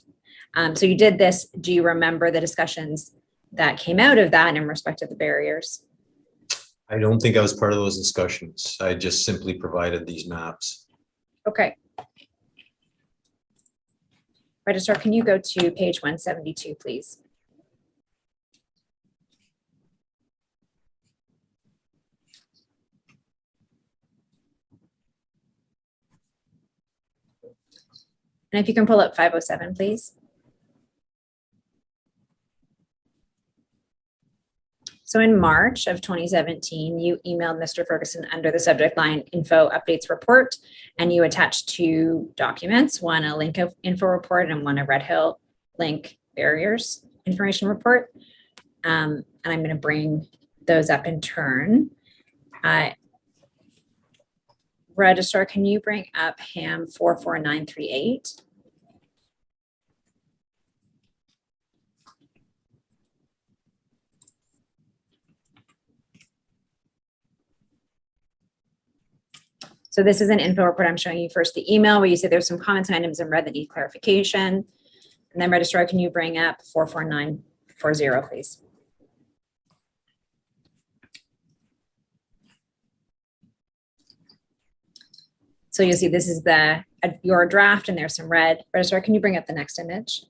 So you did this. Do you remember the discussions that came out of that in respect to the barriers? I don't think I was part of those discussions. I just simply provided these maps. Okay. Registrar, can you go to page 172, please? And if you can pull up 507, please. So in March of 2017, you emailed Mr. Ferguson under the subject line info updates report, and you attached 2 documents, one a link of info report and one a Red Hill link barriers information report. And I'm going to bring those up in turn. Registrar, can you bring up HAM 44938? So this is an info report. I'm showing you first the email where you say there's some comments and items in red that need clarification. And then Registrar, can you bring up 44940, please? So you'll see this is your draft and there's some red. Registrar, can you bring up the next image?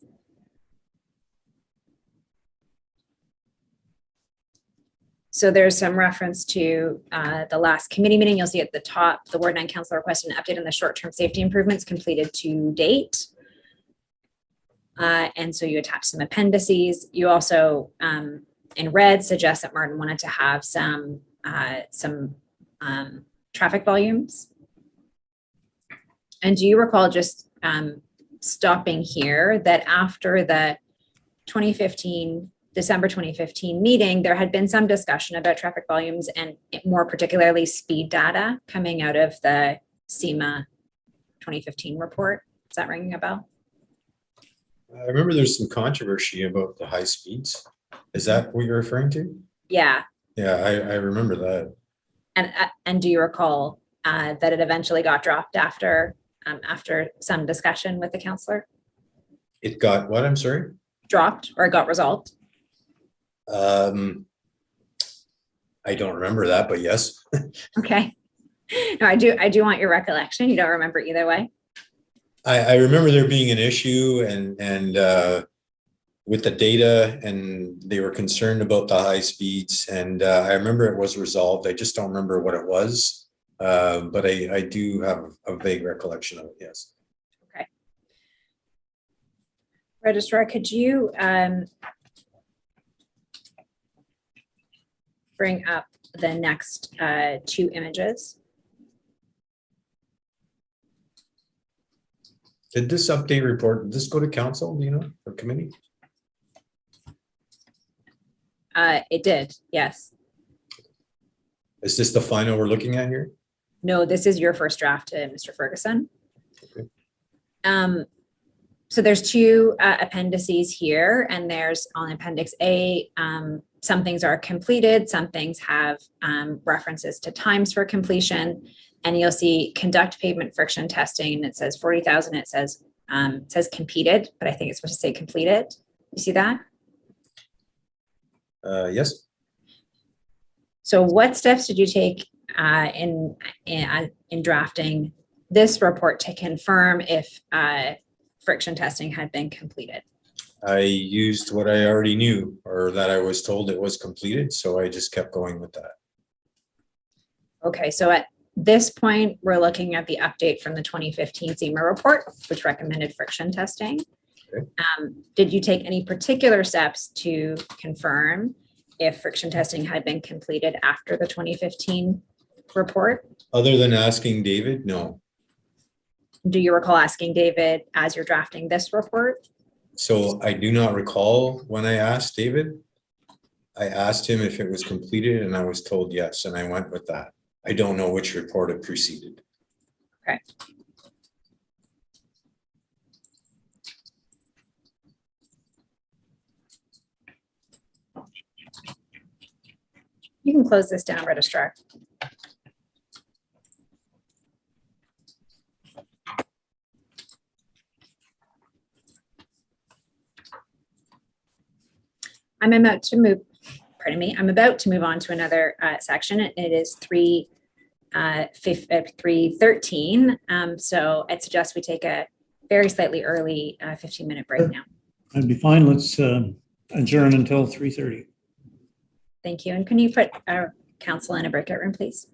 So there's some reference to the last committee meeting. You'll see at the top, the Ward 9 Council requested an update on the short-term safety improvements completed to date. And so you attach some appendices. You also, in red, suggest that Martin wanted to have some traffic volumes. And do you recall just stopping here that after the December 2015 meeting, there had been some discussion about traffic volumes and more particularly speed data coming out of the SEMA 2015 report? Is that ringing a bell? I remember there's some controversy about the high speeds. Is that what you're referring to? Yeah. Yeah, I remember that. And do you recall that it eventually got dropped after some discussion with the councillor? It got what? I'm sorry? Dropped or it got resolved? I don't remember that, but yes. Okay. No, I do want your recollection. You don't remember either way? I remember there being an issue and with the data, and they were concerned about the high speeds, and I remember it was resolved. I just don't remember what it was. But I do have a vague recollection of it, yes. Okay. Registrar, could you bring up the next two images? Did this update report, did this go to council, do you know, or committee? It did, yes. Is this the final we're looking at here? No, this is your first draft to Mr. Ferguson. Okay. So there's two appendices here, and there's on Appendix A, some things are completed, some things have references to times for completion, and you'll see conduct pavement friction testing, and it says 40,000, it says completed, but I think it's supposed to say completed. You see that? Yes. So what steps did you take in drafting this report to confirm if friction testing had been completed? I used what I already knew, or that I was told it was completed, so I just kept going with that. Okay, so at this point, we're looking at the update from the 2015 SEMA report, which recommended friction testing. Okay. Did you take any particular steps to confirm if friction testing had been completed after the 2015 report? Other than asking David, no. Do you recall asking David as you're drafting this report? So I do not recall when I asked David. I asked him if it was completed, and I was told yes, and I went with that. I don't know which report it preceded. Okay. You can close this down, Registrar. I'm about to move on to another section. It is 3:13. So I'd suggest we take a very slightly early 15-minute break now. That'd be fine. Let's adjourn until 3:30. Thank you. And can you put our council in a breakout room, please?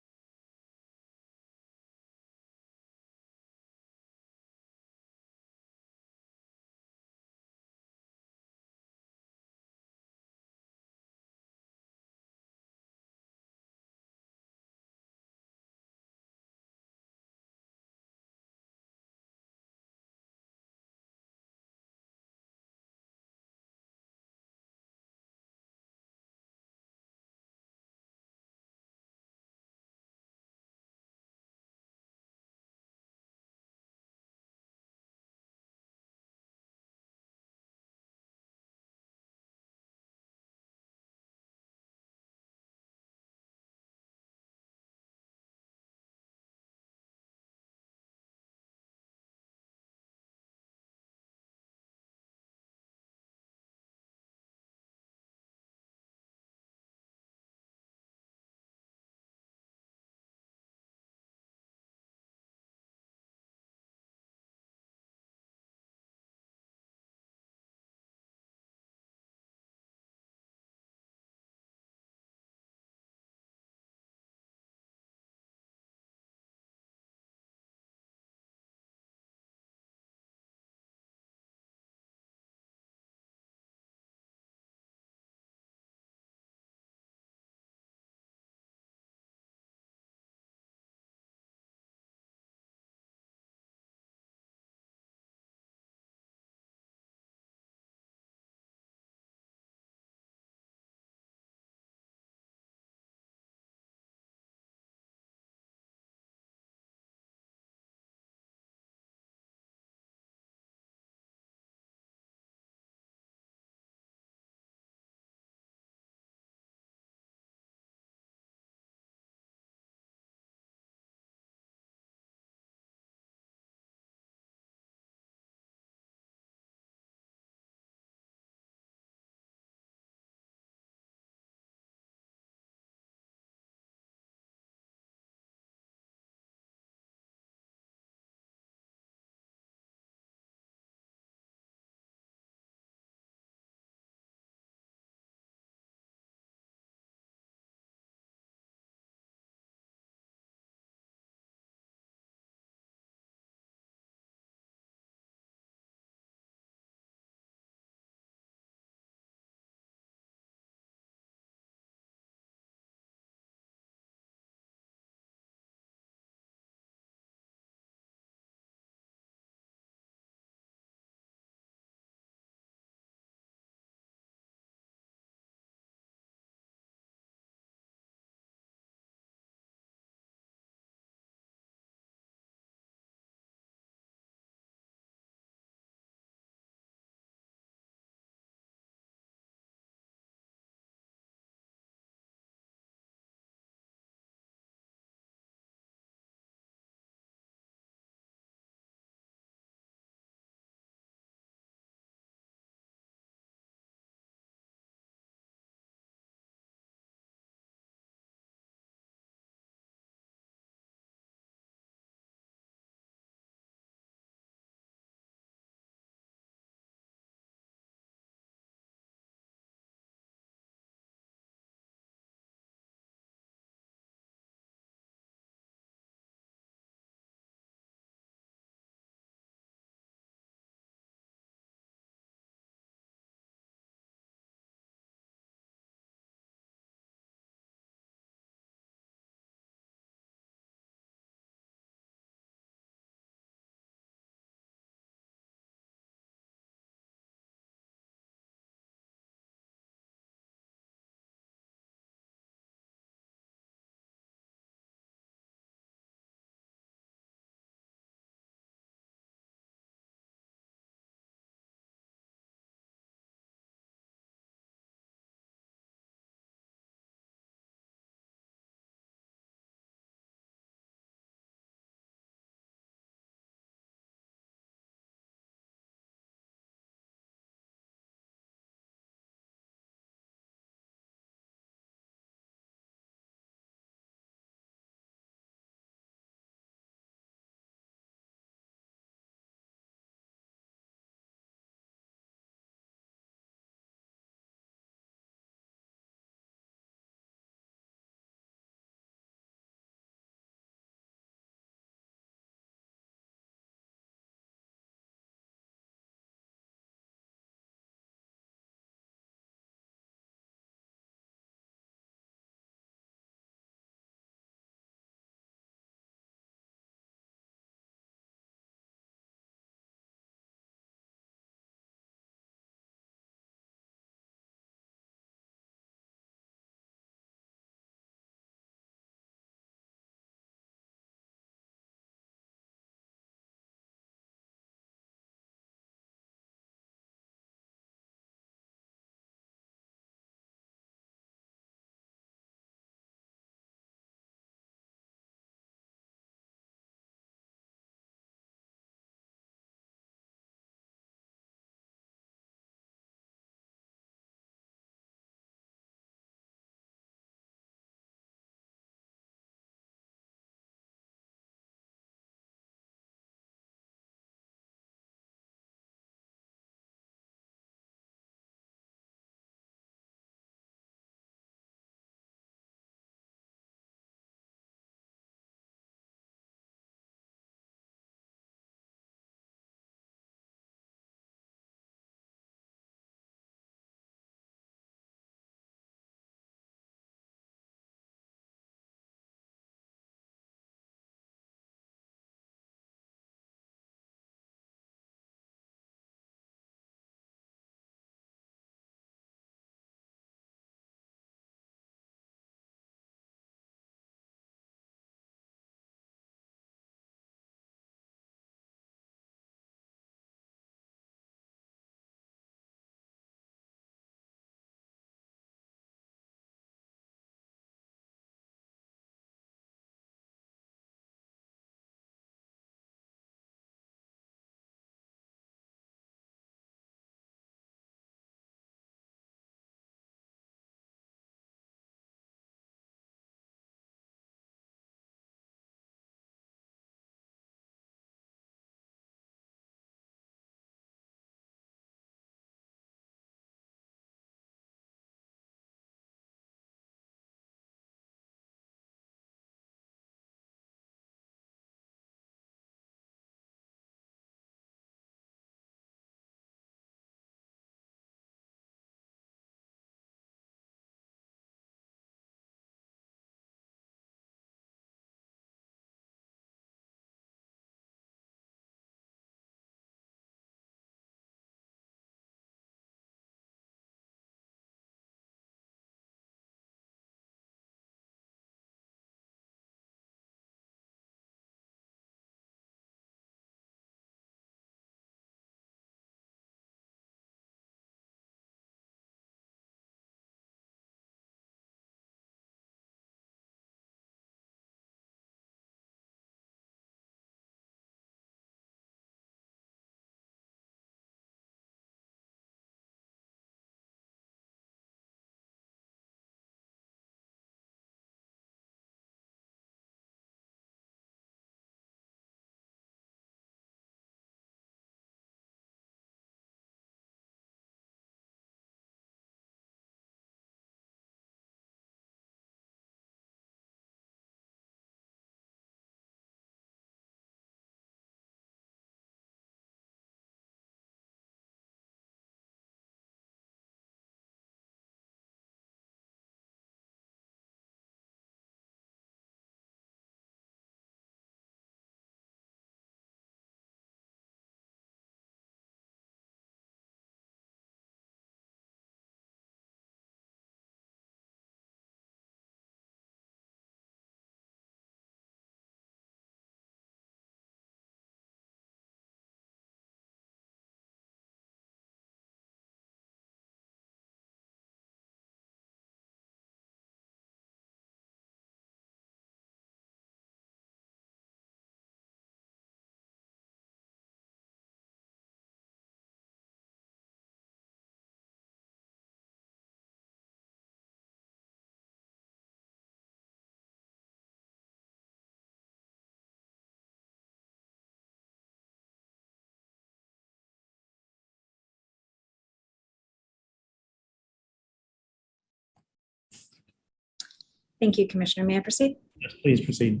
Thank you, Commissioner. May I proceed? Yes, please proceed.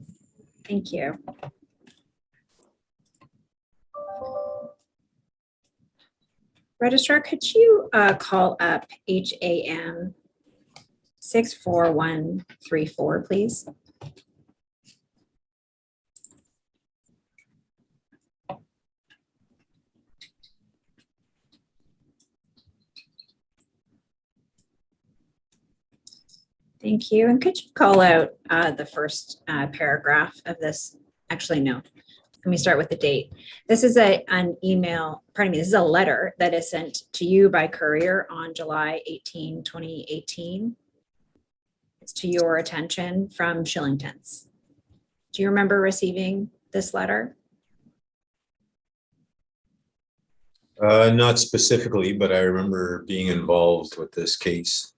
Thank you. Registrar, could you call up HAM 64134, please? Thank you. And could you call out the first paragraph of this? Actually, no. Let me start with the date. This is an email, pardon me, this is a letter that is sent to you by courier on July 18, 2018. It's to your attention from Shillingtons. Do you remember receiving this letter? Not specifically, but I remember being involved with this case.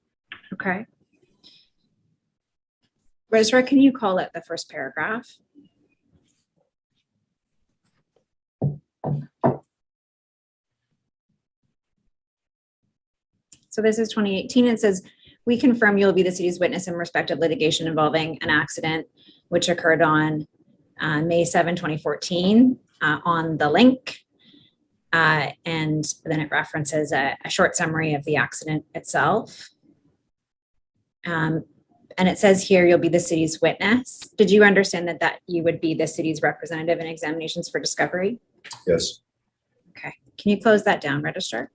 Okay. Registrar, can you call it the first paragraph? So this is 2018. It says, we confirm you will be the city's witness in respect of litigation involving an accident which occurred on May 7, 2014 on the link. And then it references a short summary of the accident itself. And it says here, you'll be the city's witness. Did you understand that you would be the city's representative in examinations for discovery? Yes. Okay. Can you close that down, Registrar?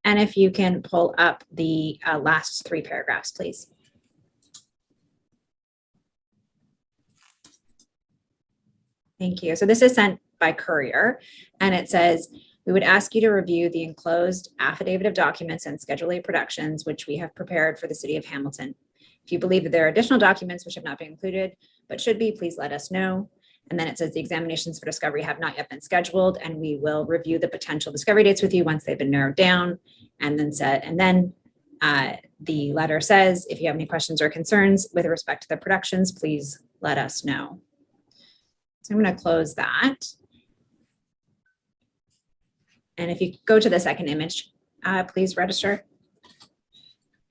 And if you can pull up the last three paragraphs, please. Thank you. So this is sent by courier, and it says, we would ask you to review the enclosed affidavit of documents and Schedule A productions, which we have prepared for the city of Hamilton. If you believe that there are additional documents which have not been included, but should be, please let us know. And then it says the examinations for discovery have not yet been scheduled, and we will review the potential discovery dates with you once they've been narrowed down. And then the letter says, if you have any questions or concerns with respect to the productions, please let us know. So I'm going to close that. And if you go to the second image, please register.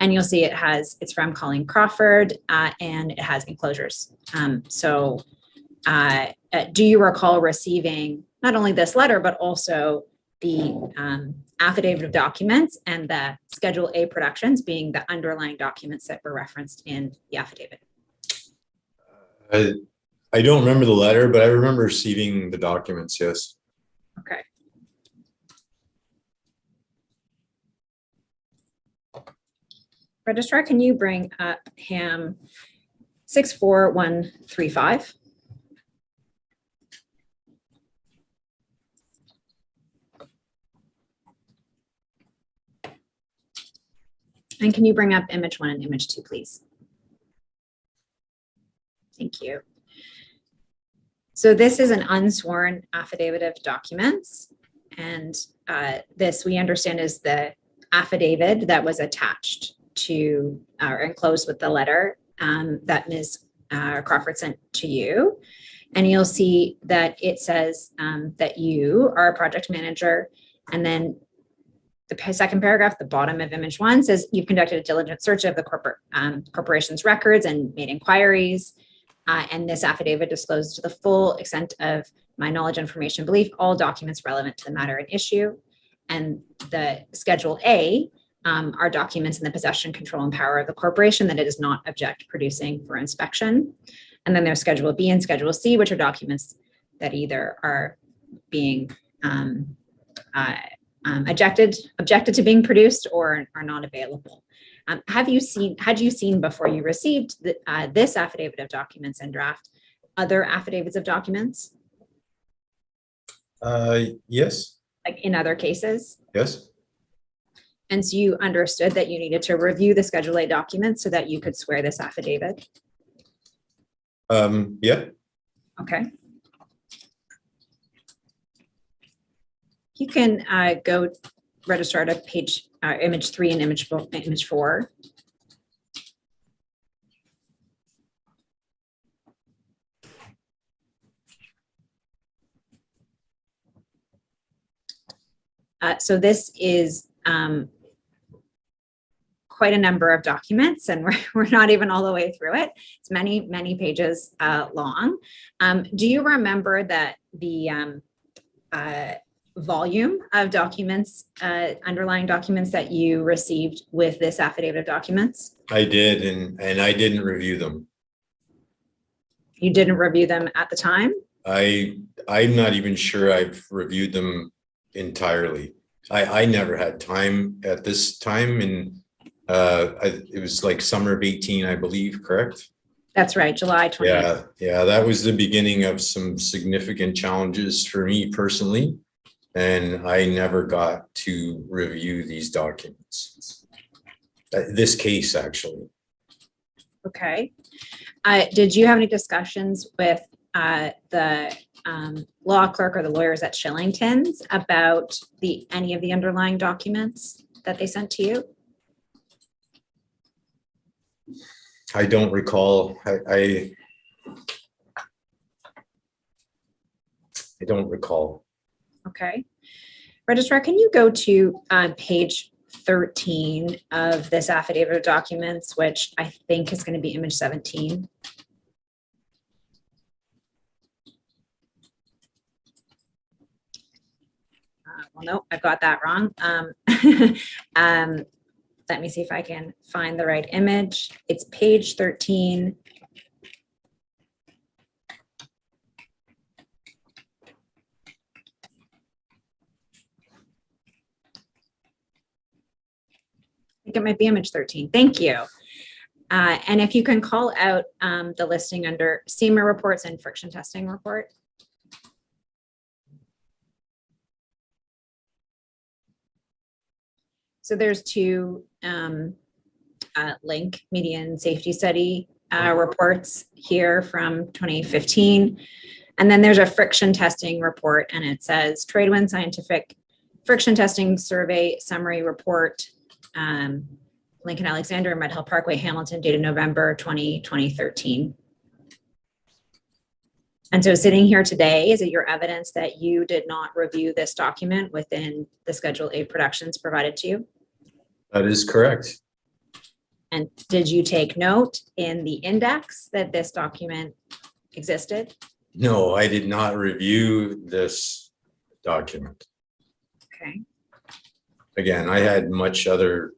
And you'll see it's from Colleen Crawford, and it has enclosures. Do you recall receiving not only this letter, but also the affidavit of documents and the Schedule A productions being the underlying documents that were referenced in the affidavit? I don't remember the letter, but I remember receiving the documents, yes. Okay. Registrar, can you bring up HAM 64135? And can you bring up image 1 and image 2, please? Thank you. So this is an unsworn affidavit of documents. And this, we understand, is the affidavit that was attached to or enclosed with the letter that Ms. Crawford sent to you. And you'll see that it says that you are a project manager. And then the second paragraph, the bottom of image 1, says you've conducted a diligent search of the corporation's records and made inquiries. And this affidavit disclosed to the full extent of my knowledge, information, belief, all documents relevant to the matter at issue. And the Schedule A are documents in the possession, control, and power of the corporation that it does not object producing for inspection. And then there's Schedule B and Schedule C, which are documents that either are being objected to being produced or are not available. Had you seen before you received this affidavit of documents and draft other affidavits of documents? Yes. Like in other cases? Yes. And so you understood that you needed to review the Schedule A documents so that you could swear this affidavit? Yeah. Okay. You can go register to page image 3 and image 4. So this is quite a number of documents, and we're not even all the way through it. It's many, many pages long. Do you remember that the volume of documents, underlying documents that you received with this affidavit of documents? I did, and I didn't review them. You didn't review them at the time? I'm not even sure I've reviewed them entirely. I never had time at this time, and it was like summer of 18, I believe, correct? That's right, July 20th. Yeah, that was the beginning of some significant challenges for me personally, and I never got to review these documents. This case, actually. Okay. Did you have any discussions with the law clerk or the lawyers at Shillington's about any of the underlying documents that they sent to you? I don't recall. I don't recall. Okay. Registrar, can you go to page 13 of this affidavit of documents, which I think is going to be image 17? Well, no, I've got that wrong. Let me see if I can find the right image. It's page 13. I think it might be image 13. Thank you. And if you can call out the listing under SEMA reports and friction testing report. So there's two link median safety study reports here from 2015. And then there's a friction testing report, and it says Tradewind Scientific Friction Testing Survey Summary Report, Lincoln Alexander, Med Hill Parkway, Hamilton, dated November 2013. And so sitting here today, is it your evidence that you did not review this document within the Schedule A productions provided to you? That is correct. And did you take note in the index that this document existed? No, I did not review this document. Okay. Again, I had other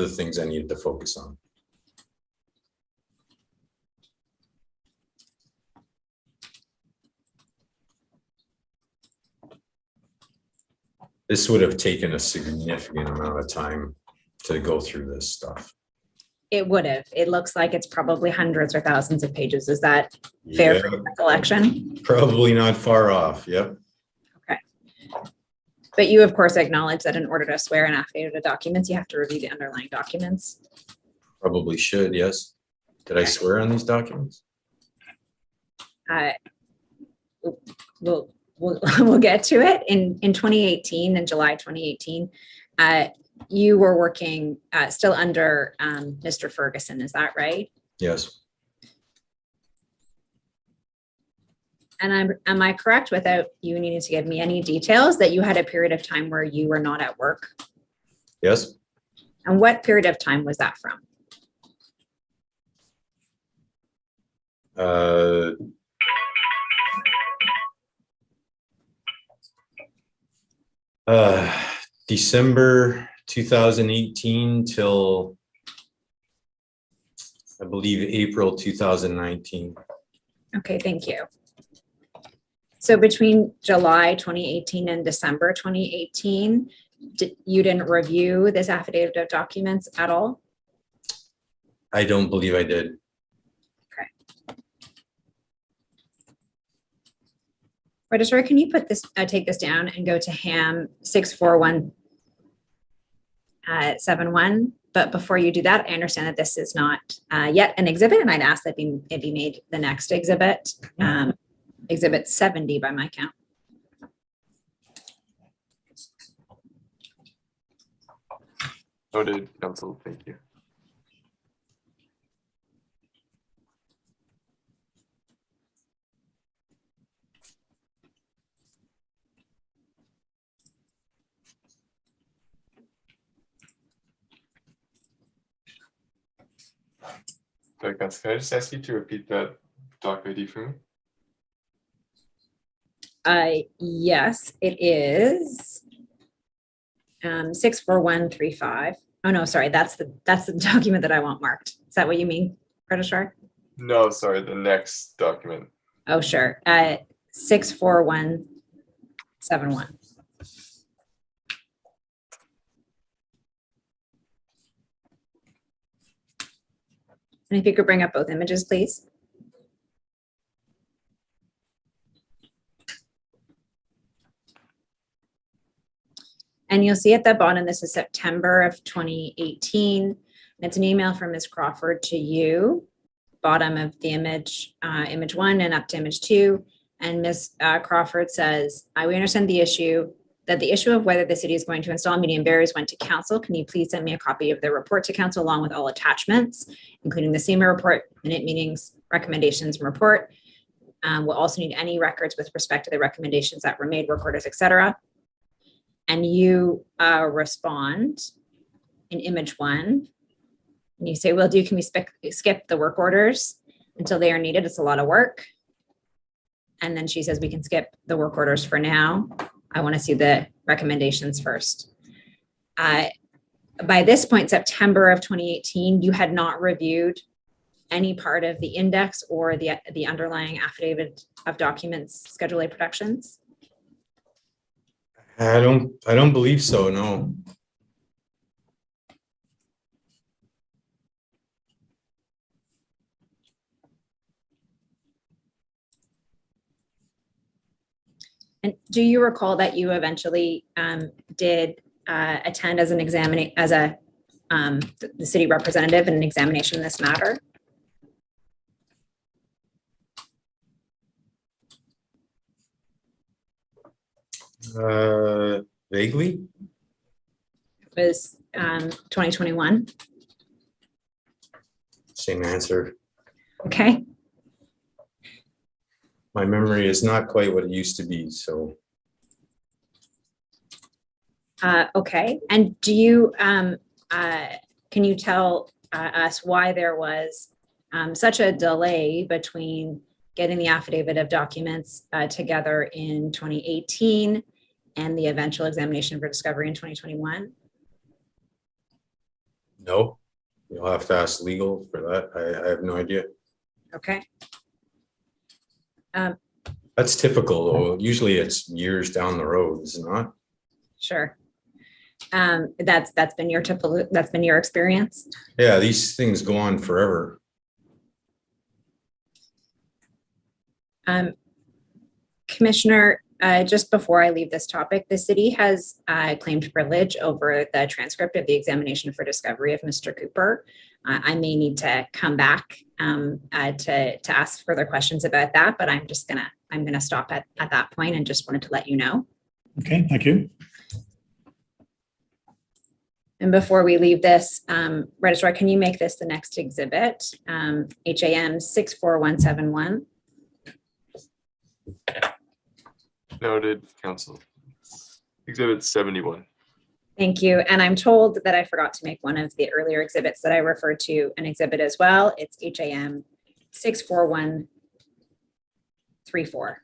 things I needed to focus on. This would have taken a significant amount of time to go through this stuff. It would have. It looks like it's probably hundreds or thousands of pages. Is that fair for your recollection? Probably not far off. Yep. Okay. But you, of course, acknowledge that in order to swear an affidavit of documents, you have to review the underlying documents. Probably should. Yes. Did I swear on these documents? We'll get to it. In 2018, in July 2018, you were working still under Mr. Ferguson. Is that right? Yes. And am I correct, without you needing to give me any details, that you had a period of time where you were not at work? Yes. And what period of time was that from? December 2018 till I believe April 2019. Okay, thank you. So between July 2018 and December 2018, you didn't review this affidavit of documents at all? I don't believe I did. Okay. Registrar, can you put this, take this down and go to HAM 64171? But before you do that, I understand that this is not yet an exhibit, and I'd ask that it be made the next exhibit, exhibit 70 by my count. Noted, Council. Thank you. Sorry, Council, can I just ask you to repeat that doc ID for me? Yes, it is 64135. Oh, no, sorry, that's the document that I want marked. Is that what you mean, Registrar? No, sorry, the next document. Oh, sure. 64171. And if you could bring up both images, please. And you'll see at the bottom, this is September of 2018. And it's an email from Ms. Crawford to you, bottom of the image, image 1 and up to image 2. And Ms. Crawford says, we understand the issue of whether the city is going to install median barriers went to council. Can you please send me a copy of the report to council along with all attachments, including the SEMA report, minute meetings, recommendations, and report. We'll also need any records with respect to the recommendations that were made, work orders, etc. And you respond in image 1. And you say, will do, can we skip the work orders until they are needed? It's a lot of work. And then she says, we can skip the work orders for now. I want to see the recommendations first. By this point, September of 2018, you had not reviewed any part of the index or the underlying affidavit of documents, Schedule A protections. I don't believe so, no. And do you recall that you eventually did attend as the city representative in an examination in this matter? Vaguely. It was 2021. Same answer. Okay. My memory is not quite what it used to be, so. Okay. And do you, can you tell us why there was such a delay between getting the affidavit of documents together in 2018 and the eventual examination for discovery in 2021? No, you'll have to ask legal for that. I have no idea. Okay. That's typical, though. Usually it's years down the road, is it not? Sure. That's been your experience? Yeah, these things go on forever. Commissioner, just before I leave this topic, the city has claimed privilege over the transcript of the examination for discovery of Mr. Cooper. I may need to come back to ask further questions about that, but I'm gonna stop at that point and just wanted to let you know. Okay, thank you. And before we leave this, Registrar, can you make this the next exhibit? HAM 64171. Noted, Council. Exhibit 71. Thank you. And I'm told that I forgot to make one of the earlier exhibits that I referred to an exhibit as well. It's HAM 64134.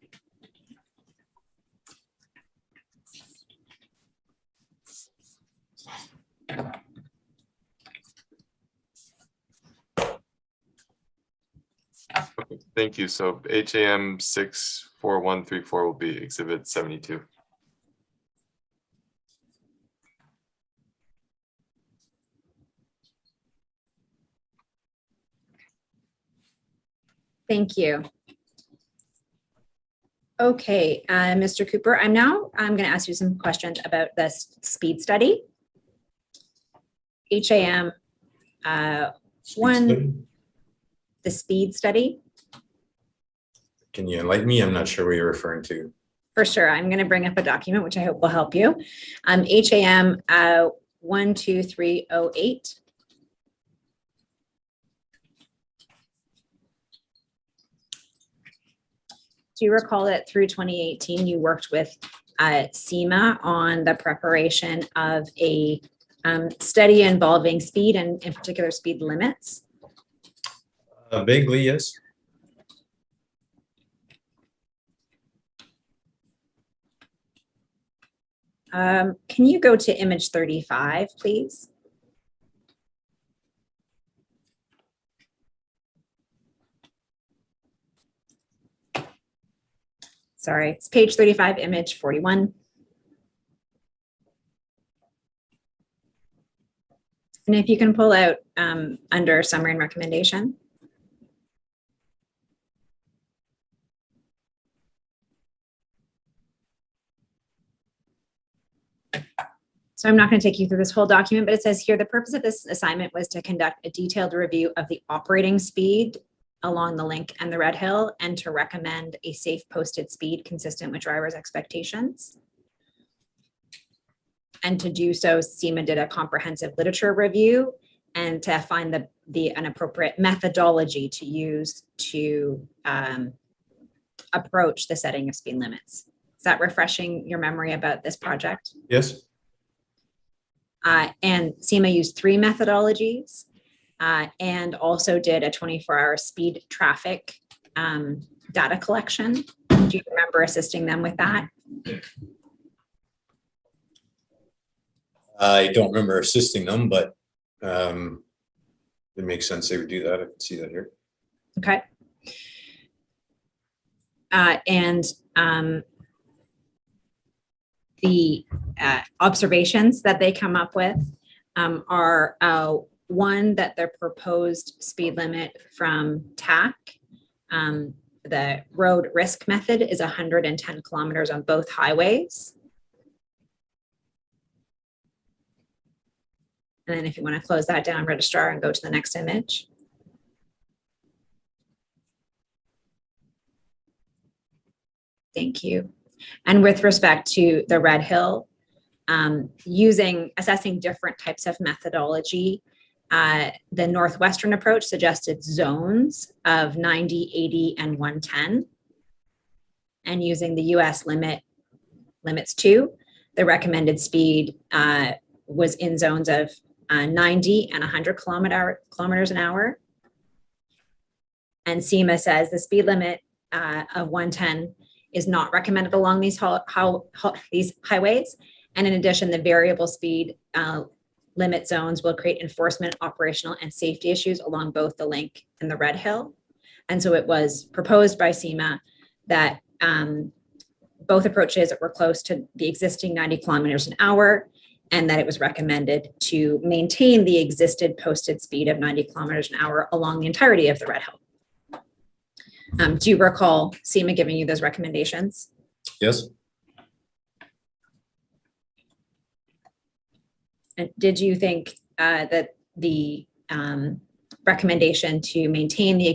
Okay, thank you. So HAM 64134 will be exhibit 72. Thank you. Okay, Mr. Cooper, I'm going to ask you some questions about this speed study. HAM 1, the speed study. Can you enlighten me? I'm not sure what you're referring to. For sure. I'm going to bring up a document, which I hope will help you. HAM 12308. Do you recall that through 2018, you worked with SEMA on the preparation of a study involving speed and in particular speed limits? Vaguely, yes. Can you go to image 35, please? Sorry, it's page 35, image 41. And if you can pull out under summary and recommendation. So I'm not going to take you through this whole document, but it says here, the purpose of this assignment was to conduct a detailed review of the operating speed along the link and the Red Hill and to recommend a safe posted speed consistent with drivers' expectations. And to do so, SEMA did a comprehensive literature review and to find an appropriate methodology to use to approach the setting of speed limits. Is that refreshing your memory about this project? Yes. And SEMA used 3 methodologies and also did a 24-hour speed traffic data collection. Do you remember assisting them with that? I don't remember assisting them, but it makes sense they would do that. I can see that here. Okay. The observations that they come up with are one, that their proposed speed limit from TAC, the road risk method, is 110 kilometers on both highways. And then if you want to close that down, registrar, and go to the next image. Thank you. And with respect to the Red Hill, assessing different types of methodology, the Northwestern approach suggested zones of 90, 80, and 110. And using the US limits 2, the recommended speed was in zones of 90 and 100 kilometers an hour. And SEMA says the speed limit of 110 is not recommended along these highways. And in addition, the variable speed limit zones will create enforcement, operational, and safety issues along both the link and the Red Hill. And so it was proposed by SEMA that both approaches were close to the existing 90 kilometers an hour, and that it was recommended to maintain the existed posted speed of 90 kilometers an hour along the entirety of the Red Hill. Do you recall SEMA giving you those recommendations? Yes. And did you think that the recommendation to maintain the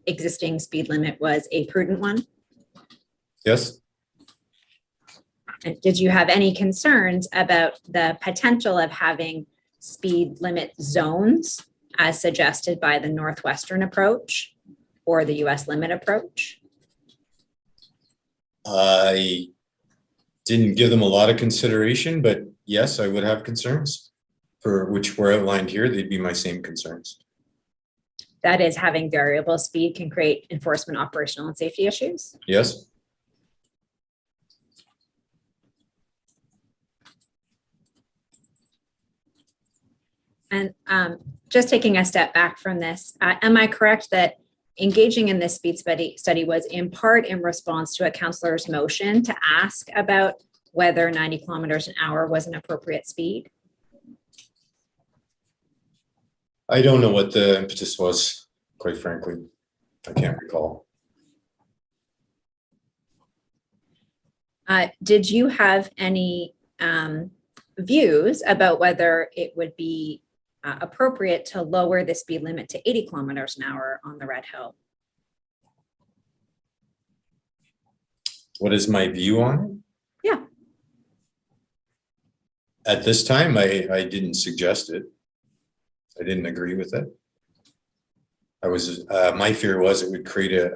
existing speed limit was a prudent one? Yes. And did you have any concerns about the potential of having speed limit zones as suggested by the Northwestern approach or the US limit approach? I didn't give them a lot of consideration, but yes, I would have concerns for which were outlined here. They'd be my same concerns. That is, having variable speed can create enforcement, operational, and safety issues? Yes. And just taking a step back from this, am I correct that engaging in this speed study was in part in response to a councillor's motion to ask about whether 90 kilometers an hour was an appropriate speed? I don't know what the impetus was, quite frankly. I can't recall. Did you have any views about whether it would be appropriate to lower the speed limit to 80 kilometers an hour on the Red Hill? What is my view on it? Yeah. At this time, I didn't suggest it. I didn't agree with it. My fear was it would create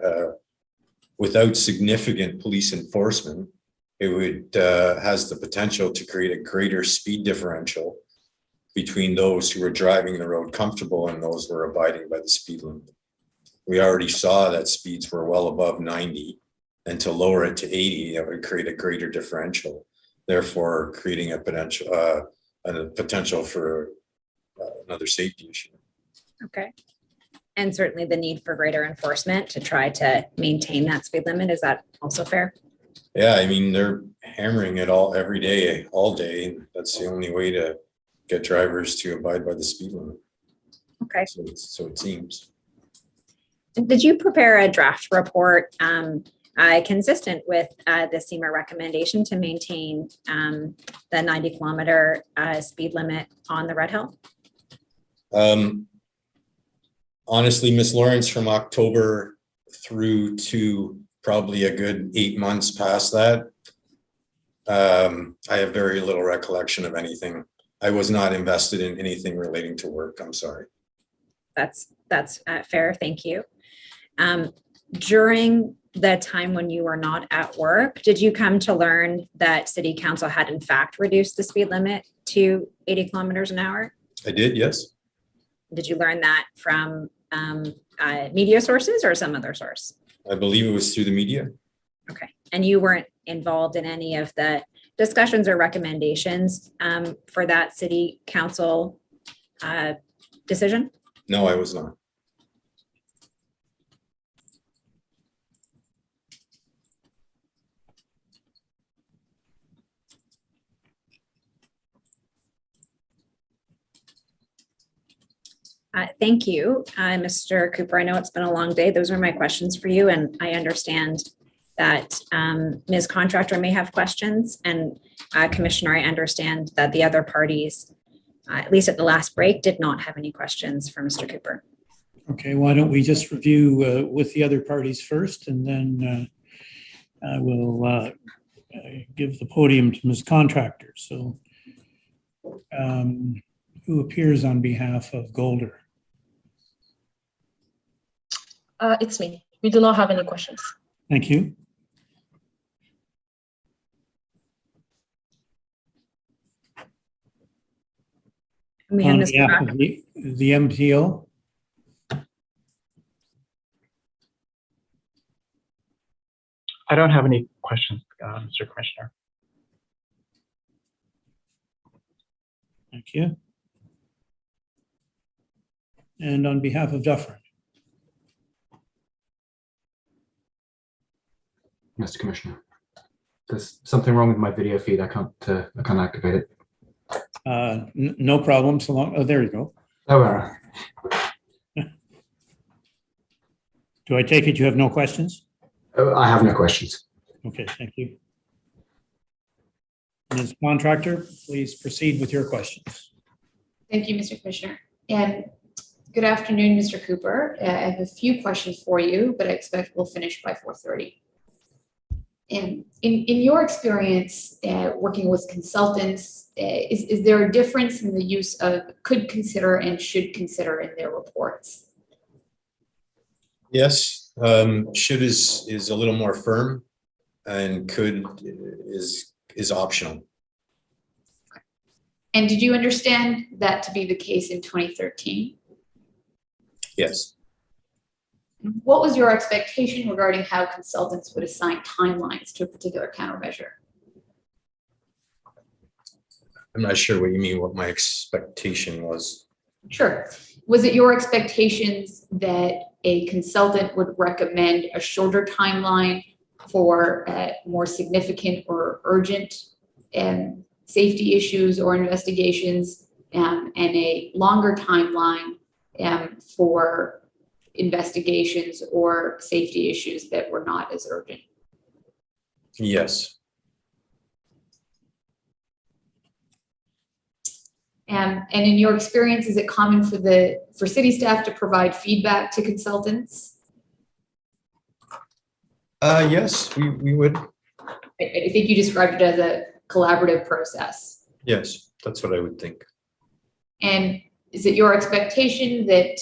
without significant police enforcement, it would has the potential to create a greater speed differential between those who are driving the road comfortable and those who are abiding by the speed limit. we already saw that speeds were well above 90, and to lower it to 80, that would create a greater differential, therefore creating a potential for another safety issue. Okay. And certainly the need for greater enforcement to try to maintain that speed limit. Is that also fair? Yeah, I mean, they're hammering it every day, all day. And that's the only way to get drivers to abide by the speed limit. Okay. So it seems. Did you prepare a draft report consistent with the SEMA recommendation to maintain the 90-kilometer speed limit on the Red Hill? Honestly, Ms. Lawrence, from October through to probably a good 8 months past that, I have very little recollection of anything. I was not invested in anything relating to work. I'm sorry. That's fair. Thank you. During the time when you were not at work, did you come to learn that City Council had in fact reduced the speed limit to 80 kilometers an hour? I did, yes. Did you learn that from media sources or some other source? I believe it was through the media. Okay. And you weren't involved in any of the discussions or recommendations for that City Council decision? No, I was not. Thank you, Mr. Cooper. I know it's been a long day. Those are my questions for you, and I understand that Ms. Contractor may have questions, and Commissioner, I understand that the other parties, at least at the last break, did not have any questions for Mr. Cooper. Okay, why don't we just review with the other parties first, and then we'll give the podium to Ms. Contractor. So who appears on behalf of Golder? It's me. We do not have any questions. Thank you. We have On Mr. behalf Back. of the MTO? I don't have any questions, Mr. Commissioner. Thank you. And on behalf of Dufferin? Mr. Commissioner, there's something wrong with my video feed. I can't activate it. No problem. So long. Oh, there you go. Oh, Do I take it you have no questions? I have no questions. Okay, thank you. Ms. Contractor, please proceed with your questions. Thank you, Mr. Commissioner. And good afternoon, Mr. Cooper. I have a few questions for you, but I expect we'll finish by 4:30. And in your experience working with consultants, is there a difference in the use of could consider and should consider in their reports? Yes, should is a little more firm, and could is optional. And did you understand that to be the case in 2013? Yes. What was your expectation regarding how consultants would assign timelines to a particular countermeasure? I'm not sure what you mean, what my expectation was. Sure. Was it your expectations that a consultant would recommend a shorter timeline for more significant or urgent safety issues or investigations, and a longer timeline for investigations or safety issues that were not as urgent? Yes. And in your experience, is it common for city staff to provide feedback to consultants? Yes, we would. I think you described it as a collaborative process. Yes, that's what I would think. And is it your expectation that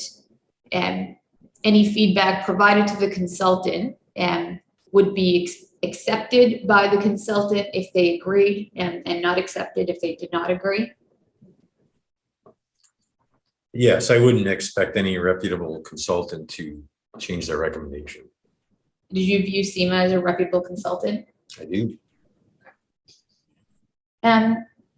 any feedback provided to the consultant would be accepted by the consultant if they agreed, and not accepted if they did not agree? Yes, I wouldn't expect any reputable consultant to change their recommendation. Did you view SEMA as a reputable consultant? I do.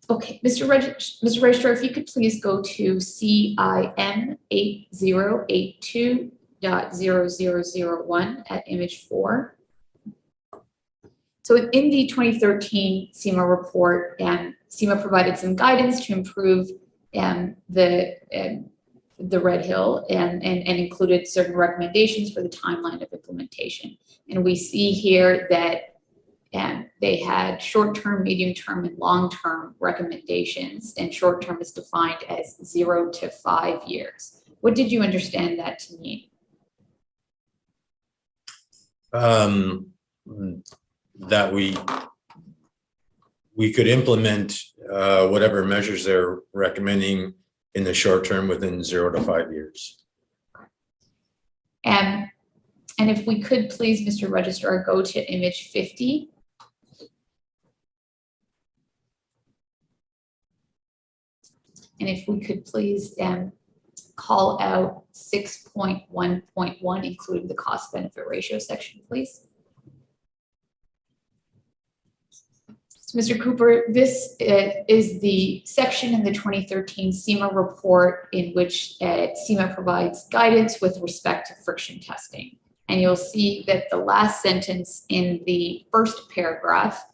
Okay, Mr. Registrar, if you could please go to CIN 8082.0001 at image 4. So in the 2013 SEMA report, SEMA provided some guidance to improve the Red Hill and included certain recommendations for the timeline of implementation. And we see here that they had short-term, medium-term, and long-term recommendations, and short-term is defined as 0 to 5 years. What did you understand that to mean? That we could implement whatever measures they're recommending in the short term within 0 to 5 years. And if we could please, Mr. Registrar, go to image 50. And if we could please call out 6.1.1, including the cost benefit ratio section, please. So, Mr. Cooper, this is the section in the 2013 SEMA report in which SEMA provides guidance with respect to friction testing. And you'll see that the last sentence in the first paragraph,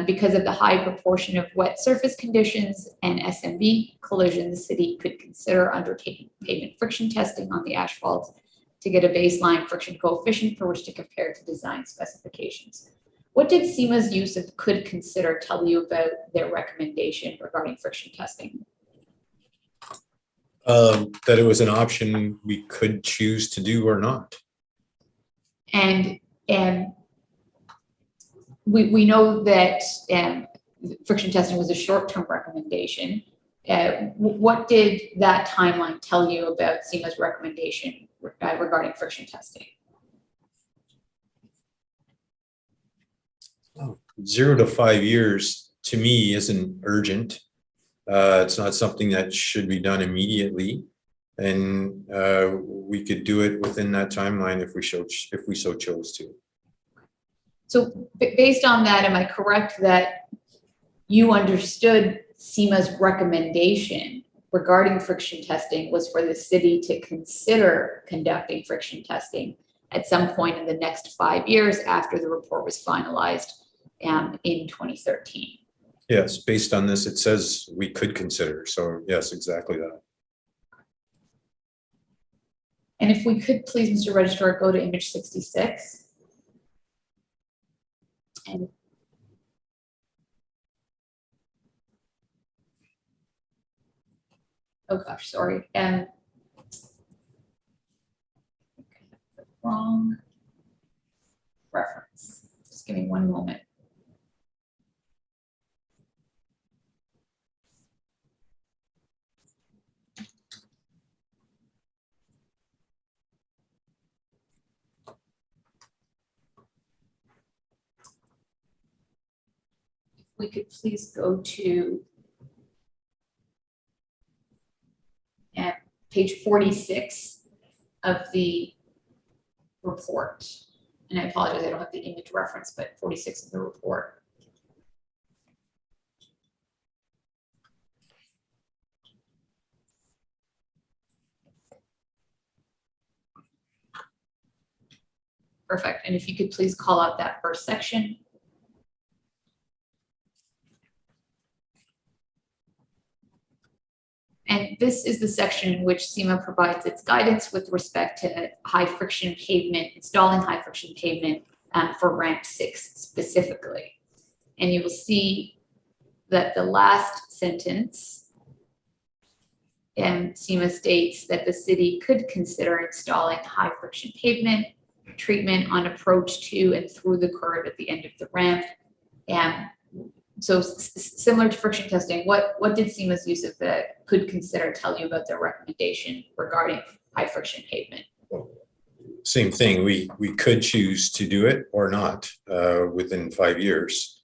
because of the high proportion of wet surface conditions and SMB collision, the city could consider undertaking pavement friction testing on the asphalt to get a baseline friction coefficient for which to compare to design specifications. What did SEMA's use of could consider tell you about their recommendation regarding friction testing? That it was an option we could choose to do or not. And we know that friction testing was a short-term recommendation. What did that timeline tell you about SEMA's recommendation regarding friction testing? 0 to 5 years to me isn't urgent. It's not something that should be done immediately, and we could do it within that timeline if we so chose to. So based on that, am I correct that you understood SEMA's recommendation regarding friction testing was for the city to consider conducting friction testing at some point in the next 5 years after the report was finalized in 2013? Yes, based on this, it says we could consider. So yes, exactly that. And if we could please, Mr. Registrar, go to image 66. And oh gosh, sorry. Wrong reference. Just give me one moment. We could please go to page 46 of the report. And I apologize, I don't have the image reference, but 46 of the report. Perfect. And if you could please call out that first section. And this is the section in which SEMA provides its guidance with respect to high friction pavement, installing high friction pavement for ramp 6 specifically. And you will see that the last sentence, SEMA states that the city could consider installing high friction pavement treatment on approach to and through the curve at the end of the ramp. So similar to friction testing, what did SEMA's use of the could consider tell you about their recommendation regarding high friction pavement? Same thing. We could choose to do it or not within 5 years.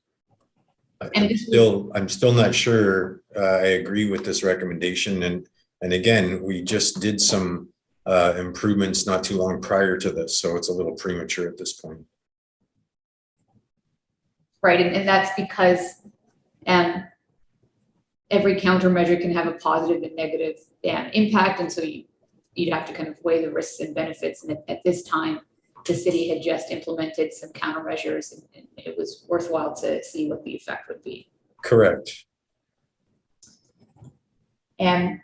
I'm still not sure I agree with this recommendation. And again, we just did some improvements not too long prior to this, so it's a little premature at this point. Right, and that's because every countermeasure can have a positive and negative impact, and so you'd have to kind of weigh the risks and benefits. And at this time, the city had just implemented some countermeasures, and it was worthwhile to see what the effect would be. Correct. And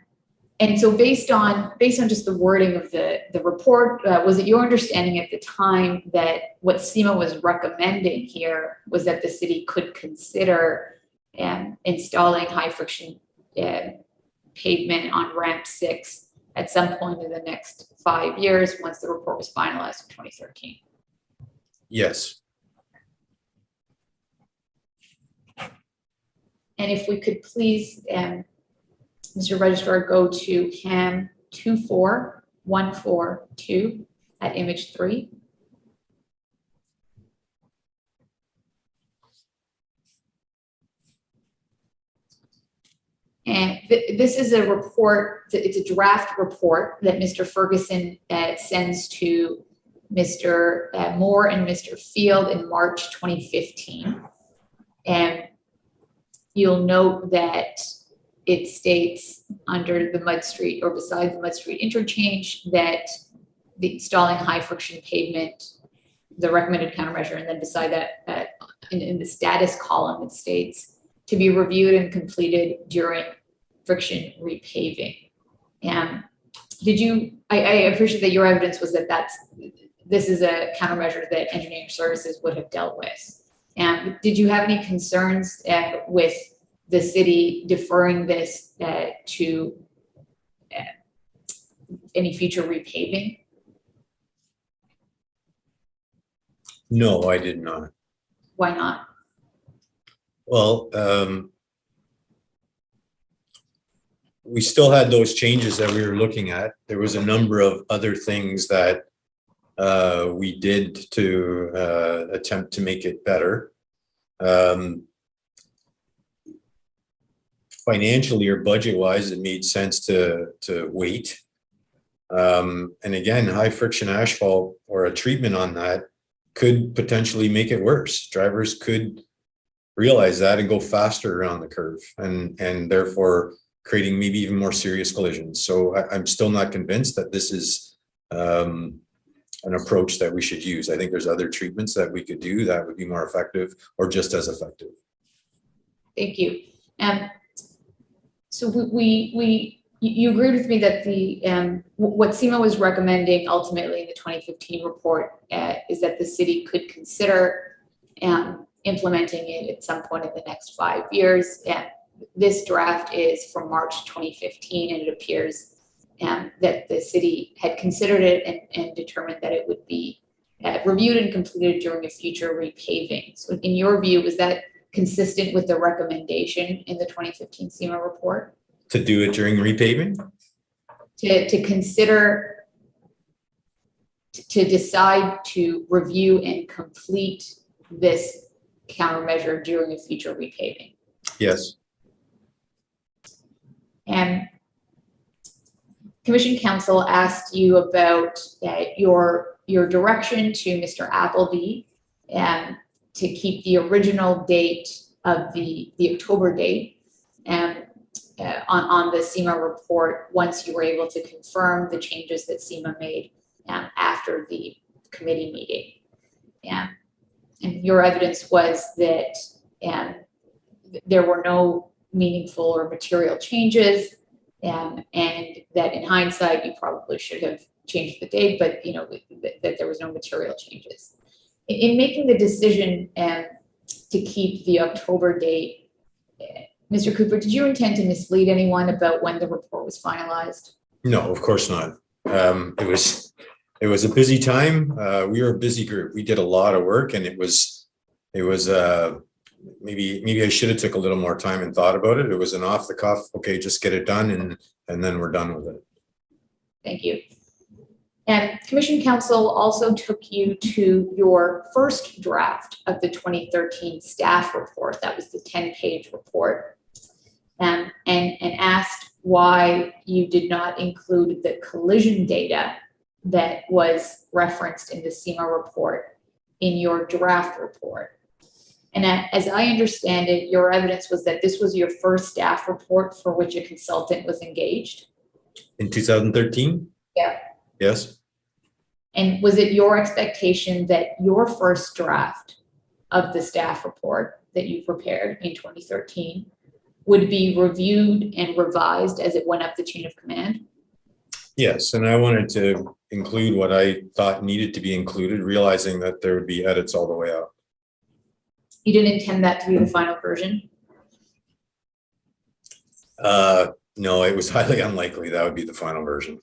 so based on just the wording of the report, was it your understanding at the time that what SEMA was recommending here was that the city could consider installing high friction pavement on ramp 6 at some point in the next 5 years once the report was finalized in 2013? Yes. And if we could please, Mr. Registrar, go to HAM 24142 at image 3. And this is a report, it's a draft report that Mr. Ferguson sends to Mr. Moore and Mr. Field in March 2015. And you'll note that it states under the Mud Street or beside the Mud Street interchange that the installing high friction pavement, the recommended countermeasure, and then beside that in the status column, it states to be reviewed and completed during friction repaving. And I appreciate that your evidence was that this is a countermeasure that engineering services would have dealt with. And did you have any concerns with the city deferring this to any future repaving? No, I did not. Why not? Well, we still had those changes that we were looking at. There was a number of other things that we did to attempt to make it better. Financially or budget-wise, it made sense to wait. And again, high friction asphalt or a treatment on that could potentially make it worse. Drivers could realize that and go faster around the curve, and therefore creating maybe even more serious collisions. So I'm still not convinced that this is an approach that we should use. I think there's other treatments that we could do that would be more effective or just as effective. Thank you. So you agreed with me that what SEMA was recommending ultimately in the 2015 report is that the city could consider implementing it at some point in the next 5 years. And this draft is from March 2015, and it appears that the city had considered it and determined that it would be reviewed and completed during a future repaving. So in your view, was that consistent with the recommendation in the 2015 SEMA report? To do it during repaving? To consider, to decide to review and complete this countermeasure during a future repaving? Yes. And Commission Counsel asked you about your direction to Mr. Appleby to keep the original date of the October date on the SEMA report once you were able to confirm the changes that SEMA made after the committee meeting. And your evidence was that there were no meaningful or material changes, and that in hindsight you probably should have changed the date, but that there was no material changes. In making the decision to keep the October date, Mr. Cooper, did you intend to mislead anyone about when the report was finalized? No, of course not. It was a busy time. We were a busy group. We did a lot of work, and it was maybe I should have took a little more time and thought about it. It was an off the cuff, okay, just get it done, and then we're done with it. Thank you. And Commission Counsel also took you to your first draft of the 2013 staff report. That was the 10-page report, and asked why you did not include the collision data that was referenced in the SEMA report in your draft report. And as I understand it, your evidence was that this was your first staff report for which a consultant was engaged. In 2013? Yeah. Yes. And was it your expectation that your first draft of the staff report that you prepared in 2013 would be reviewed and revised as it went up the chain of command? Yes, and I wanted to include what I thought needed to be included, realizing that there would be edits all the way up. You didn't intend that to be the final version? No, it was highly unlikely that would be the final version.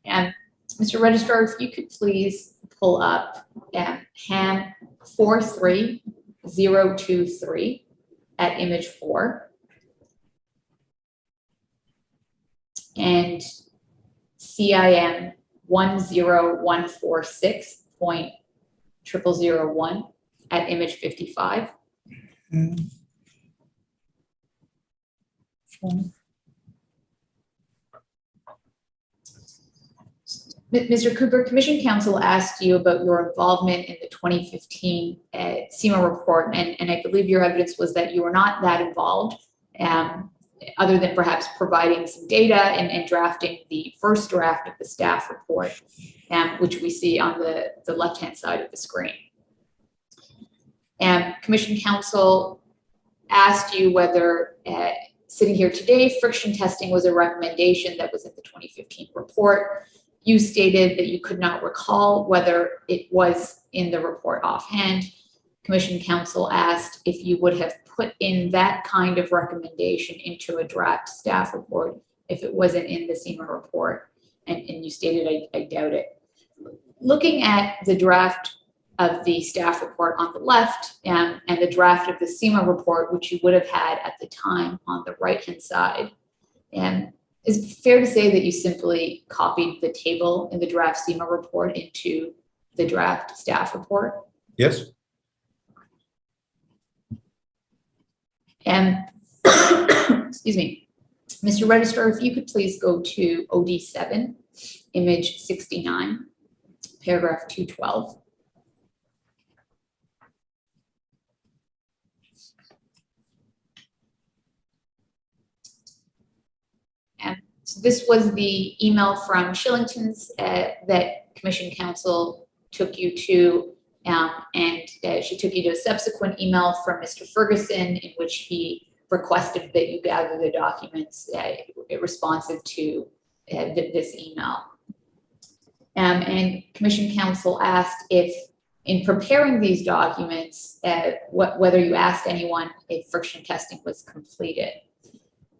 And Mr. Registrar, if you could please pull up HAM 43023 at image 4 and CIM 10146.0001 at image 55. Mr. Cooper, Commission Counsel asked you about your involvement in the 2015 SEMA report, and I believe your evidence was that you were not that involved, other than perhaps providing some data and drafting the first draft of the staff report, which we see on the left-hand side of the screen. Commission Counsel asked you whether, sitting here today, friction testing was a recommendation that was in the 2015 report. You stated that you could not recall whether it was in the report offhand. Commission Counsel asked if you would have put in that kind of recommendation into a draft staff report if it wasn't in the SEMA report, and you stated, I doubt it. Looking at the draft of the staff report on the left and the draft of the SEMA report, which you would have had at the time on the right-hand side, is it fair to say that you simply copied the table in the draft SEMA report into the draft staff report? Yes. And excuse me, Mr. Registrar, if you could please go to OD7, image 69, paragraph 212. So this was the email from Shillington's that Commission Counsel took you to, and she took you to a subsequent email from Mr. Ferguson in which he requested that you gather the documents responsive to this email. And Commission Counsel asked if, in preparing these documents, whether you asked anyone if friction testing was completed.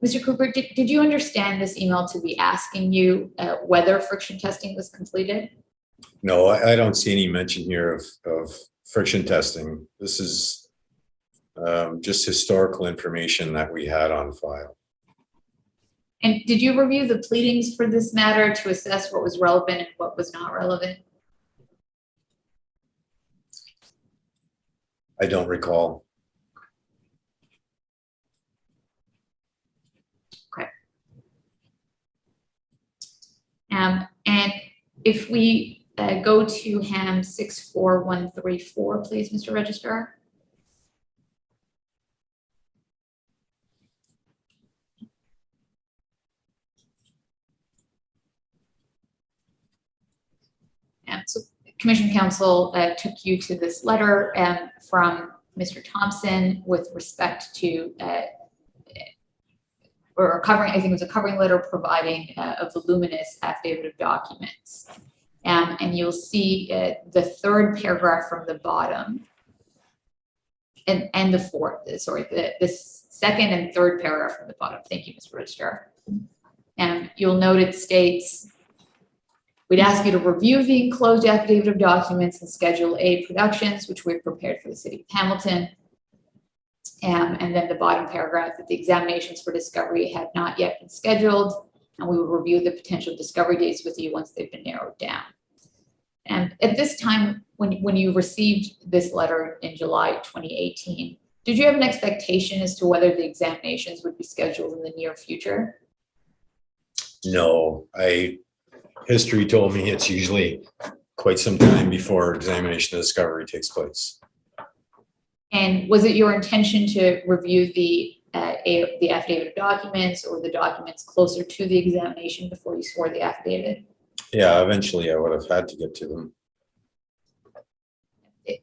Mr. Cooper, did you understand this email to be asking you whether friction testing was completed? No, I don't see any mention here of friction testing. This is just historical information that we had on file. And did you review the pleadings for this matter to assess what was relevant and what was not relevant? I don't recall. And if we go to HAM 64134, please, Mr. Registrar. So Commission Counsel took you to this letter from Mr. Thompson with respect to or covering, I think it was a covering letter providing a voluminous affidavit of documents. And you'll see the third paragraph from the bottom and the fourth, sorry, the second and third paragraph from the bottom. Thank you, Mr. Registrar. And you'll note it states, we'd ask you to review the enclosed affidavit of documents and Schedule A productions, which we've prepared for the City of Hamilton. And then the bottom paragraph, that the examinations for discovery have not yet been scheduled, and we will review the potential discovery dates with you once they've been narrowed down. And at this time, when you received this letter in July 2018, Did you have an expectation as to whether the examinations would be scheduled in the near future? No, history told me it's usually quite some time before examination of discovery takes place. And was it your intention to review the affidavit of documents or the documents closer to the examination before you swore the affidavit? Yeah, eventually I would have had to get to them.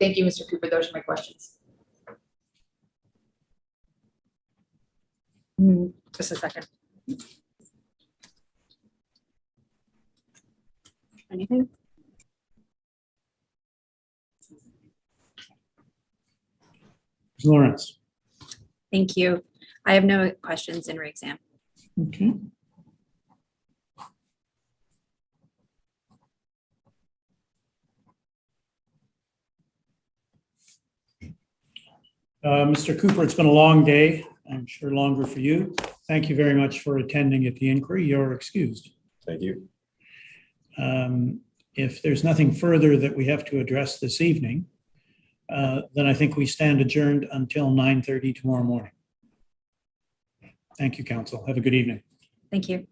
Thank you, Mr. Cooper. Those are my questions. Just a second. Anything? Ms. Lawrence. Thank you. I have no questions in re-exam. Okay. Mr. Cooper, it's been a long day. I'm sure longer for you. Thank you very much for attending at the inquiry. You're excused. Thank you. If there's nothing further that we have to address this evening, then I think we stand adjourned until 9:30 tomorrow morning. Thank you, council. Have a good evening. Thank you.